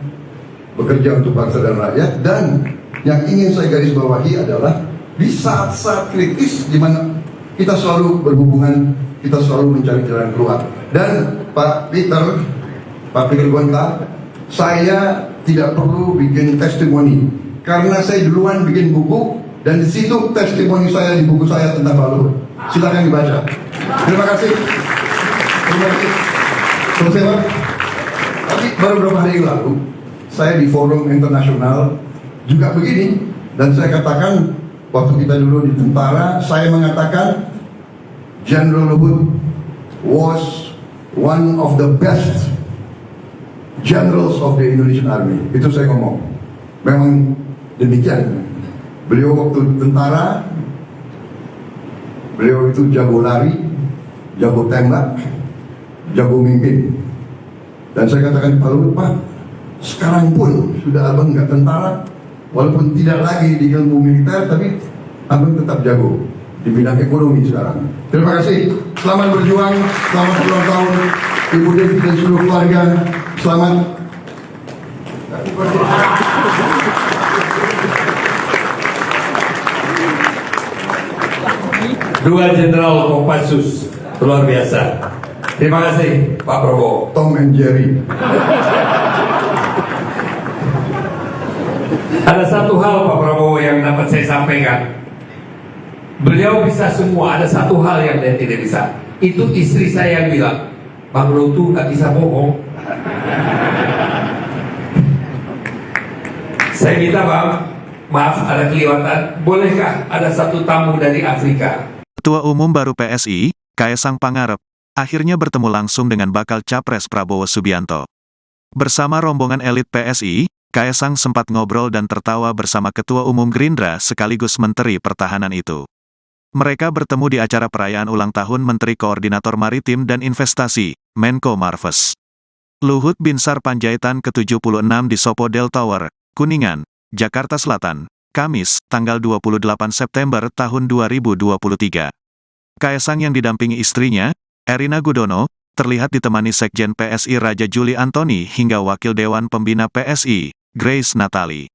Speaker 9: bekerja untuk bangsa dan rakyat. Dan yang ingin saya garis bawahi adalah di saat-saat kritis di mana kita selalu berhubungan, kita selalu mencari jalan keluar. Dan Pak Peter Gonta, saya tidak perlu bikin testimoni karena saya duluan bikin buku dan di situ testimoni saya di buku saya tentang Pak Luhut. Silakan dibaca. Terima kasih. Terima kasih. Selesai Pak. Tapi baru beberapa hari lalu saya di forum internasional juga begini, dan saya katakan waktu kita dulu di tentara, saya mengatakan General Luhut was one of the best generals of the Indonesian Army. Itu saya ngomong. Memang demikian. Beliau waktu tentara, beliau itu jago lari, jago tembak, jago mimpin. Dan saya katakan Pak Luhut, Pak, sekarang pun sudah abang nggak tentara, walaupun tidak lagi di ilmu militer, tapi abang tetap jago di bidang ekonomi sekarang. Terima kasih. Selamat berjuang, selamat ulang tahun Ibu Devi dan seluruh keluarga. Selamat.
Speaker 10: Dua Jenderal Kopassus, luar biasa. Terima kasih Pak Prabowo.
Speaker 9: Tom and Jerry.
Speaker 10: Ada satu hal Pak Prabowo yang dapat saya sampaikan. Beliau bisa semua, ada satu hal yang dia tidak bisa. Itu istri saya yang bilang, Bang Luhut nggak bisa bohong. Saya minta Bang, maaf ada kelewatan, bolehkah ada satu tamu dari Afrika?
Speaker 1: Ketua Umum baru PSI, Kaesang Pangarep, akhirnya bertemu langsung dengan bakal Capres Prabowo Subianto. Bersama rombongan elit PSI, Kaesang sempat ngobrol dan tertawa bersama Ketua Umum Gerindra sekaligus Menteri Pertahanan itu. Mereka bertemu di acara perayaan ulang tahun Menteri Koordinator Maritim dan Investasi, Menko Marves. Luhut Binsar Panjaitan ke-76 di Sopo Del Tower, Kuningan, Jakarta Selatan, Kamis, tanggal 28 September tahun 2023. Kaesang yang didampingi istrinya, Erina Gudono, terlihat ditemani Sekjen PSI Raja Juli Antoni hingga Wakil Dewan Pembina PSI, Grace Natali.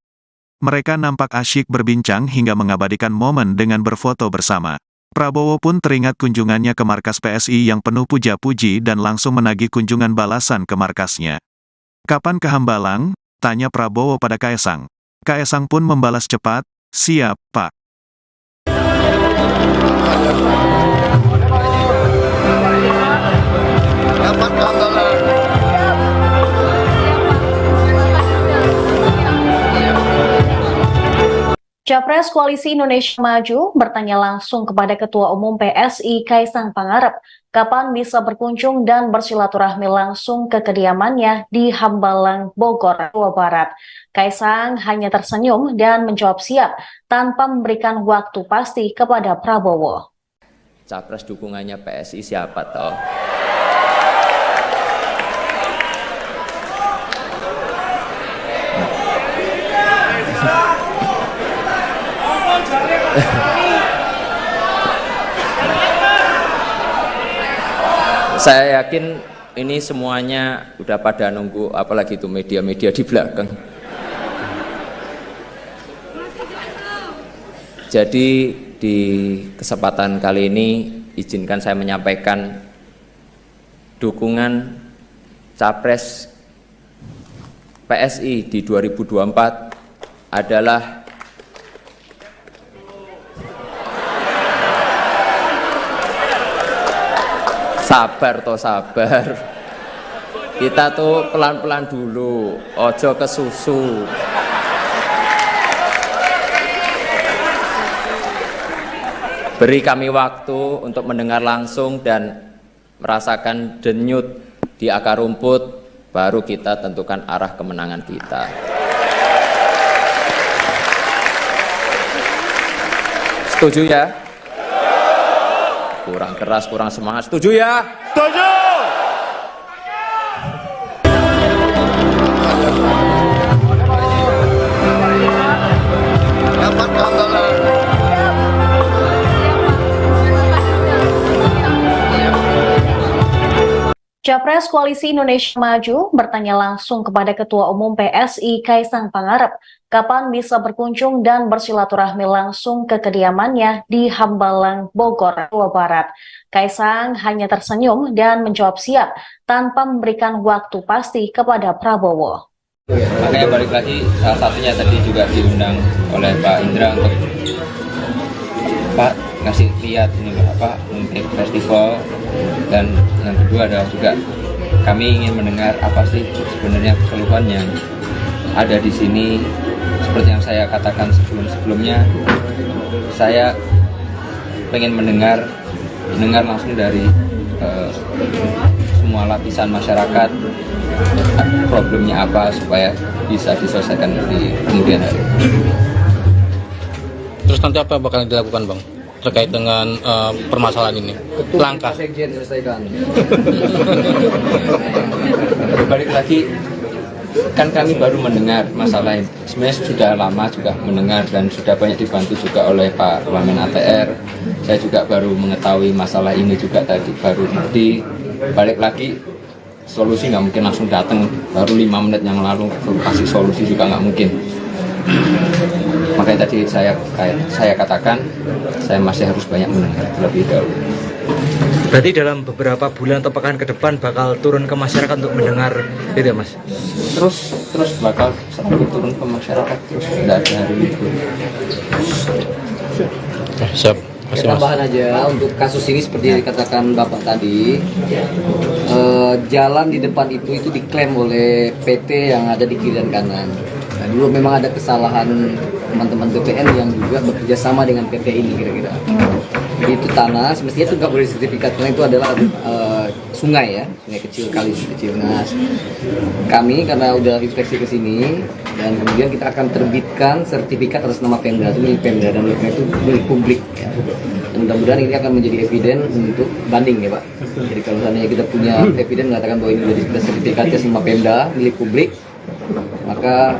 Speaker 1: Mereka nampak asyik berbincang hingga mengabadikan momen dengan berfoto bersama. Prabowo pun teringat kunjungannya ke markas PSI yang penuh puja-puji dan langsung menagih kunjungan balasan ke markasnya. "Kapan ke Hambalang?" tanya Prabowo pada Kaesang. Kaesang pun membalas cepat, "Siap, Pak."
Speaker 2: Capres Koalisi Indonesia Maju bertanya langsung kepada Ketua Umum PSI Kaesang Pangarep kapan bisa berkunjung dan bersilaturahmi langsung ke kediamannya di Hambalang, Bogor, Jawa Barat. Kaesang hanya tersenyum dan menjawab siap tanpa memberikan waktu pasti kepada Prabowo.
Speaker 3: Capres dukungannya PSI siapa toh? Saya yakin ini semuanya udah pada nunggu, apalagi itu media-media di belakang. Jadi di kesempatan kali ini izinkan saya menyampaikan dukungan Capres PSI di 2024 adalah sabar toh sabar. Kita tuh pelan-pelan dulu, ojo ke susu. Beri kami waktu untuk mendengar langsung dan merasakan denyut di akar rumput, baru kita tentukan arah kemenangan kita. Setuju ya? Kurang keras, kurang semangat. Setuju ya? Setuju!
Speaker 2: Capres Koalisi Indonesia Maju bertanya langsung kepada Ketua Umum PSI Kaesang Pangarep kapan bisa berkunjung dan bersilaturahmi langsung ke kediamannya di Hambalang, Bogor, Jawa Barat. Kaesang hanya tersenyum dan menjawab siap tanpa memberikan waktu pasti kepada Prabowo.
Speaker 3: Makanya balik lagi, salah satunya tadi juga diundang oleh Pak Indra untuk Pak ngasih lihat ini apa untuk festival, dan yang kedua adalah juga kami ingin mendengar apa sih sebenarnya keluhan yang ada di sini. Seperti yang saya katakan sebelumnya, saya pengen mendengar langsung dari semua lapisan masyarakat problemnya apa supaya bisa diselesaikan di kemudian hari.
Speaker 5: Terus nanti apa bakal dilakukan, Bang, terkait dengan permasalahan ini? Langkah
Speaker 7: Sekjen selesaikan.
Speaker 3: Balik lagi, kan kami baru mendengar masalah ini. Sebenarnya sudah lama juga mendengar dan sudah banyak dibantu juga oleh Pak Wamen ATR. Saya juga baru mengetahui masalah ini juga tadi, baru nanti balik lagi. Solusi nggak mungkin langsung datang, baru 5 menit yang lalu kasih solusi juga nggak mungkin. Makanya tadi saya katakan saya masih harus banyak mendengar terlebih dahulu.
Speaker 6: Berarti dalam beberapa bulan atau pekan ke depan bakal turun ke masyarakat untuk mendengar itu ya, Mas?
Speaker 3: Terus bakal selalu turun ke masyarakat, terus tidak ada hari libur.
Speaker 5: Siap.
Speaker 7: Tambahan aja untuk kasus ini seperti yang dikatakan Bapak tadi, jalan di depan itu diklaim oleh PT yang ada di kiri dan kanan. Nah, dulu memang ada kesalahan teman-teman BPN yang juga bekerja sama dengan PT ini kira-kira. Jadi itu tanah, semestinya itu nggak boleh sertifikat karena itu adalah sungai ya, sungai kecil, kali kecil. Nah, kami karena udah inspeksi ke sini dan kemudian kita akan terbitkan sertifikat atas nama Pemda, itu milik Pemda dan itu milik publik. Ya. Dan mudah-mudahan ini akan menjadi eviden untuk banding ya Pak. Jadi kalau seandainya kita punya eviden mengatakan bahwa ini sudah sertifikatnya sama Pemda, milik publik, maka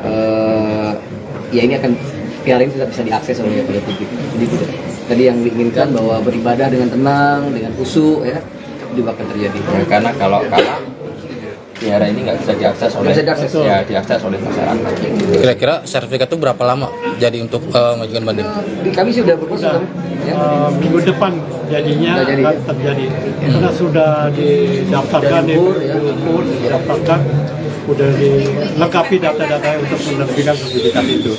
Speaker 7: ya ini akan piala ini tidak bisa diakses oleh publik. Jadi tadi yang diinginkan bahwa beribadah dengan tenang, dengan khusyuk ya juga akan terjadi.
Speaker 3: Ya, karena kalau kalah piara ini nggak bisa diakses oleh diakses oleh masyarakat.
Speaker 5: Kira-kira sertifikat itu berapa lama jadi untuk mengajukan banding?
Speaker 7: Kami sudah berproses ya.
Speaker 4: Minggu depan jadinya
Speaker 7: jadi,
Speaker 4: akan terjadi karena sudah didaftarkan, diukur, didaftarkan, sudah dilengkapi data-data untuk menerbitkan sertifikat itu.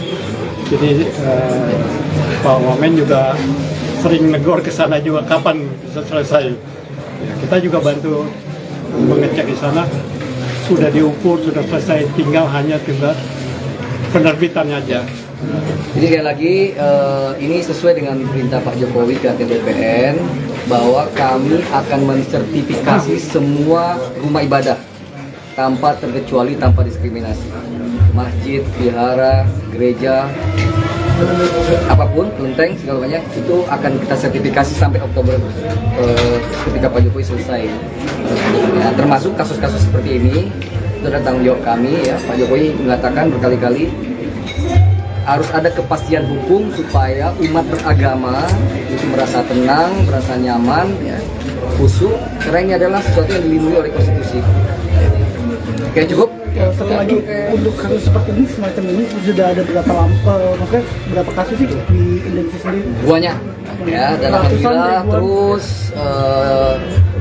Speaker 4: Jadi Pak Wamen juga sering negor ke sana juga kapan bisa selesai. Ya, kita juga bantu mengecek di sana, sudah diukur, sudah selesai, tinggal penerbitannya aja.
Speaker 7: Jadi sekali lagi ini sesuai dengan perintah Pak Jokowi ke BPN bahwa kami akan mensertifikasi semua rumah ibadah tanpa terkecuali, tanpa diskriminasi. Masjid, vihara, gereja, apapun, kelenteng, segala banyak itu akan kita sertifikasi sampai Oktober ketika Pak Jokowi selesai. Ya, termasuk kasus-kasus seperti ini itu adalah tanggung jawab kami ya. Pak Jokowi mengatakan berkali-kali harus ada kepastian hukum supaya umat beragama itu merasa tenang, merasa nyaman, ya, khusyuk, karena ini adalah sesuatu yang dilindungi oleh konstitusi. Oke, cukup.
Speaker 8: Satu lagi, untuk kasus seperti ini, semacam ini sudah ada berapa kasus sih di Indonesia sendiri?
Speaker 7: Banyak ya, dan alhamdulillah terus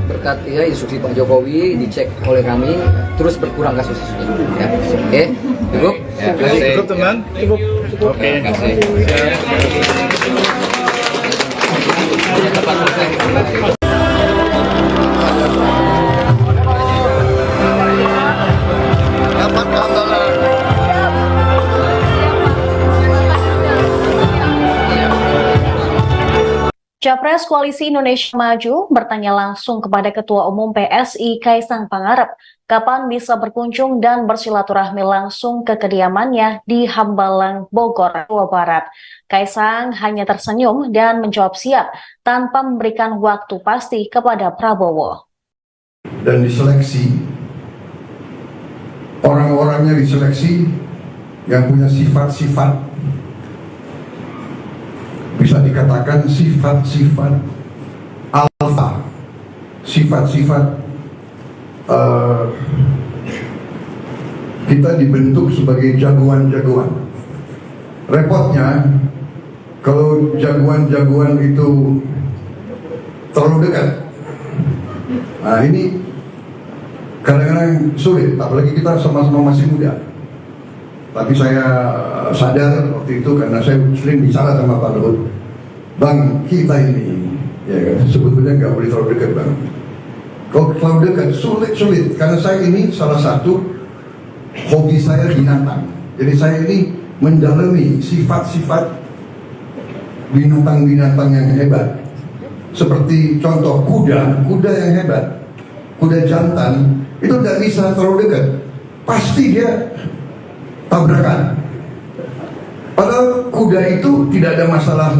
Speaker 7: berkat ya instruksi Pak Jokowi dicek oleh kami terus berkurang kasus-kasusnya. Ya. Oke, cukup.
Speaker 3: Ya, cukup
Speaker 8: teman. Cukup.
Speaker 3: Oke, terima kasih.
Speaker 2: Capres Koalisi Indonesia Maju bertanya langsung kepada Ketua Umum PSI Kaisang Pangarep kapan bisa berkunjung dan bersilaturahmi langsung ke kediamannya di Hambalang, Bogor, Jawa Barat. Kaisang hanya tersenyum dan menjawab siap tanpa memberikan waktu pasti kepada Prabowo.
Speaker 9: Dan diseleksi, orang-orangnya diseleksi yang punya sifat-sifat, bisa dikatakan sifat-sifat alfa, sifat-sifat kita dibentuk sebagai jagoan-jagoan. Repotnya kalau jagoan-jagoan itu terlalu dekat, nah ini kadang-kadang sulit, apalagi kita sama-sama masih muda. Tapi saya sadar waktu itu karena saya sering bicara sama Pak Luhut, Bang, kita ini ya kan, sebetulnya nggak boleh terlalu dekat Bang. Kalau terlalu dekat sulit karena saya ini salah satu hobi saya binatang. Jadi saya ini mendalami sifat-sifat binatang-binatang yang hebat. Seperti contoh kuda yang hebat, kuda jantan itu tidak bisa terlalu dekat, pasti dia tabrakan. Padahal kuda itu tidak ada masalah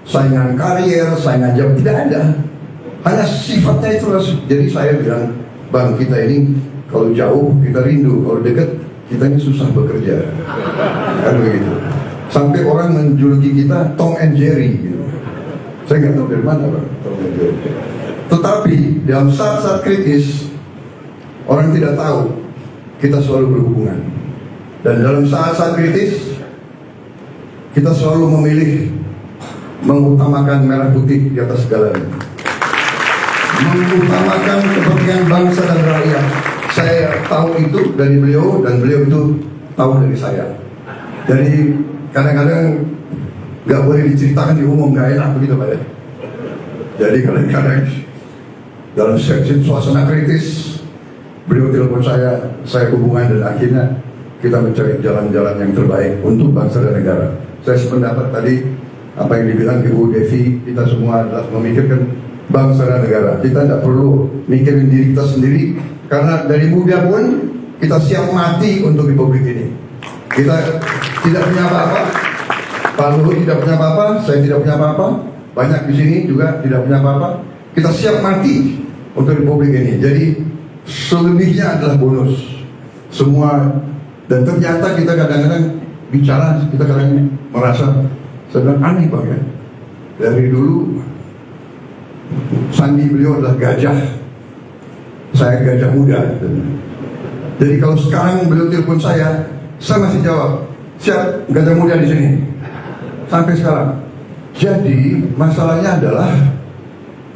Speaker 9: saingan karier, saingan jam, tidak ada. Hanya sifatnya itu. Jadi saya bilang, Bang, kita ini kalau jauh kita rindu, kalau dekat kita ini susah bekerja. Kan begitu. Sampai orang menjuluki kita Tom and Jerry gitu. Saya nggak tahu dari mana Bang, Tom and Jerry. Tetapi dalam saat-saat kritis orang tidak tahu kita selalu berhubungan. Dan dalam saat-saat kritis, kita selalu memilih mengutamakan merah putih di atas segalanya. Mengutamakan kepentingan bangsa dan rakyat. Saya tahu itu dari beliau dan beliau itu tahu dari saya. Jadi kadang-kadang nggak boleh diceritakan di umum, nggak enak begitu Pak ya. Jadi kadang-kadang dalam suasana kritis, beliau telepon saya hubungan dan akhirnya kita mencari jalan-jalan yang terbaik untuk bangsa dan negara. Saya sependapat tadi apa yang dibilang Ibu Devi, kita semua adalah memikirkan bangsa dan negara. Kita tidak perlu mikirin diri kita sendiri, karena dari muda pun kita siap mati untuk republik ini. Kita tidak punya apa-apa, Pak Luhut tidak punya apa-apa, saya tidak punya apa-apa, banyak di sini juga tidak punya apa-apa. Kita siap mati untuk republik ini. Jadi selebihnya adalah bonus semua. Dan ternyata kita kadang-kadang bicara, kita kadang merasa sedang aneh Bang ya. Dari dulu sandi beliau adalah gajah, saya gajah muda. Jadi kalau sekarang beliau telepon saya masih jawab, siap, gajah muda di sini. Sampai sekarang. Jadi masalahnya adalah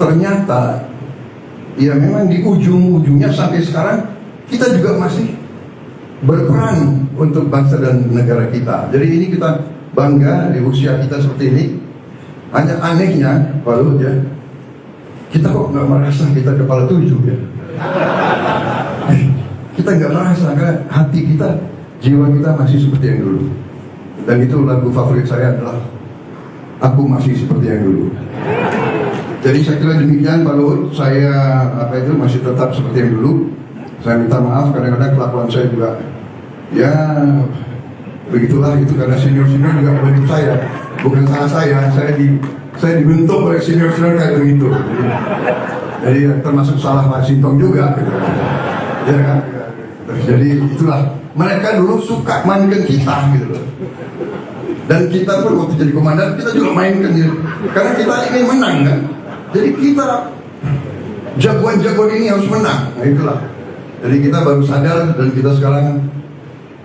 Speaker 9: ternyata ya memang di ujung-ujungnya sampai sekarang kita juga masih berperan untuk bangsa dan negara kita. Jadi ini kita bangga di usia kita seperti ini. Hanya anehnya, Pak Luhut ya, kita kok nggak merasa kita kepala 7 ya. Kita nggak merasa, karena hati kita, jiwa kita masih seperti yang dulu. Dan itu lagu favorit saya adalah Aku Masih Seperti Yang Dulu. Jadi saya kira demikian Pak Luhut, saya masih tetap seperti yang dulu. Saya minta maaf, kadang-kadang kelakuan saya juga ya begitulah, itu karena senior-senior juga membentuk saya, bukan salah saya dibentuk oleh senior-senior kayak begitu. Jadi termasuk salah Pak Sintong juga gitu. Ya kan? Jadi itulah, mereka dulu suka mainkan kita gitu loh. Dan kita pun waktu jadi komandan kita juga mainkan gitu. Karena kita ingin menang kan. Jadi kita jagoan-jagoan ini harus menang. Nah itulah. Jadi kita baru sadar dan kita sekarang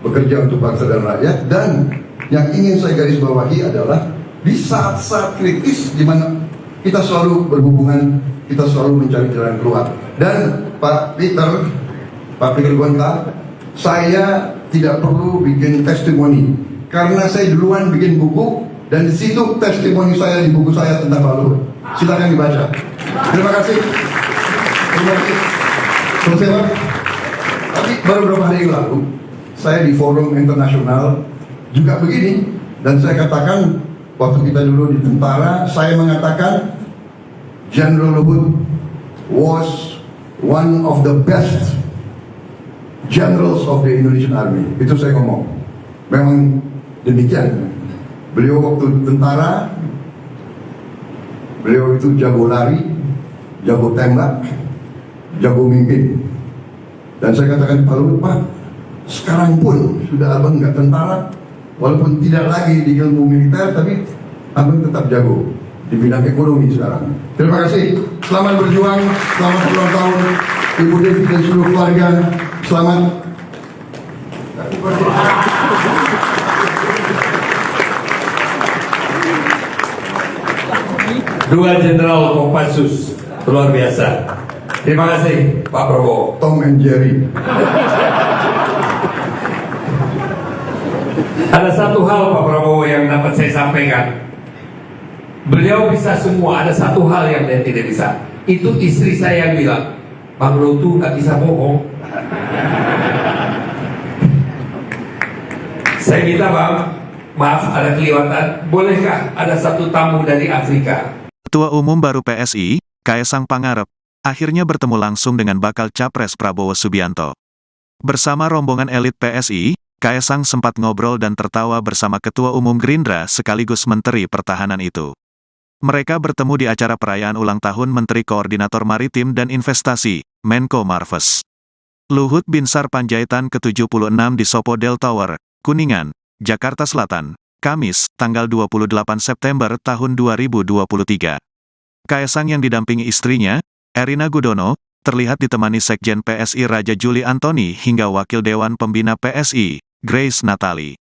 Speaker 9: bekerja untuk bangsa dan rakyat. Dan yang ingin saya garis bawahi adalah di saat-saat kritis di mana kita selalu berhubungan, kita selalu mencari jalan keluar. Dan Pak Peter Gonta, saya tidak perlu bikin testimoni karena saya duluan bikin buku dan di situ testimoni saya di buku saya tentang Pak Luhut. Silakan dibaca. Terima kasih. Terima kasih. Selesai Pak. Tapi baru beberapa hari yang lalu saya di forum internasional juga begini, dan saya katakan waktu kita dulu di tentara, saya mengatakan General Luhut was one of the best generals of the Indonesian Army. Itu saya ngomong. Memang demikian. Beliau waktu tentara, beliau itu jago lari, jago tembak, jago mimpin. Dan saya katakan Pak Luhut, Pak, sekarang pun sudah abang nggak tentara, walaupun tidak lagi di ilmu militer, tapi abang tetap jago di bidang ekonomi sekarang. Terima kasih. Selamat berjuang, selamat ulang tahun Ibu Devi dan seluruh keluarga. Selamat.
Speaker 10: Dua Jenderal Kopassus, luar biasa. Terima kasih Pak Prabowo.
Speaker 9: Tom and Jerry.
Speaker 10: Ada satu hal Pak Prabowo yang dapat saya sampaikan. Beliau bisa semua, ada satu hal yang dia tidak bisa. Itu istri saya yang bilang, Bang Luhut nggak bisa bohong. Saya minta Bang, maaf ada kelewatan, bolehkah ada satu tamu dari Afrika?
Speaker 1: Ketua Umum baru PSI, Kaesang Pangarep, akhirnya bertemu langsung dengan bakal Capres Prabowo Subianto. Bersama rombongan elit PSI, Kaesang sempat ngobrol dan tertawa bersama Ketua Umum Gerindra sekaligus Menteri Pertahanan itu. Mereka bertemu di acara perayaan ulang tahun Menteri Koordinator Maritim dan Investasi, Menko Marves. Luhut Binsar Panjaitan ke-76 di Sopodel Tower, Kuningan, Jakarta Selatan, Kamis, tanggal 28 September tahun 2023. Kaesang yang didampingi istrinya, Erina Gudono, terlihat ditemani Sekjen PSI Raja Juli Antoni hingga Wakil Dewan Pembina PSI, Grace Natali.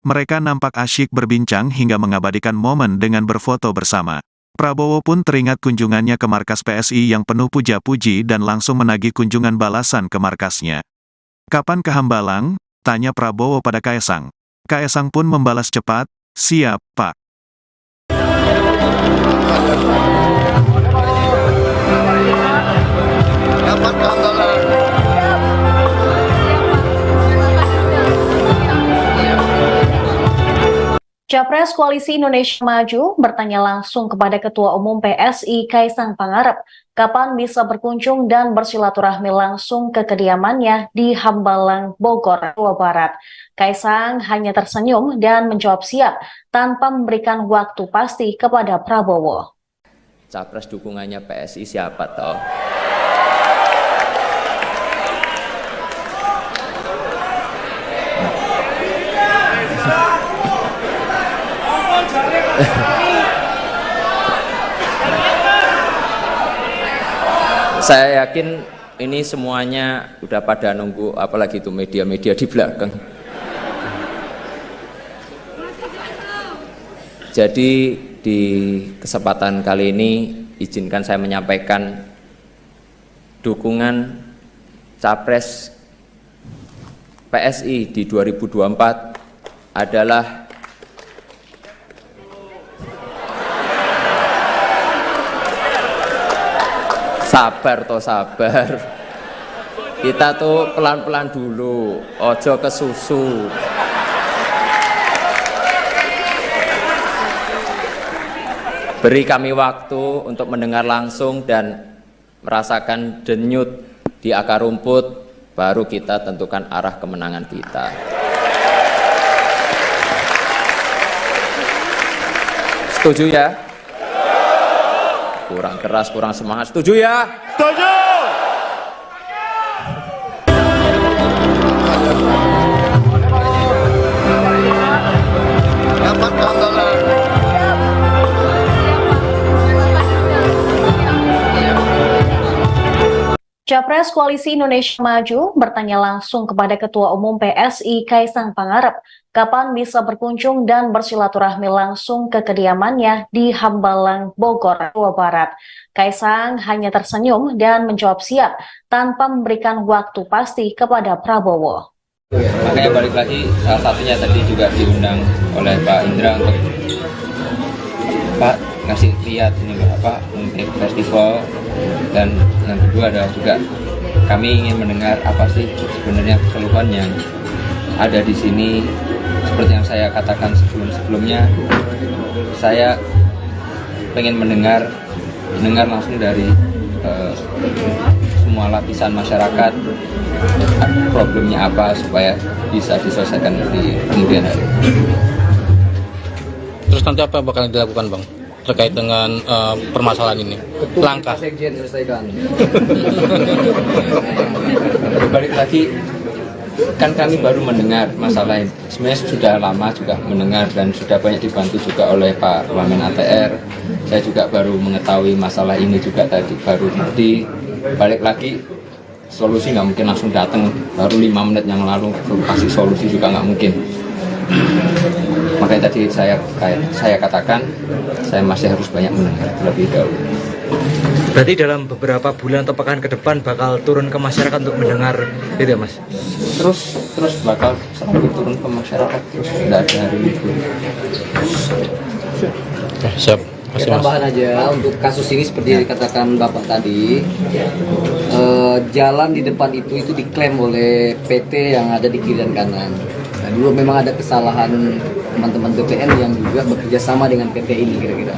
Speaker 1: Mereka nampak asyik berbincang hingga mengabadikan momen dengan berfoto bersama. Prabowo pun teringat kunjungannya ke markas PSI yang penuh puja-puji dan langsung menagih kunjungan balasan ke markasnya. Kapan ke Hambalang? Tanya Prabowo pada Kaesang. Kaesang pun membalas cepat, siap, Pak.
Speaker 2: Capres Koalisi Indonesia Maju bertanya langsung kepada Ketua Umum PSI Kaisang Pangarep kapan bisa berkunjung dan bersilaturahmi langsung ke kediamannya di Hambalang, Bogor, Jawa Barat. Kaisang hanya tersenyum dan menjawab siap tanpa memberikan waktu pasti kepada Prabowo.
Speaker 3: Capres dukungannya PSI siapa toh? Saya yakin ini semuanya udah pada nunggu, apalagi itu media-media di belakang. Jadi di kesempatan kali ini izinkan saya menyampaikan dukungan Capres PSI di 2024 adalah sabar. Kita tuh pelan-pelan dulu, ojo kesusu. Beri kami waktu untuk mendengar langsung dan merasakan denyut di akar rumput, baru kita tentukan arah kemenangan kita. Setuju ya? Kurang keras, kurang semangat. Setuju ya? Setuju!
Speaker 2: Capres Koalisi Indonesia Maju bertanya langsung kepada Ketua Umum PSI Kaisang Pangarep kapan bisa berkunjung dan bersilaturahmi langsung ke kediamannya di Hambalang, Bogor, Jawa Barat. Kaisang hanya tersenyum dan menjawab siap tanpa memberikan waktu pasti kepada Prabowo.
Speaker 3: Makanya balik lagi, salah satunya tadi juga diundang oleh Pak Indra untuk Pak ngasih lihat ini apa untuk festival, dan yang kedua adalah juga kami ingin mendengar apa sih sebenarnya keluhan yang ada di sini. Seperti yang saya katakan sebelumnya, saya pengen mendengar langsung dari semua lapisan masyarakat problemnya apa supaya bisa diselesaikan di kemudian hari.
Speaker 5: Terus nanti apa bakal dilakukan, Bang, terkait dengan permasalahan ini? Langkah
Speaker 7: Sekjen selesaikan.
Speaker 3: Balik lagi, kan kami baru mendengar masalah ini. Sebenarnya sudah lama juga mendengar dan sudah banyak dibantu juga oleh Pak Wamen ATR. Saya juga baru mengetahui masalah ini juga tadi, baru nanti balik lagi. Solusi nggak mungkin langsung datang, baru 5 menit yang lalu kasih solusi juga nggak mungkin. Makanya tadi saya katakan saya masih harus banyak mendengar terlebih dahulu.
Speaker 6: Berarti dalam beberapa bulan atau pekan ke depan bakal turun ke masyarakat untuk mendengar itu ya, Mas?
Speaker 3: Terus bakal selalu turun ke masyarakat, terus nggak ada hari libur.
Speaker 5: Siap.
Speaker 7: Tambahan aja untuk kasus ini seperti yang dikatakan Bapak tadi, jalan di depan itu diklaim oleh PT yang ada di kiri dan kanan. Nah, dulu memang ada kesalahan teman-teman BPN yang juga bekerja sama dengan PT ini kira-kira.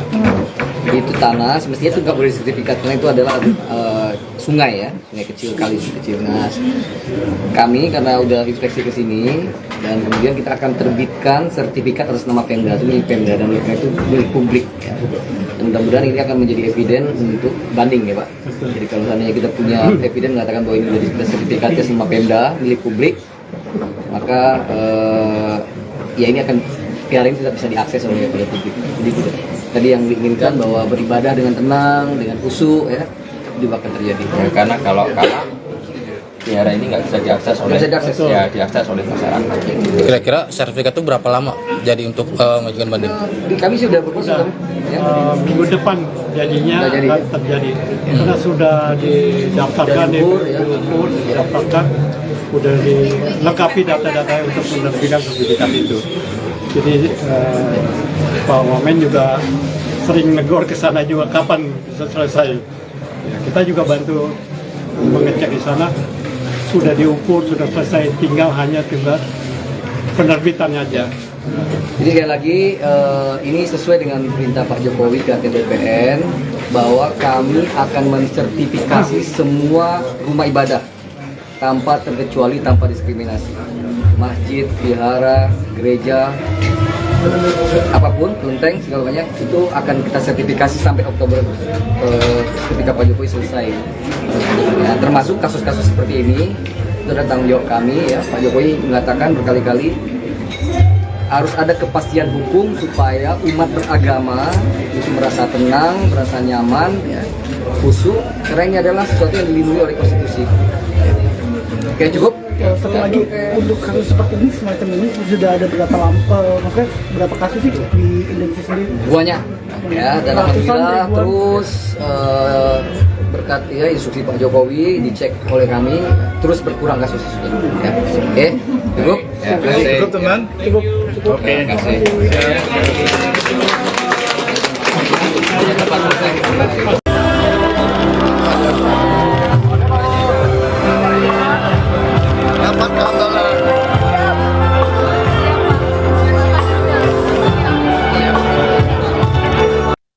Speaker 7: Jadi itu tanah, semestinya itu nggak boleh sertifikat karena itu adalah sungai ya, sungai kecil, kali kecil. Nah, kami karena udah inspeksi ke sini dan kemudian kita akan terbitkan sertifikat atas nama Pemda, itu milik Pemda dan itu milik publik. Ya. Dan mudah-mudahan ini akan menjadi eviden untuk banding ya Pak. Jadi kalau seandainya kita punya eviden mengatakan bahwa ini menjadi sertifikatnya sama Pemda, milik publik, maka ya ini akan piala ini tidak bisa diakses oleh publik. Jadi tadi yang diinginkan bahwa beribadah dengan tenang, dengan khusyuk ya, juga akan terjadi.
Speaker 3: Ya, karena kalau biara ini nggak bisa diakses oleh diakses oleh masyarakat.
Speaker 5: Kira-kira sertifikat itu berapa lama jadi untuk mengajukan banding?
Speaker 7: Kami sudah berproses ya.
Speaker 4: Minggu depan jadinya akan terjadi karena sudah didaftarkan, diukur, didaftarkan, sudah dilengkapi data-data untuk menerbitkan sertifikat itu. Jadi Pak Wamen juga sering negor ke sana juga kapan bisa selesai. Ya, kita juga bantu mengecek di sana, sudah diukur, sudah selesai, tinggal hanya penerbitannya aja.
Speaker 7: Jadi sekali lagi ini sesuai dengan perintah Pak Jokowi ke BPN bahwa kami akan mensertifikasi semua rumah ibadah tanpa terkecuali, tanpa diskriminasi. Masjid, vihara, gereja, apapun, kelenteng, segala banyak itu akan kita sertifikasi sampai Oktober ketika Pak Jokowi selesai. Ya, termasuk kasus-kasus seperti ini itu adalah tanggung jawab kami ya. Pak Jokowi mengatakan berkali-kali harus ada kepastian hukum supaya umat beragama itu merasa tenang, merasa nyaman, ya, khusyuk, karena ini adalah sesuatu yang dilindungi oleh konstitusi. Oke, cukup.
Speaker 8: Satu lagi, untuk kasus seperti ini, semacam ini sudah ada maksudnya berapa kasus sih di Indonesia sendiri?
Speaker 7: Banyak, ya, dan alhamdulillah terus berkat ya instruksi Pak Jokowi dicek oleh kami terus berkurang kasus-kasusnya. Ya. Oke, cukup.
Speaker 3: Ya, cukup
Speaker 8: teman. Cukup.
Speaker 3: Oke, terima kasih.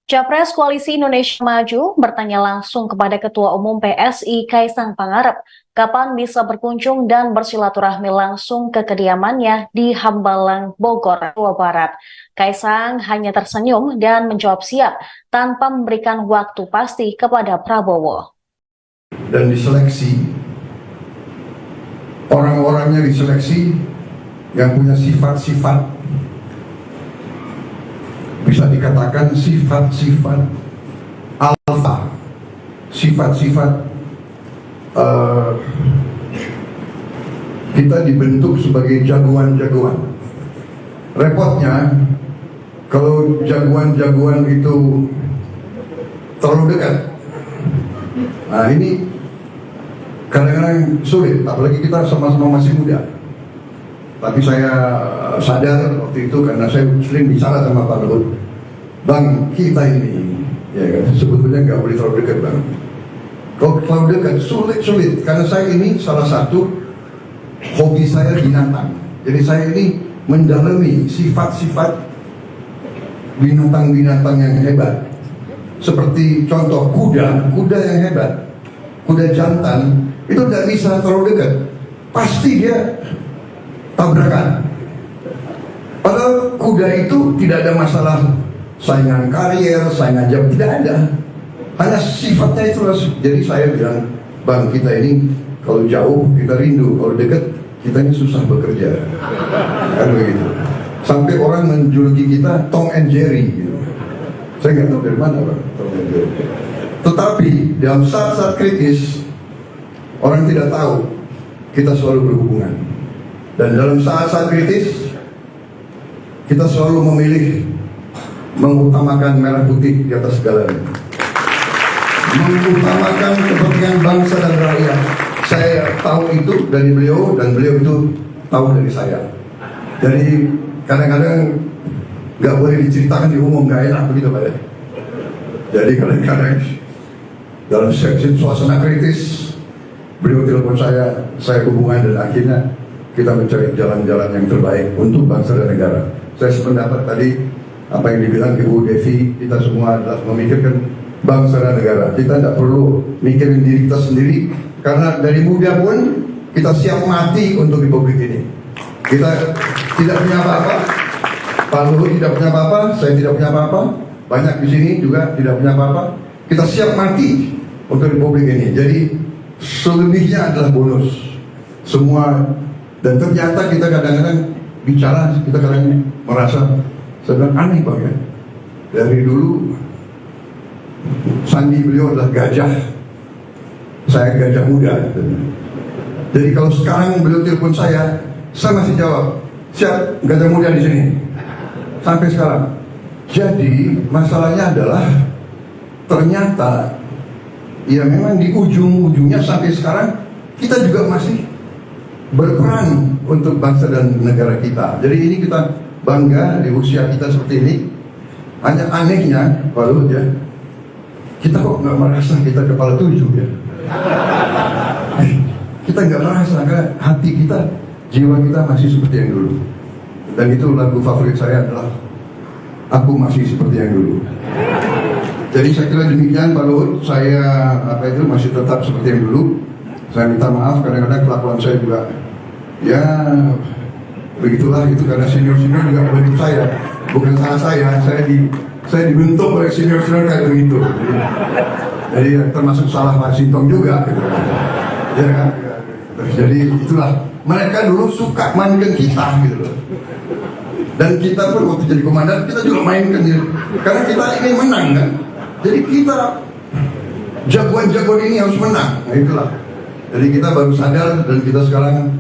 Speaker 2: Capres Koalisi Indonesia Maju bertanya langsung kepada Ketua Umum PSI Kaisang Pangarep kapan bisa berkunjung dan bersilaturahmi langsung ke kediamannya di Hambalang, Bogor, Jawa Barat. Kaisang hanya tersenyum dan menjawab siap tanpa memberikan waktu pasti kepada Prabowo.
Speaker 9: Dan diseleksi, orang-orangnya diseleksi yang punya sifat-sifat, bisa dikatakan sifat-sifat alfa, sifat-sifat kita dibentuk sebagai jagoan-jagoan. Repotnya kalau jagoan-jagoan itu terlalu dekat, nah ini kadang-kadang sulit, apalagi kita sama-sama masih muda. Tapi saya sadar waktu itu karena saya sering bicara sama Pak Luhut, Bang, kita ini ya kan, sebetulnya nggak boleh terlalu dekat, Bang. Kalau terlalu dekat sulit, karena saya ini salah satu hobi saya binatang. Jadi saya ini mendalami sifat-sifat binatang-binatang yang hebat. Seperti contoh kuda yang hebat, kuda jantan itu tidak bisa terlalu dekat, pasti dia tabrakan. Padahal kuda itu tidak ada masalah saingan karier, saingan jam, tidak ada. Hanya sifatnya itu. Jadi saya bilang, Bang, kita ini kalau jauh kita rindu, kalau dekat kita ini susah bekerja. Kan begitu. Sampai orang menjuluki kita Tom and Jerry gitu. Saya nggak tahu dari mana, Bang, Tom and Jerry. Tetapi dalam saat-saat kritis orang tidak tahu kita selalu berhubungan. Dan dalam saat-saat kritis, kita selalu memilih mengutamakan merah putih di atas segalanya. Mengutamakan kepentingan bangsa dan rakyat. Saya tahu itu dari beliau, dan beliau itu tahu dari saya. Jadi kadang-kadang nggak boleh diceritakan di umum, nggak enak begitu Pak ya. Jadi kadang-kadang dalam suasana kritis, beliau telepon saya hubungan, dan akhirnya kita mencari jalan-jalan yang terbaik untuk bangsa dan negara. Saya sependapat tadi apa yang dibilang Ibu Devi, kita semua adalah memikirkan bangsa dan negara. Kita tidak perlu mikirin diri kita sendiri, karena dari muda pun kita siap mati untuk republik ini. Kita tidak punya apa-apa, Pak Luhut tidak punya apa-apa, saya tidak punya apa-apa, banyak di sini juga tidak punya apa-apa. Kita siap mati untuk republik ini. Jadi selebihnya adalah bonus semua. Dan ternyata kita kadang-kadang bicara, kita kadang merasa sedang aneh Pak ya. Dari dulu sandi beliau adalah gajah, saya gajah muda. Jadi kalau sekarang beliau telepon saya masih jawab, siap, gajah muda di sini. Sampai sekarang. Jadi masalahnya adalah ternyata ya memang di ujung-ujungnya sampai sekarang kita juga masih berperan untuk bangsa dan negara kita. Jadi ini kita bangga di usia kita seperti ini. Hanya anehnya, Pak Luhut ya, kita kok nggak merasa kita kepala 7 ya. Kita nggak merasa, karena hati kita, jiwa kita masih seperti yang dulu. Dan itu lagu favorit saya adalah Aku Masih Seperti Yang Dulu. Jadi saya kira demikian Pak Luhut, saya masih tetap seperti yang dulu. Saya minta maaf kadang-kadang kelakuan saya juga ya begitulah, itu karena senior-senior juga membentuk saya, bukan salah saya dibentuk oleh senior-senior kayak begitu. Jadi termasuk salah Pak Sintong juga gitu. Ya kan? Jadi itulah, mereka dulu suka mainkan kita gitu loh. Dan kita pun waktu jadi komandan kita juga mainkan gitu. Karena kita ingin menang kan. Jadi kita jagoan-jagoan ini harus menang. Nah itulah. Jadi kita baru sadar dan kita sekarang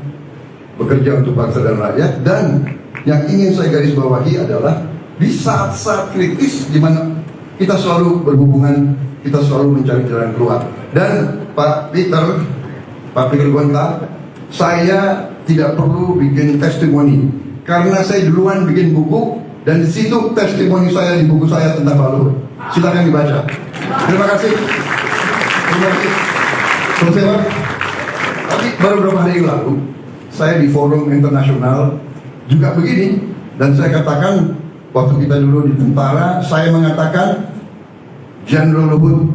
Speaker 9: bekerja untuk bangsa dan rakyat. Dan yang ingin saya garis bawahi adalah di saat-saat kritis di mana kita selalu berhubungan, kita selalu mencari jalan keluar. Dan Pak Peter Gonta, saya tidak perlu bikin testimoni karena saya duluan bikin buku dan di situ testimoni saya di buku saya tentang Pak Luhut. Silakan dibaca. Terima kasih. Terima kasih. Selesai Pak. Tapi baru beberapa hari lalu saya di forum internasional juga begini dan saya katakan waktu kita dulu di tentara, saya mengatakan General Luhut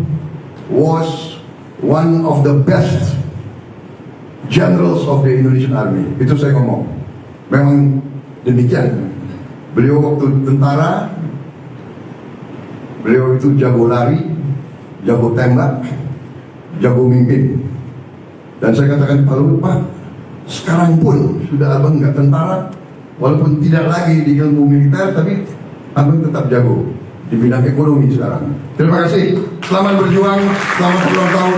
Speaker 9: was one of the best generals of the Indonesian Army. Itu saya ngomong. Memang demikian. Beliau waktu tentara, beliau itu jago lari, jago tembak, jago mimpin. Dan saya katakan Pak Luhut, Pak, sekarang pun sudah abang nggak tentara, walaupun tidak lagi di ilmu militer, tapi abang tetap jago di bidang ekonomi sekarang. Terima kasih. Selamat berjuang, selamat ulang tahun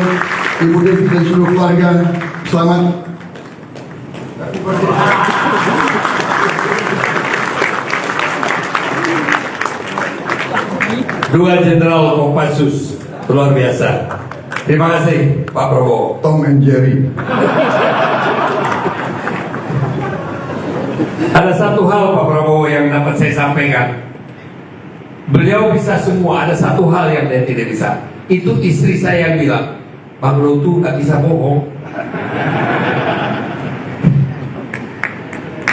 Speaker 9: Ibu Devi dan seluruh keluarga. Selamat.
Speaker 10: Dua Jenderal Kopassus luar biasa. Terima kasih Pak Prabowo.
Speaker 9: Tom and Jerry.
Speaker 10: Ada satu hal Pak Prabowo yang dapat saya sampaikan. Beliau bisa semua, ada satu hal yang dia tidak bisa. Itu istri saya yang bilang, Bang Luhut nggak bisa bohong.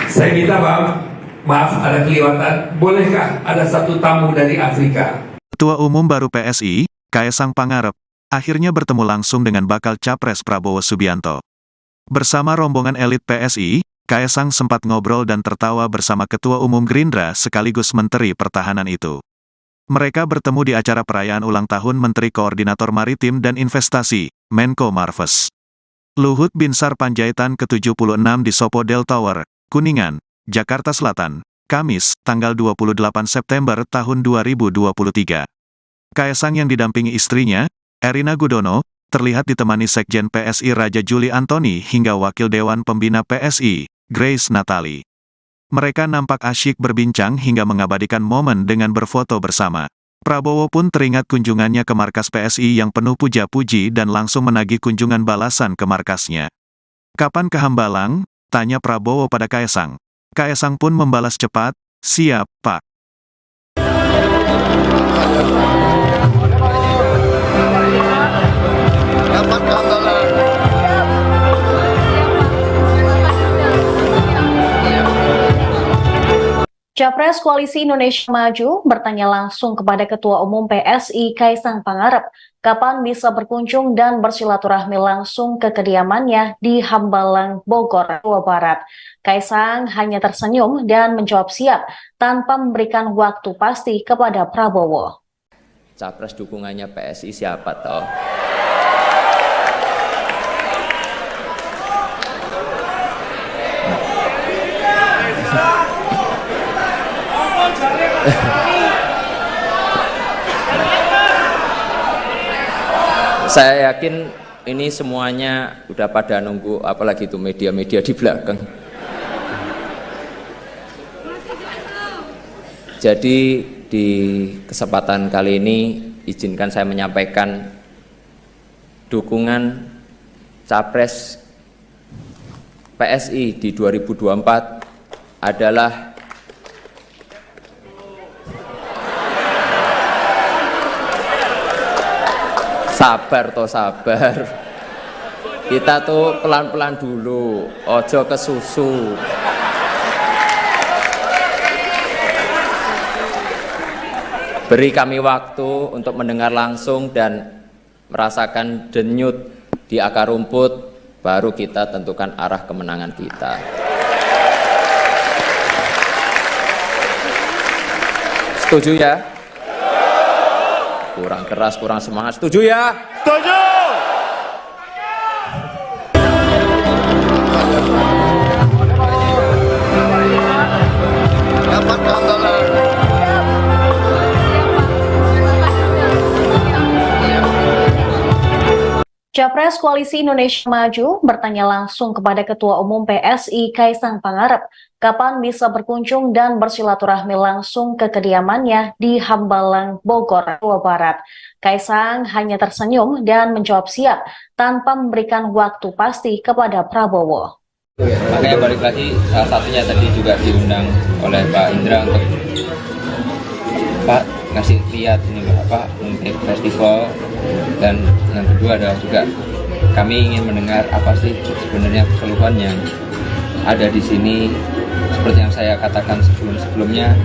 Speaker 10: Saya minta Bang, maaf ada kelewatan, bolehkah ada satu tamu dari Afrika?
Speaker 1: Ketua Umum baru PSI, Kaesang Pangarep, akhirnya bertemu langsung dengan bakal Capres Prabowo Subianto. Bersama rombongan elit PSI, Kaesang sempat ngobrol dan tertawa bersama Ketua Umum Gerindra sekaligus Menteri Pertahanan itu. Mereka bertemu di acara perayaan ulang tahun Menteri Koordinator Maritim dan Investasi, Menko Marves. Luhut Binsar Panjaitan ke-76 di Sopodel Tower, Kuningan, Jakarta Selatan, Kamis, tanggal 28 September tahun 2023. Kaesang yang didampingi istrinya, Erina Gudono, terlihat ditemani Sekjen PSI Raja Juli Antoni hingga Wakil Dewan Pembina PSI, Grace Natali. Mereka nampak asyik berbincang hingga mengabadikan momen dengan berfoto bersama. Prabowo pun teringat kunjungannya ke markas PSI yang penuh puja-puji dan langsung menagih kunjungan balasan ke markasnya. "Kapan ke Hambalang?" tanya Prabowo pada Kaesang. Kaesang pun membalas cepat, "Siap, Pak."
Speaker 2: Capres Koalisi Indonesia Maju bertanya langsung kepada Ketua Umum PSI Kaesang Pangarep kapan bisa berkunjung dan bersilaturahmi langsung ke kediamannya di Hambalang, Bogor, Jawa Barat. Kaesang hanya tersenyum dan menjawab siap tanpa memberikan waktu pasti kepada Prabowo.
Speaker 3: Capres dukungannya PSI siapa toh? Saya yakin ini semuanya udah pada nunggu, apalagi itu media-media di belakang. Jadi di kesempatan kali ini izinkan saya menyampaikan dukungan Capres PSI di 2024 adalah sabar toh sabar. Kita tuh pelan-pelan dulu, ojo ke susu. Beri kami waktu untuk mendengar langsung dan merasakan denyut di akar rumput, baru kita tentukan arah kemenangan kita. Setuju ya? Kurang keras, kurang semangat. Setuju ya? Setuju!
Speaker 2: Capres Koalisi Indonesia Maju bertanya langsung kepada Ketua Umum PSI Kaisang Pangarep kapan bisa berkunjung dan bersilaturahmi langsung ke kediamannya di Hambalang, Bogor, Jawa Barat. Kaisang hanya tersenyum dan menjawab siap tanpa memberikan waktu pasti kepada Prabowo.
Speaker 3: Makanya balik lagi, salah satunya tadi juga diundang oleh Pak Indra untuk Pak ngasih lihat ini apa untuk festival, dan yang kedua adalah juga kami ingin mendengar apa sih sebenarnya keluhan yang ada di sini. Seperti yang saya katakan sebelumnya,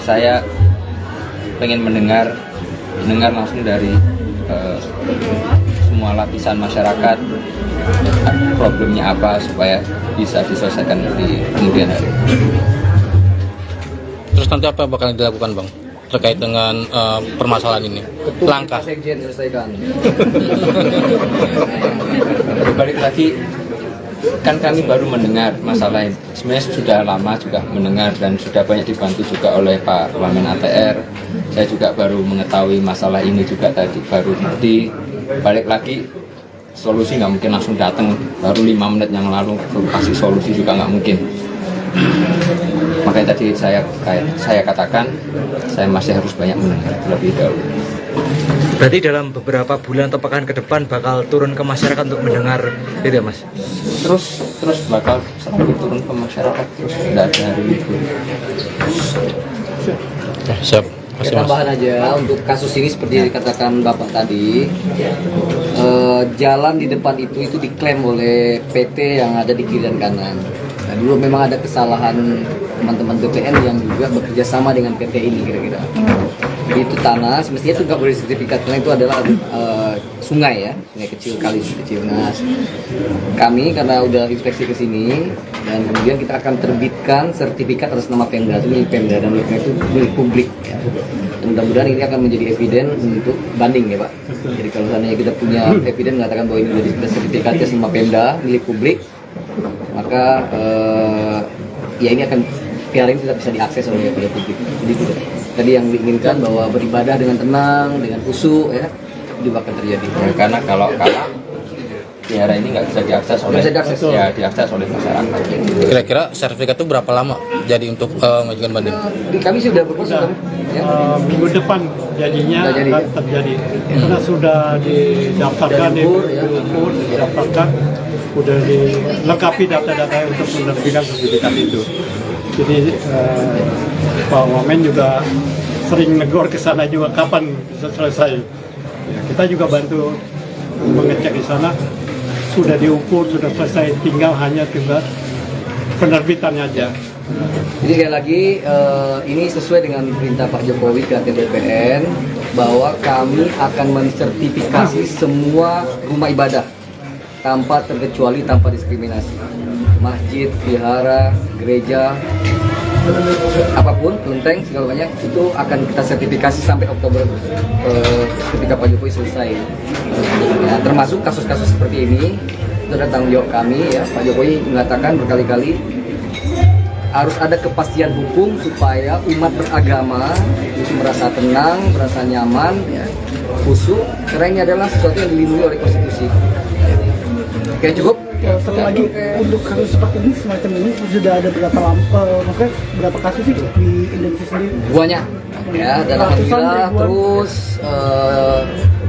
Speaker 3: saya pengen mendengar langsung dari semua lapisan masyarakat problemnya apa supaya bisa diselesaikan di kemudian hari.
Speaker 5: Terus nanti apa bakal dilakukan Bang terkait dengan permasalahan ini? Langkah.
Speaker 7: Sekjen selesaikan.
Speaker 3: Balik lagi, kan kami baru mendengar masalah ini. Sebenarnya sudah lama juga mendengar dan sudah banyak dibantu juga oleh Pak Wamen ATR. Saya juga baru mengetahui masalah ini juga tadi, baru di balik lagi. Solusi nggak mungkin langsung datang, baru 5 menit yang lalu kasih solusi juga nggak mungkin. Makanya tadi saya katakan saya masih harus banyak mendengar terlebih dahulu.
Speaker 6: Berarti dalam beberapa bulan atau pekan ke depan bakal turun ke masyarakat untuk mendengar itu ya Mas?
Speaker 3: Terus bakal selalu turun ke masyarakat, terus tidak ada hari libur.
Speaker 5: Siap.
Speaker 7: Tambahan aja untuk kasus ini seperti yang dikatakan Bapak tadi, jalan di depan itu diklaim oleh PT yang ada di kiri dan kanan. Nah, dulu memang ada kesalahan teman-teman BPN yang juga bekerja sama dengan PT ini kira-kira. Jadi itu tanah, semestinya itu nggak boleh sertifikat karena itu adalah sungai ya, sungai kecil, kali kecil. Nah, kami karena udah inspeksi ke sini dan kemudian kita akan terbitkan sertifikat atas nama Pemda, itu milik Pemda dan itu milik publik. Ya. Dan mudah-mudahan ini akan menjadi eviden untuk banding ya Pak. Jadi kalau seandainya kita punya eviden mengatakan bahwa ini sudah sertifikatnya sama Pemda milik publik, maka ya ini akan piala ini tidak bisa diakses oleh publik. Jadi tadi yang diinginkan bahwa beribadah dengan tenang, dengan khusyuk ya, juga akan terjadi.
Speaker 3: Ya, karena kalau kalah biara ini nggak bisa diakses oleh diakses oleh masyarakat.
Speaker 5: Kira-kira sertifikat itu berapa lama jadi untuk mengajukan banding?
Speaker 7: Kami sudah berproses ya.
Speaker 4: Minggu depan jadinya akan terjadi karena sudah didaftarkan, didaftarkan, sudah dilengkapi data-data untuk menerbitkan sertifikat itu. Jadi Pak Wamen juga sering negor ke sana juga kapan bisa selesai. Ya, kita juga bantu mengecek di sana, sudah diukur, sudah selesai, tinggal penerbitannya aja.
Speaker 7: Jadi sekali lagi ini sesuai dengan perintah Pak Jokowi ke BPN bahwa kami akan mensertifikasi semua rumah ibadah tanpa terkecuali, tanpa diskriminasi. Masjid, vihara, gereja, apapun, kelenteng, segala banyak itu akan kita sertifikasi sampai Oktober ketika Pak Jokowi selesai. Ya, termasuk kasus-kasus seperti ini itu adalah tanggung jawab kami ya. Pak Jokowi mengatakan berkali-kali harus ada kepastian hukum supaya umat beragama itu merasa tenang, merasa nyaman, ya, khusyuk, karena ini adalah sesuatu yang dilindungi oleh konstitusi. Oke, cukup.
Speaker 8: Ya, satu lagi untuk kasus seperti ini semacam ini sudah ada maksudnya berapa kasus sih di Indonesia sendiri?
Speaker 7: Banyak ya, dan alhamdulillah terus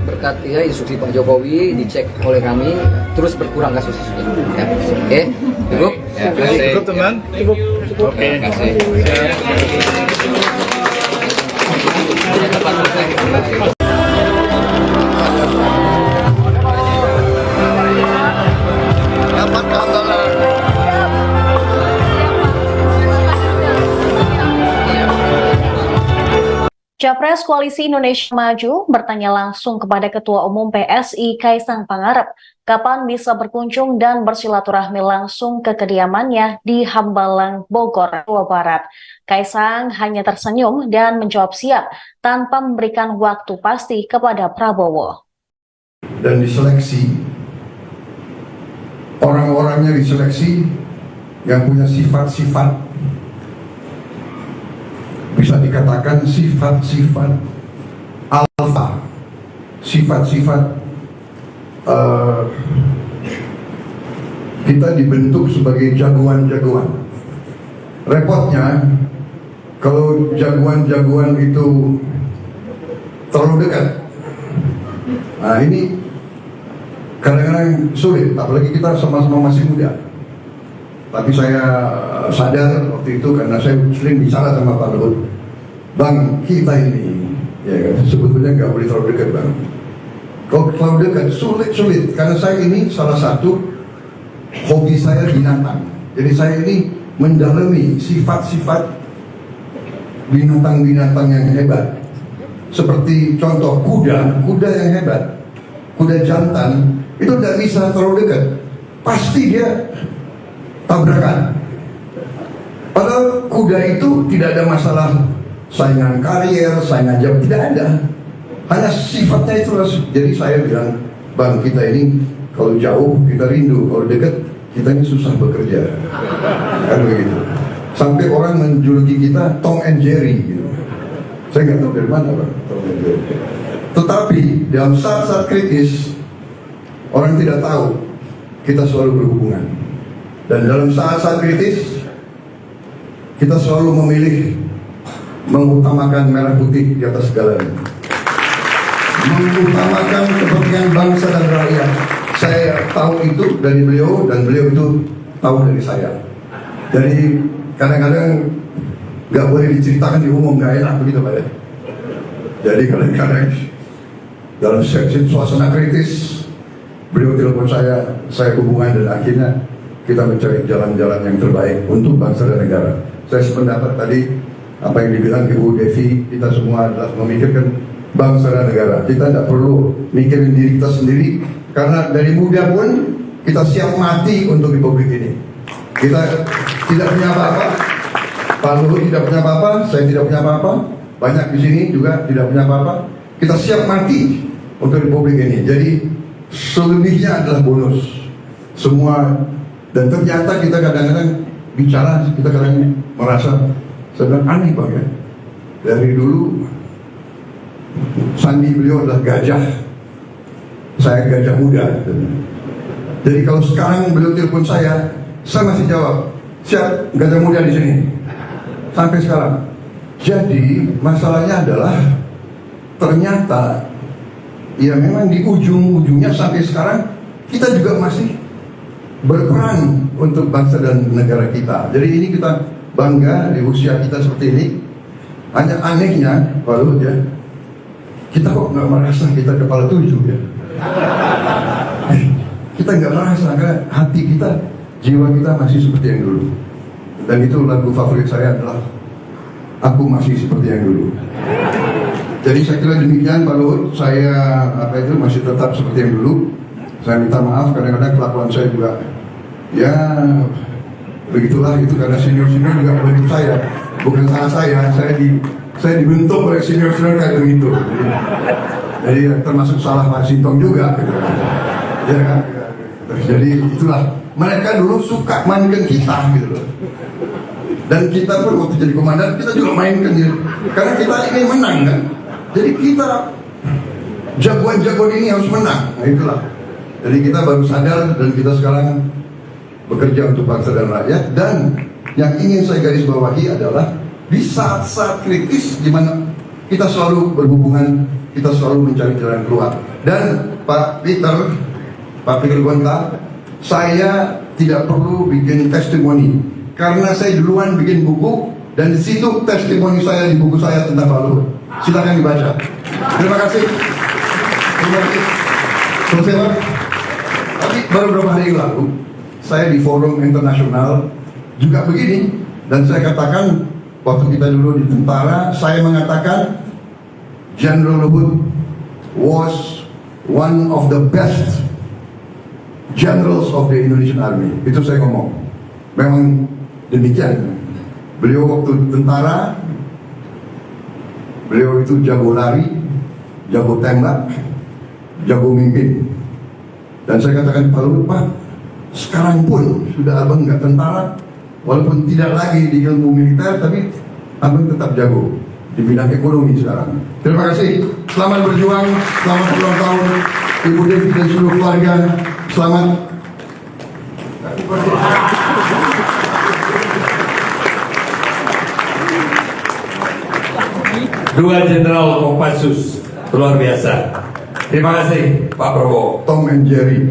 Speaker 7: berkat ya instruksi Pak Jokowi dicek oleh kami terus berkurang kasus ya. Oke, cukup.
Speaker 3: Ya, cukup
Speaker 8: teman. Cukup.
Speaker 3: Oke, terima kasih.
Speaker 2: Capres Capres Koalisi Indonesia Maju bertanya langsung kepada Ketua Umum PSI Kaisang Pangarep kapan bisa berkunjung dan bersilaturahmi langsung ke kediamannya di Hambalang, Bogor, Jawa Barat. Kaisang hanya tersenyum dan menjawab siap tanpa memberikan waktu pasti kepada Prabowo.
Speaker 9: Dan diseleksi, orang-orangnya diseleksi yang punya sifat-sifat, bisa dikatakan sifat-sifat alfa, sifat-sifat kita dibentuk sebagai jagoan-jagoan. Repotnya kalau jagoan-jagoan itu terlalu dekat, nah ini kadang-kadang sulit, apalagi kita sama-sama masih muda. Tapi saya sadar waktu itu karena saya sering bicara sama Pak Luhut, Bang, kita ini ya kan, sebetulnya nggak boleh terlalu dekat, Bang. Kalau terlalu dekat sulit karena saya ini salah satu hobi saya binatang. Jadi saya ini mendalami sifat-sifat binatang-binatang yang hebat. Seperti contoh kuda yang hebat, kuda jantan itu tidak bisa terlalu dekat, pasti dia tabrakan. Padahal kuda itu tidak ada masalah saingan karier, saingan jam, tidak ada. Hanya sifatnya itu. Jadi saya bilang, Bang, kita ini kalau jauh kita rindu, kalau dekat kita ini susah bekerja. Kan begitu. Sampai orang menjuluki kita Tom and Jerry gitu. Saya nggak tahu dari mana, Bang, Tom and Jerry. Tetapi dalam saat-saat kritis orang tidak tahu kita selalu berhubungan. Dan dalam saat-saat kritis kita selalu memilih mengutamakan merah putih di atas segalanya, mengutamakan kepentingan bangsa dan rakyat. Saya tahu itu dari beliau dan beliau itu tahu dari saya. Jadi kadang-kadang nggak boleh diceritakan di umum, nggak enak begitu, Pak. Jadi kadang-kadang dalam suasana kritis beliau telepon saya hubungan dan akhirnya kita mencari jalan-jalan yang terbaik untuk bangsa dan negara. Saya sependapat tadi apa yang dibilang Ibu Devi, kita semua adalah memikirkan bangsa dan negara. Kita tidak perlu mikirin diri kita sendiri, karena dari muda pun kita siap mati untuk republik ini. Kita tidak punya apa-apa, Pak Luhut tidak punya apa-apa, saya tidak punya apa-apa, banyak di sini juga tidak punya apa-apa. Kita siap mati untuk republik ini. Jadi selebihnya adalah bonus semua. Dan ternyata kita kadang-kadang bicara, kita kadang merasa, saya bilang aneh, Bang, ya. Dari dulu sandi beliau adalah gajah, saya gajah muda. Jadi kalau sekarang beliau telepon saya masih jawab, siap, gajah muda di sini. Sampai sekarang. Jadi masalahnya adalah ternyata ya memang di ujung-ujungnya sampai sekarang kita juga masih berperan untuk bangsa dan negara kita. Jadi ini kita bangga di usia kita seperti ini. Hanya anehnya, Pak Luhut, ya, kita kok nggak merasa kita kepala 7 ya. Kita nggak merasa karena hati kita, jiwa kita masih seperti yang dulu. Dan itu lagu favorit saya adalah Aku Masih Seperti Yang Dulu. Jadi saya kira demikian, Pak Luhut. Saya masih tetap seperti yang dulu. Saya minta maaf kadang-kadang kelakuan saya juga ya begitulah, itu karena senior-senior juga membentuk saya, bukan salah saya dibentuk oleh senior-senior kayak begitu. Jadi termasuk salah Pak Sintong juga gitu. Ya kan? Jadi itulah, mereka dulu suka mainkan kita gitu loh. Dan kita pun waktu jadi komandan kita juga mainkan gitu. Karena kita ingin menang kan. Jadi kita jagoan-jagoan ini harus menang. Nah itulah. Jadi kita baru sadar dan kita sekarang bekerja untuk bangsa dan rakyat. Dan yang ingin saya garis bawahi adalah di saat-saat kritis di mana kita selalu berhubungan, kita selalu mencari jalan keluar. Dan Pak Peter Gonta, saya tidak perlu bikin testimoni karena saya duluan bikin buku dan di situ testimoni saya di buku saya tentang Pak Luhut. Silakan dibaca. Terima kasih. Terima kasih. Selesai, Pak. Tapi baru beberapa hari yang lalu saya di forum internasional juga begini, dan saya katakan waktu kita dulu di tentara, saya mengatakan General Luhut was one of the best generals of the Indonesian Army. Itu saya ngomong. Memang demikian. Beliau waktu tentara, beliau itu jago lari, jago tembak, jago mimpin. Dan saya katakan Pak Luhut, Pak, sekarang pun sudah abang nggak tentara, walaupun tidak lagi di ilmu militer, tapi abang tetap jago di bidang ekonomi sekarang. Terima kasih, selamat berjuang, selamat ulang tahun Ibu Devi dan seluruh keluarga, selamat.
Speaker 10: Dua Jenderal Kopassus, luar biasa. Terima kasih Pak Prabowo.
Speaker 9: Tom and Jerry.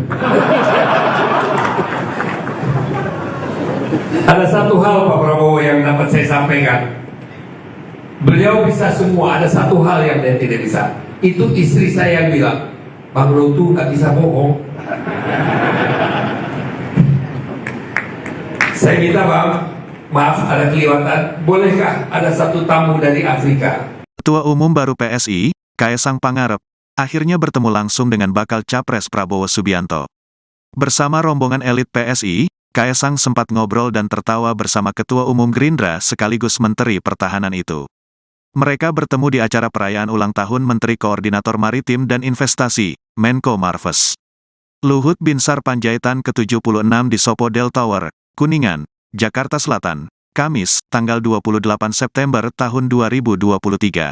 Speaker 10: Ada satu hal Pak Prabowo yang dapat saya sampaikan. Beliau bisa semua, ada satu hal yang dia tidak bisa. Itu istri saya yang bilang, Bang Lutu gak bisa bohong. Saya minta Bang, maaf ada kelewatan, bolehkah ada satu tamu dari Afrika?
Speaker 1: Ketua Umum baru PSI, Kaesang Pangarep, akhirnya bertemu langsung dengan bakal Capres Prabowo Subianto. Bersama rombongan elit PSI, Kaesang sempat ngobrol dan tertawa bersama Ketua Umum Gerindra sekaligus Menteri Pertahanan itu. Mereka bertemu di acara perayaan ulang tahun Menteri Koordinator Maritim dan Investasi, Menko Marves. Luhut Binsar Panjaitan ke-76 di Sopodel Tower, Kuningan, Jakarta Selatan, Kamis, tanggal 28 September tahun 2023.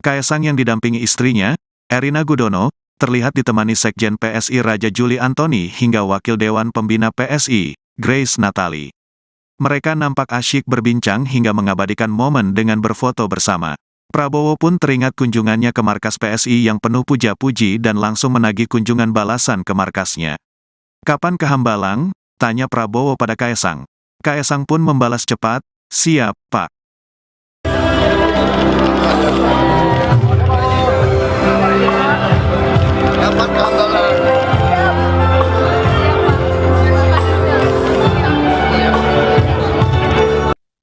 Speaker 1: Kaesang yang didampingi istrinya, Erina Gudono, terlihat ditemani Sekjen PSI Raja Juli Antoni hingga Wakil Dewan Pembina PSI, Grace Natali. Mereka nampak asyik berbincang hingga mengabadikan momen dengan berfoto bersama. Prabowo pun teringat kunjungannya ke markas PSI yang penuh puja-puji dan langsung menagih kunjungan balasan ke markasnya. "Kapan ke Hambalang?" tanya Prabowo pada Kaesang. Kaesang pun membalas cepat, "Siap, Pak."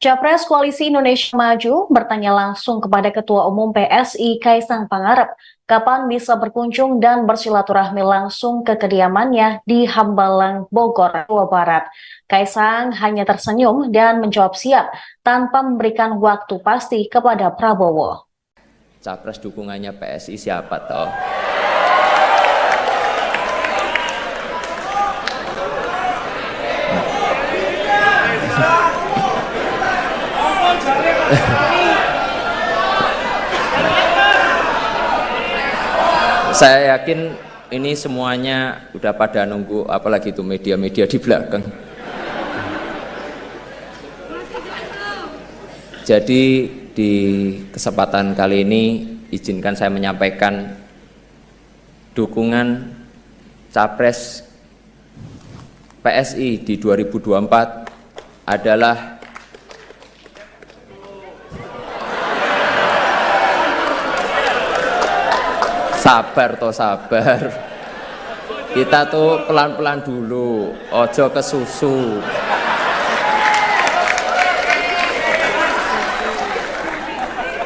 Speaker 2: Capres Koalisi Indonesia Maju bertanya langsung kepada Ketua Umum PSI Kaesang Pangarep kapan bisa berkunjung dan bersilaturahmi langsung ke kediamannya di Hambalang, Bogor, Jawa Barat. Kaesang hanya tersenyum dan menjawab siap tanpa memberikan waktu pasti kepada Prabowo.
Speaker 3: Capres dukungannya PSI siapa toh? Saya yakin ini semuanya udah pada nunggu, apalagi itu media-media di belakang. Jadi di kesempatan kali ini izinkan saya menyampaikan dukungan Capres PSI di 2024 adalah sabar toh sabar. Kita tuh pelan-pelan dulu, ojo kesusu.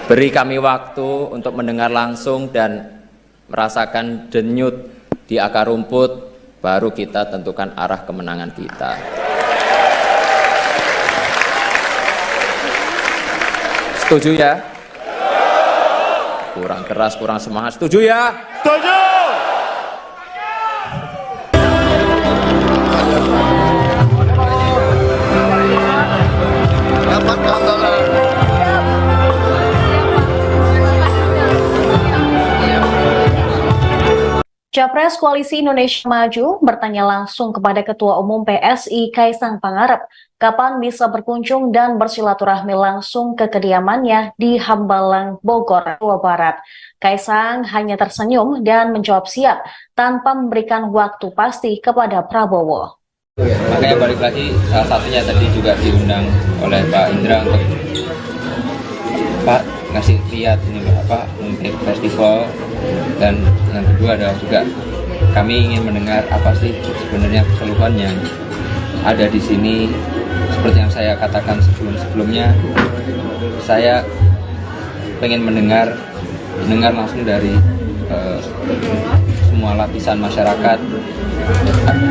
Speaker 3: Beri kami waktu untuk mendengar langsung dan merasakan denyut di akar rumput, baru kita tentukan arah kemenangan kita. Setuju ya? Kurang keras, kurang semangat. Setuju ya? Setuju!
Speaker 2: Capres Koalisi Indonesia Maju bertanya langsung kepada Ketua Umum PSI Kaesang Pangarep kapan bisa berkunjung dan bersilaturahmi langsung ke kediamannya di Hambalang, Bogor, Jawa Barat. Kaesang hanya tersenyum dan menjawab siap tanpa memberikan waktu pasti kepada Prabowo.
Speaker 3: Makanya balik lagi, salah satunya tadi juga diundang oleh Pak Indra untuk Pak ngasih lihat ini apa untuk festival, dan yang kedua adalah juga kami ingin mendengar apa sih sebenarnya keluhan yang ada di sini. Seperti yang saya katakan sebelumnya, saya pengen mendengar mendengar langsung dari semua lapisan masyarakat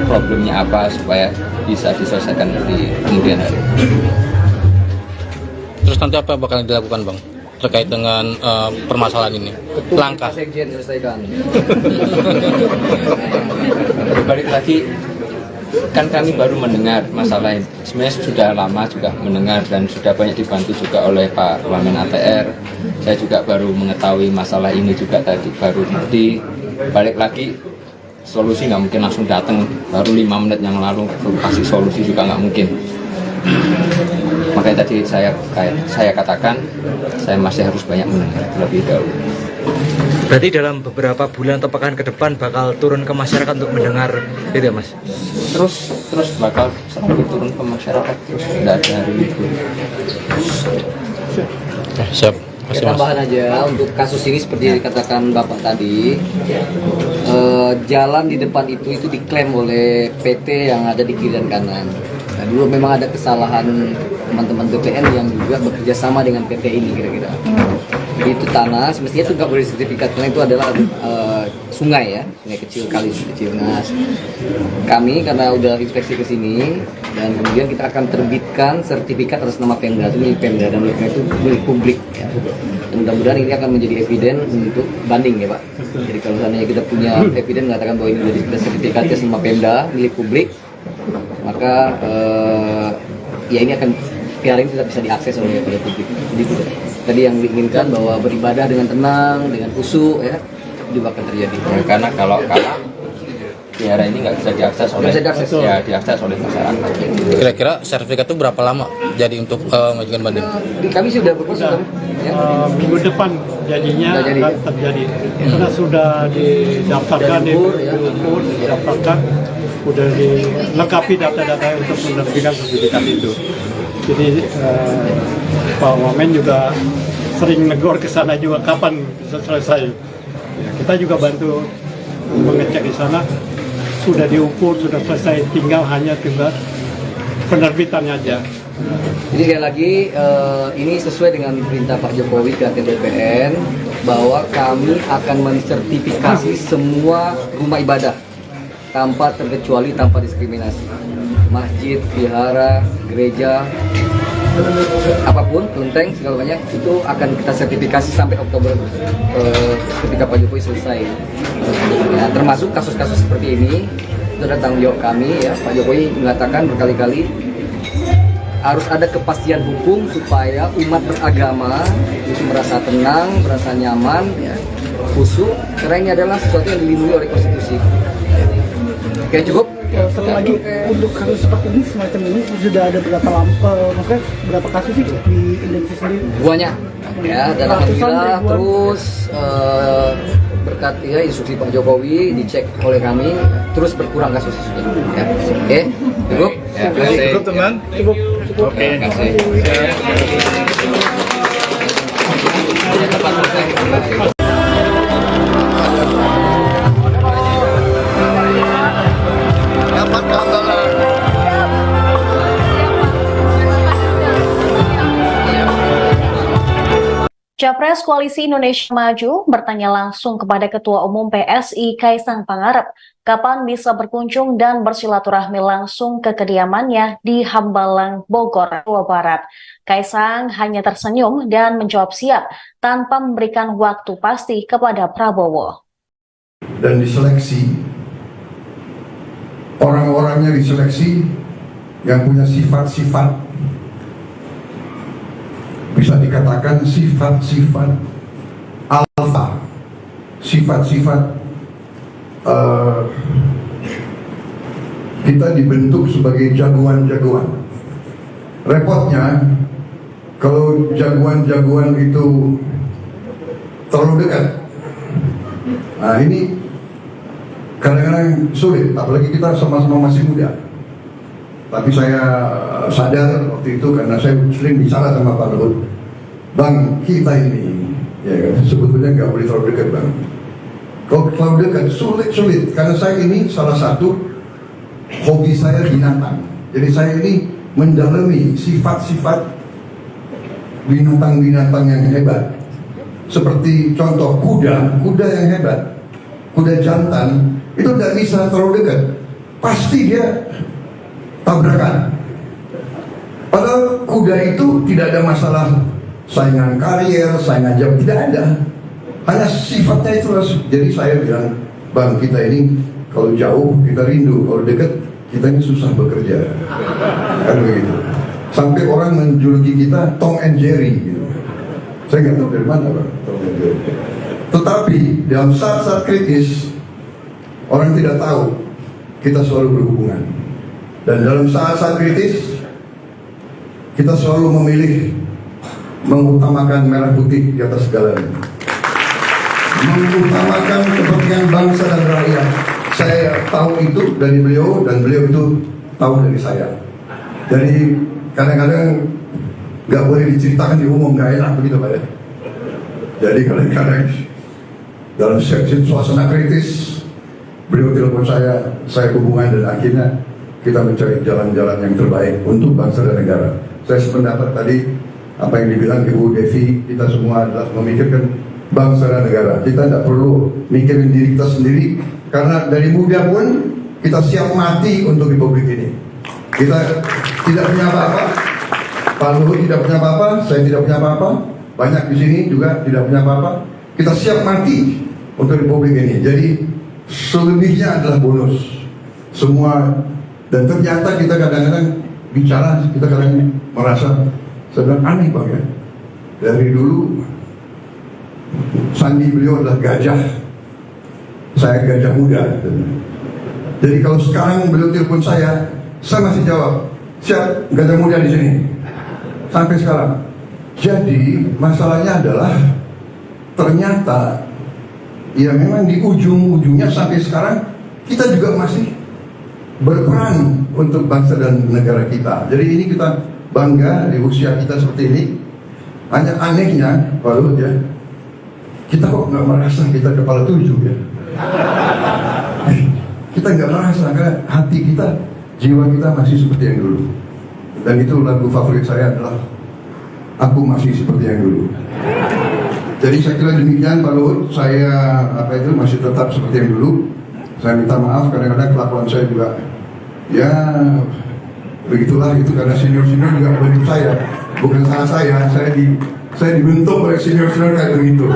Speaker 3: problemnya apa supaya bisa diselesaikan di kemudian hari.
Speaker 5: Terus nanti apa bakal dilakukan Bang terkait dengan permasalahan ini? Langkah
Speaker 7: Sekjen selesaikan.
Speaker 3: Balik lagi, kan kami baru mendengar masalah ini. Sebenarnya sudah lama juga mendengar dan sudah banyak dibantu juga oleh Pak Wamen ATR. Saya juga baru mengetahui masalah ini juga tadi, baru di balik lagi solusi nggak mungkin langsung datang, baru 5 menit yang lalu kasih solusi juga nggak mungkin. Makanya tadi saya katakan saya masih harus banyak mendengar terlebih dahulu.
Speaker 6: Berarti dalam beberapa bulan atau pekan ke depan bakal turun ke masyarakat untuk mendengar itu ya Mas?
Speaker 3: Terus bakal selalu turun ke masyarakat, terus tidak ada hari libur.
Speaker 5: Siap.
Speaker 7: Tambahan aja untuk kasus ini seperti yang dikatakan Bapak tadi, jalan di depan itu diklaim oleh PT yang ada di kiri dan kanan. Nah, dulu memang ada kesalahan teman-teman BPN yang juga bekerja sama dengan PT ini kira-kira. Jadi itu tanah, semestinya itu nggak boleh sertifikat karena itu adalah sungai ya, sungai kecil, kali kecil. Nah, kami karena udah inspeksi ke sini dan kemudian kita akan terbitkan sertifikat atas nama Pemda, itu milik Pemda dan itu milik publik ya. Dan mudah-mudahan ini akan menjadi eviden untuk banding ya Pak. Jadi kalau misalnya kita punya eviden mengatakan bahwa ini sudah sertifikatnya sama Pemda milik publik, maka ya ini akan PR ini tidak bisa diakses oleh publik. Jadi tadi yang diinginkan bahwa beribadah dengan tenang, dengan khusyuk ya, juga akan terjadi.
Speaker 3: Ya, karena kalau kalah PR ini nggak bisa diakses oleh diakses oleh masyarakat.
Speaker 5: Kira-kira sertifikat itu berapa lama jadi untuk mengajukan banding?
Speaker 7: Kami sudah berproses ya.
Speaker 4: Minggu depan jadinya akan terjadi karena sudah didaftarkan, diukur, didaftarkan, sudah dilengkapi data-data untuk menerbitkan sertifikat itu. Jadi Pak Wamen juga sering negor ke sana juga kapan bisa selesai. Ya, kita juga bantu mengecek di sana, sudah diukur, sudah selesai, tinggal penerbitannya aja.
Speaker 7: Jadi sekali lagi ini sesuai dengan perintah Pak Jokowi ke BPN bahwa kami akan mensertifikasi semua rumah ibadah tanpa terkecuali, tanpa diskriminasi. Masjid, vihara, gereja, apapun, kelenteng, segala banyak itu akan kita sertifikasi sampai Oktober ketika Pak Jokowi selesai. Ya, termasuk kasus-kasus seperti ini itu adalah tanggung jawab kami ya. Pak Jokowi mengatakan berkali-kali harus ada kepastian hukum supaya umat beragama itu merasa tenang, merasa nyaman, ya, khusyuk, karena ini adalah sesuatu yang dilindungi oleh konstitusi. Oke, cukup.
Speaker 8: Satu lagi untuk kasus seperti ini semacam ini sudah ada berapa kasus sih di Indonesia sendiri?
Speaker 7: Banyak ya, dan alhamdulillah terus berkat ya instruksi Pak Jokowi dicek oleh kami terus berkurang kasus ya. Oke, cukup.
Speaker 3: Ya, cukup
Speaker 8: teman. Cukup.
Speaker 3: Oke, terima kasih.
Speaker 2: Capres Koalisi Indonesia Maju bertanya langsung kepada Ketua Umum PSI Kaisang Pangarep kapan bisa berkunjung dan bersilaturahmi langsung ke kediamannya di Hambalang, Bogor, Jawa Barat. Kaisang hanya tersenyum dan menjawab siap tanpa memberikan waktu pasti kepada Prabowo.
Speaker 9: Dan diseleksi, orang-orangnya diseleksi yang punya sifat-sifat, bisa dikatakan sifat-sifat alfa, sifat-sifat kita dibentuk sebagai jagoan-jagoan. Repotnya kalau jagoan-jagoan itu terlalu dekat, nah ini kadang-kadang sulit, apalagi kita sama-sama masih muda. Tapi saya sadar waktu itu karena saya sering bicara sama Pak Luhut, Bang, kita ini ya sebetulnya nggak boleh terlalu dekat, Bang. Kalau terlalu dekat sulit karena saya ini salah satu hobi saya binatang. Jadi saya ini mendalami sifat-sifat binatang-binatang yang hebat. seperti contoh kuda yang hebat, kuda jantan, itu tidak bisa terlalu dekat. Pasti dia tabrakan. Padahal kuda itu tidak ada masalah saingan karier, saingan jam, tidak ada. Hanya sifatnya itu. Jadi saya bilang, Bang, kita ini kalau jauh kita rindu, kalau dekat kita ini susah bekerja. Kan begitu. Sampai orang menjuluki kita Tom and Jerry gitu. Saya nggak tahu dari mana, Bang, Tom and Jerry. Tetapi dalam saat-saat kritis, orang tidak tahu kita selalu berhubungan. Dan dalam saat-saat kritis, kita selalu memilih mengutamakan merah putih di atas segalanya, mengutamakan kepentingan bangsa dan rakyat. Saya tahu itu dari beliau, dan beliau itu tahu dari saya. Jadi kadang-kadang nggak boleh diceritakan di umum, nggak enak begitu, Pak ya. Jadi kadang-kadang dalam suasana kritis, beliau telepon saya hubungan, dan akhirnya kita mencari jalan-jalan yang terbaik untuk bangsa dan negara. Saya sependapat tadi apa yang dibilang Ibu Devi, kita semua adalah memikirkan bangsa dan negara. Kita tidak perlu mikirin diri kita sendiri, karena dari muda pun kita siap mati untuk republik ini. Kita tidak punya apa-apa, Pak Luhut tidak punya apa-apa, saya tidak punya apa-apa, banyak di sini juga tidak punya apa-apa. Kita siap mati untuk republik ini. Jadi selebihnya adalah bonus semua. Dan ternyata kita kadang-kadang bicara, kita kadang merasa sedang aneh, Bang ya. Dari dulu sandi beliau adalah gajah, saya gajah muda. Jadi kalau sekarang beliau telepon saya masih jawab, siap, gajah muda di sini. Sampai sekarang. Jadi masalahnya adalah ternyata ya memang di ujung-ujungnya sampai sekarang kita juga masih berperan untuk bangsa dan negara kita. Jadi ini kita bangga di usia kita seperti ini. Hanya anehnya, Pak Luhut ya, kita kok nggak merasa kita kepala 7 ya. Kita nggak merasa, karena hati kita, jiwa kita masih seperti yang dulu. Dan itu lagu favorit saya adalah Aku Masih Seperti Yang Dulu. Jadi saya kira demikian, Pak Luhut. Saya masih tetap seperti yang dulu. Saya minta maaf, kadang-kadang kelakuan saya juga ya begitulah, itu karena senior-senior juga membentuk saya, bukan salah saya dibentuk oleh senior-senior kayak begitu.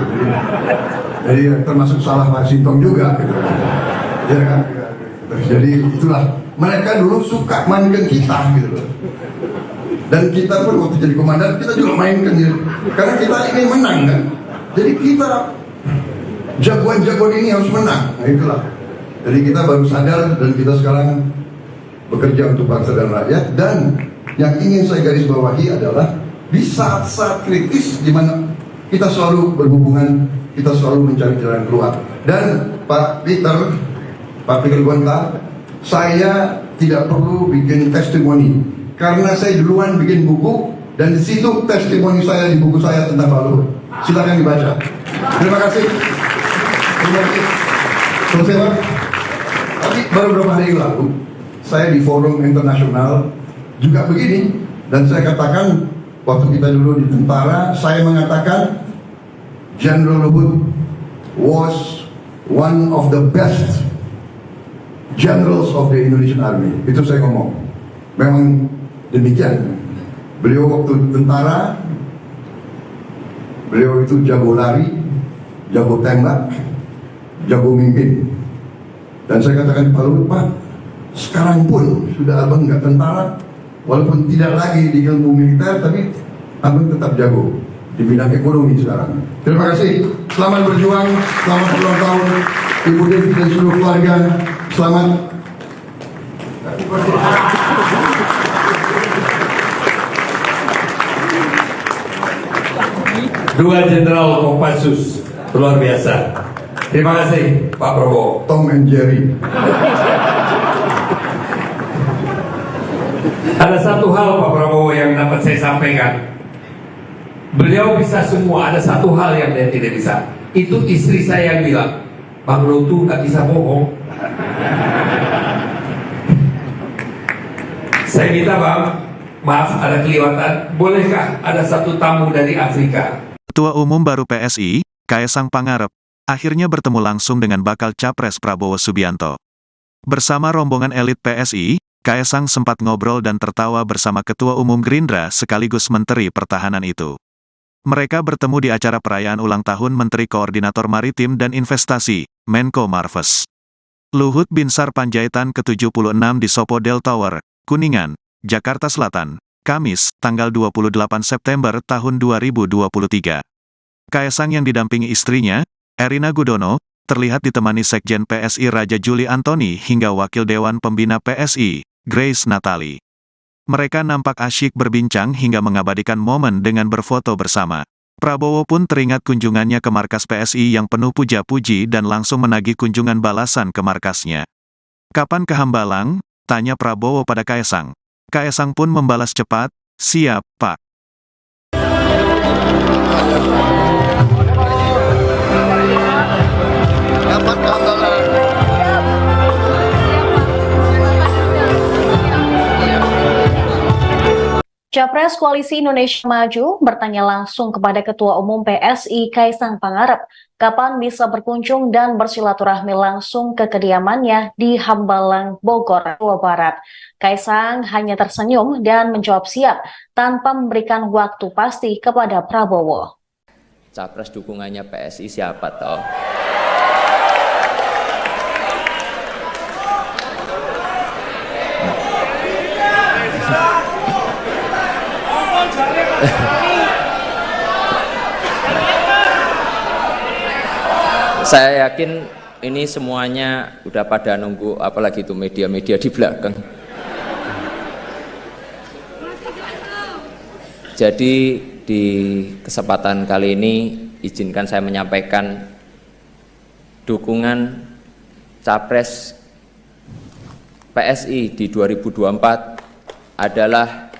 Speaker 9: Jadi termasuk salah Pak Sintong juga gitu. Ya kan? Jadi itulah, mereka dulu suka mainkan kita gitu loh. Dan kita pun waktu jadi komandan kita juga mainkan gitu. Karena kita ingin menang kan. Jadi kita jagoan-jagoan ini harus menang. Nah itulah. Jadi kita baru sadar, dan kita sekarang bekerja untuk bangsa dan rakyat. Dan yang ingin saya garis bawahi adalah di saat-saat kritis di mana kita selalu berhubungan, kita selalu mencari jalan keluar. Dan Pak Peter Gonta, saya tidak perlu bikin testimoni karena saya duluan bikin buku, dan di situ testimoni saya di buku saya tentang Pak Luhut. Silakan dibaca. Terima kasih. Terima kasih. Selesai, Pak. Tapi baru beberapa hari lalu saya di forum internasional juga begini, dan saya katakan waktu kita dulu di tentara, saya mengatakan General Luhut was one of the best generals of the Indonesian Army. Itu saya ngomong. Memang demikian. Beliau waktu tentara, beliau itu jago lari, jago tembak, jago mimpin. Dan saya katakan, Pak Luhut, Pak, sekarang pun sudah abang nggak tentara, walaupun tidak lagi di ilmu militer, tapi abang tetap jago di bidang ekonomi sekarang. Terima kasih. Selamat berjuang, selamat ulang tahun Ibu Devi dan seluruh keluarga. Selamat.
Speaker 10: Dua Jenderal Kopassus, luar biasa. Terima kasih Pak Prabowo.
Speaker 9: Tom and Jerry.
Speaker 10: Ada satu hal Pak Prabowo yang dapat saya sampaikan. Beliau bisa semua, ada satu hal yang dia tidak bisa. Itu istri saya yang bilang, Bang Luhut nggak bisa bohong. Saya minta Bang, maaf ada kelewatan, bolehkah ada satu tamu dari Afrika?
Speaker 1: Ketua Umum baru PSI, Kaesang Pangarep, akhirnya bertemu langsung dengan bakal Capres Prabowo Subianto. Bersama rombongan elit PSI, Kaesang sempat ngobrol dan tertawa bersama Ketua Umum Gerindra sekaligus Menteri Pertahanan itu. Mereka bertemu di acara perayaan ulang tahun Menteri Koordinator Maritim dan Investasi, Menko Marves Luhut Binsar Panjaitan ke-76 di Sopodel Tower, Kuningan, Jakarta Selatan, Kamis, tanggal 28 September tahun 2023. Kaesang yang didampingi istrinya, Erina Gudono, terlihat ditemani Sekjen PSI Raja Juli Antoni hingga Wakil Dewan Pembina PSI, Grace Natali. Mereka nampak asyik berbincang hingga mengabadikan momen dengan berfoto bersama. Prabowo pun teringat kunjungannya ke markas PSI yang penuh puja-puji dan langsung menagih kunjungan balasan ke markasnya. "Kapan ke Hambalang?" tanya Prabowo pada Kaesang. Kaesang pun membalas cepat, "Siap, Pak."
Speaker 2: Capres Koalisi Indonesia Maju bertanya langsung kepada Ketua Umum PSI Kaesang Pangarep kapan bisa berkunjung dan bersilaturahmi langsung ke kediamannya di Hambalang, Bogor, Jawa Barat. Kaesang hanya tersenyum dan menjawab siap tanpa memberikan waktu pasti kepada Prabowo.
Speaker 3: Capres dukungannya PSI siapa toh? Saya yakin ini semuanya udah pada nunggu, apalagi itu media-media di belakang. Jadi di kesempatan kali ini izinkan saya menyampaikan dukungan Capres PSI di 2024 adalah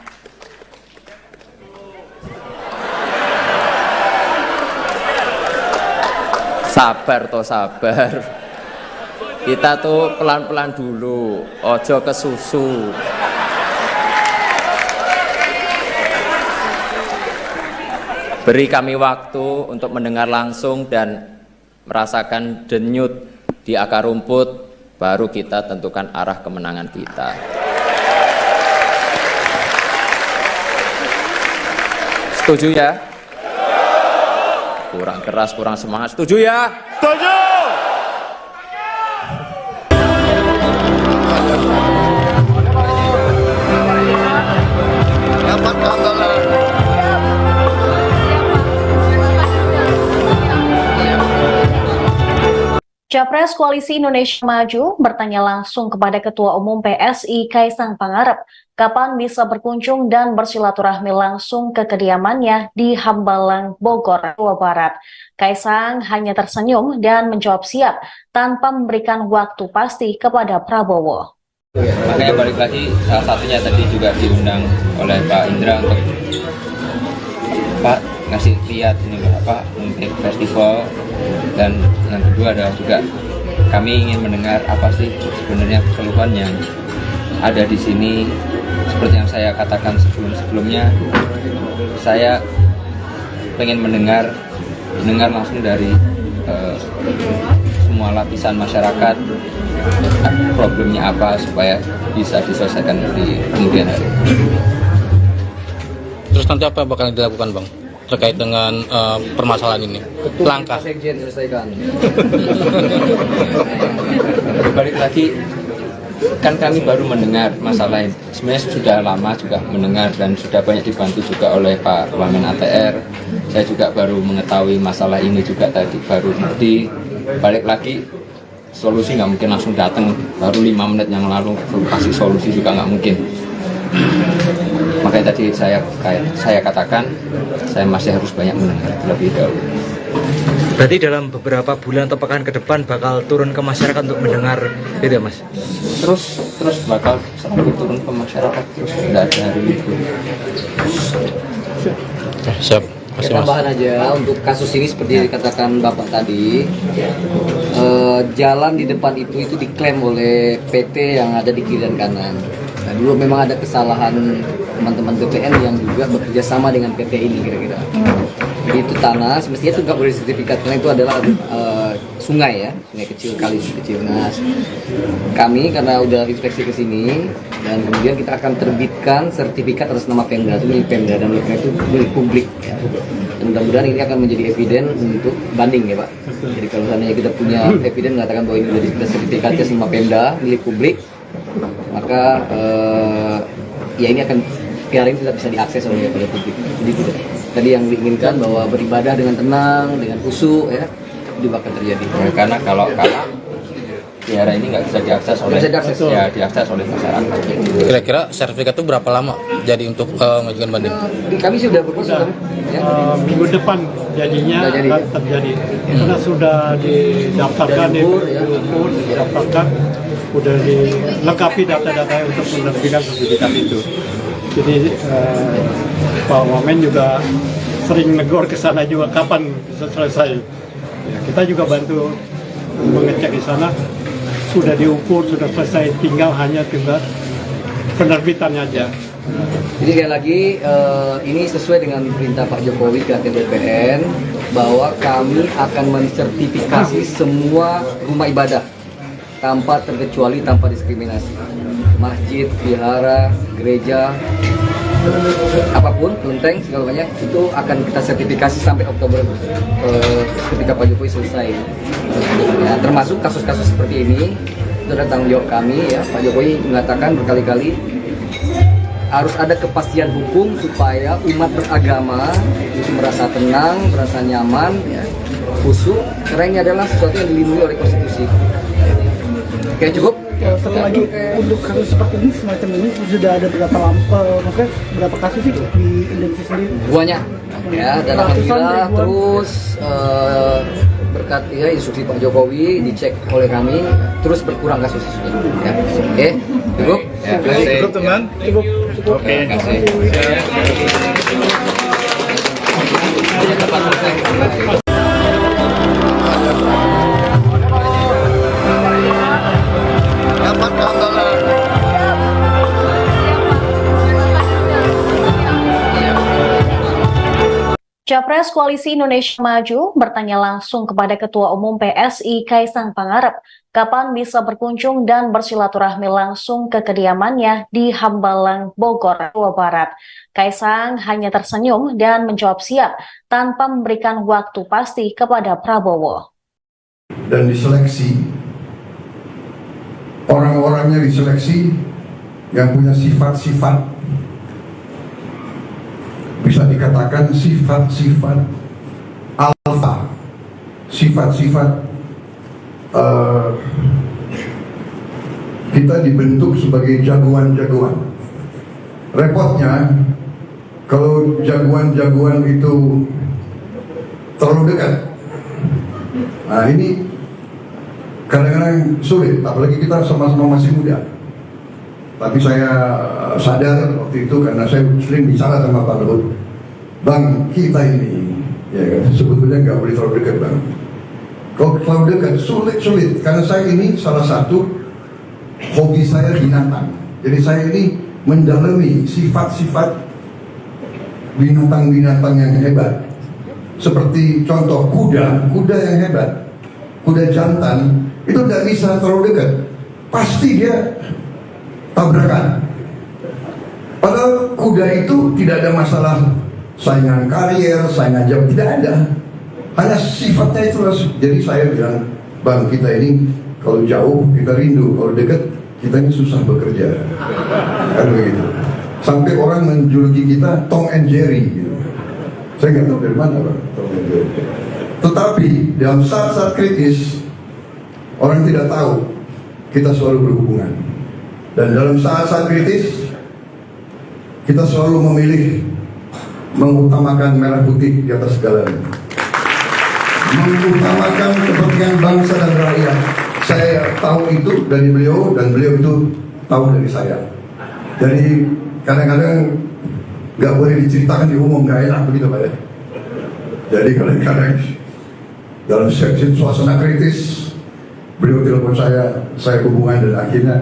Speaker 3: sabar toh sabar. Kita tuh pelan-pelan dulu, ojo ke susu. Beri kami waktu untuk mendengar langsung dan merasakan denyut di akar rumput, baru kita tentukan arah kemenangan kita. Setuju ya? Kurang keras, kurang semangat. Setuju ya? Setuju!
Speaker 2: Capres Koalisi Indonesia Maju bertanya langsung kepada Ketua Umum PSI Kaesang Pangarep kapan bisa berkunjung dan bersilaturahmi langsung ke kediamannya di Hambalang, Bogor, Jawa Barat. Kaesang hanya tersenyum dan menjawab siap tanpa memberikan waktu pasti kepada Prabowo.
Speaker 3: Makanya balik lagi, salah satunya tadi juga diundang oleh Pak Indra untuk Pak ngasih lihat ini apa untuk festival, dan yang kedua adalah juga kami ingin mendengar apa sih sebenarnya keluhan yang ada di sini. Seperti yang saya katakan sebelumnya, saya pengen mendengar langsung dari semua lapisan masyarakat problemnya apa supaya bisa diselesaikan di kemudian hari.
Speaker 5: Terus nanti apa yang bakal dilakukan, Bang, terkait dengan permasalahan ini? Langkah
Speaker 7: Sekjen selesaikan.
Speaker 3: Balik lagi, kan kami baru mendengar masalah ini. Sebenarnya sudah lama juga mendengar dan sudah banyak dibantu juga oleh Pak Wamen ATR. Saya juga baru mengetahui masalah ini juga tadi, baru ngerti. Balik lagi, solusi nggak mungkin langsung datang, baru 5 menit yang lalu kasih solusi juga nggak mungkin. Makanya tadi saya katakan, saya masih harus banyak mendengar terlebih dahulu.
Speaker 6: Berarti dalam beberapa bulan atau pekan ke depan bakal turun ke masyarakat untuk mendengar itu ya, Mas?
Speaker 3: Terus bakal selalu turun ke masyarakat, terus tidak ada hari libur.
Speaker 5: Siap.
Speaker 7: Tambahan aja untuk kasus ini seperti yang dikatakan Bapak tadi, jalan di depan itu diklaim oleh PT yang ada di kiri dan kanan. Nah, dulu memang ada kesalahan teman-teman BPN yang juga bekerja sama dengan PT ini kira-kira. itu tanah, semestinya itu nggak boleh sertifikat karena itu adalah sungai ya, sungai kecil, kali kecil. Nah, kami karena udah inspeksi ke sini dan kemudian kita akan terbitkan sertifikat atas nama Pemda, itu milik Pemda dan miliknya itu milik publik. Ya. Dan mudah-mudahan ini akan menjadi eviden untuk banding ya Pak. Jadi kalau seandainya kita punya eviden mengatakan bahwa ini menjadi sertifikatnya sama Pemda milik publik, maka ya ini akan piala ini tidak bisa diakses oleh publik. Jadi tadi yang diinginkan bahwa beribadah dengan tenang, dengan khusyuk ya, juga akan terjadi.
Speaker 3: Karena kalau biara ini nggak bisa diakses oleh diakses oleh masyarakat.
Speaker 5: Kira-kira sertifikat itu berapa lama jadi untuk mengajukan banding?
Speaker 7: Kami sudah berproses ya.
Speaker 4: Minggu depan jadinya akan terjadi karena sudah didaftarkan diukur, didaftarkan, sudah dilengkapi data-data untuk menerbitkan sertifikat itu. Jadi Pak Wamen juga sering negor ke sana juga kapan bisa selesai. Ya, kita juga bantu mengecek di sana, sudah diukur, sudah selesai, tinggal penerbitannya aja.
Speaker 7: Jadi sekali lagi ini sesuai dengan perintah Pak Jokowi ke BPN bahwa kami akan mensertifikasi semua rumah ibadah tanpa terkecuali, tanpa diskriminasi. Masjid, vihara, gereja, apapun, kelenteng, segala macam itu akan kita sertifikasi sampai Oktober ketika Pak Jokowi selesai. Ya, termasuk kasus-kasus seperti ini, itu adalah tanggung jawab kami ya. Pak Jokowi mengatakan berkali-kali harus ada kepastian hukum supaya umat beragama itu merasa tenang, merasa nyaman, ya, khusyuk, karena ini adalah sesuatu yang dilindungi oleh konstitusi. Oke, cukup.
Speaker 8: Satu lagi, untuk kasus seperti ini, semacam ini sudah ada berapa kasus sih di Indonesia sendiri?
Speaker 7: Banyak ya, dan alhamdulillah terus berkat ya instruksi Pak Jokowi dicek oleh kami terus berkurang kasus-kasusnya ya. Oke, cukup.
Speaker 3: Ya, cukup
Speaker 8: teman. Cukup.
Speaker 3: Oke, terima kasih.
Speaker 2: Capres Koalisi Indonesia Maju bertanya langsung kepada Ketua Umum PSI Kaisang Pangarep kapan bisa berkunjung dan bersilaturahmi langsung ke kediamannya di Hambalang, Bogor, Jawa Barat. Kaisang hanya tersenyum dan menjawab siap tanpa memberikan waktu pasti kepada Prabowo.
Speaker 9: Dan diseleksi, orang-orangnya diseleksi yang punya sifat-sifat, bisa dikatakan sifat-sifat alfa, sifat-sifat kita dibentuk sebagai jagoan-jagoan. Repotnya kalau jagoan-jagoan itu terlalu dekat, nah ini kadang-kadang sulit, apalagi kita sama-sama masih muda. Tapi saya sadar waktu itu karena saya sering bicara sama Pak Luhut, Bang, kita ini ya kan, sebetulnya nggak boleh terlalu dekat Bang. Kalau terlalu dekat sulit karena saya ini salah satu hobi saya binatang. Jadi saya ini mendalami sifat-sifat binatang-binatang yang hebat. Seperti contoh kuda yang hebat, kuda jantan itu tidak bisa terlalu dekat, pasti dia tabrakan. Padahal kuda itu tidak ada masalah saingan karier, saingan jam, tidak ada. Hanya sifatnya itu. Jadi saya bilang, Bang, kita ini kalau jauh kita rindu, kalau dekat kita ini susah bekerja. Kan begitu. Sampai orang menjuluki kita Tom and Jerry gitu. Saya nggak tahu dari mana Bang, Tom and Jerry. Tetapi dalam saat-saat kritis orang tidak tahu kita selalu berhubungan. Dan dalam saat-saat kritis, kita selalu memilih mengutamakan merah putih di atas segalanya. Mengutamakan kepentingan bangsa dan rakyat. Saya tahu itu dari beliau, dan beliau itu tahu dari saya. Jadi kadang-kadang nggak boleh diceritakan di umum, nggak enak begitu Pak ya. Jadi kadang-kadang dalam suasana kritis, beliau telepon saya hubungan, dan akhirnya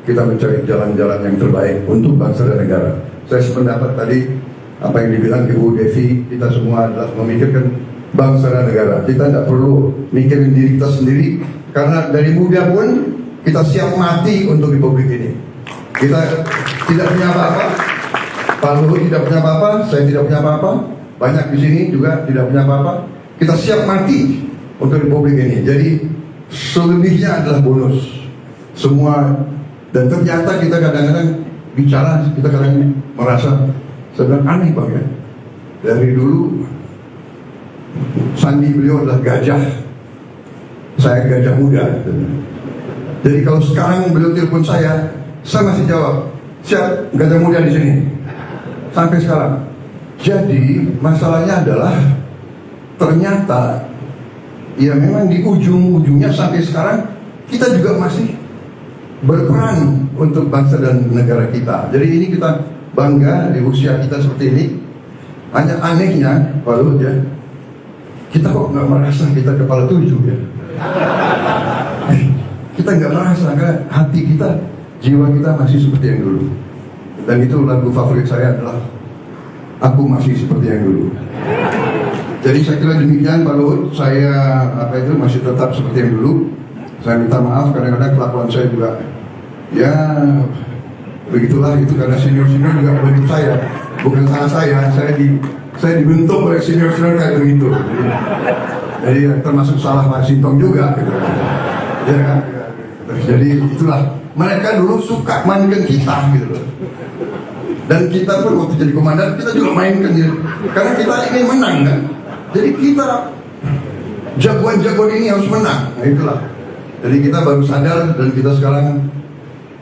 Speaker 9: kita mencari jalan-jalan yang terbaik untuk bangsa dan negara. Saya sependapat tadi apa yang dibilang Ibu Devi, kita semua adalah memikirkan bangsa dan negara. Kita tidak perlu mikirin diri kita sendiri, karena dari muda pun kita siap mati untuk republik ini. Kita tidak punya apa-apa, Pak Luhut tidak punya apa-apa, saya tidak punya apa-apa, banyak di sini juga tidak punya apa-apa. Kita siap mati untuk republik ini. Jadi selebihnya adalah bonus semua. Dan ternyata kita kadang-kadang bicara, kita kadang merasa sedang aneh Bang ya. Dari dulu sandi beliau adalah gajah, saya gajah muda. Jadi kalau sekarang beliau telepon saya masih jawab, siap, gajah muda di sini. Sampai sekarang. Jadi masalahnya adalah ternyata ya memang di ujung-ujungnya sampai sekarang kita juga masih berperan untuk bangsa dan negara kita. Jadi ini kita bangga di usia kita seperti ini. Hanya anehnya Pak Luhut ya, kita kok nggak merasa kita kepala 7 ya. Kita nggak merasa, karena hati kita, jiwa kita masih seperti yang dulu. Dan itu lagu favorit saya adalah Aku Masih Seperti Yang Dulu. Jadi saya kira demikian Pak Luhut, saya masih tetap seperti yang dulu. Saya minta maaf kadang-kadang kelakuan saya juga ya begitulah, itu karena senior-senior juga bentuk saya, bukan salah saya dibentuk oleh senior-senior kayak begitu. Jadi termasuk salah Pak Sintong juga gitu. Ya kan? Jadi itulah, mereka dulu suka mainkan kita gitu loh. Dan kita pun waktu jadi komandan kita juga mainkan gitu. Karena kita ingin menang kan. Jadi kita jagoan-jagoan ini harus menang. Nah itulah. Jadi kita baru sadar dan kita sekarang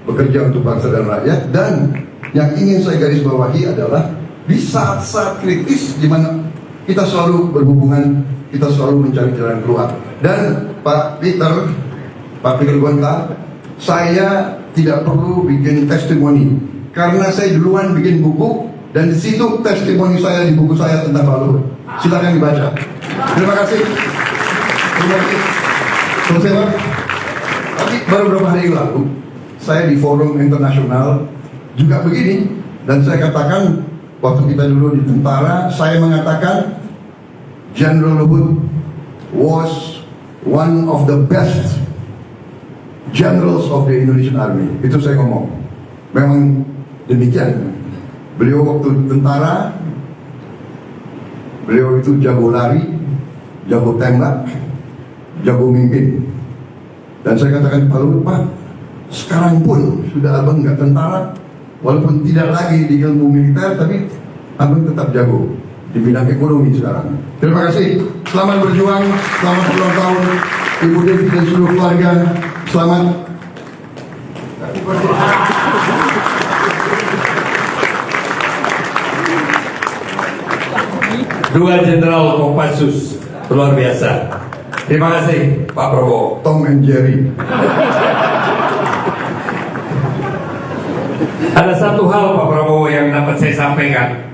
Speaker 9: bekerja untuk bangsa dan rakyat. Dan yang ingin saya garis bawahi adalah di saat-saat kritis di mana kita selalu berhubungan, kita selalu mencari jalan keluar. Dan Pak Peter Gonta, saya tidak perlu bikin testimoni karena saya duluan bikin buku dan di situ testimoni saya di buku saya tentang Pak Luhut. Silakan dibaca. Terima kasih. Terima kasih. Selesai Pak. Tapi baru beberapa hari lalu saya di forum internasional juga begini, dan saya katakan waktu kita dulu di tentara, saya mengatakan General Luhut was one of the best generals of the Indonesian Army. Itu saya ngomong. Memang demikian. Beliau waktu tentara, beliau itu jago lari, jago tembak, jago mimpin. Dan saya katakan Pak Luhut, Pak, sekarang pun sudah abang nggak tentara, walaupun tidak lagi di ilmu militer, tapi abang tetap jago di bidang ekonomi sekarang. Terima kasih. Selamat berjuang, selamat ulang tahun Ibu Devi dan seluruh keluarga. Selamat.
Speaker 10: Dua Jenderal Kopassus luar biasa. Terima kasih Pak Prabowo.
Speaker 9: Tom and Jerry.
Speaker 10: Ada satu hal Pak Prabowo yang dapat saya sampaikan.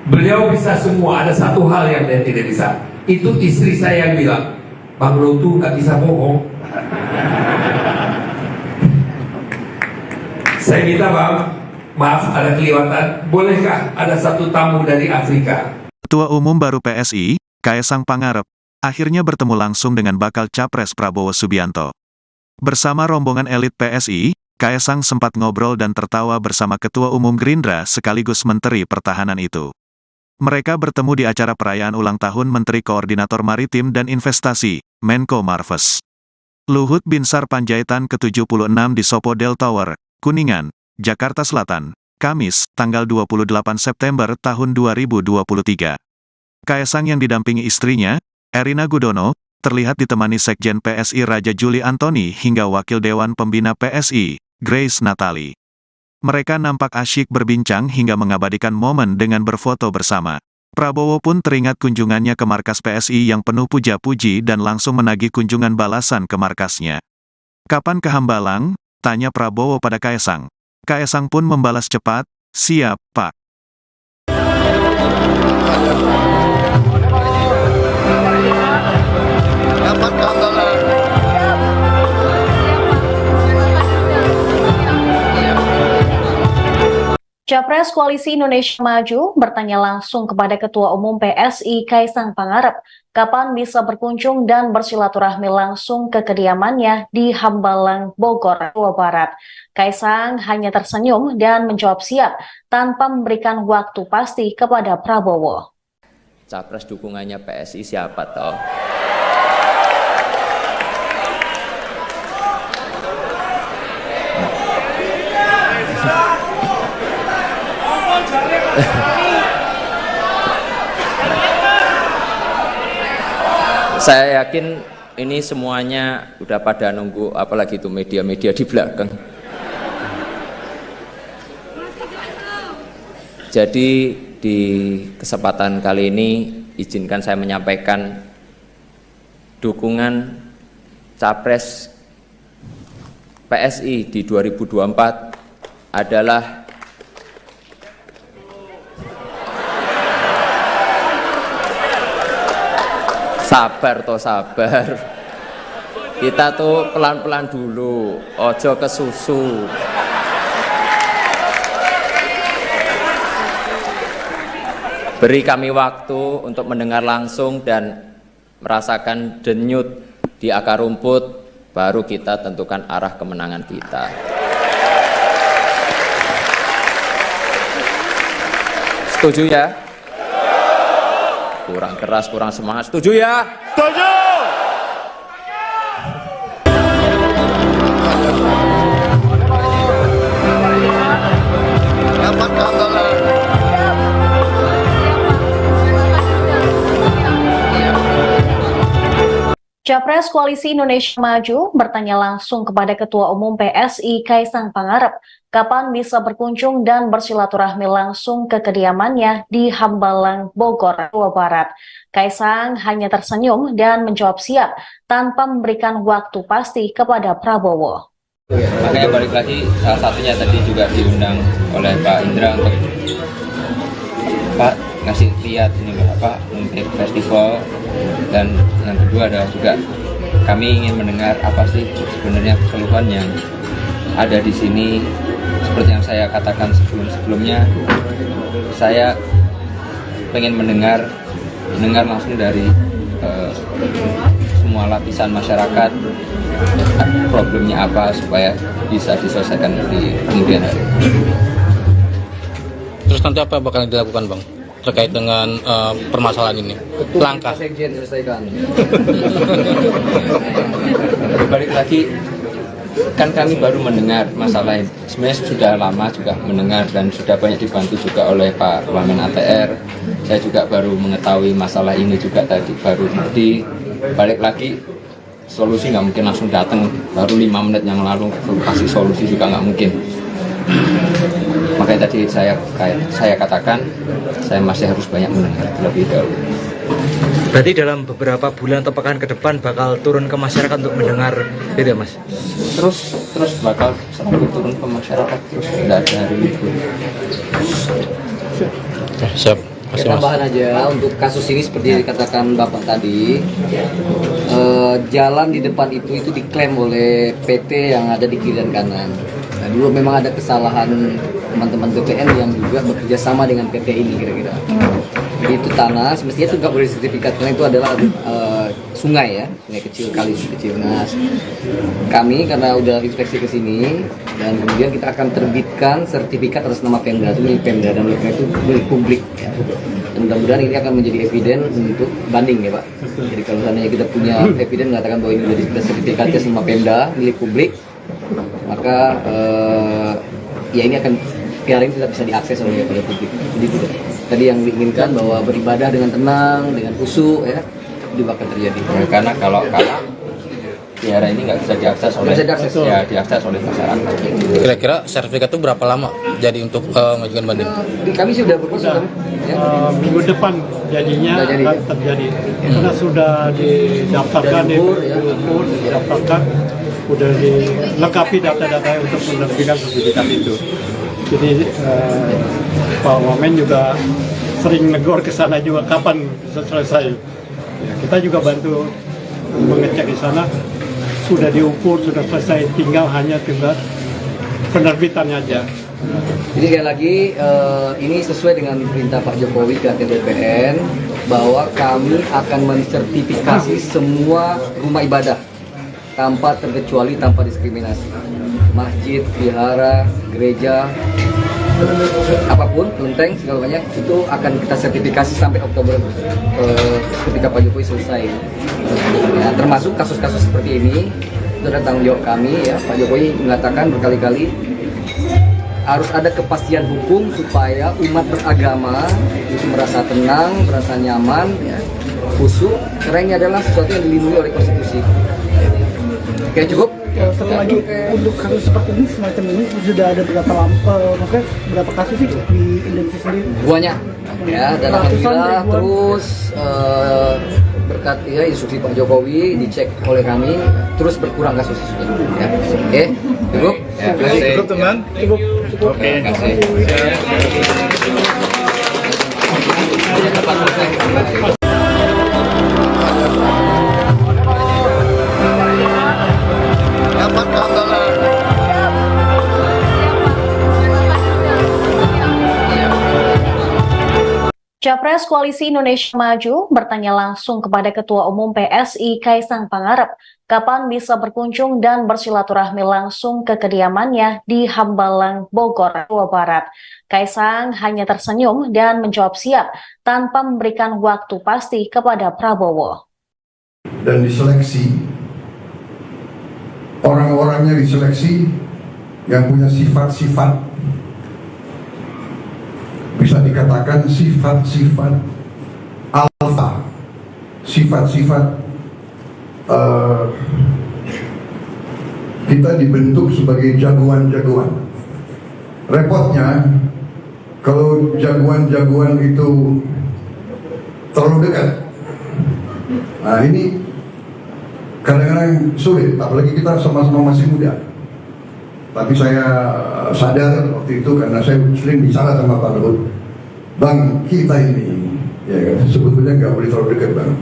Speaker 10: Beliau bisa semua, ada satu hal yang dia tidak bisa. Itu istri saya yang bilang, Bang Luhut nggak bisa bohong. Saya minta Bang, maaf ada kelewatan, bolehkah ada satu tamu dari Afrika?
Speaker 1: Ketua Umum baru PSI, Kaesang Pangarep, akhirnya bertemu langsung dengan bakal Capres Prabowo Subianto. Bersama rombongan elit PSI, Kaesang sempat ngobrol dan tertawa bersama Ketua Umum Gerindra sekaligus Menteri Pertahanan itu. Mereka bertemu di acara perayaan ulang tahun Menteri Koordinator Maritim dan Investasi, Menko Marves. Luhut Binsar Panjaitan ke-76 di Sopodel Tower, Kuningan, Jakarta Selatan, Kamis, tanggal 28 September tahun 2023. Kaesang yang didampingi istrinya, Erina Gudono, terlihat ditemani Sekjen PSI Raja Juli Antoni hingga Wakil Dewan Pembina PSI, Grace Natali. Mereka nampak asyik berbincang hingga mengabadikan momen dengan berfoto bersama. Prabowo pun teringat kunjungannya ke markas PSI yang penuh puja-puji dan langsung menagih kunjungan balasan ke markasnya. Kapan ke Hambalang? Tanya Prabowo pada Kaesang. Kaesang pun membalas cepat, siap, Pak.
Speaker 2: Capres Koalisi Indonesia Maju bertanya langsung kepada Ketua Umum PSI Kaisang Pangarep kapan bisa berkunjung dan bersilaturahmi langsung ke kediamannya di Hambalang, Bogor, Jawa Barat. Kaisang hanya tersenyum dan menjawab siap tanpa memberikan waktu pasti kepada Prabowo.
Speaker 3: Capres dukungannya PSI siapa toh? Saya yakin ini semuanya udah pada nunggu, apalagi itu media-media di belakang. Jadi di kesempatan kali ini izinkan saya menyampaikan dukungan Capres PSI di 2024 adalah sabar toh sabar. Kita tuh pelan-pelan dulu, ojo kesusu. Beri kami waktu untuk mendengar langsung dan merasakan denyut di akar rumput, baru kita tentukan arah kemenangan kita. Setuju ya? Kurang keras, kurang semangat. Setuju ya? Setuju!
Speaker 2: Capres Koalisi Indonesia Maju bertanya langsung kepada Ketua Umum PSI Kaisang Pangarep kapan bisa berkunjung dan bersilaturahmi langsung ke kediamannya di Hambalang, Bogor, Jawa Barat. Kaisang hanya tersenyum dan menjawab siap tanpa memberikan waktu pasti kepada Prabowo.
Speaker 3: Makanya balik lagi, salah satunya tadi juga diundang oleh Pak Indra untuk Pak ngasih lihat ini apa untuk festival, dan yang kedua adalah juga kami ingin mendengar apa sih sebenarnya keluhan yang ada di sini. Seperti yang saya katakan sebelumnya, saya pengen mendengar langsung dari semua lapisan masyarakat problemnya apa supaya bisa diselesaikan di kemudian hari.
Speaker 5: Terus nanti apa bakal dilakukan Bang terkait dengan permasalahan ini? Langkah
Speaker 7: Sekjen selesaikan.
Speaker 3: Balik lagi, kan kami baru mendengar masalah ini. Sebenarnya sudah lama juga mendengar dan sudah banyak dibantu juga oleh Pak Wamen ATR. Saya juga baru mengetahui masalah ini juga tadi, baru di balik lagi solusi nggak mungkin langsung datang, baru 5 menit yang lalu kasih solusi juga nggak mungkin. Makanya tadi saya katakan saya masih harus banyak mendengar terlebih dahulu.
Speaker 6: Berarti dalam beberapa bulan atau pekan ke depan bakal turun ke masyarakat untuk mendengar itu ya Mas?
Speaker 3: Terus bakal selalu turun ke masyarakat, terus tidak ada hari libur.
Speaker 5: Siap.
Speaker 7: Tambahan aja untuk kasus ini seperti yang dikatakan Bapak tadi, jalan di depan itu diklaim oleh PT yang ada di kiri dan kanan. Nah, dulu memang ada kesalahan teman-teman BPN yang juga bekerja sama dengan PT ini kira-kira. Jadi itu tanah, semestinya itu nggak boleh sertifikat karena itu adalah sungai ya, sungai kecil, kali kecil. Nah, kami karena udah inspeksi ke sini dan kemudian kita akan terbitkan sertifikat atas nama Pemda, itu milik Pemda dan itu milik publik. Ya. Dan mudah-mudahan ini akan menjadi eviden untuk banding ya Pak. Jadi kalau seandainya kita punya eviden mengatakan bahwa ini sudah sertifikatnya sama Pemda milik publik, maka ya ini akan biar ini tidak bisa diakses oleh publik. Jadi tadi yang diinginkan bahwa beribadah dengan tenang, dengan khusyuk ya, itu akan terjadi.
Speaker 3: Ya, karena kalau biara ini nggak bisa diakses oleh diakses oleh masyarakat.
Speaker 5: Kira-kira sertifikat itu berapa lama jadi untuk mengajukan banding?
Speaker 7: Kami sudah berproses ya.
Speaker 4: Minggu depan jadinya akan terjadi karena sudah didaftarkan didaftarkan, sudah dilengkapi data-data untuk menerbitkan sertifikat itu. Jadi Pak Wamen juga sering negor ke sana juga kapan bisa selesai. Ya, kita juga bantu mengecek di sana, sudah diukur, sudah selesai, tinggal penerbitannya aja.
Speaker 7: Jadi sekali lagi ini sesuai dengan perintah Pak Jokowi ke BPN bahwa kami akan mensertifikasi semua rumah ibadah tanpa terkecuali, tanpa diskriminasi. Masjid, vihara, gereja, apapun, kelenteng, segala banyak itu akan kita sertifikasi sampai Oktober ketika Pak Jokowi selesai. Ya, termasuk kasus-kasus seperti ini itu adalah tanggung jawab kami ya. Pak Jokowi mengatakan berkali-kali harus ada kepastian hukum supaya umat beragama itu merasa tenang, merasa nyaman, ya, khusyuk, karena ini adalah sesuatu yang dilindungi oleh konstitusi. Oke, cukup.
Speaker 8: Satu lagi, untuk kasus seperti ini, semacam ini sudah ada maksudnya berapa kasus sih di Indonesia sendiri?
Speaker 7: Banyak, ya, dan alhamdulillah terus berkat ya instruksi Pak Jokowi dicek oleh kami terus berkurang kasus ya. Oke, cukup.
Speaker 3: Ya, terima kasih.
Speaker 4: Cukup teman.
Speaker 8: Cukup.
Speaker 3: Oke, terima kasih.
Speaker 2: Capres Koalisi Indonesia Maju bertanya langsung kepada Ketua Umum PSI Kaisang Pangarep kapan bisa berkunjung dan bersilaturahmi langsung ke kediamannya di Hambalang, Bogor, Jawa Barat. Kaisang hanya tersenyum dan menjawab siap tanpa memberikan waktu pasti kepada Prabowo.
Speaker 9: Dan diseleksi, orang-orangnya diseleksi yang punya sifat-sifat, bisa dikatakan sifat-sifat alfa, sifat-sifat kita dibentuk sebagai jagoan-jagoan. Repotnya kalau jagoan-jagoan itu terlalu dekat, nah ini kadang-kadang sulit, apalagi kita sama-sama masih muda. Tapi saya sadar waktu itu karena saya sering bicara sama Pak Luhut, Bang, kita ini ya kan, sebetulnya nggak boleh terlalu dekat, Bang.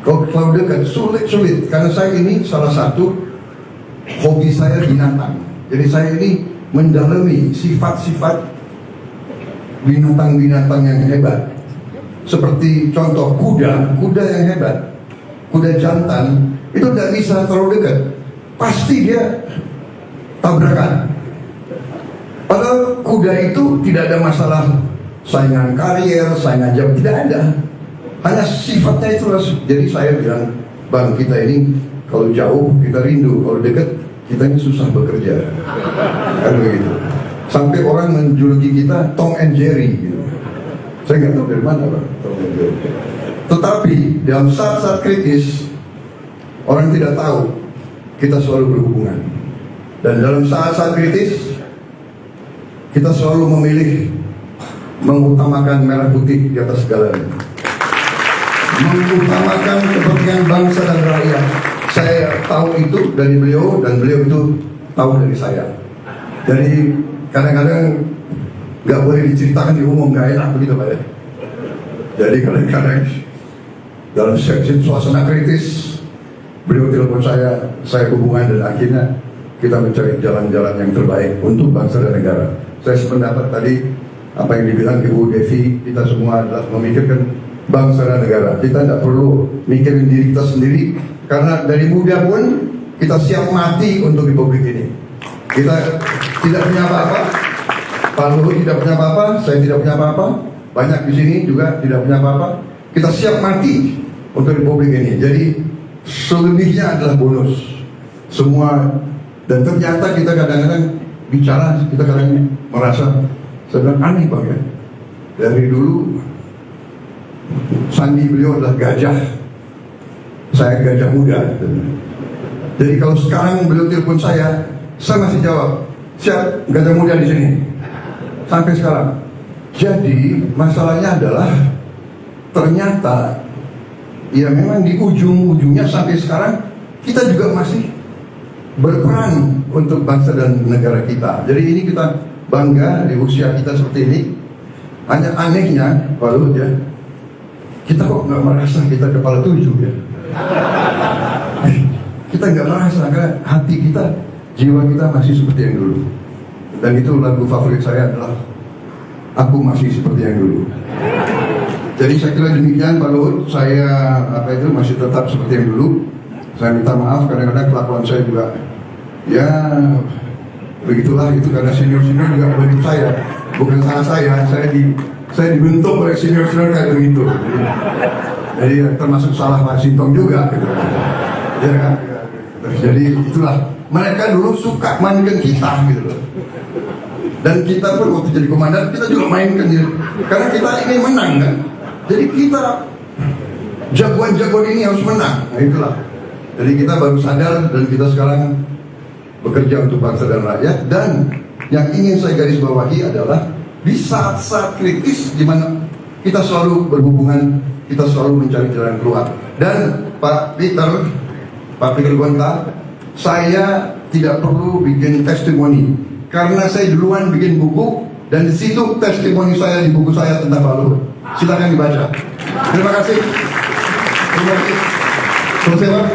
Speaker 9: Kalau terlalu dekat sulit karena saya ini salah satu hobi saya binatang. Jadi saya ini mendalami sifat-sifat binatang-binatang yang hebat. Seperti contoh kuda yang hebat, kuda jantan itu tidak bisa terlalu dekat, pasti dia tabrakan. Padahal kuda itu tidak ada masalah saingan karier, saingan jam, tidak ada. Hanya sifatnya itu. Jadi saya bilang, Bang, kita ini kalau jauh kita rindu, kalau dekat kita ini susah bekerja. Kan begitu. Sampai orang menjuluki kita Tom and Jerry gitu. Saya nggak tahu dari mana, Bang, Tom and Jerry. Tetapi dalam saat-saat kritis orang tidak tahu kita selalu berhubungan. Dan dalam saat-saat kritis kita selalu memilih mengutamakan merah putih di atas segalanya, mengutamakan kepentingan bangsa dan rakyat. Saya tahu itu dari beliau dan beliau itu tahu dari saya. Jadi kadang-kadang nggak boleh diceritakan di umum, nggak enak begitu Pak ya. Jadi kadang-kadang dalam suasana kritis beliau telepon saya hubungan dan akhirnya kita mencari jalan-jalan yang terbaik untuk bangsa dan negara. Saya sependapat tadi apa yang dibilang Ibu Devi, kita semua adalah memikirkan bangsa dan negara. Kita tidak perlu mikirin diri kita sendiri, karena dari muda pun kita siap mati untuk republik ini. Kita tidak punya apa-apa, Pak Luhut tidak punya apa-apa, saya tidak punya apa-apa, banyak di sini juga tidak punya apa-apa. Kita siap mati untuk republik ini. Jadi selebihnya adalah bonus semua. Dan ternyata kita kadang-kadang bicara, kita kadang merasa, saya bilang aneh Bang ya, dari dulu sandi beliau adalah gajah, saya gajah muda. Jadi kalau sekarang beliau telepon saya masih jawab, siap, gajah muda di sini sampai sekarang. Jadi masalahnya adalah ternyata ya memang di ujung-ujungnya sampai sekarang kita juga masih berperan untuk bangsa dan negara kita. Jadi ini kita bangga di usia kita seperti ini. Hanya anehnya Pak Luhut ya, kita kok nggak merasa kita kepala 7 ya. Kita nggak merasa karena hati kita, jiwa kita masih seperti yang dulu. Dan itu lagu favorit saya adalah Aku Masih Seperti Yang Dulu. Jadi saya kira demikian Pak Luhut, saya masih tetap seperti yang dulu. Saya minta maaf kadang-kadang kelakuan saya juga ya begitulah, itu karena senior-senior juga membentuk saya, bukan salah saya dibentuk oleh senior-senior kayak begitu. Jadi termasuk salah Pak Sintong juga gitu. Ya kan? Jadi itulah, mereka dulu suka mainkan kita gitu loh. Dan kita pun waktu jadi komandan kita juga mainkan gitu. Karena kita ingin menang kan. Jadi kita jagoan-jagoan ini harus menang. Nah itulah. Jadi kita baru sadar dan kita sekarang bekerja untuk bangsa dan rakyat. Dan yang ingin saya garis bawahi adalah di saat-saat kritis di mana kita selalu berhubungan, kita selalu mencari jalan keluar. Dan Pak Peter Gonta, saya tidak perlu bikin testimoni karena saya duluan bikin buku dan di situ testimoni saya di buku saya tentang Pak Luhut. Silakan dibaca. Terima kasih. Terima kasih. Selesai Pak.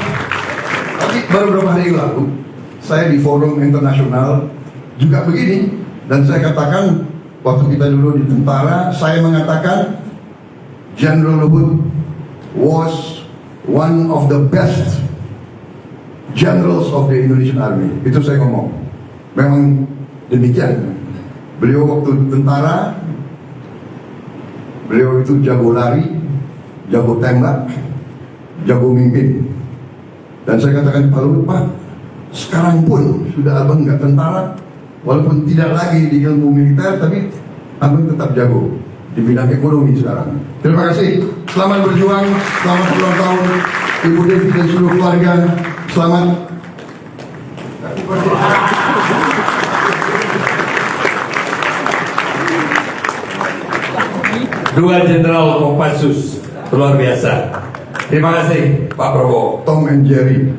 Speaker 9: Tapi baru beberapa hari lalu saya di forum internasional juga begini dan saya katakan waktu kita dulu di tentara, saya mengatakan General Luhut was one of the best generals of the Indonesian Army. Itu saya ngomong. Memang demikian. Beliau waktu tentara, beliau itu jago lari, jago tembak, jago mimpin. Dan saya katakan Pak Luhut, Pak, sekarang pun sudah abang nggak tentara, walaupun tidak lagi di ilmu militer, tapi abang tetap jago di bidang ekonomi sekarang. Terima kasih. Selamat berjuang, selamat ulang tahun Ibu Devi dan seluruh keluarga. Selamat.
Speaker 10: Dua Jenderal Kopassus luar biasa. Terima kasih Pak Prabowo.
Speaker 9: Tom and Jerry.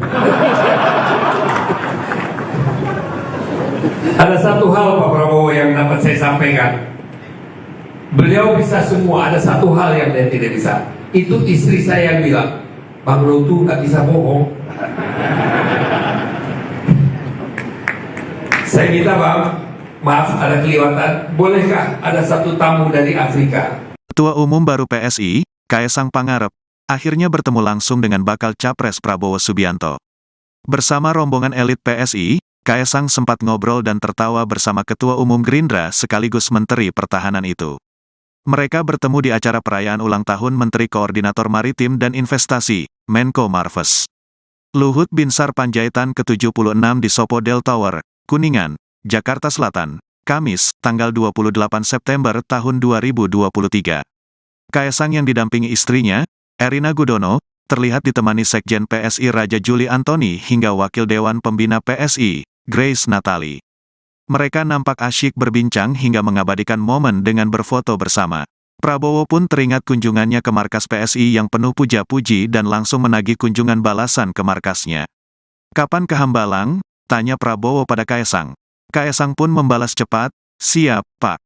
Speaker 10: Ada satu hal Pak Prabowo yang dapat saya sampaikan. Beliau bisa semua, ada satu hal yang dia tidak bisa. Itu istri saya yang bilang, Bang Luhut nggak bisa bohong. Saya minta Bang, maaf ada kelewatan, bolehkah ada satu tamu dari Afrika?
Speaker 1: Ketua Umum baru PSI, Kaesang Pangarep, akhirnya bertemu langsung dengan bakal Capres Prabowo Subianto. Bersama rombongan elit PSI, Kaesang sempat ngobrol dan tertawa bersama Ketua Umum Gerindra sekaligus Menteri Pertahanan itu. Mereka bertemu di acara perayaan ulang tahun Menteri Koordinator Maritim dan Investasi, Menko Marves. Luhut Binsar Panjaitan ke-76 di Sopodel Tower, Kuningan, Jakarta Selatan, Kamis, tanggal 28 September tahun 2023. Kaesang yang didampingi istrinya, Erina Gudono, terlihat ditemani Sekjen PSI Raja Juli Antoni hingga Wakil Dewan Pembina PSI, Grace Natali. Mereka nampak asyik berbincang hingga mengabadikan momen dengan berfoto bersama. Prabowo pun teringat kunjungannya ke markas PSI yang penuh puja-puji dan langsung menagih kunjungan balasan ke markasnya. "Kapan ke Hambalang?" tanya Prabowo pada Kaesang. Kaesang pun membalas cepat, "Siap, Pak."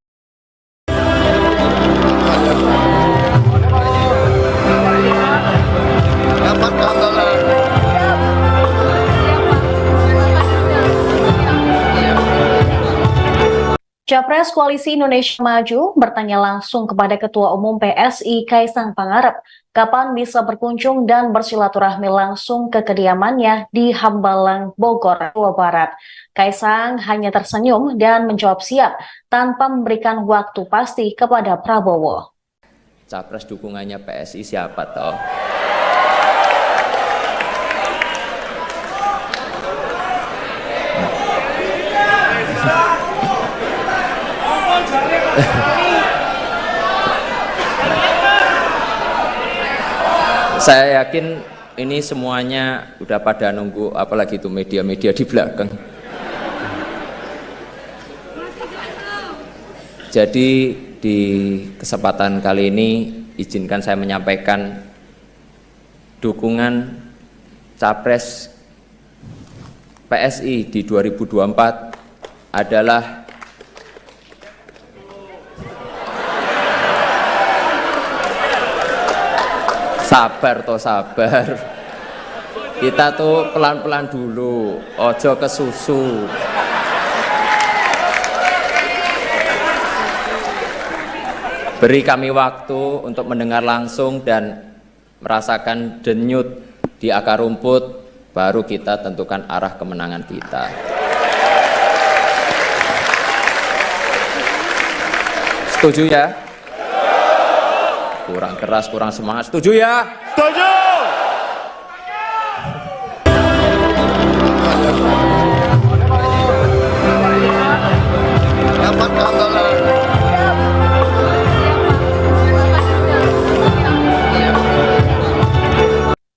Speaker 2: Capres Koalisi Indonesia Maju bertanya langsung kepada Ketua Umum PSI Kaesang Pangarep kapan bisa berkunjung dan bersilaturahmi langsung ke kediamannya di Hambalang, Bogor, Jawa Barat. Kaesang hanya tersenyum dan menjawab siap tanpa memberikan waktu pasti kepada Prabowo.
Speaker 3: Capres dukungannya PSI siapa toh? Saya yakin ini semuanya udah pada nunggu, apalagi itu media-media di belakang. Jadi di kesempatan kali ini izinkan saya menyampaikan dukungan Capres PSI di 2024 adalah sabar toh sabar. Kita tuh pelan-pelan dulu, ojo kesusu. Beri kami waktu untuk mendengar langsung dan merasakan denyut di akar rumput, baru kita tentukan arah kemenangan kita. Setuju ya? Kurang keras, kurang semangat. Setuju ya? Setuju!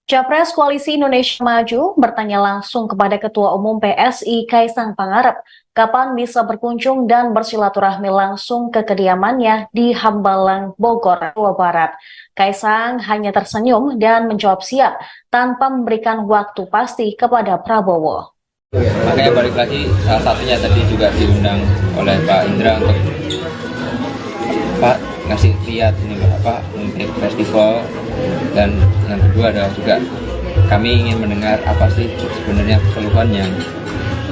Speaker 2: Capres Koalisi Indonesia Maju bertanya langsung kepada Ketua Umum PSI Kaisang Pangarep kapan bisa berkunjung dan bersilaturahmi langsung ke kediamannya di Hambalang, Bogor, Jawa Barat. Kaisang hanya tersenyum dan menjawab siap tanpa memberikan waktu pasti kepada Prabowo.
Speaker 3: Makanya balik lagi, salah satunya tadi juga diundang oleh Pak Indra untuk Pak ngasih lihat ini apa untuk festival, dan yang kedua adalah juga kami ingin mendengar apa sih sebenarnya keluhan yang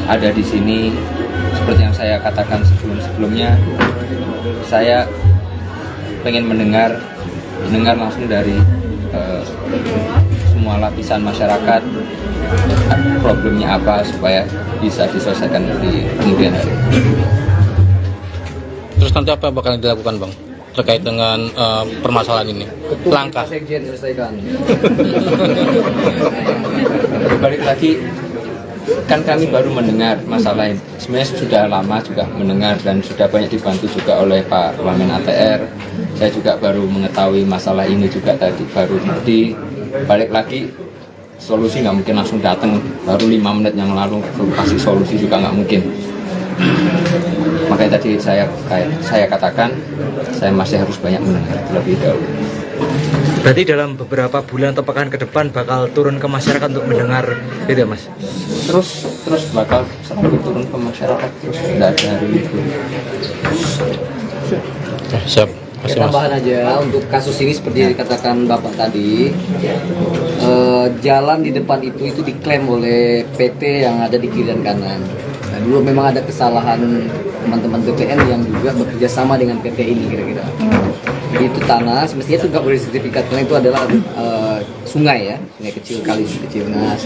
Speaker 3: ada di sini. Seperti yang saya katakan sebelumnya, saya pengen mendengar langsung dari semua lapisan masyarakat problemnya apa supaya bisa diselesaikan di kemudian hari.
Speaker 5: Terus nanti apa bakal dilakukan, Bang, terkait dengan permasalahan ini? Langkah
Speaker 7: Sekjen selesaikan.
Speaker 3: Balik lagi, kan kami baru mendengar masalah ini. Sebenarnya sudah lama juga mendengar dan sudah banyak dibantu juga oleh Pak Wamen ATR. Saya juga baru mengetahui masalah ini juga tadi, baru di balik lagi. Solusi nggak mungkin langsung datang, baru 5 menit yang lalu kasih solusi juga nggak mungkin. Makanya tadi saya katakan saya masih harus banyak mendengar terlebih dahulu.
Speaker 6: Berarti dalam beberapa bulan atau pekan ke depan bakal turun ke masyarakat untuk mendengar itu ya, Mas?
Speaker 3: Terus bakal seperti turun ke masyarakat, terus tidak ada hari libur.
Speaker 5: Siap.
Speaker 7: Tambahan aja untuk kasus ini seperti dikatakan Bapak tadi, jalan di depan itu diklaim oleh PT yang ada di kiri dan kanan. Nah, dulu memang ada kesalahan teman-teman BPN yang juga bekerja sama dengan PT ini kira-kira. Jadi itu tanah, semestinya itu nggak boleh sertifikat karena itu adalah sungai ya, sungai kecil, kali kecil. Nah,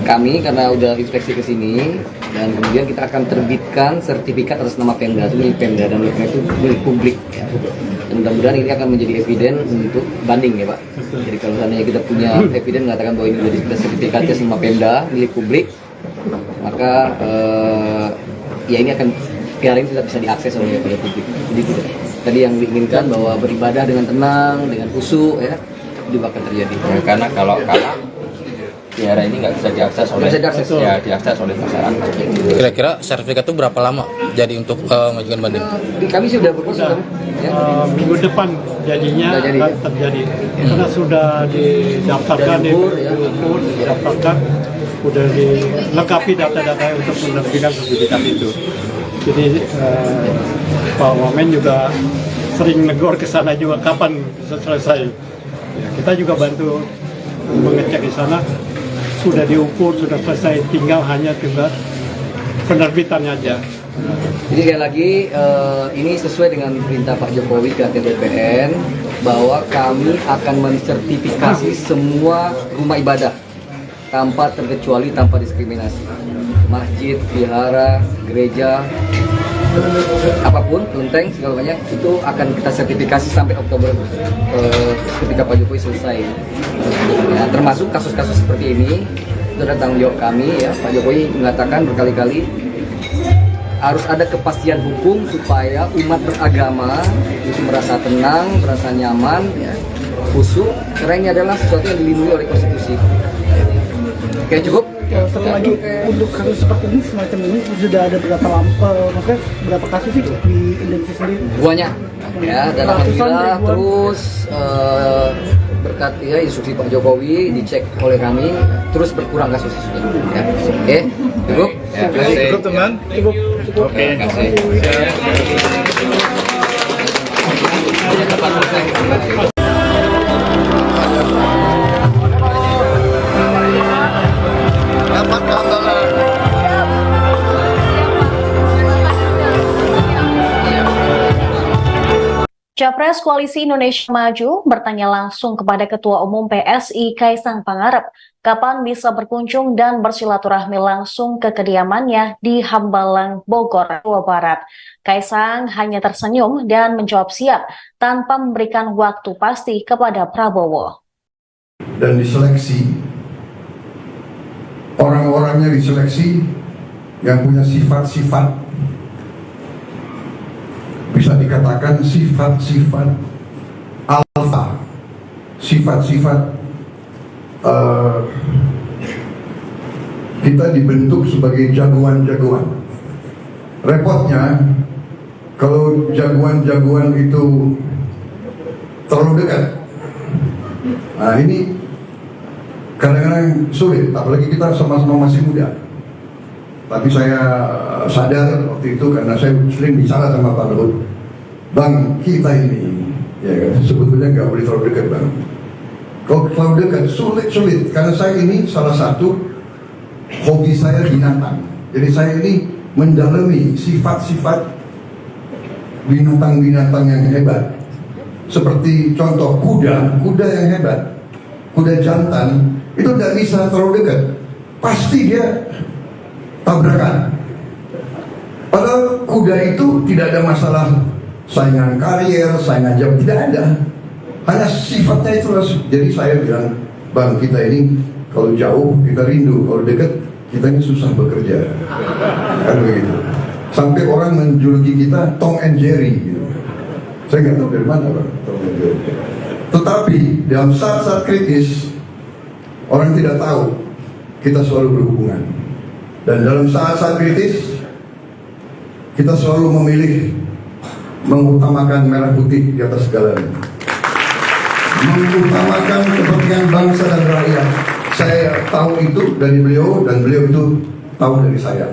Speaker 7: kami karena udah inspeksi ke sini dan kemudian kita akan terbitkan sertifikat atas nama Pemda, itu milik Pemda dan itu milik publik. Ya. Dan mudah-mudahan ini akan menjadi eviden untuk banding ya Pak. Jadi kalau seandainya kita punya eviden mengatakan bahwa ini sudah sertifikatnya sama Pemda milik publik, maka ya ini akan piala ini tidak bisa diakses oleh publik. Jadi tidak. Tadi yang diinginkan bahwa beribadah dengan tenang, dengan khusyuk ya, juga akan terjadi.
Speaker 3: Ya, karena kalau kalah biara ini nggak bisa diakses oleh diakses oleh masyarakat.
Speaker 5: Kira-kira sertifikat itu berapa lama jadi untuk mengajukan banding?
Speaker 7: Kami sudah berproses ya.
Speaker 4: Minggu depan jadinya akan terjadi karena sudah didaftarkan didaftarkan, sudah dilengkapi data-data untuk menerbitkan sertifikat itu. Jadi Pak Wamen juga sering negor ke sana juga kapan selesai. Ya, kita juga bantu mengecek di sana, sudah diukur, sudah selesai, tinggal hanya juga penerbitannya aja.
Speaker 7: Jadi sekali lagi ini sesuai dengan perintah Pak Jokowi ke BPN bahwa kami akan mensertifikasi semua rumah ibadah tanpa terkecuali, tanpa diskriminasi. Masjid, vihara, gereja, apapun, kelenteng, segala banyak itu akan kita sertifikasi sampai Oktober ketika Pak Jokowi selesai. Ya, termasuk kasus-kasus seperti ini itu adalah tanggung jawab kami ya. Pak Jokowi mengatakan berkali-kali harus ada kepastian hukum supaya umat beragama itu merasa tenang, merasa nyaman, ya, khusyuk, karena ini adalah sesuatu yang dilindungi oleh konstitusi. Oke, cukup.
Speaker 8: Ya, satu lagi untuk kasus seperti ini semacam ini sudah ada maksudnya berapa kasus sih di Indonesia sendiri?
Speaker 7: Banyak ya, dan alhamdulillah terus berkat ya instruksi Pak Jokowi dicek oleh kami terus berkurang kasus ya. Oke, cukup.
Speaker 3: Ya, cukup
Speaker 8: teman. Cukup.
Speaker 3: Oke, terima kasih.
Speaker 2: Capres Koalisi Indonesia Maju bertanya langsung kepada Ketua Umum PSI Kaisang Pangarep kapan bisa berkunjung dan bersilaturahmi langsung ke kediamannya di Hambalang, Bogor, Jawa Barat. Kaisang hanya tersenyum dan menjawab siap tanpa memberikan waktu pasti kepada Prabowo.
Speaker 9: Dan diseleksi, orang-orangnya diseleksi yang punya sifat-sifat, bisa dikatakan sifat-sifat alfa, sifat-sifat kita dibentuk sebagai jagoan-jagoan. Repotnya kalau jagoan-jagoan itu terlalu dekat, nah ini kadang-kadang sulit, apalagi kita sama-sama masih muda. Tapi saya sadar waktu itu karena saya sering bicara sama Pak Luhut, Bang, kita ini ya sebetulnya nggak boleh terlalu dekat, Bang. Kalau terlalu dekat sulit karena saya ini salah satu hobi saya binatang. Jadi saya ini mendalami sifat-sifat binatang-binatang yang hebat. Seperti contoh kuda yang hebat, kuda jantan itu tidak bisa terlalu dekat, pasti dia tabrakan. Padahal kuda itu tidak ada masalah saingan karier, saingan jam, tidak ada. Hanya sifatnya itu. Jadi saya bilang, Bang, kita ini kalau jauh kita rindu, kalau dekat kita ini susah bekerja. Kan begitu. Sampai orang menjuluki kita Tom and Jerry gitu. Saya nggak tahu dari mana, Bang, Tom and Jerry. Tetapi dalam saat-saat kritis orang tidak tahu kita selalu berhubungan. Dan dalam saat-saat kritis kita selalu memilih mengutamakan merah putih di atas segalanya, mengutamakan kepentingan bangsa dan rakyat. Saya tahu itu dari beliau dan beliau itu tahu dari saya.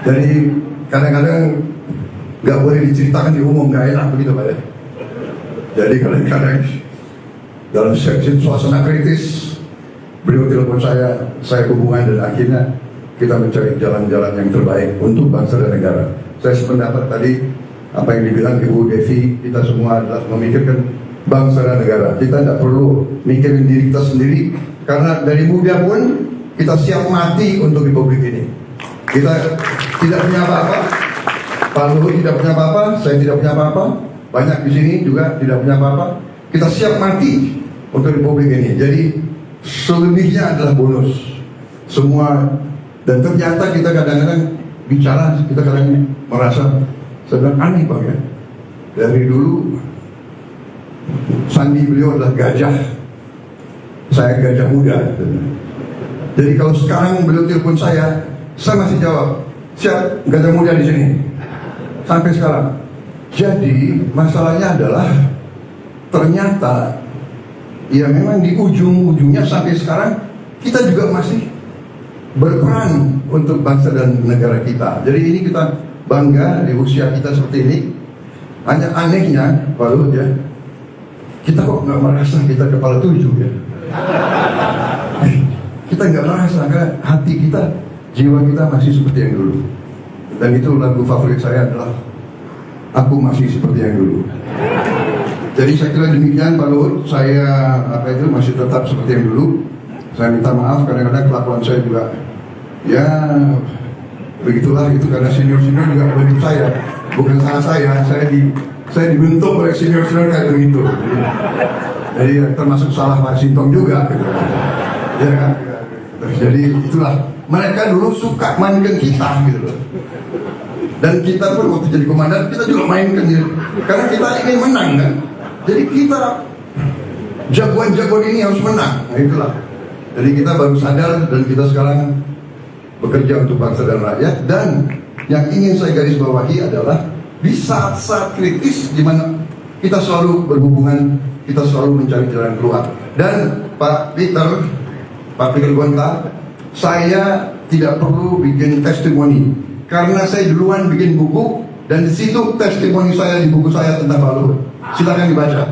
Speaker 9: Jadi kadang-kadang nggak boleh diceritakan di umum, nggak enak begitu Pak ya. Jadi kadang-kadang dalam suasana kritis beliau telepon saya hubungan dan akhirnya kita mencari jalan-jalan yang terbaik untuk bangsa dan negara. Saya sependapat tadi apa yang dibilang Ibu Devi, kita semua adalah memikirkan bangsa dan negara. Kita tidak perlu mikirin diri kita sendiri, karena dari muda pun kita siap mati untuk republik ini. Kita tidak punya apa-apa, Pak Luhut tidak punya apa-apa, saya tidak punya apa-apa, banyak di sini juga tidak punya apa-apa. Kita siap mati untuk republik ini. Jadi selebihnya adalah bonus semua. Dan ternyata kita kadang-kadang bicara, kita kadang merasa sedang aneh Bang ya. Dari dulu sandi beliau adalah gajah, saya gajah muda. Jadi kalau sekarang beliau telepon saya masih jawab, siap gajah muda di sini. Sampai sekarang. Jadi masalahnya adalah ternyata ya memang di ujung-ujungnya sampai sekarang kita juga masih berperan untuk bangsa dan negara kita. Jadi ini kita bangga di usia kita seperti ini. Hanya anehnya Pak Luhut ya, kita kok nggak merasa kita kepala 7 ya. Kita nggak merasa karena hati kita, jiwa kita masih seperti yang dulu. Dan itu lagu favorit saya adalah Aku Masih Seperti Yang Dulu. Jadi saya kira demikian Pak Luhut, saya masih tetap seperti yang dulu. Saya minta maaf kadang-kadang kelakuan saya juga ya begitulah, itu karena senior-senior juga begitu saya, bukan salah saya dibentuk oleh senior-senior kayak begitu. Jadi termasuk salah Pak Sintong juga gitu. Ya kan? Jadi itulah, mereka dulu suka mainkan kita gitu loh. Dan kita pun waktu jadi komandan kita juga mainkan gitu. Karena kita ingin menang kan. Jadi kita jagoan-jagoan ini harus menang. Nah itulah. Jadi kita baru sadar dan kita sekarang bekerja untuk bangsa dan rakyat. Dan yang ingin saya garis bawahi adalah di saat-saat kritis di mana kita selalu berhubungan, kita selalu mencari jalan keluar. Dan Pak Peter Gonta, saya tidak perlu bikin testimoni karena saya duluan bikin buku dan di situ testimoni saya di buku saya tentang Pak Luhut. Silakan dibaca.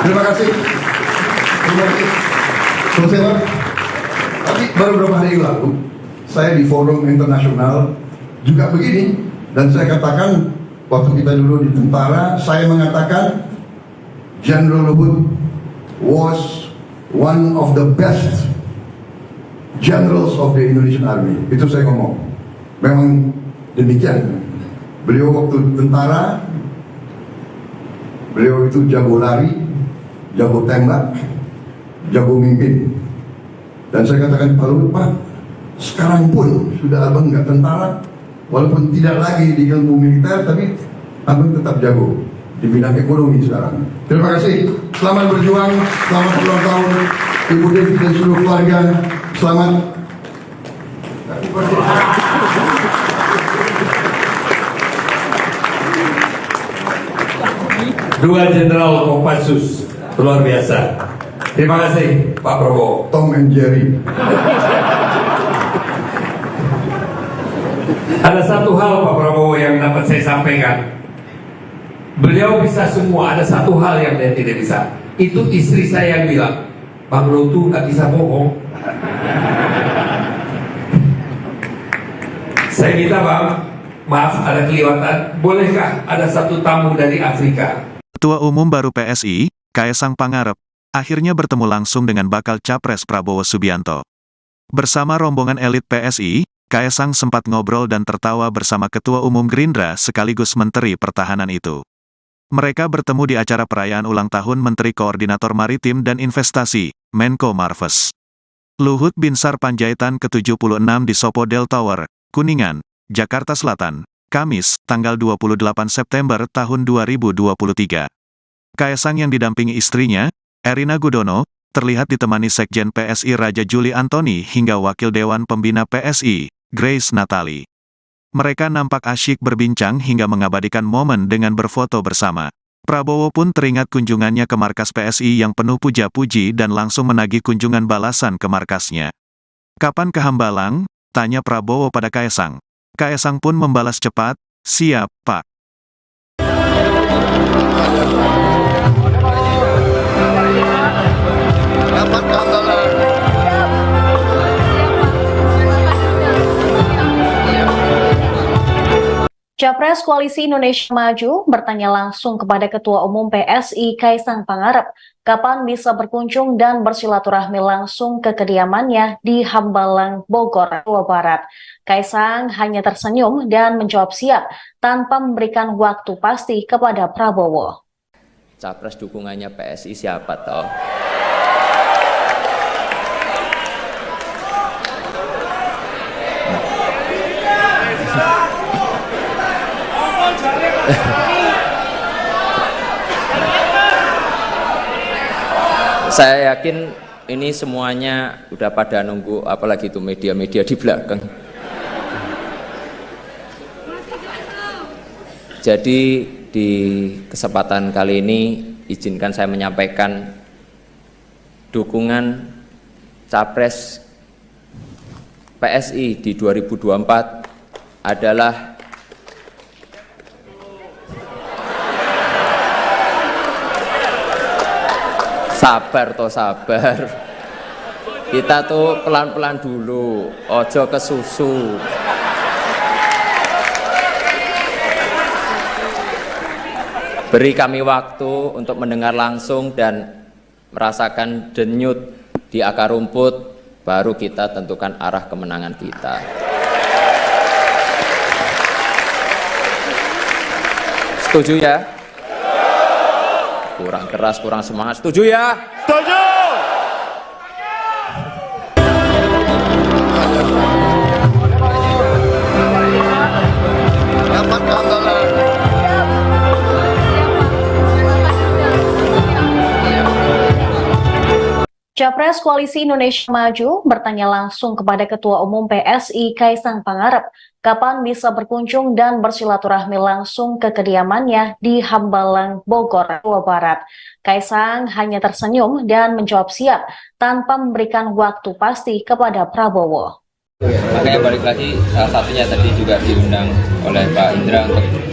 Speaker 9: Terima kasih. Terima kasih. Selesai Pak. Tapi baru beberapa hari lalu saya di forum internasional juga begini, dan saya katakan waktu kita dulu di tentara, saya mengatakan General Luhut was one of the best generals of the Indonesian Army. Itu saya ngomong. Memang demikian. Beliau waktu tentara, beliau itu jago lari, jago tembak, jago mimpin. Dan saya katakan, Pak Luhut, Pak, sekarang pun sudah abang nggak tentara, walaupun tidak lagi di ilmu militer, tapi abang tetap jago di bidang ekonomi sekarang. Terima kasih, selamat berjuang, selamat ulang tahun Ibu Devi dan seluruh keluarga, selamat.
Speaker 10: Dua Jenderal Kopassus, luar biasa. Terima kasih Pak Prabowo.
Speaker 9: Tom and Jerry.
Speaker 10: Ada satu hal Pak Prabowo yang dapat saya sampaikan. Beliau bisa semua, ada satu hal yang dia tidak bisa. Itu istri saya yang bilang, Bang Lutu gak bisa bohong. Saya minta Bang, maaf ada kelewatan, bolehkah ada satu tamu dari Afrika?
Speaker 1: Ketua Umum baru PSI, Kaesang Pangarep, akhirnya bertemu langsung dengan bakal Capres Prabowo Subianto. Bersama rombongan elit PSI, Kaesang sempat ngobrol dan tertawa bersama Ketua Umum Gerindra sekaligus Menteri Pertahanan itu. Mereka bertemu di acara perayaan ulang tahun Menteri Koordinator Maritim dan Investasi, Menko Marves. Luhut Binsar Panjaitan ke-76 di Sopodel Tower, Kuningan, Jakarta Selatan, Kamis, tanggal 28 September tahun 2023. Kaesang yang didampingi istrinya, Erina Gudono, terlihat ditemani Sekjen PSI Raja Juli Antoni hingga Wakil Dewan Pembina PSI, Grace Natali. Mereka nampak asyik berbincang hingga mengabadikan momen dengan berfoto bersama. Prabowo pun teringat kunjungannya ke markas PSI yang penuh puja-puji dan langsung menagih kunjungan balasan ke markasnya. "Kapan ke Hambalang?" tanya Prabowo pada Kaesang. Kaesang pun membalas cepat, "Siap, Pak."
Speaker 2: Capres Koalisi Indonesia Maju bertanya langsung kepada Ketua Umum PSI Kaesang Pangarep kapan bisa berkunjung dan bersilaturahmi langsung ke kediamannya di Hambalang, Bogor, Jawa Barat. Kaesang hanya tersenyum dan menjawab siap tanpa memberikan waktu pasti kepada Prabowo.
Speaker 3: Capres dukungannya PSI siapa toh? Saya yakin ini semuanya udah pada nunggu, apalagi itu media-media di belakang. Jadi di kesempatan kali ini izinkan saya menyampaikan dukungan Capres PSI di 2024 adalah sabar toh sabar. Kita tuh pelan-pelan dulu, ojo kesusu. Beri kami waktu untuk mendengar langsung dan merasakan denyut di akar rumput, baru kita tentukan arah kemenangan kita. Setuju ya? Kurang keras, kurang semangat. Setuju ya? Setuju!
Speaker 2: Capres Koalisi Indonesia Maju bertanya langsung kepada Ketua Umum PSI Kaesang Pangarep kapan bisa berkunjung dan bersilaturahmi langsung ke kediamannya di Hambalang, Bogor, Jawa Barat. Kaesang hanya tersenyum dan menjawab siap tanpa memberikan waktu pasti kepada Prabowo.
Speaker 3: Makanya balik lagi, salah satunya tadi juga diundang oleh Pak Indra untuk